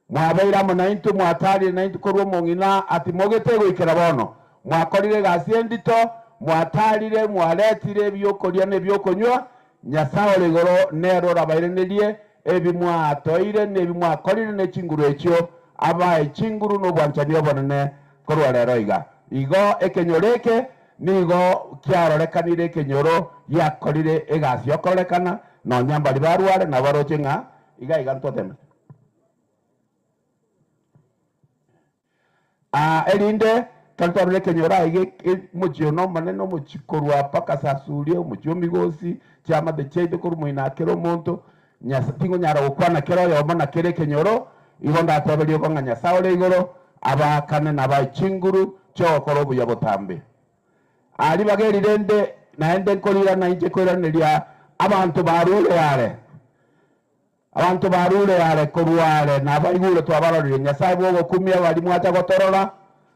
mwabaira munaintu mwatari naintu korwo mongina ati mogete goikera bono mwakorire gasiendito mwatarire mwaretire byokoria ne byokonywa Nyasaye legoro nero rabairenerie ebi mwatoire ne ebi mwakorire ne chinguru ekyo abae chinguru no bwanchani obonene korwa rero igo ekenyoreke nigo kiarorekanire ekenyoro yakorire egasi okorekana no nyambari barware na barochenga iga ntoteme erinde kantorere ekenyora ige mujiono maneno muchikorwa paka sasurio mujio migosi chama de cheide kurumuina kero monto nyasa tingo nyara okwana kero yo mana kere kenyoro igo ndatoberio konga Nyasaye ole igoro abakane n'abachinguru cyokoro buya botambe ari bageri rende naende korira naije koraniria abantu barure yare korware nabaigure twabarorire Nyasaye bogo kumia bari mwacha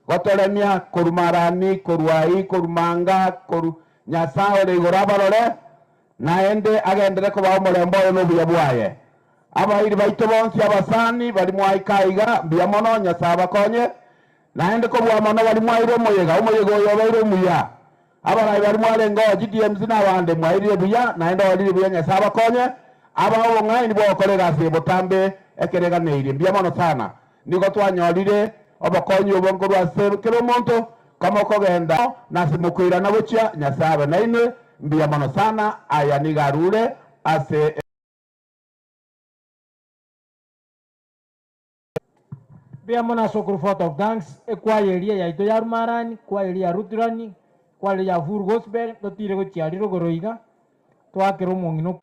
gotoremia korumarani korwai korumanga Nyasaye ole igoro barore naende agendere ko ba murembo no buya bwaye abairi baito bonsi abasani bari mwaikaiga mbia mono Nyasaye bakonye naende ko bwa mono bari mwairo moyega yo bairo muya abarai bari mwarengo GDMs n'abande mwaire buya naende wali buya Nyasaye bakonye abawo ngaini bo korera se botambe ekerega neire mbia mono sana niko twanyorire obakonye obongo rwa se kero monto kama kogenda nasimukwira na bucia Nyasaye naine mbia mono sana aya nigarure ase bia mona sokuru photo of thanks ekwayeria ya ito yarumarani kwayeria ruturani kwayeria full gospel totire go chiariro goroiga twakero mongino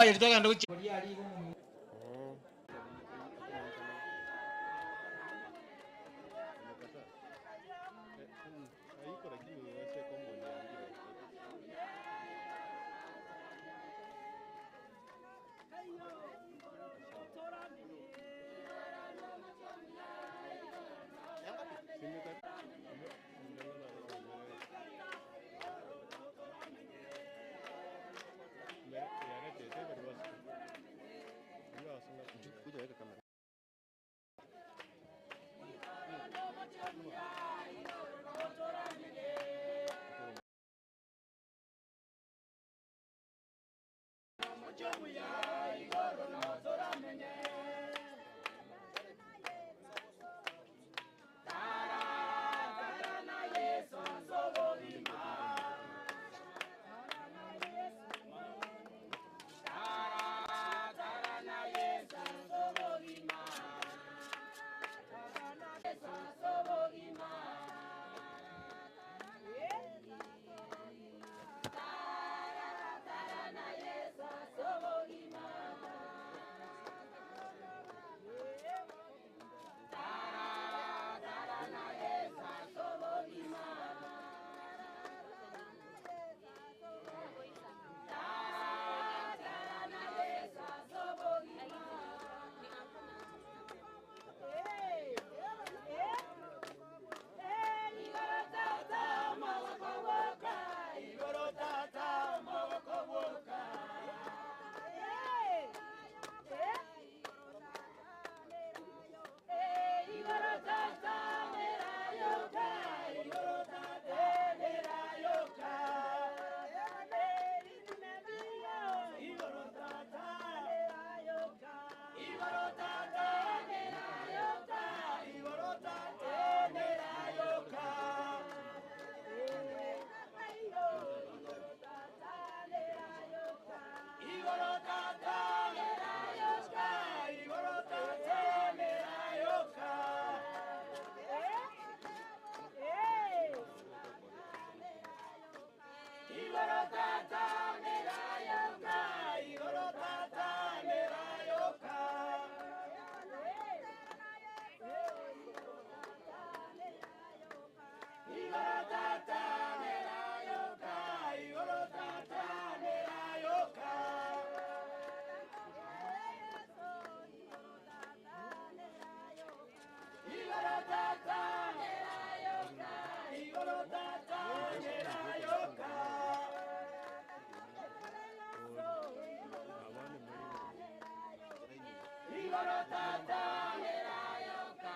igoro tata nerayoka,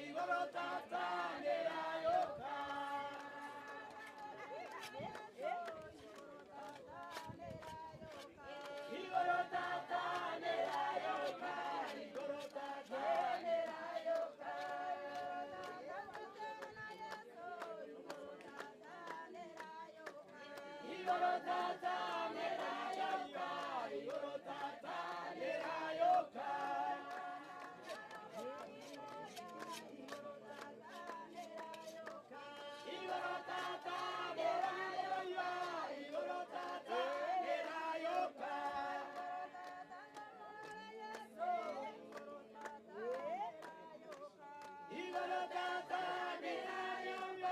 igoro tata nerayoka. Igoro tata nerayoka, igoro tata nerayoka. Igoro tata nerayoka, igoro tata nerayoka. Igoro tata nerayoka, igoro tata nerayoka. Igoro tata nerayoka,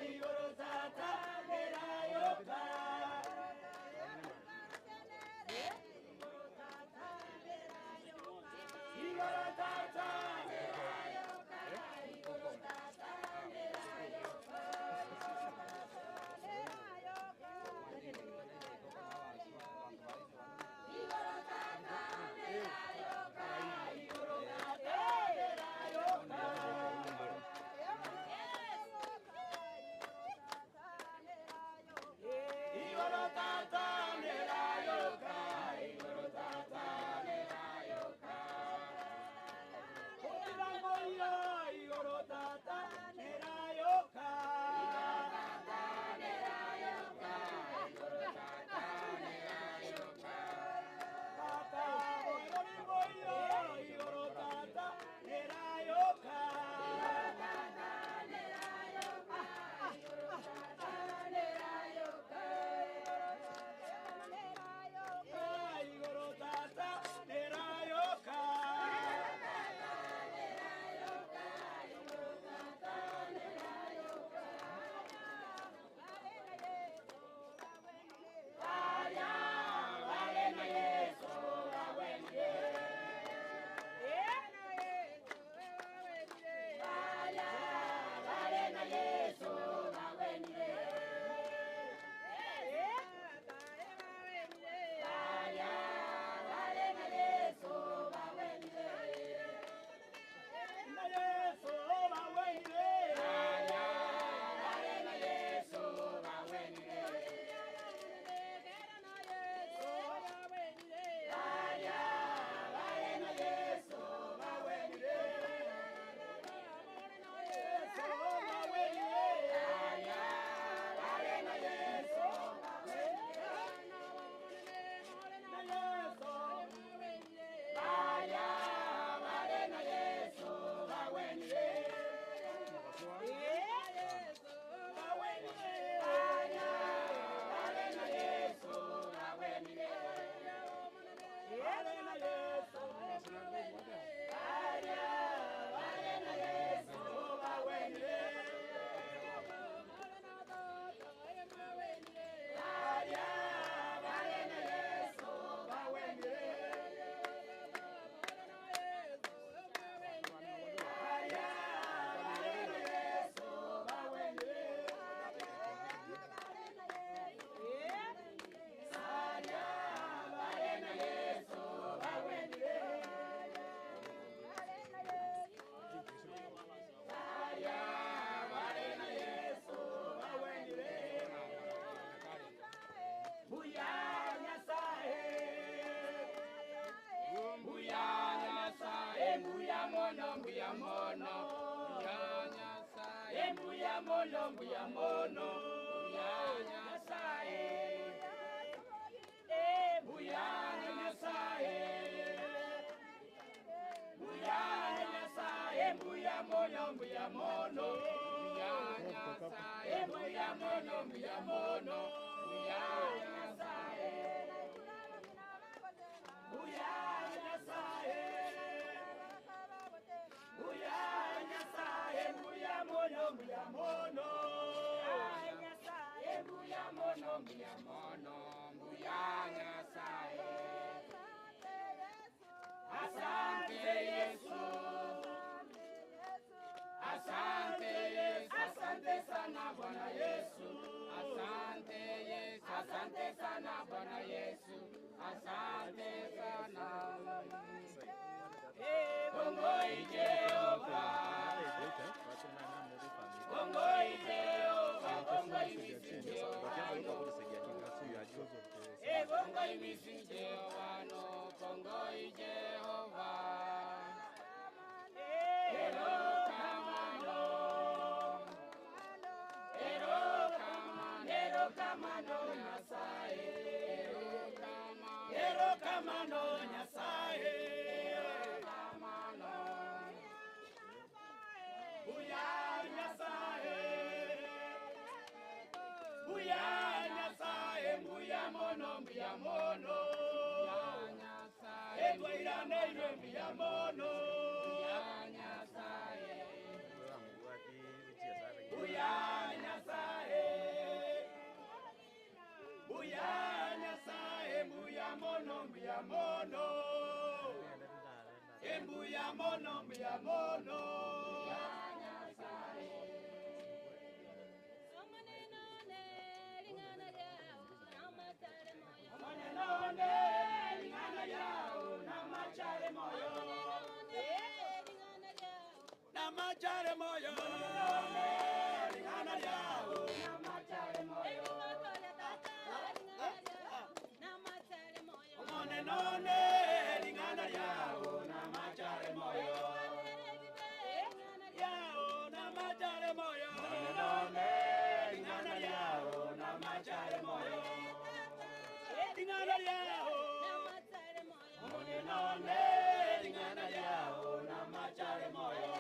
igoro tata nerayoka. Igoro tata nerayoka, igoro tata nerayoka. Igoro tata nerayoka, igoro tata nerayoka. Igoro tata nerayoka, igoro tata nerayoka. Otirangoya, igoro tata nerayoka. Igoro tata nerayoka, tata otirangoya, igoro tata nerayoka. Igoro tata nerayoka. Vaya, vale na Yesu, awende. Vaya, vale na Yesu, awende. Vaya, vale na Yesu, awende. Na Yesu, awende. Vaya, vale na Yesu, awende. Vaya, vale na Yesu, awende. Yesu, awende. Vaya, vale na Yesu, awende. Na Yesu, vaya, vale na Yesu, awende. Vaya, vale na Yesu, awende. Vale na Yesu, vaya, vale na Yesu, awende. Vaya, vale na Yesu, awende. Vaya, vale na Yesu, awende. Vaya, vale na Yesu, awende. Vaya, vale na Yesu, awende. Buya Nyasaye, buya Nyasaye, buya mono, buya mono. Buya Nyasaye, buya mono, buya mono. Buya Nyasaye, buya Nyasaye, buya Nyasaye, buya mono, buya mono. Buya Nyasaye, buya mono, buya mono. Buya Nyasaye, buya Nyasaye, buya Nyasaye, buya mono, buya mono. Nyasaye, buya mono, buya mono. Buya Nyasaye. Asante Yesu, asante Yesu, asante sana Bwana Yesu. Asante Yesu, asante sana Bwana Yesu. Asante sana. Kongoi misi Jehova no, kongoi Jehova. Erokamano Nyasaye, erokamano Nyasaye, erokamano. Buya Nyasaye, buya Nyasaye, buya mono, buya mono. Edwa irane iwe buya mono, buya Nyasaye, buya Nyasaye. Buya Nyasaye, buya mono, buya mono. Buya mono, buya mono. Buya Nyasaye. Omanenone, lingana yao, namachare moyo. Omanenone, lingana yao, namachare moyo. Namachare moyo. Omanenone, lingana yao, namachare moyo. Omanenone, lingana yao, namachare moyo. Yao, namachare moyo. Omanenone, lingana yao, namachare moyo. Lingana yao, omanenone, lingana yao, namachare moyo.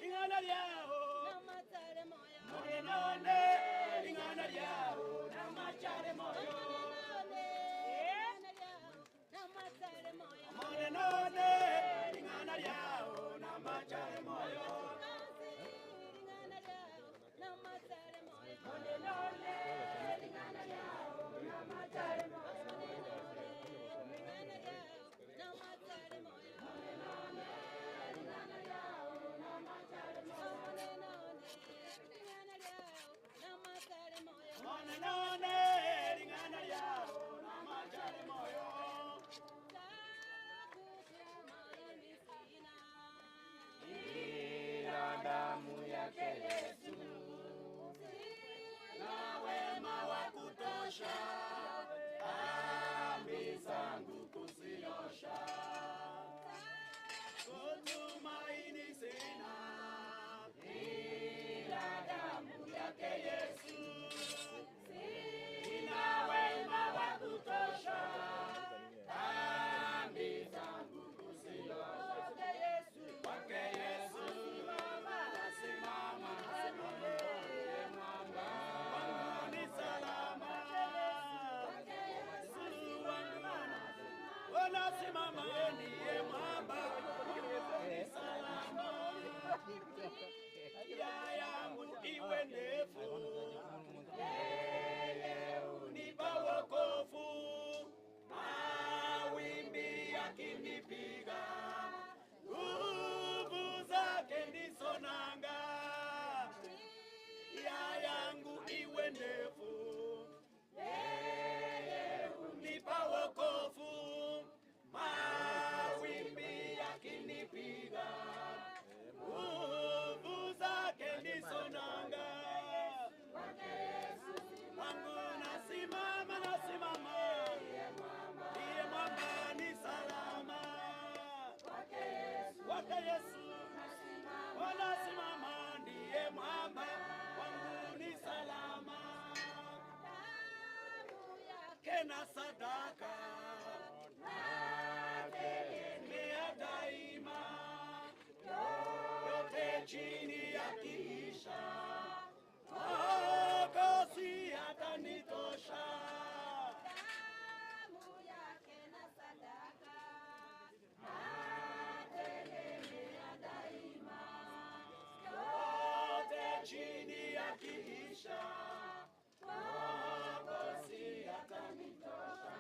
Lingana yao, omanenone, lingana yao, namachare moyo. Omanenone, lingana yao, namachare moyo. Omanenone, lingana yao, namachare moyo. Omanenone, lingana yao, namachare moyo. Damu yake Yesu na wema wa kutosha, dhambi zangu kuziosha. Kutumaini sina ila damu yake Yesu, ina wema wa kutosha, dhambi zangu kuziosha. Kwake Yesu nasimama, wangu ni salama. Yesu wangu wanasimama, ndiye mwamba, wangu ni salama. Ya yangu iwe ndefu, yeye unipa wokovu. Mawimbi yakinipiga, nguvu zake ndizo nanga. Ya yangu iwe ndefu, yeye unipa wokovu. Mawimbi yakinipiga, nguvu zake ndizo nanga. Wangu nasimama, nasimama, ndiye mwamba ni salama. Kwake Yesu wanasimama, ndiye mwamba wangu ni salama. Kena sadaka nategemea daima, yote chini ya kiisha, Mwokozi atanitosha. Chini ya kiisha, Mwokozi atanitosha.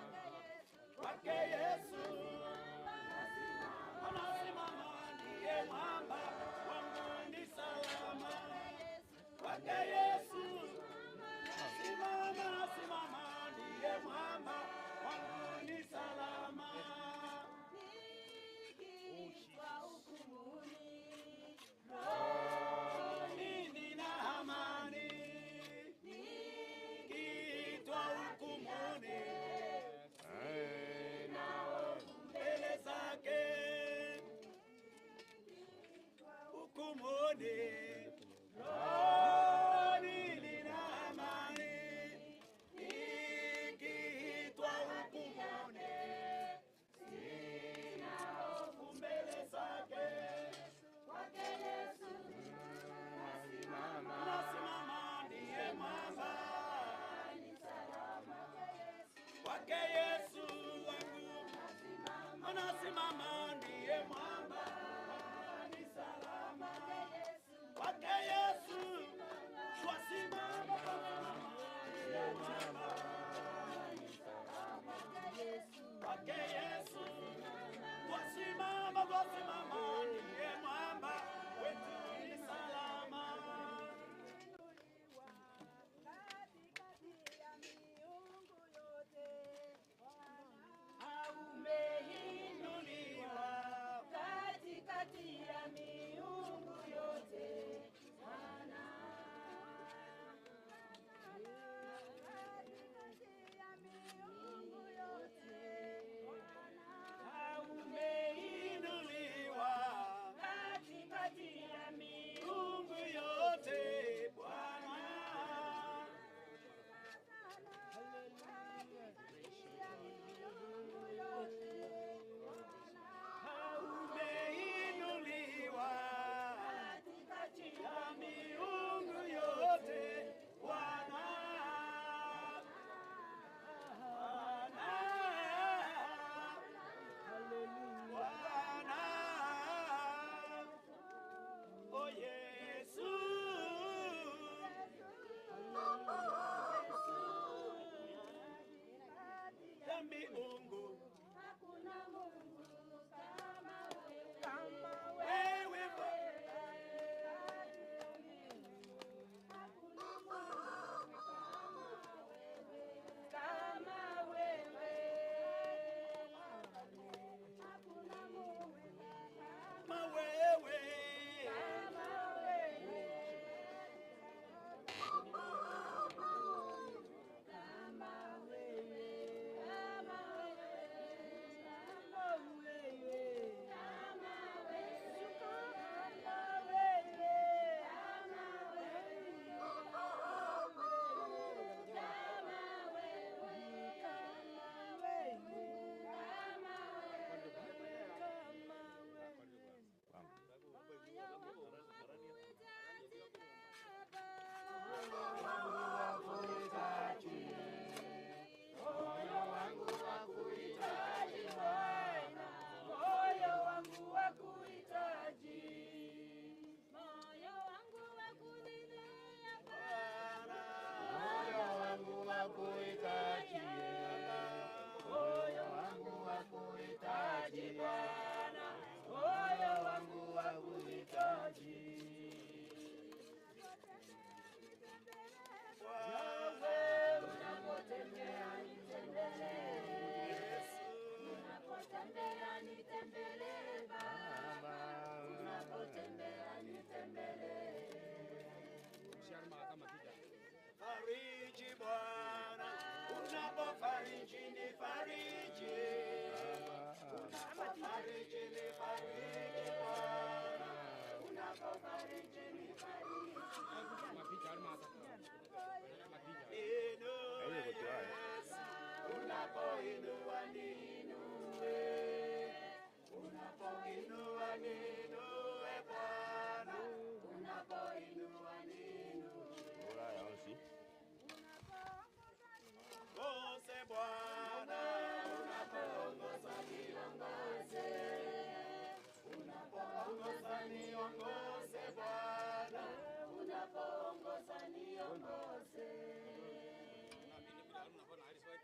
nitembelee Baba, unapotembea nitembelee. Fariji Bwana, unapofariji nifariji. Unapofariji nifariji Bwana, unapofariji nifariji. Inua Yesu, unapoinua niinue. Unapoinua niinue Bwana, unapoinua niinue. Ongoze Bwana, unapoongoza niongoze. Unapoongoza niongoze Bwana, unapoongoza niongoze.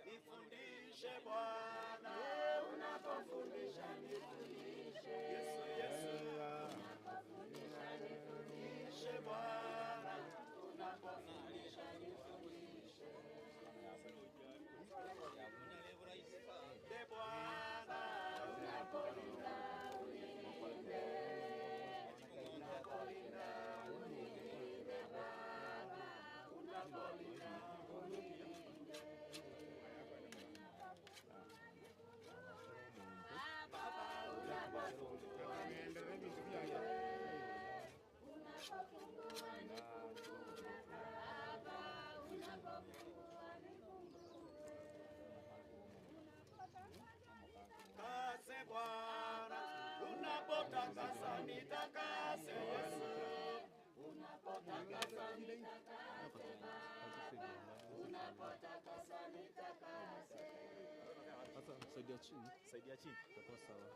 Nifundishe Bwana, unapofundisha nifundishe. Yesu, Yesu, unapofundisha nifundishe Bwana, unapofundisha nifundishe. Bwana, unapolinda unilinde. Unapolinda unilinde Baba, unapolinda unilinde. Baba, unapofungua nifungue. Unapofungua nifungue. Baba, unapofungua nifungue. Takase Bwana, unapotakasa nitakase Yesu. Unapotakasa nitakase Baba, unapotakasa nitakase. Sasa saidia chini. Saidia chini. Itakuwa sawa.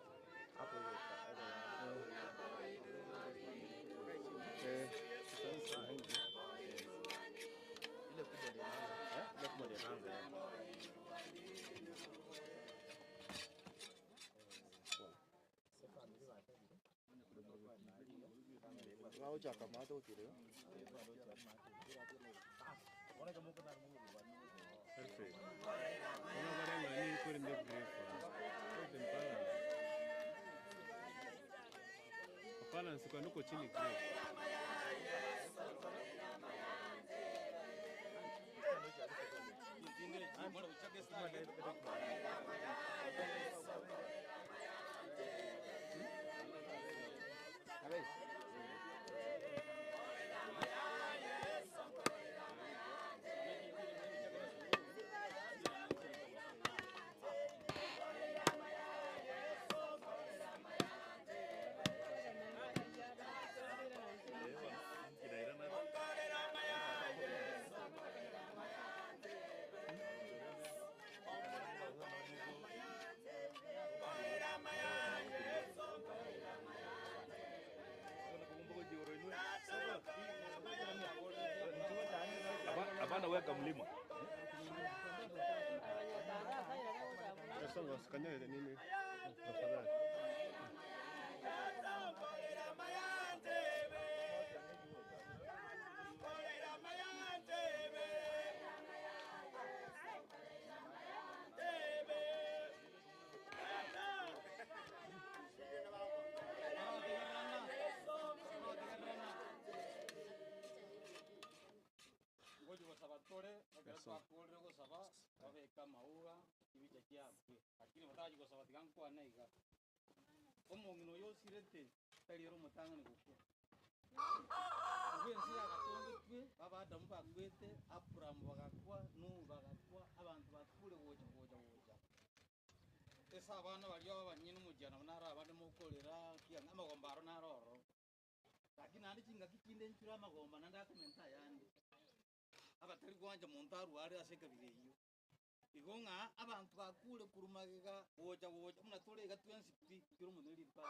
Hapo sasa hivi. Ile kubwa ndio naanza. Ile kubwa ndio naanza. Wao chaka mato kile. Ona kama uko na Mungu bwana. Perfect. Ona bwana ngani ko ndio break. Balance kwa nuko chini kile. Hapana, weka mlima. Sasa wasikanyage nini? Tafadhali. Sabatore, twakurire gusaba babeka mauga ibija kyabwe lakini bataji gusaba tigankwa naiga omongino yosirete tariro mutanga niguko ubwensi agatondwe babadamu bagwete Abraham bagakwa Nuhu bagakwa abantu bakure woja esa abana bali abanyine mujana nara abandi mukorera kiyanga amagombaro naroro lakini andi kinga kikinde nchura amagomba nanda komenta yandi abatari kwanja montaru ari aseka bireyo igonga abantu bakure kurumagiga woja munatore gatwensi kiro muniri pa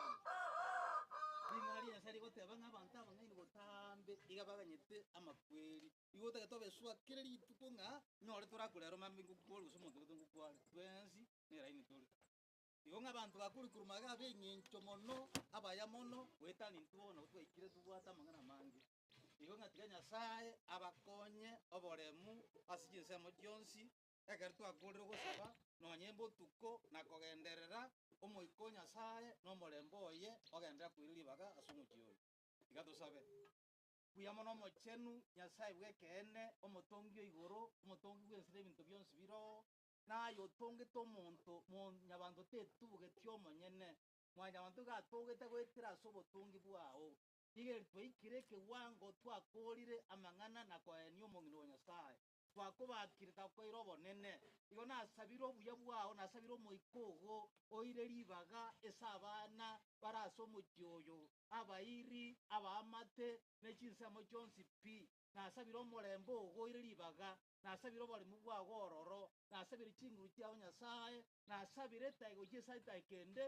bingari yasari gote abanga abantu abanga gotambe igabaganyete amakweri igota gatobe swa kireri tukonga nore turakurero mambingu kukuru somuntu gotungu twensi nera ini turi igonga abantu bakure kurumaga benyencho mono abaya mono wetani ntubona utwekire tubwata mangana mangi igonga tiganya sae abakonye oboremu asijinsemo jonsi ekertu akurire gusaba nonyembo tuko na kogenderera omoikonya nyasaye n'omorembe oye ogendera kwiriribaga ase omochie oyo iga tosabe buya mono omochenu nyasaye bwekene omotongi oigoro omotongi bwensire ebinto bionsi biro naye otongete omonto nyabanto tetubugeti omonyene mwanyabanto gatogete goetera ase obotongi bwao igeri twaikire ekewango twakorire amang'ana na koenia omong'ina wa nyasaye twakobakire takoire obonene igo nasabire obuya bwao nasabire omoiko ogo oire ribaga ase abana bara ase omochie oyo abairi abaamate na chinsemo chionsi pi nasabire omorembe ogo oire ribaga nasabire oboremu bwago ororo nasabire chinguru chiao nyasaye nasabire etaigo chiasaye taikende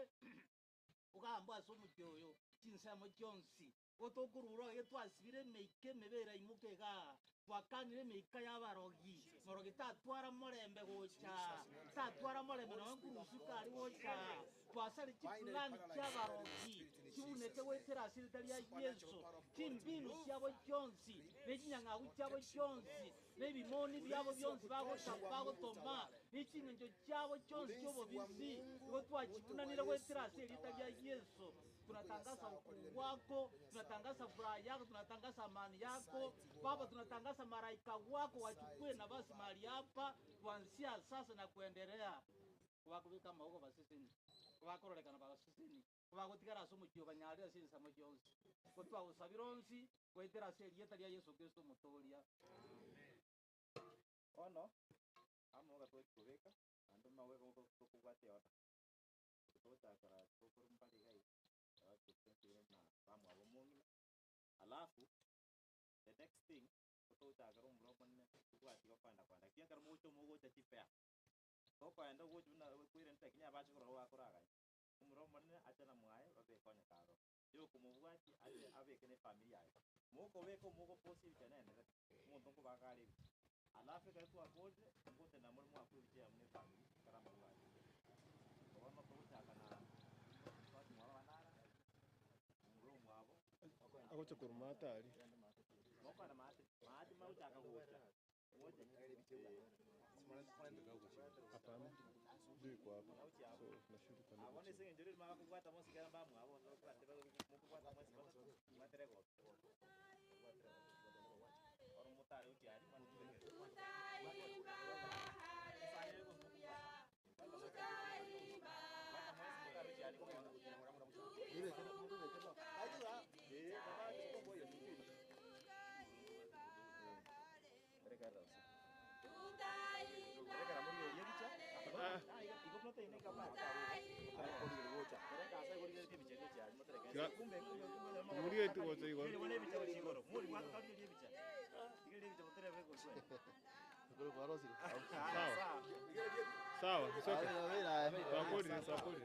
ogamba ase omochie oyo chinsemo chionsi otokorura oye twasibire emeika emebere aimuka iga twakanire emeika y'abarogi morogi tatwara morembe gocha tatwara morembe noe nkurusu kari gocha twasare chipulani chiabarogi chibunete goetera ase rita ria yesu chimbinu chiabo chionsi nechinyang'abu chiabo chionsi nebimoni biabo bionsi bagotoma neching'encho chiabo chionsi chiobobisi igo twachibunanire goetera ase rita ria yesu tunatangaza ukuu wako, tunatangaza furaha yako, tunatangaza amani yako Baba, tunatangaza malaika wako wachukue nafasi mahali hapa kuanzia sasa na kuendelea. Wakubika maoko basisini, wakorolekana basisini, wakutigara ase omochio banyari ase ensemo chionsi gotwagosabira onsi goetera ase erieta ria Yesu Kristo omotoria. Ono amoga twekubika andu mawega okubwate ota tutotagara tukurumbali gai alafu the next thing tutotagara umulomone tukwati opanda kwanda kiangara mucho mugocha chipea tokwenda gochu na kwire nte kinya bacho koro wakoraga umulomone achana mwaye babekonya karo yo kumubwati ate abekene familia yayo muko beko muko posi bikanene muntu ko bagale alafu kaitu akoje ngote na mulimo akwije amne familia karamba bwati obama tutagana twati mwa banara agocha kurumata ali mokana mate mauchaka kucha moja hapana ndio iko hapa so tunashuti kwa nini abone senge njuri mama kubwata mosi kana bamu abo ndo kwate mukubwata mosi materego oro mutare uti ari manu Utaimba haleluya Utaimba ile kana mtu wekema ajua baba chiko boyo ni regalo Utaimba regalo muri yebicha iko note ine kama kare kuri gocha rega asa kuri yebicha bichego cha moterega kumbe muri yetu gocha iko ile wone bicha chingoro muri kwa kari yebicha ile yebicha moterega kwa Pero para si. Sawa. Sawa. Sapori, sapori.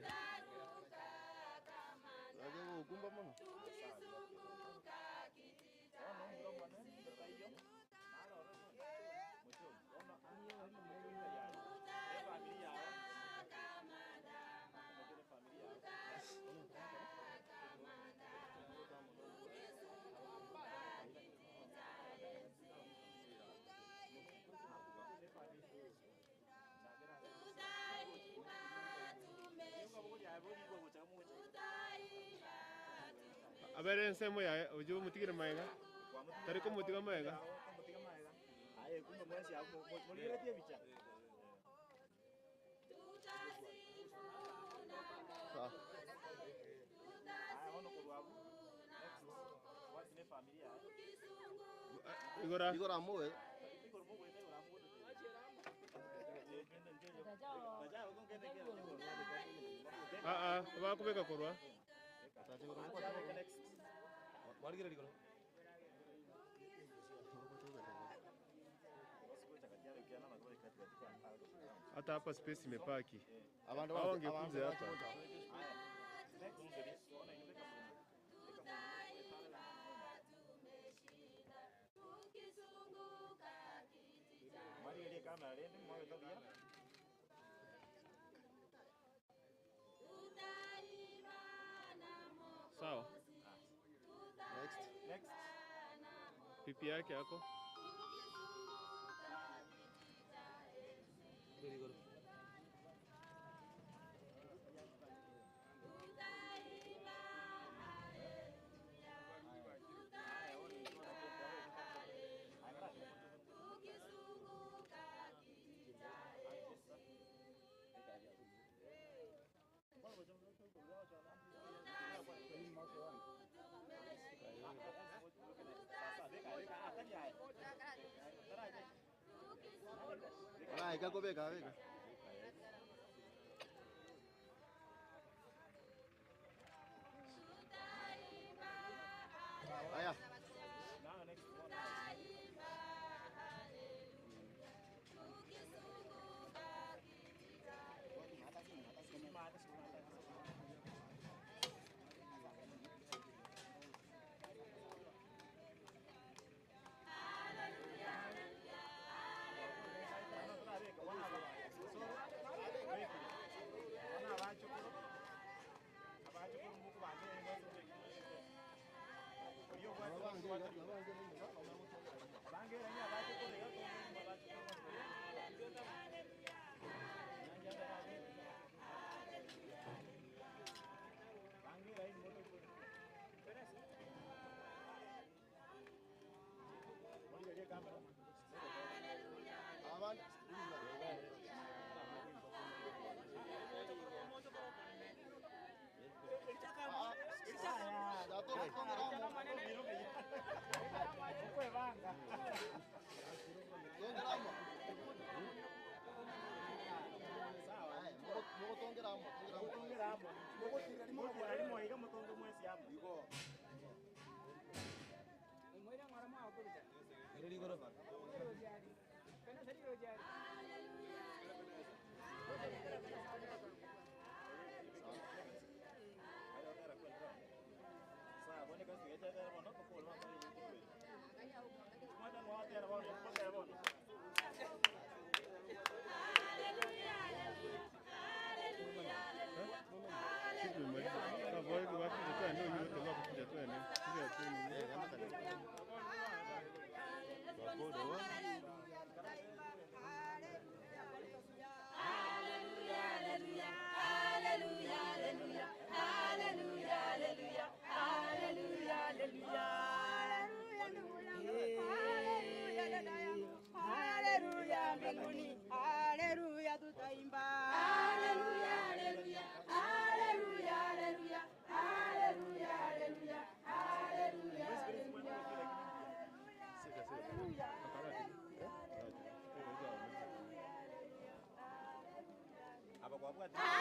Ndio ukumba mama. Abere nsemo ya uju mutigire maega. Tariko mutiga maega. Aye kumbe mwezi hapo mulire pia bicha. Sawa. Ono kurwabu. Wati ne familia. Igora moe. Igora moe ne ora moe. Bakubeka korwa. Waligira ligoro. Hata hapa space imepaki. Hao wangekuja hapa. Mari kamera lende mwawe tabia. Sawa. Next. Pipi yake yako. Ai, kako bega, bega. Aya. Hallelujah.